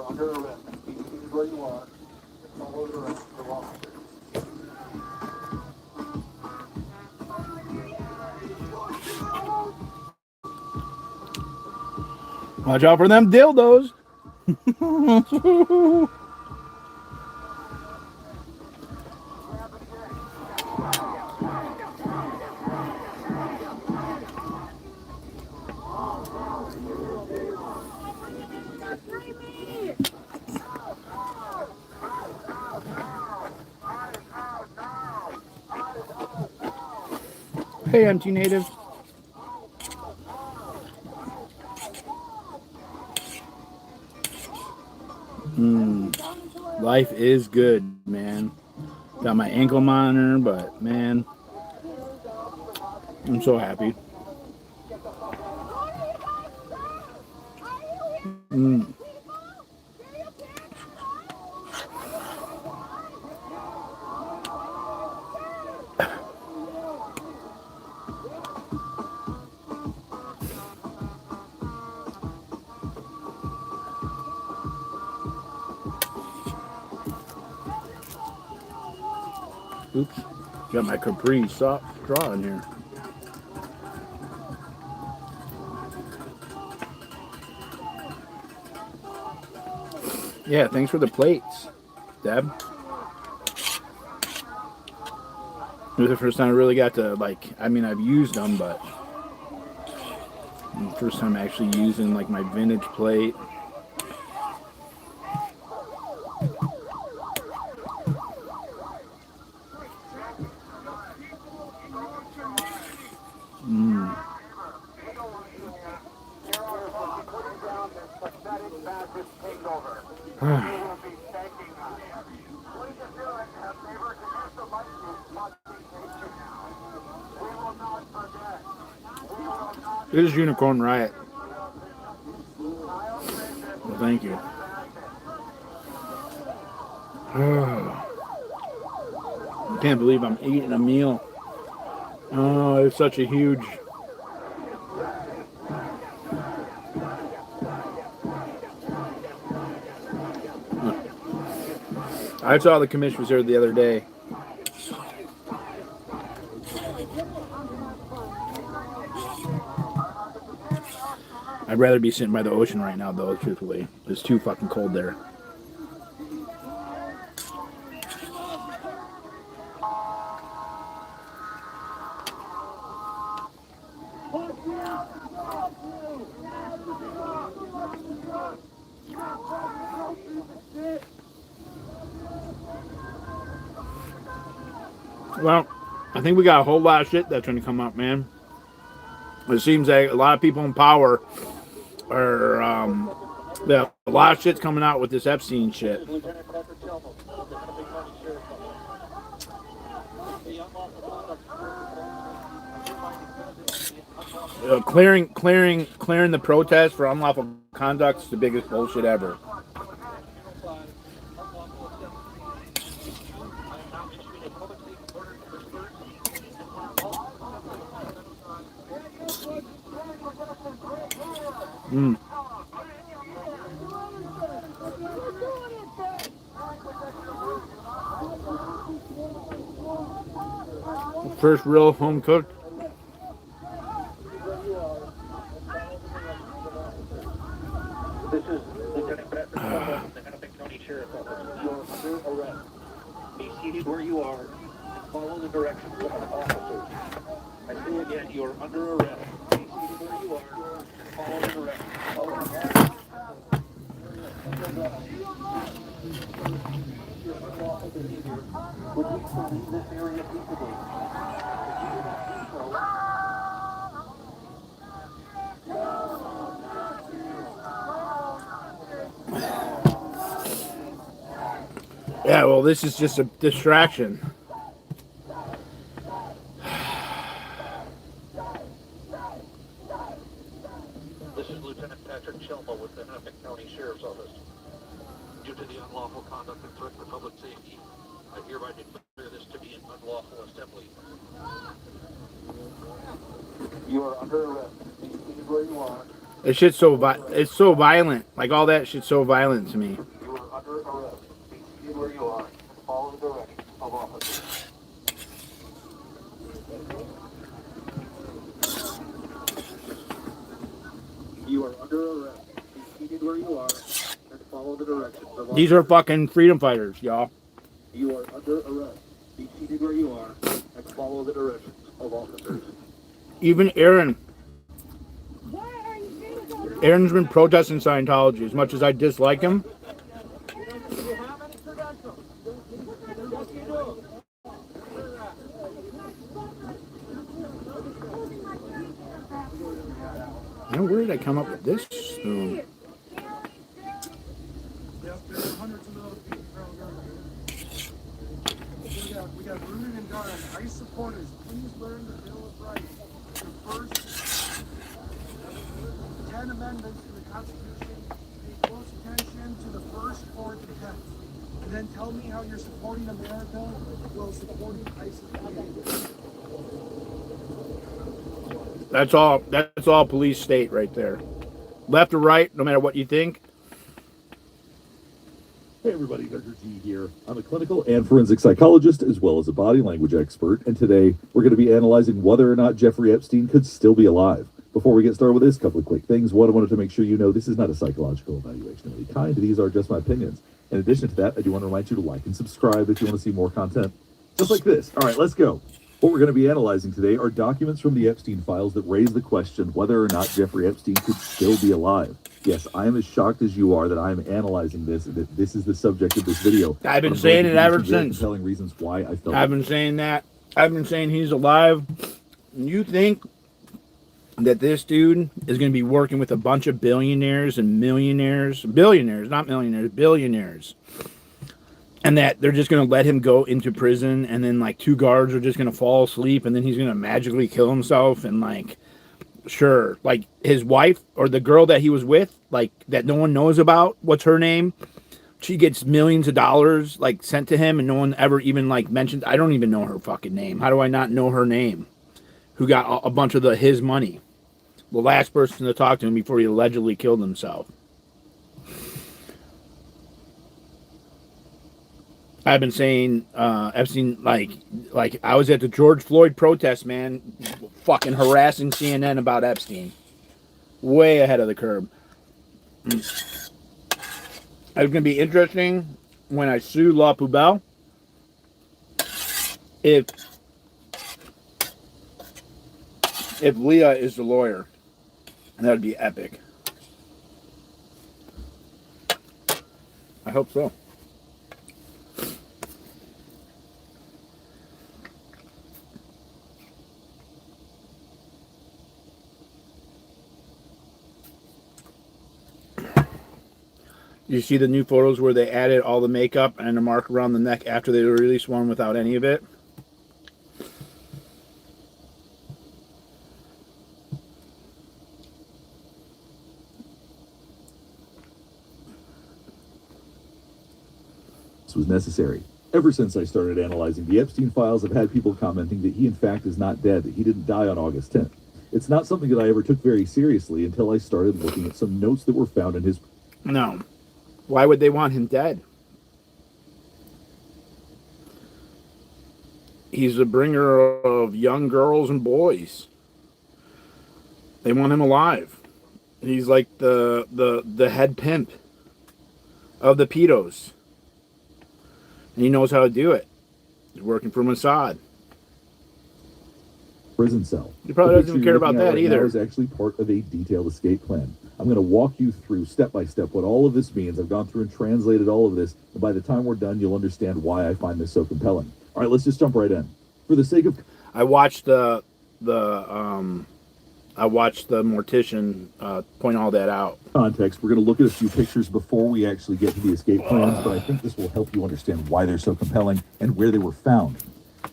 Under arrest. This is where you are. Follow the rest of the law.
Watch out for them dildos. Hey, empty native. Life is good, man. Got my ankle monitor, but man, I'm so happy. Oops, got my Capri soft straw in here. Yeah, thanks for the plates, Deb. It was the first time I really got to, like, I mean, I've used them, but first time actually using, like, my vintage plate. It is Unicorn Riot. Well, thank you. I can't believe I'm eating a meal. Oh, it's such a huge... I saw the commissioners there the other day. I'd rather be sitting by the ocean right now, though, truthfully. It's too fucking cold there. Well, I think we got a whole lot of shit that's going to come up, man. It seems like a lot of people in power are, a lot of shit's coming out with this Epstein shit. Clearing the protest for unlawful conduct is the biggest bullshit ever. First real home cooked.
seated where you are and follow the directions of our officers. I say again, you are under arrest. Be seated where you are and follow the directions of our officers. Your unlawful behavior would lead to leave this area peaceably. If you do not do so,
Yeah, well, this is just a distraction.
This is Lieutenant Patrick Chelmo with the Hennepin County Sheriff's Office. Due to the unlawful conduct and threat to public safety, I hereby declare this to be an unlawful assembly. You are under arrest. Be seated where you are.
This shit's it's so violent. Like, all that shit's so violent to me.
You are under arrest. Be seated where you are and follow the directions of officers. You are under arrest. Be seated where you are and follow the directions of officers.
These are fucking freedom fighters, y'all.
You are under arrest. Be seated where you are and follow the directions of officers.
Even Aaron's been protesting Scientology. As much as I dislike him, and where did I come up with this spoon?
We got rooted and guarded. ICE supporters, please learn the Bill of Rights. The first 10 amendments to the Constitution. Pay close attention to the first 4 to 10. And then tell me how you're supporting America while supporting ISIS behavior.
That's all police state right there. Left or right, no matter what you think.
Hey everybody, Dr. T here. I'm a clinical and forensic psychologist as well as a body language expert, and today we're going to be analyzing whether or not Jeffrey Epstein could still be alive. Before we get started with this, a couple of quick things. One, I wanted to make sure you know this is not a psychological evaluation of any kind. These are just my opinions. In addition to that, I do want to remind you to like and subscribe if you want to see more content just like this. All right, let's go. What we're going to be analyzing today are documents from the Epstein files that raise the question whether or not Jeffrey Epstein could still be alive. Yes, I am as shocked as you are that I am analyzing this, and that this is the subject of this video.
I've been saying it ever since.
Compelling reasons why I felt
I've been saying that. I've been saying he's alive. You think that this dude is going to be working with a bunch of billionaires and millionaires, billionaires, not millionaires, billionaires, and that they're just going to let him go into prison, and then like 2 guards are just going to fall asleep, and then he's going to magically kill himself, and like, sure, like his wife or the girl that he was with, like that no one knows about, what's her name? She gets millions of dollars like sent to him, and no one ever even like mentioned. I don't even know her fucking name. How do I not know her name? Who got a bunch of his money? The last person to talk to him before he allegedly killed himself. I've been saying Epstein, like I was at the George Floyd protest, man, fucking harassing CNN about Epstein. Way ahead of the curve. It's going to be interesting when I sue La Poubelle. If Leah is the lawyer, that would be epic. I hope so. You see the new photos where they added all the makeup and a mark around the neck after they released one without any of it?
this was necessary. Ever since I started analyzing the Epstein files, I've had people commenting that he in fact is not dead, that he didn't die on August 10th. It's not something that I ever took very seriously until I started looking at some notes that were found in his...
No. Why would they want him dead? He's a bringer of young girls and boys. They want him alive. He's like the head pimp of the pedos. And he knows how to do it. He's working for Mossad.
Prison cell.
He probably
The
doesn't
picture
care
you're
about
looking at
that
right now
either.
is actually part of a detailed escape plan. I'm going to walk you through step by step what all of this means. I've gone through and translated all of this, and by the time we're done, you'll understand why I find this so compelling. All right, let's just jump right in. For the sake of
I watched the mortician point all that out.
context, we're going to look at a few pictures before we actually get to the escape plans, but I think this will help you understand why they're so compelling and where they were found.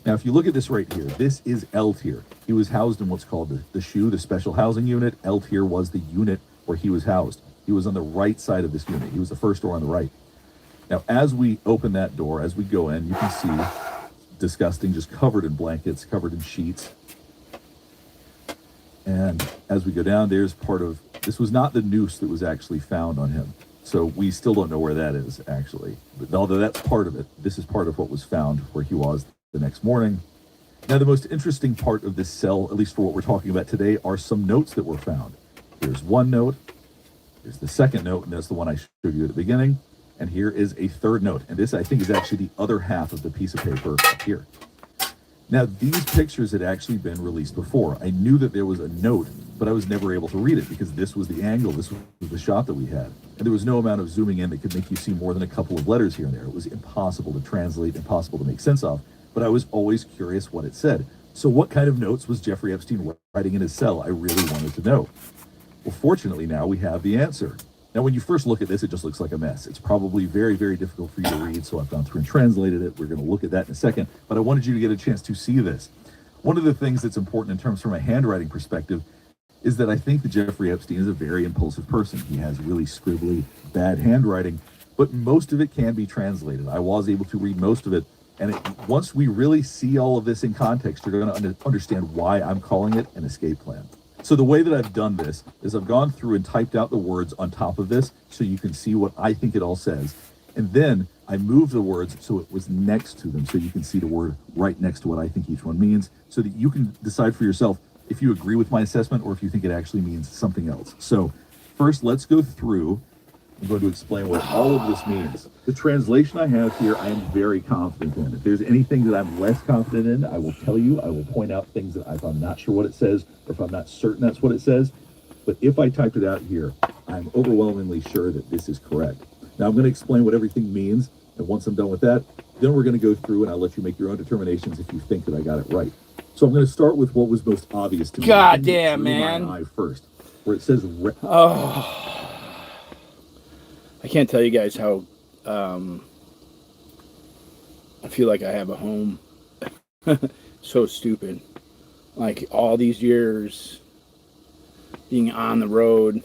Now, if you look at this right here, this is L tier. He was housed in what's called the SHU, the Special Housing Unit. L tier was the unit where he was housed. He was on the right side of this unit. He was the first door on the right. Now, as we open that door, as we go in, you can see disgusting, just covered in blankets, covered in sheets. And as we go down, there's part of, this was not the noose that was actually found on him. So we still don't know where that is, actually. But although that's part of it, this is part of what was found where he was the next morning. Now, the most interesting part of this cell, at least for what we're talking about today, are some notes that were found. Here's one note, here's the second note, and that's the one I showed you at the beginning. And here is a third note. And this, I think, is actually the other half of the piece of paper up here. Now, these pictures had actually been released before. I knew that there was a note, but I was never able to read it because this was the angle, this was the shot that we had. And there was no amount of zooming in that could make you see more than a couple of letters here and there. It was impossible to translate, impossible to make sense of, but I was always curious what it said. So what kind of notes was Jeffrey Epstein writing in his cell? I really wanted to know. Well, fortunately, now we have the answer. Now, when you first look at this, it just looks like a mess. It's probably very, very difficult for you to read, so I've gone through and translated it. We're going to look at that in a second, but I wanted you to get a chance to see this. One of the things that's important in terms from a handwriting perspective is that I think that Jeffrey Epstein is a very impulsive person. He has really scribbly, bad handwriting, but most of it can be translated. I was able to read most of it, and once we really see all of this in context, you're going to understand why I'm calling it an escape plan. So the way that I've done this is I've gone through and typed out the words on top of this so you can see what I think it all says. And then I moved the words so it was next to them so you can see the word right next to what I think each one means so that you can decide for yourself if you agree with my assessment or if you think it actually means something else. So first, let's go through. I'm going to explain what all of this means. The translation I have here, I am very confident in. If there's anything that I'm less confident in, I will tell you. I will point out things that if I'm not sure what it says, or if I'm not certain that's what it says. But if I typed it out here, I'm overwhelmingly sure that this is correct. Now I'm going to explain what everything means, and once I'm done with that, then we're going to go through and I'll let you make your own determinations if you think that I got it right. So I'm going to start with what was most obvious to me.
God damn, man.
My eye first, where it says...
I can't tell you guys how I feel like I have a home. So stupid. Like all these years being on the road,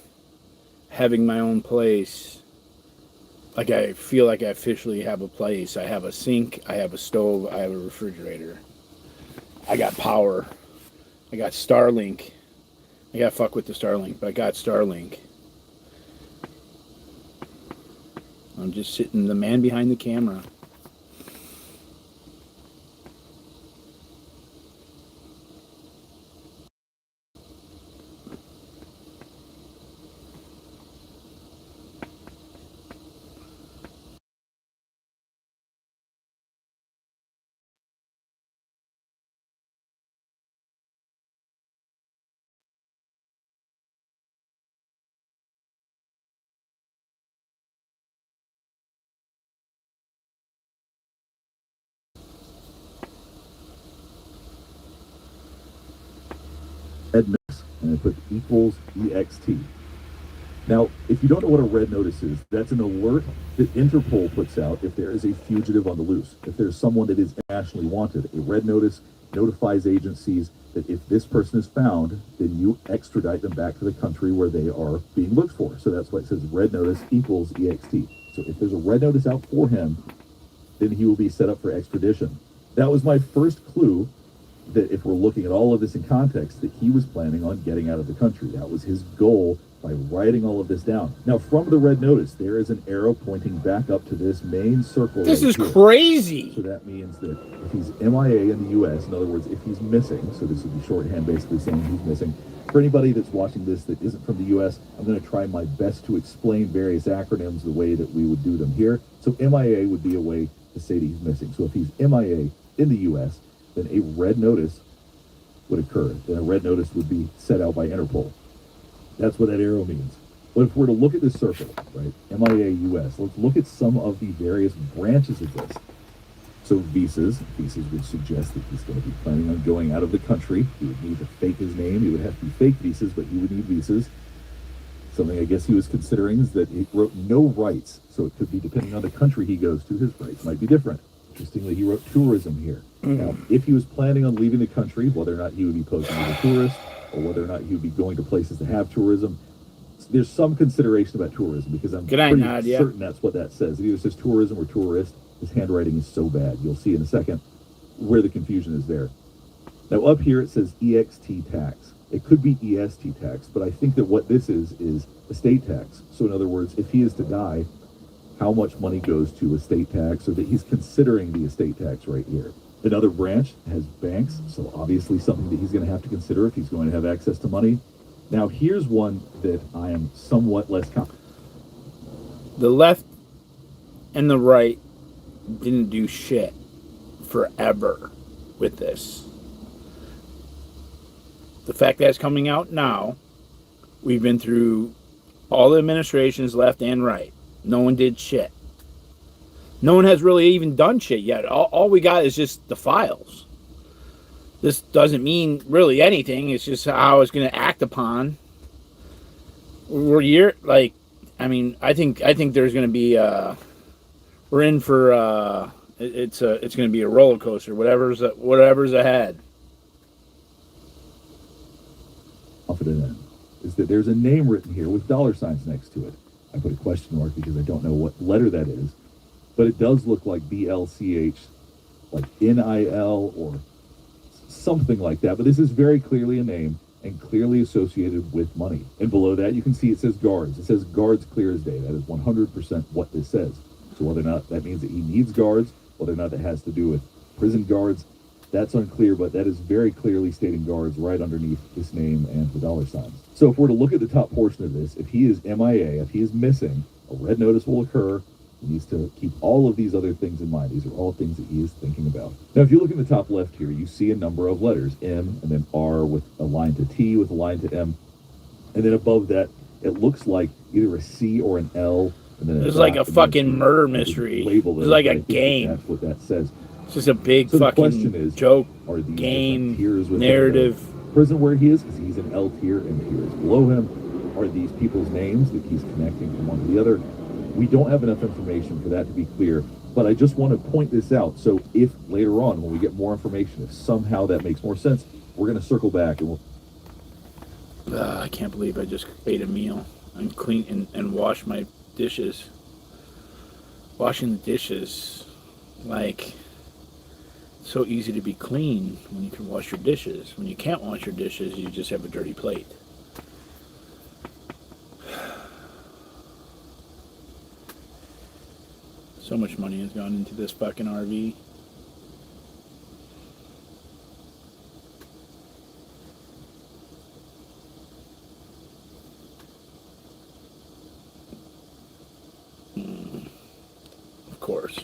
having my own place. Like I feel like I officially have a place. I have a sink, I have a stove, I have a refrigerator. I got power. I got Starlink. I got fuck with the Starlink, but I got Starlink. I'm just sitting, the man behind the camera.
red notice, and I put equals EXT. Now, if you don't know what a red notice is, that's an alert that Interpol puts out if there is a fugitive on the loose. If there's someone that is internationally wanted, a red notice notifies agencies that if this person is found, then you extradite them back to the country where they are being looked for. So that's why it says red notice equals EXT. So if there's a red notice out for him, then he will be set up for extradition. That was my first clue that if we're looking at all of this in context, that he was planning on getting out of the country. That was his goal by writing all of this down. Now, from the red notice, there is an arrow pointing back up to this main circle.
This
right
is
here.
crazy.
So that means that if he's MIA in the U.S., in other words, if he's missing, so this would be shorthand basically saying he's missing. For anybody that's watching this that isn't from the U.S., I'm going to try my best to explain various acronyms the way that we would do them here. So MIA would be a way to say that he's missing. So if he's MIA, in the U.S., then a red notice would occur. Then a red notice would be set out by Interpol. That's what that arrow means. But if we're to look at this circle, right, MIA US, let's look at some of the various branches of this. So visas would suggest that he's going to be planning on going out of the country. He would need to fake his name. He would have to be fake visas, but he would need visas. Something I guess he was considering is that he wrote no rights. So it could be, depending on the country he goes to, his rights might be different. Interestingly, he wrote tourism here. Now, if he was planning on leaving the country, whether or not he would be posing as a tourist, or whether or not he would be going to places that have tourism, there's some consideration about tourism, because I'm pretty certain that's what that says. It either says tourism or tourist. His handwriting is so bad. You'll see in a second where the confusion is there. Now, up here it says EXT tax. It could be EST tax, but I think that what this is estate tax. So in other words, if he is to die, how much money goes to estate tax, or that he's considering the estate tax right here. Another branch has banks, so obviously something that he's going to have to consider if he's going to have access to money. Now, here's one that I am somewhat less confident.
The left and the right didn't do shit forever with this. The fact that it's coming out now, we've been through all the administrations, left and right. No one did shit. No one has really even done shit yet. All we got is just the files. This doesn't mean really anything. It's just how it's going to act upon. I think there's going to be we're in for it's going to be a roller coaster. Whatever's ahead.
Confident in is that there's a name written here with dollar signs next to it. I put a question mark because I don't know what letter that is, but it does look like BLCH, like NIL or something like that. But this is very clearly a name and clearly associated with money. And below that, you can see it says guards. It says guards clear as day. That is 100% what this says. So whether or not that means that he needs guards, whether or not that has to do with prison guards, that's unclear, but that is very clearly stating guards right underneath his name and the dollar signs. So if we're to look at the top portion of this, if he is MIA, if he is missing, a red notice will occur. He needs to keep all of these other things in mind. These are all things that he is thinking about. Now, if you look in the top left here, you see a number of letters, M and then R with a line to T with a line to M. And then above that, it looks like either a C or an L. And then
it's like a fucking murder mystery. It's like a game.
That's what that says.
It's just a big fucking joke, game, narrative.
Prison where he is he's in L tier, and tiers below him are these people's names that he's connecting from one to the other. We don't have enough information for that to be clear, but I just want to point this out. So if later on, when we get more information, if somehow that makes more sense, we're going to circle back and we'll...
I can't believe I just ate a meal and clean and wash my dishes. Washing the dishes, like, so easy to be clean when you can wash your dishes. When you can't wash your dishes, you just have a dirty plate. So much money has gone into this fucking RV. Of course.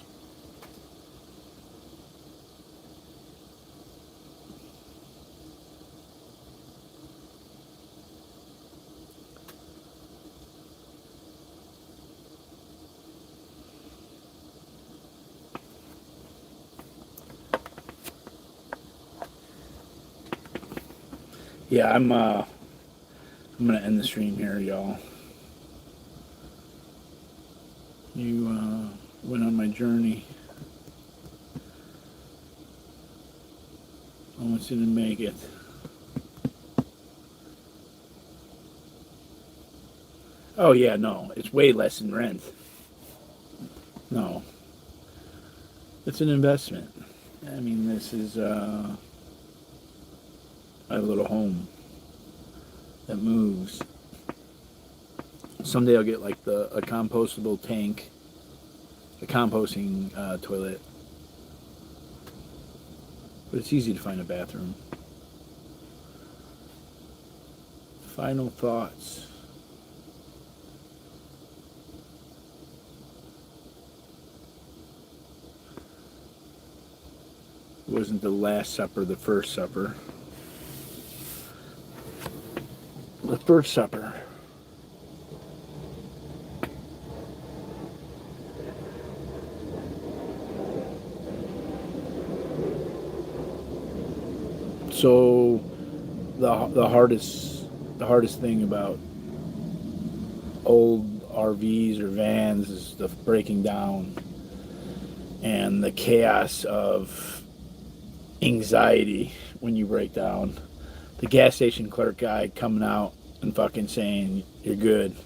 Yeah, I'm gonna end the stream here, y'all. You went on my journey. Almost didn't make it. Oh yeah, no, it's way less than rent. No, it's an investment. I mean, this is I have a little home that moves. Someday I'll get like a compostable tank, a composting toilet. But it's easy to find a bathroom. Final thoughts. wasn't the Last Supper, the First Supper. The First Supper. So the hardest thing about old RVs or vans is the breaking down and the chaos of anxiety when you break down. The gas station clerk guy coming out and fucking saying, "You're good."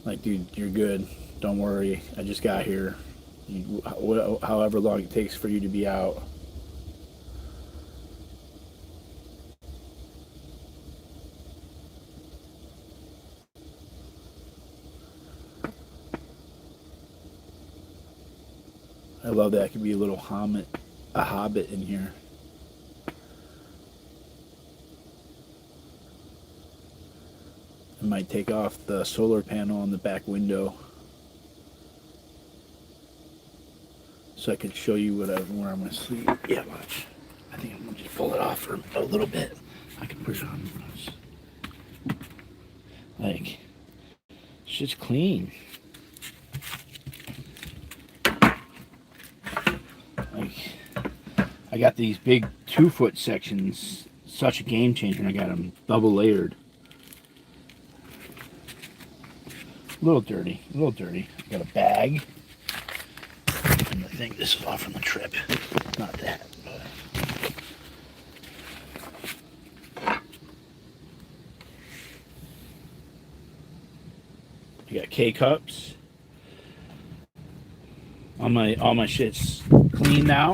Like, dude, you're good. Don't worry. I just got here. However long it takes for you to be out. I love that. It could be a little hobbit in here. I might take off the solar panel on the back window so I can show you where I'm going to sleep. Yeah, watch. I think I'm going to just pull it off for a little bit. I can push on. Like, shit's clean. Like, I got these big 2-foot sections. Such a game changer. And I got them double layered. A little dirty. A little dirty. I got a bag. And I think this is all from the trip. Not that, but. You got K-cups. All my shit's clean now.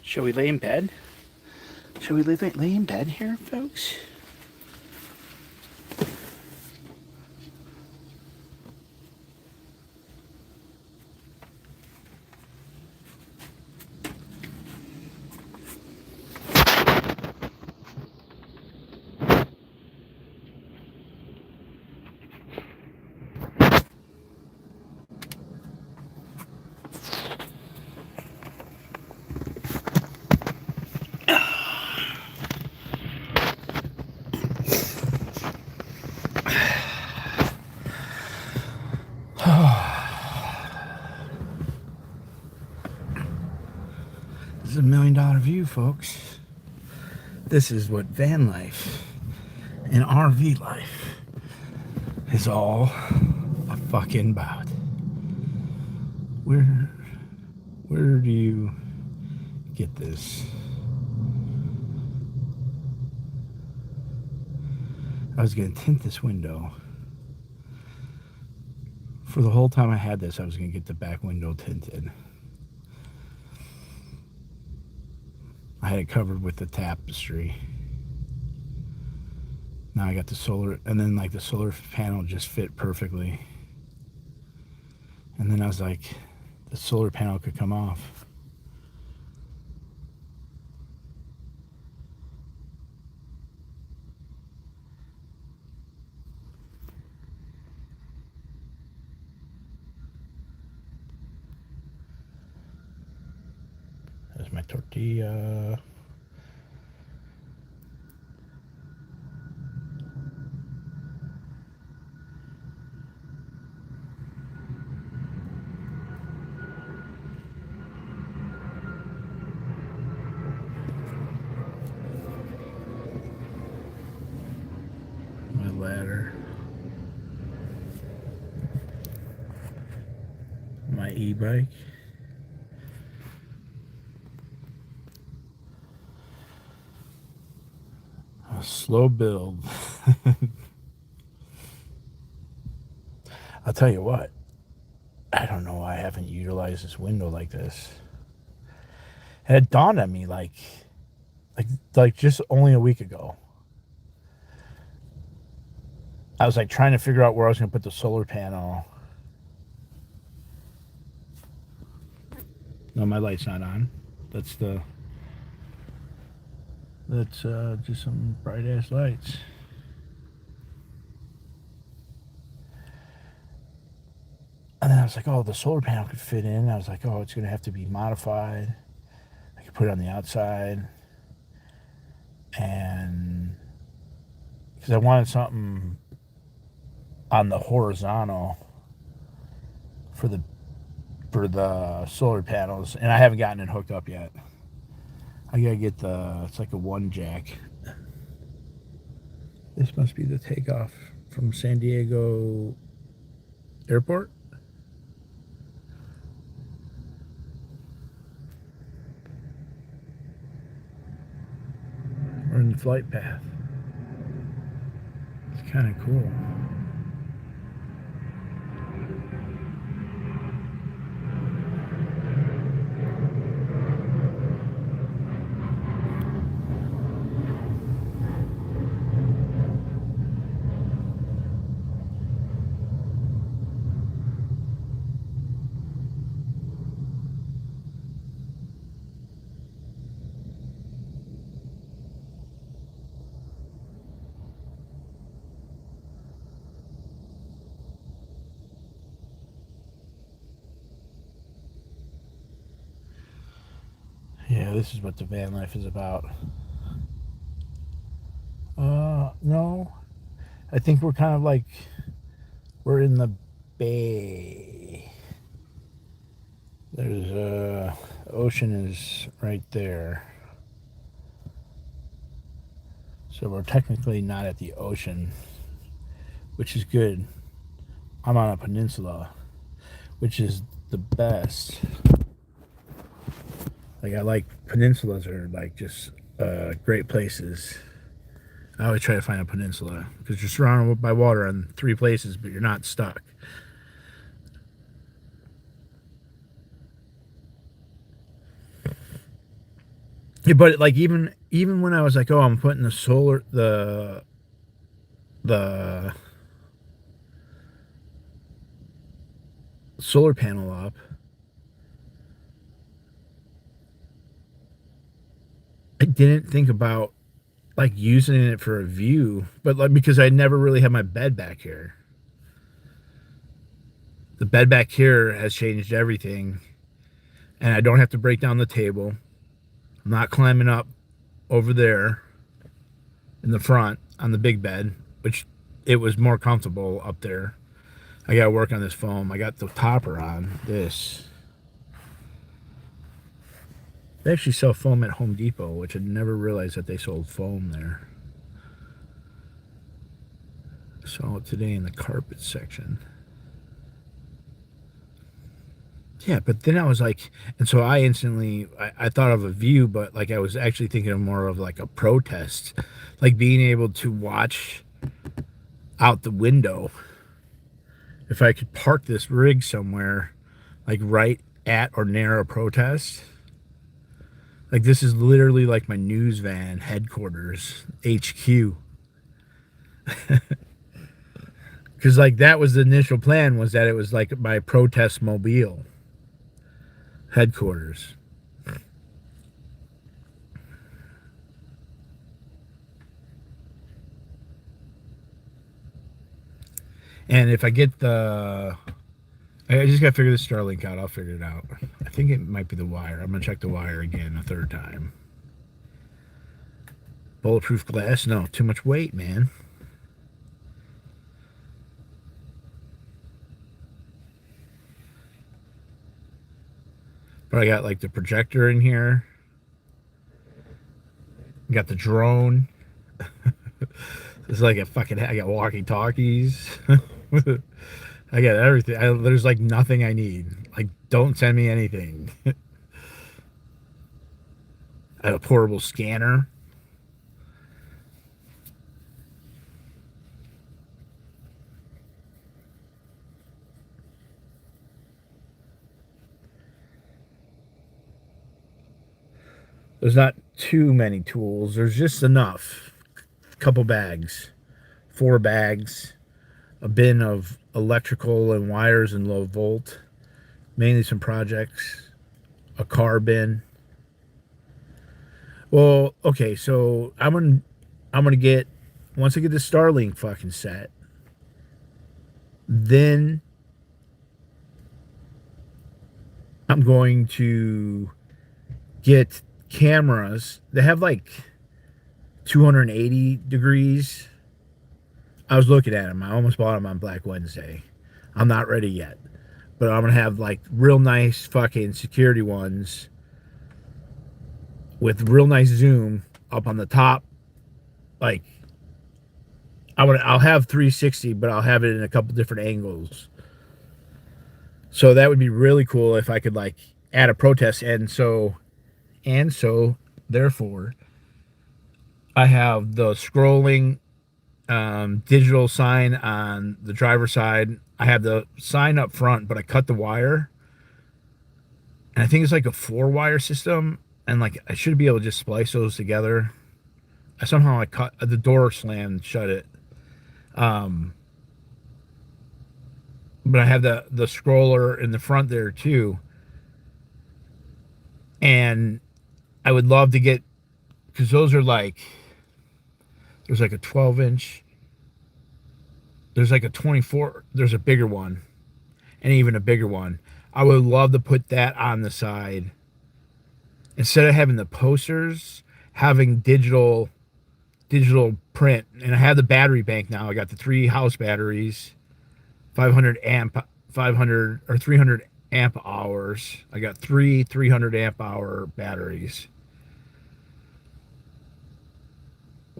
Shall we lay in bed? Shall we lay in bed here, folks? This is $1 million view, folks. This is what van life and RV life is all a fucking about. Where do you get this? I was gonna tint this window. For the whole time I had this, I was gonna get the back window tinted. I had it covered with the tapestry. Now I got the solar, and then like the solar panel just fit perfectly. And then I was like, the solar panel could come off. There's my tortilla. My ladder. My e-bike. A slow build. I'll tell you what. I don't know why I haven't utilized this window like this. And it dawned on me like just only a week ago. I was like trying to figure out where I was going to put the solar panel. No, my light's not on. That's just some bright ass lights. And then I was like, oh, the solar panel could fit in. I was like, oh, it's going to have to be modified. I could put it on the outside. And because I wanted something on the horizontal for the solar panels, and I haven't gotten it hooked up yet. I gotta get it's like a 1 jack. This must be the takeoff from San Diego Airport. We're in the flight path. It's kind of cool. Yeah, this is what the van life is about. No. I think we're kind of like, we're in the bay. There's ocean is right there. So we're technically not at the ocean, which is good. I'm on a peninsula, which is the best. Like, I like peninsulas are like just great places. I always try to find a peninsula because you're surrounded by water in 3 places, but you're not stuck. Yeah, but like even when I was like, oh, I'm putting the solar panel up, I didn't think about like using it for a view, but like because I never really had my bed back here. The bed back here has changed everything, and I don't have to break down the table. I'm not climbing up over there in the front on the big bed, which it was more comfortable up there. I gotta work on this foam. I got the topper on this. They actually sell foam at Home Depot, which I never realized that they sold foam there. I saw it today in the carpet section. Yeah, but then I was like, and so I instantly, I thought of a view, but like I was actually thinking of more of like a protest, like being able to watch out the window. If I could park this rig somewhere, like right at or near a protest. Like this is literally like my news van headquarters, HQ. Because like that was the initial plan, was that it was like my protest mobile headquarters. And if I get I just gotta figure the Starlink out. I'll figure it out. I think it might be the wire. I'm gonna check the wire again a 3rd time. Bulletproof glass? No, too much weight, man. But I got like the projector in here. Got the drone. It's like a fucking, I got walkie-talkies. I got everything. There's like nothing I need. Like, don't send me anything. I have a portable scanner. There's not too many tools. There's just enough. A couple bags. 4 bags. a bin of electrical and wires and low volt, mainly some projects, a car bin. Well, okay, so I'm gonna get, once I get the Starlink fucking set, then I'm going to get cameras that have like 280 degrees. I was looking at them. I almost bought them on Black Wednesday. I'm not ready yet, but I'm gonna have like real nice fucking security ones with real nice zoom up on the top. Like I'll have 360, but I'll have it in a couple different angles. So that would be really cool if I could like add a protest. And so therefore I have the scrolling digital sign on the driver's side. I have the sign up front, but I cut the wire, and I think it's like a 4-wire system, and like I should be able to just splice those together. I cut the door slammed shut it. But I have the scroller in the front there too, and I would love to get, because those are like, there's like a 12-inch, there's like a 24, there's a bigger one, and even a bigger one. I would love to put that on the side instead of having the posters, having digital print. And I have the battery bank now. I got the 3 house batteries, 500 or 300 amp hours. I got 3 300 amp hour batteries,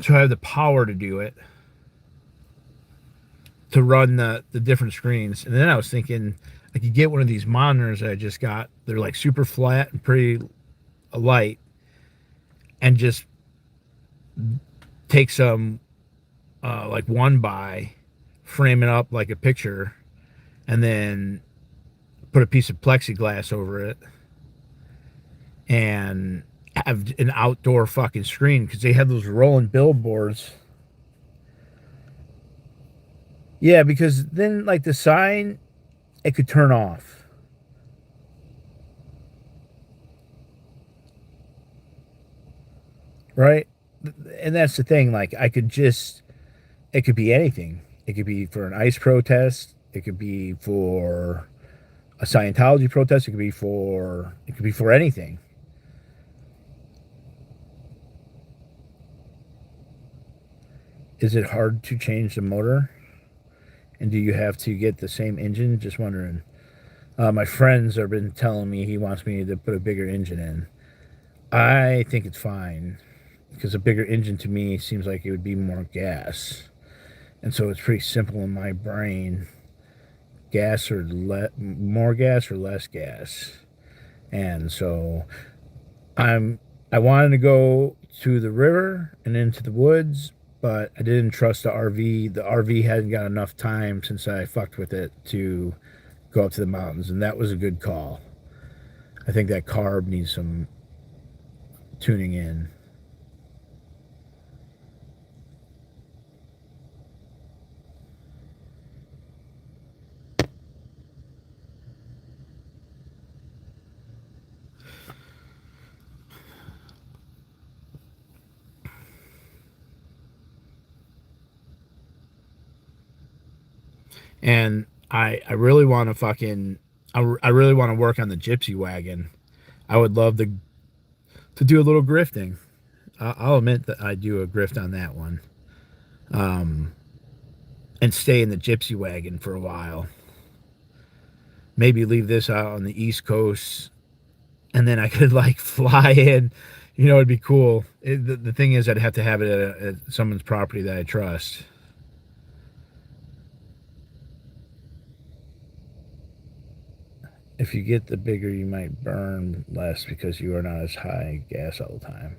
so I have the power to do it, to run the different screens. And then I was thinking I could get one of these monitors that I just got. They're like super flat and pretty light, and just take some like 1x, frame it up like a picture, and then put a piece of plexiglass over it and have an outdoor fucking screen, because they have those rolling billboards. Yeah, because then like the sign, it could turn off. Right? And that's the thing, like I could just, it could be anything. It could be for an ICE protest, it could be for a Scientology protest, it could be for anything. Is it hard to change the motor? And do you have to get the same engine? Just wondering. My friends have been telling me he wants me to put a bigger engine in. I think it's fine, because a bigger engine to me seems like it would be more gas. And so it's pretty simple in my brain. More gas or less gas. And so I wanted to go to the river and into the woods, but I didn't trust the RV. The RV hadn't got enough time since I fucked with it to go up to the mountains, and that was a good call. I think that carb needs some tuning in. And I really want to fucking, I really want to work on the gypsy wagon. I would love to do a little grifting. I'll admit that I do a grift on that one. And stay in the gypsy wagon for a while. Maybe leave this out on the East Coast, and then I could like fly in. You know, it'd be cool. The thing is, I'd have to have it at someone's property that I trust. If you get the bigger, you might burn less because you are not as high gas all the time.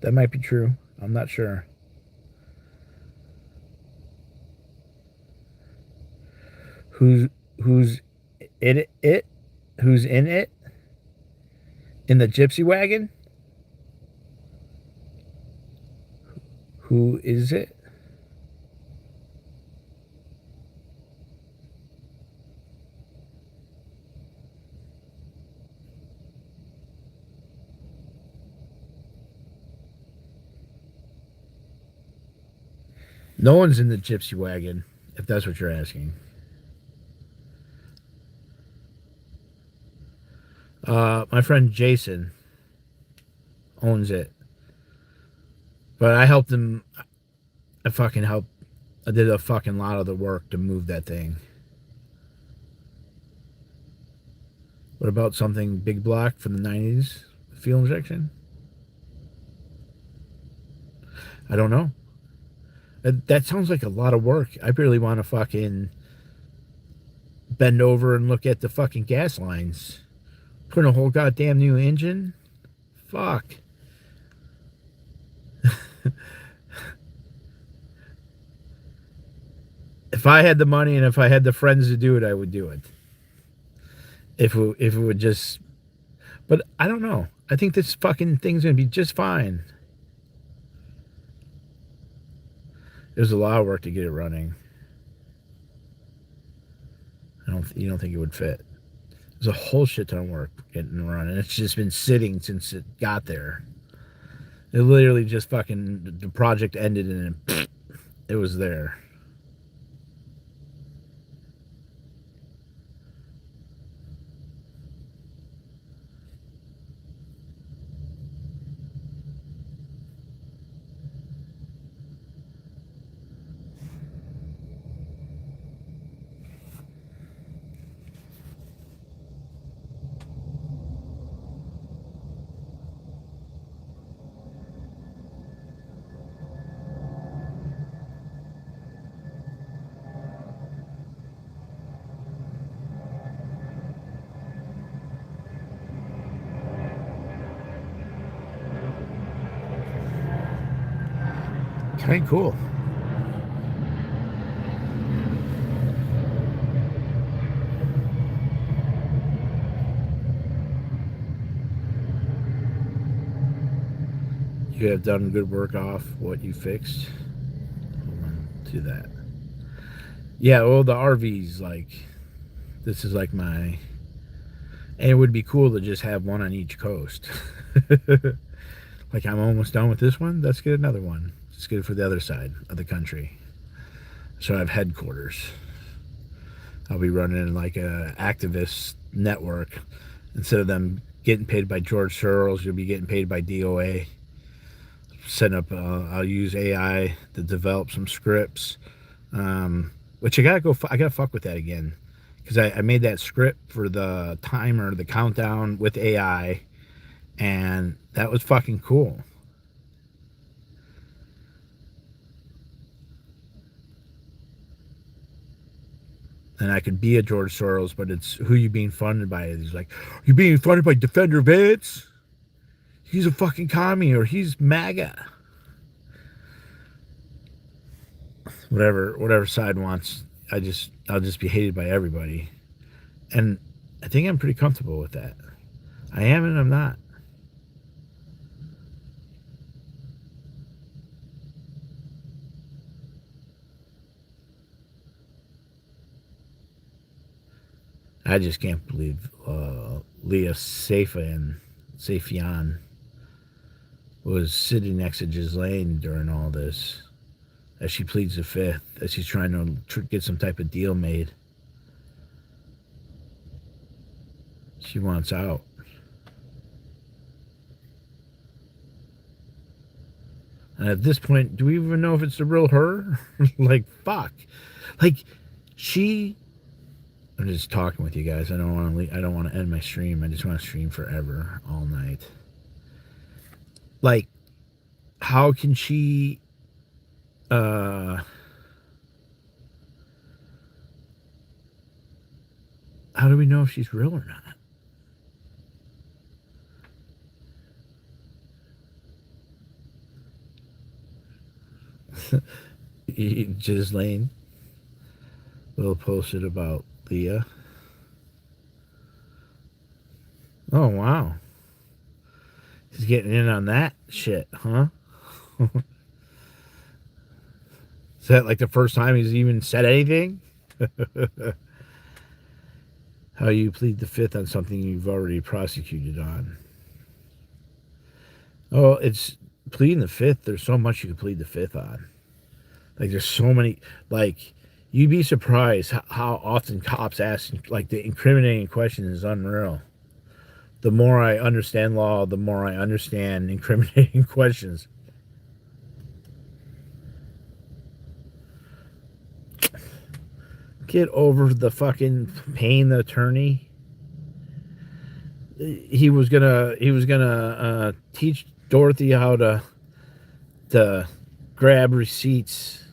That might be true. I'm not sure. Who's in it? Who's in it? In the gypsy wagon? Who is it? No one's in the gypsy wagon, if that's what you're asking. My friend Jason owns it. But I helped him. I fucking helped. I did a fucking lot of the work to move that thing. What about something big block from the 90s? Fuel injection? I don't know. That sounds like a lot of work. I barely want to fucking bend over and look at the fucking gas lines. Putting a whole goddamn new engine? Fuck. If I had the money and if I had the friends to do it, I would do it. If it would just... But I don't know. I think this fucking thing's going to be just fine. It was a lot of work to get it running. You don't think it would fit? There's a whole shit ton of work getting it running. It's just been sitting since it got there. It literally just fucking... The project ended and it was there. Kind of cool. You have done good work off what you fixed. Hold on to that. Yeah, well, the RV's like, this is like my, and it would be cool to just have one on each coast. Like, I'm almost done with this one. Let's get another one. It's good for the other side of the country. So I have headquarters. I'll be running like a activist network. Instead of them getting paid by George Soros, you'll be getting paid by D.o.A. Setting up, I'll use AI to develop some scripts. Which I gotta fuck with that again. Because I made that script for the timer, the countdown with AI. And that was fucking cool. And I could be a George Soros, but it's who you being funded by. He's like, you're being funded by Defenderofants? He's a fucking commie, or he's MAGA. Whatever side wants. I'll just be hated by everybody. And I think I'm pretty comfortable with that. I am and I'm not. I just can't believe Leah Safian was sitting next to Ghislaine during all this, as she pleads the fifth, as she's trying to get some type of deal made. She wants out. And at this point, do we even know if it's the real her? Like, fuck. Like, I'm just talking with you guys. I don't want to end my stream. I just want to stream forever, all night. Like, how can she how do we know if she's real or not? Ghislaine will post it about Leah. Oh, wow. He's getting in on that shit, huh? Is that like the first time he's even said anything? How you plead the fifth on something you've already prosecuted on. Oh, it's pleading the fifth. There's so much you can plead the fifth on. Like there's so many, like you'd be surprised how often cops ask, like the incriminating question is unreal. The more I understand law, the more I understand incriminating questions. Get over the fucking paying the attorney. He was gonna teach Dorothy how to grab receipts,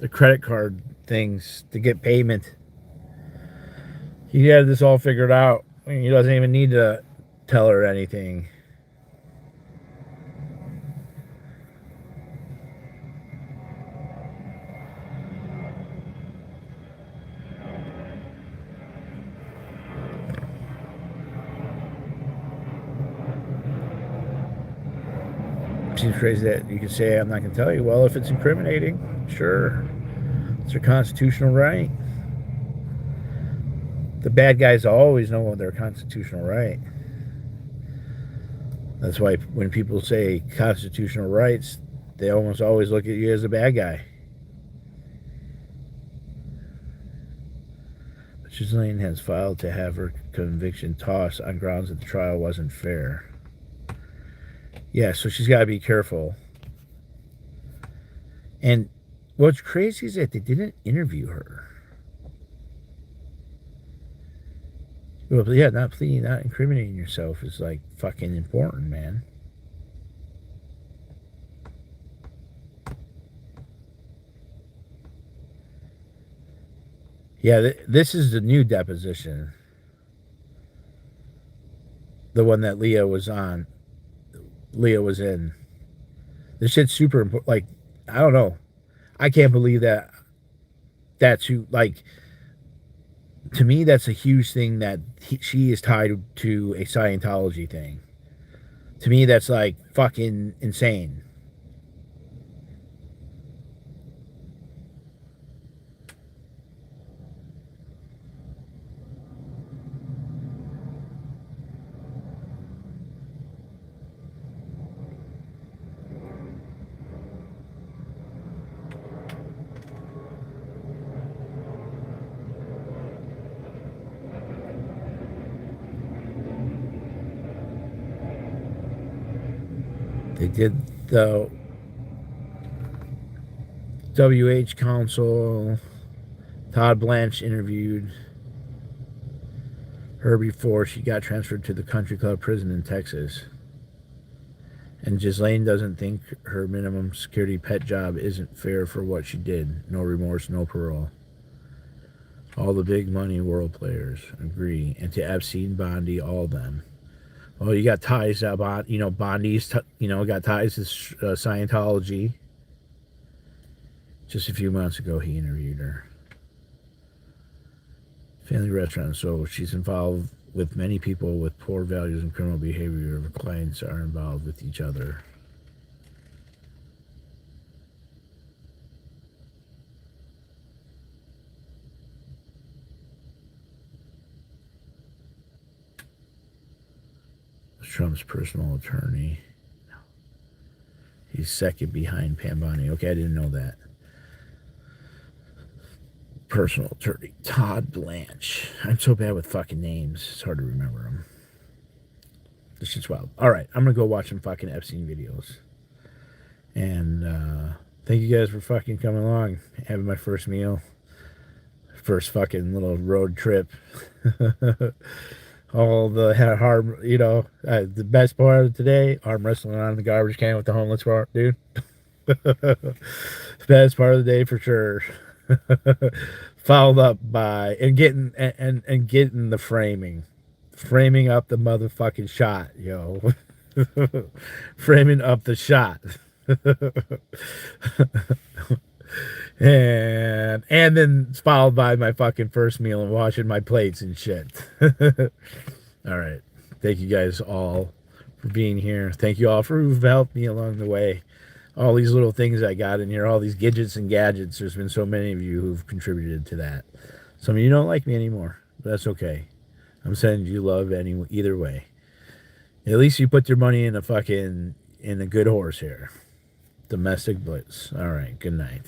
the credit card things to get payment. He had this all figured out. He doesn't even need to tell her anything. Seems crazy that you could say I'm not going to tell you. Well, if it's incriminating, sure. It's their constitutional right. The bad guys always know their constitutional right. That's why when people say constitutional rights, they almost always look at you as a bad guy. Ghislaine has filed to have her conviction tossed on grounds that the trial wasn't fair. Yeah, so she's got to be careful. And what's crazy is that they didn't interview her. Well, yeah, not pleading, not incriminating yourself is like fucking important, man. Yeah, this is the new deposition. The one that Leah was on. Leah was in. This shit's super important. Like, I don't know. I can't believe that. That's who, like, to me, that's a huge thing that she is tied to a Scientology thing. To me, that's like fucking insane. They did the WH counsel. Todd Blanche interviewed her before she got transferred to the Country Club prison in Texas. And Ghislaine doesn't think her minimum security pet job isn't fair for what she did. No remorse, no parole. All the big money world players agree. And to Epstein, Bondi, all of them. Well, you got ties to Bondi's, got ties to Scientology. Just a few months ago, he interviewed her. Family restaurant. So she's involved with many people with poor values and criminal behavior. Her clients are involved with each other. Trump's personal attorney. He's second behind Pam Bondi. Okay, I didn't know that. Personal attorney, Todd Blanche. I'm so bad with fucking names. It's hard to remember them. This shit's wild. All right, I'm going to go watch some fucking Epstein videos. And thank you guys for fucking coming along. Having my first meal. First fucking little road trip. All the hard, the best part of today, arm wrestling on the garbage can with the homeless dude. Best part of the day for sure. Followed up by getting the framing up the motherfucking shot, framing up the shot. and then it's followed by my fucking first meal and washing my plates and shit. All right. Thank you guys all for being here. Thank you all for who've helped me along the way. All these little things I got in here, all these gadgets and gadgets. There's been so many of you who've contributed to that. Some of you don't like me anymore, but that's okay. I'm sending you love either way. At least you put your money in a good horse here. Domestic Blitz. All right. Good night.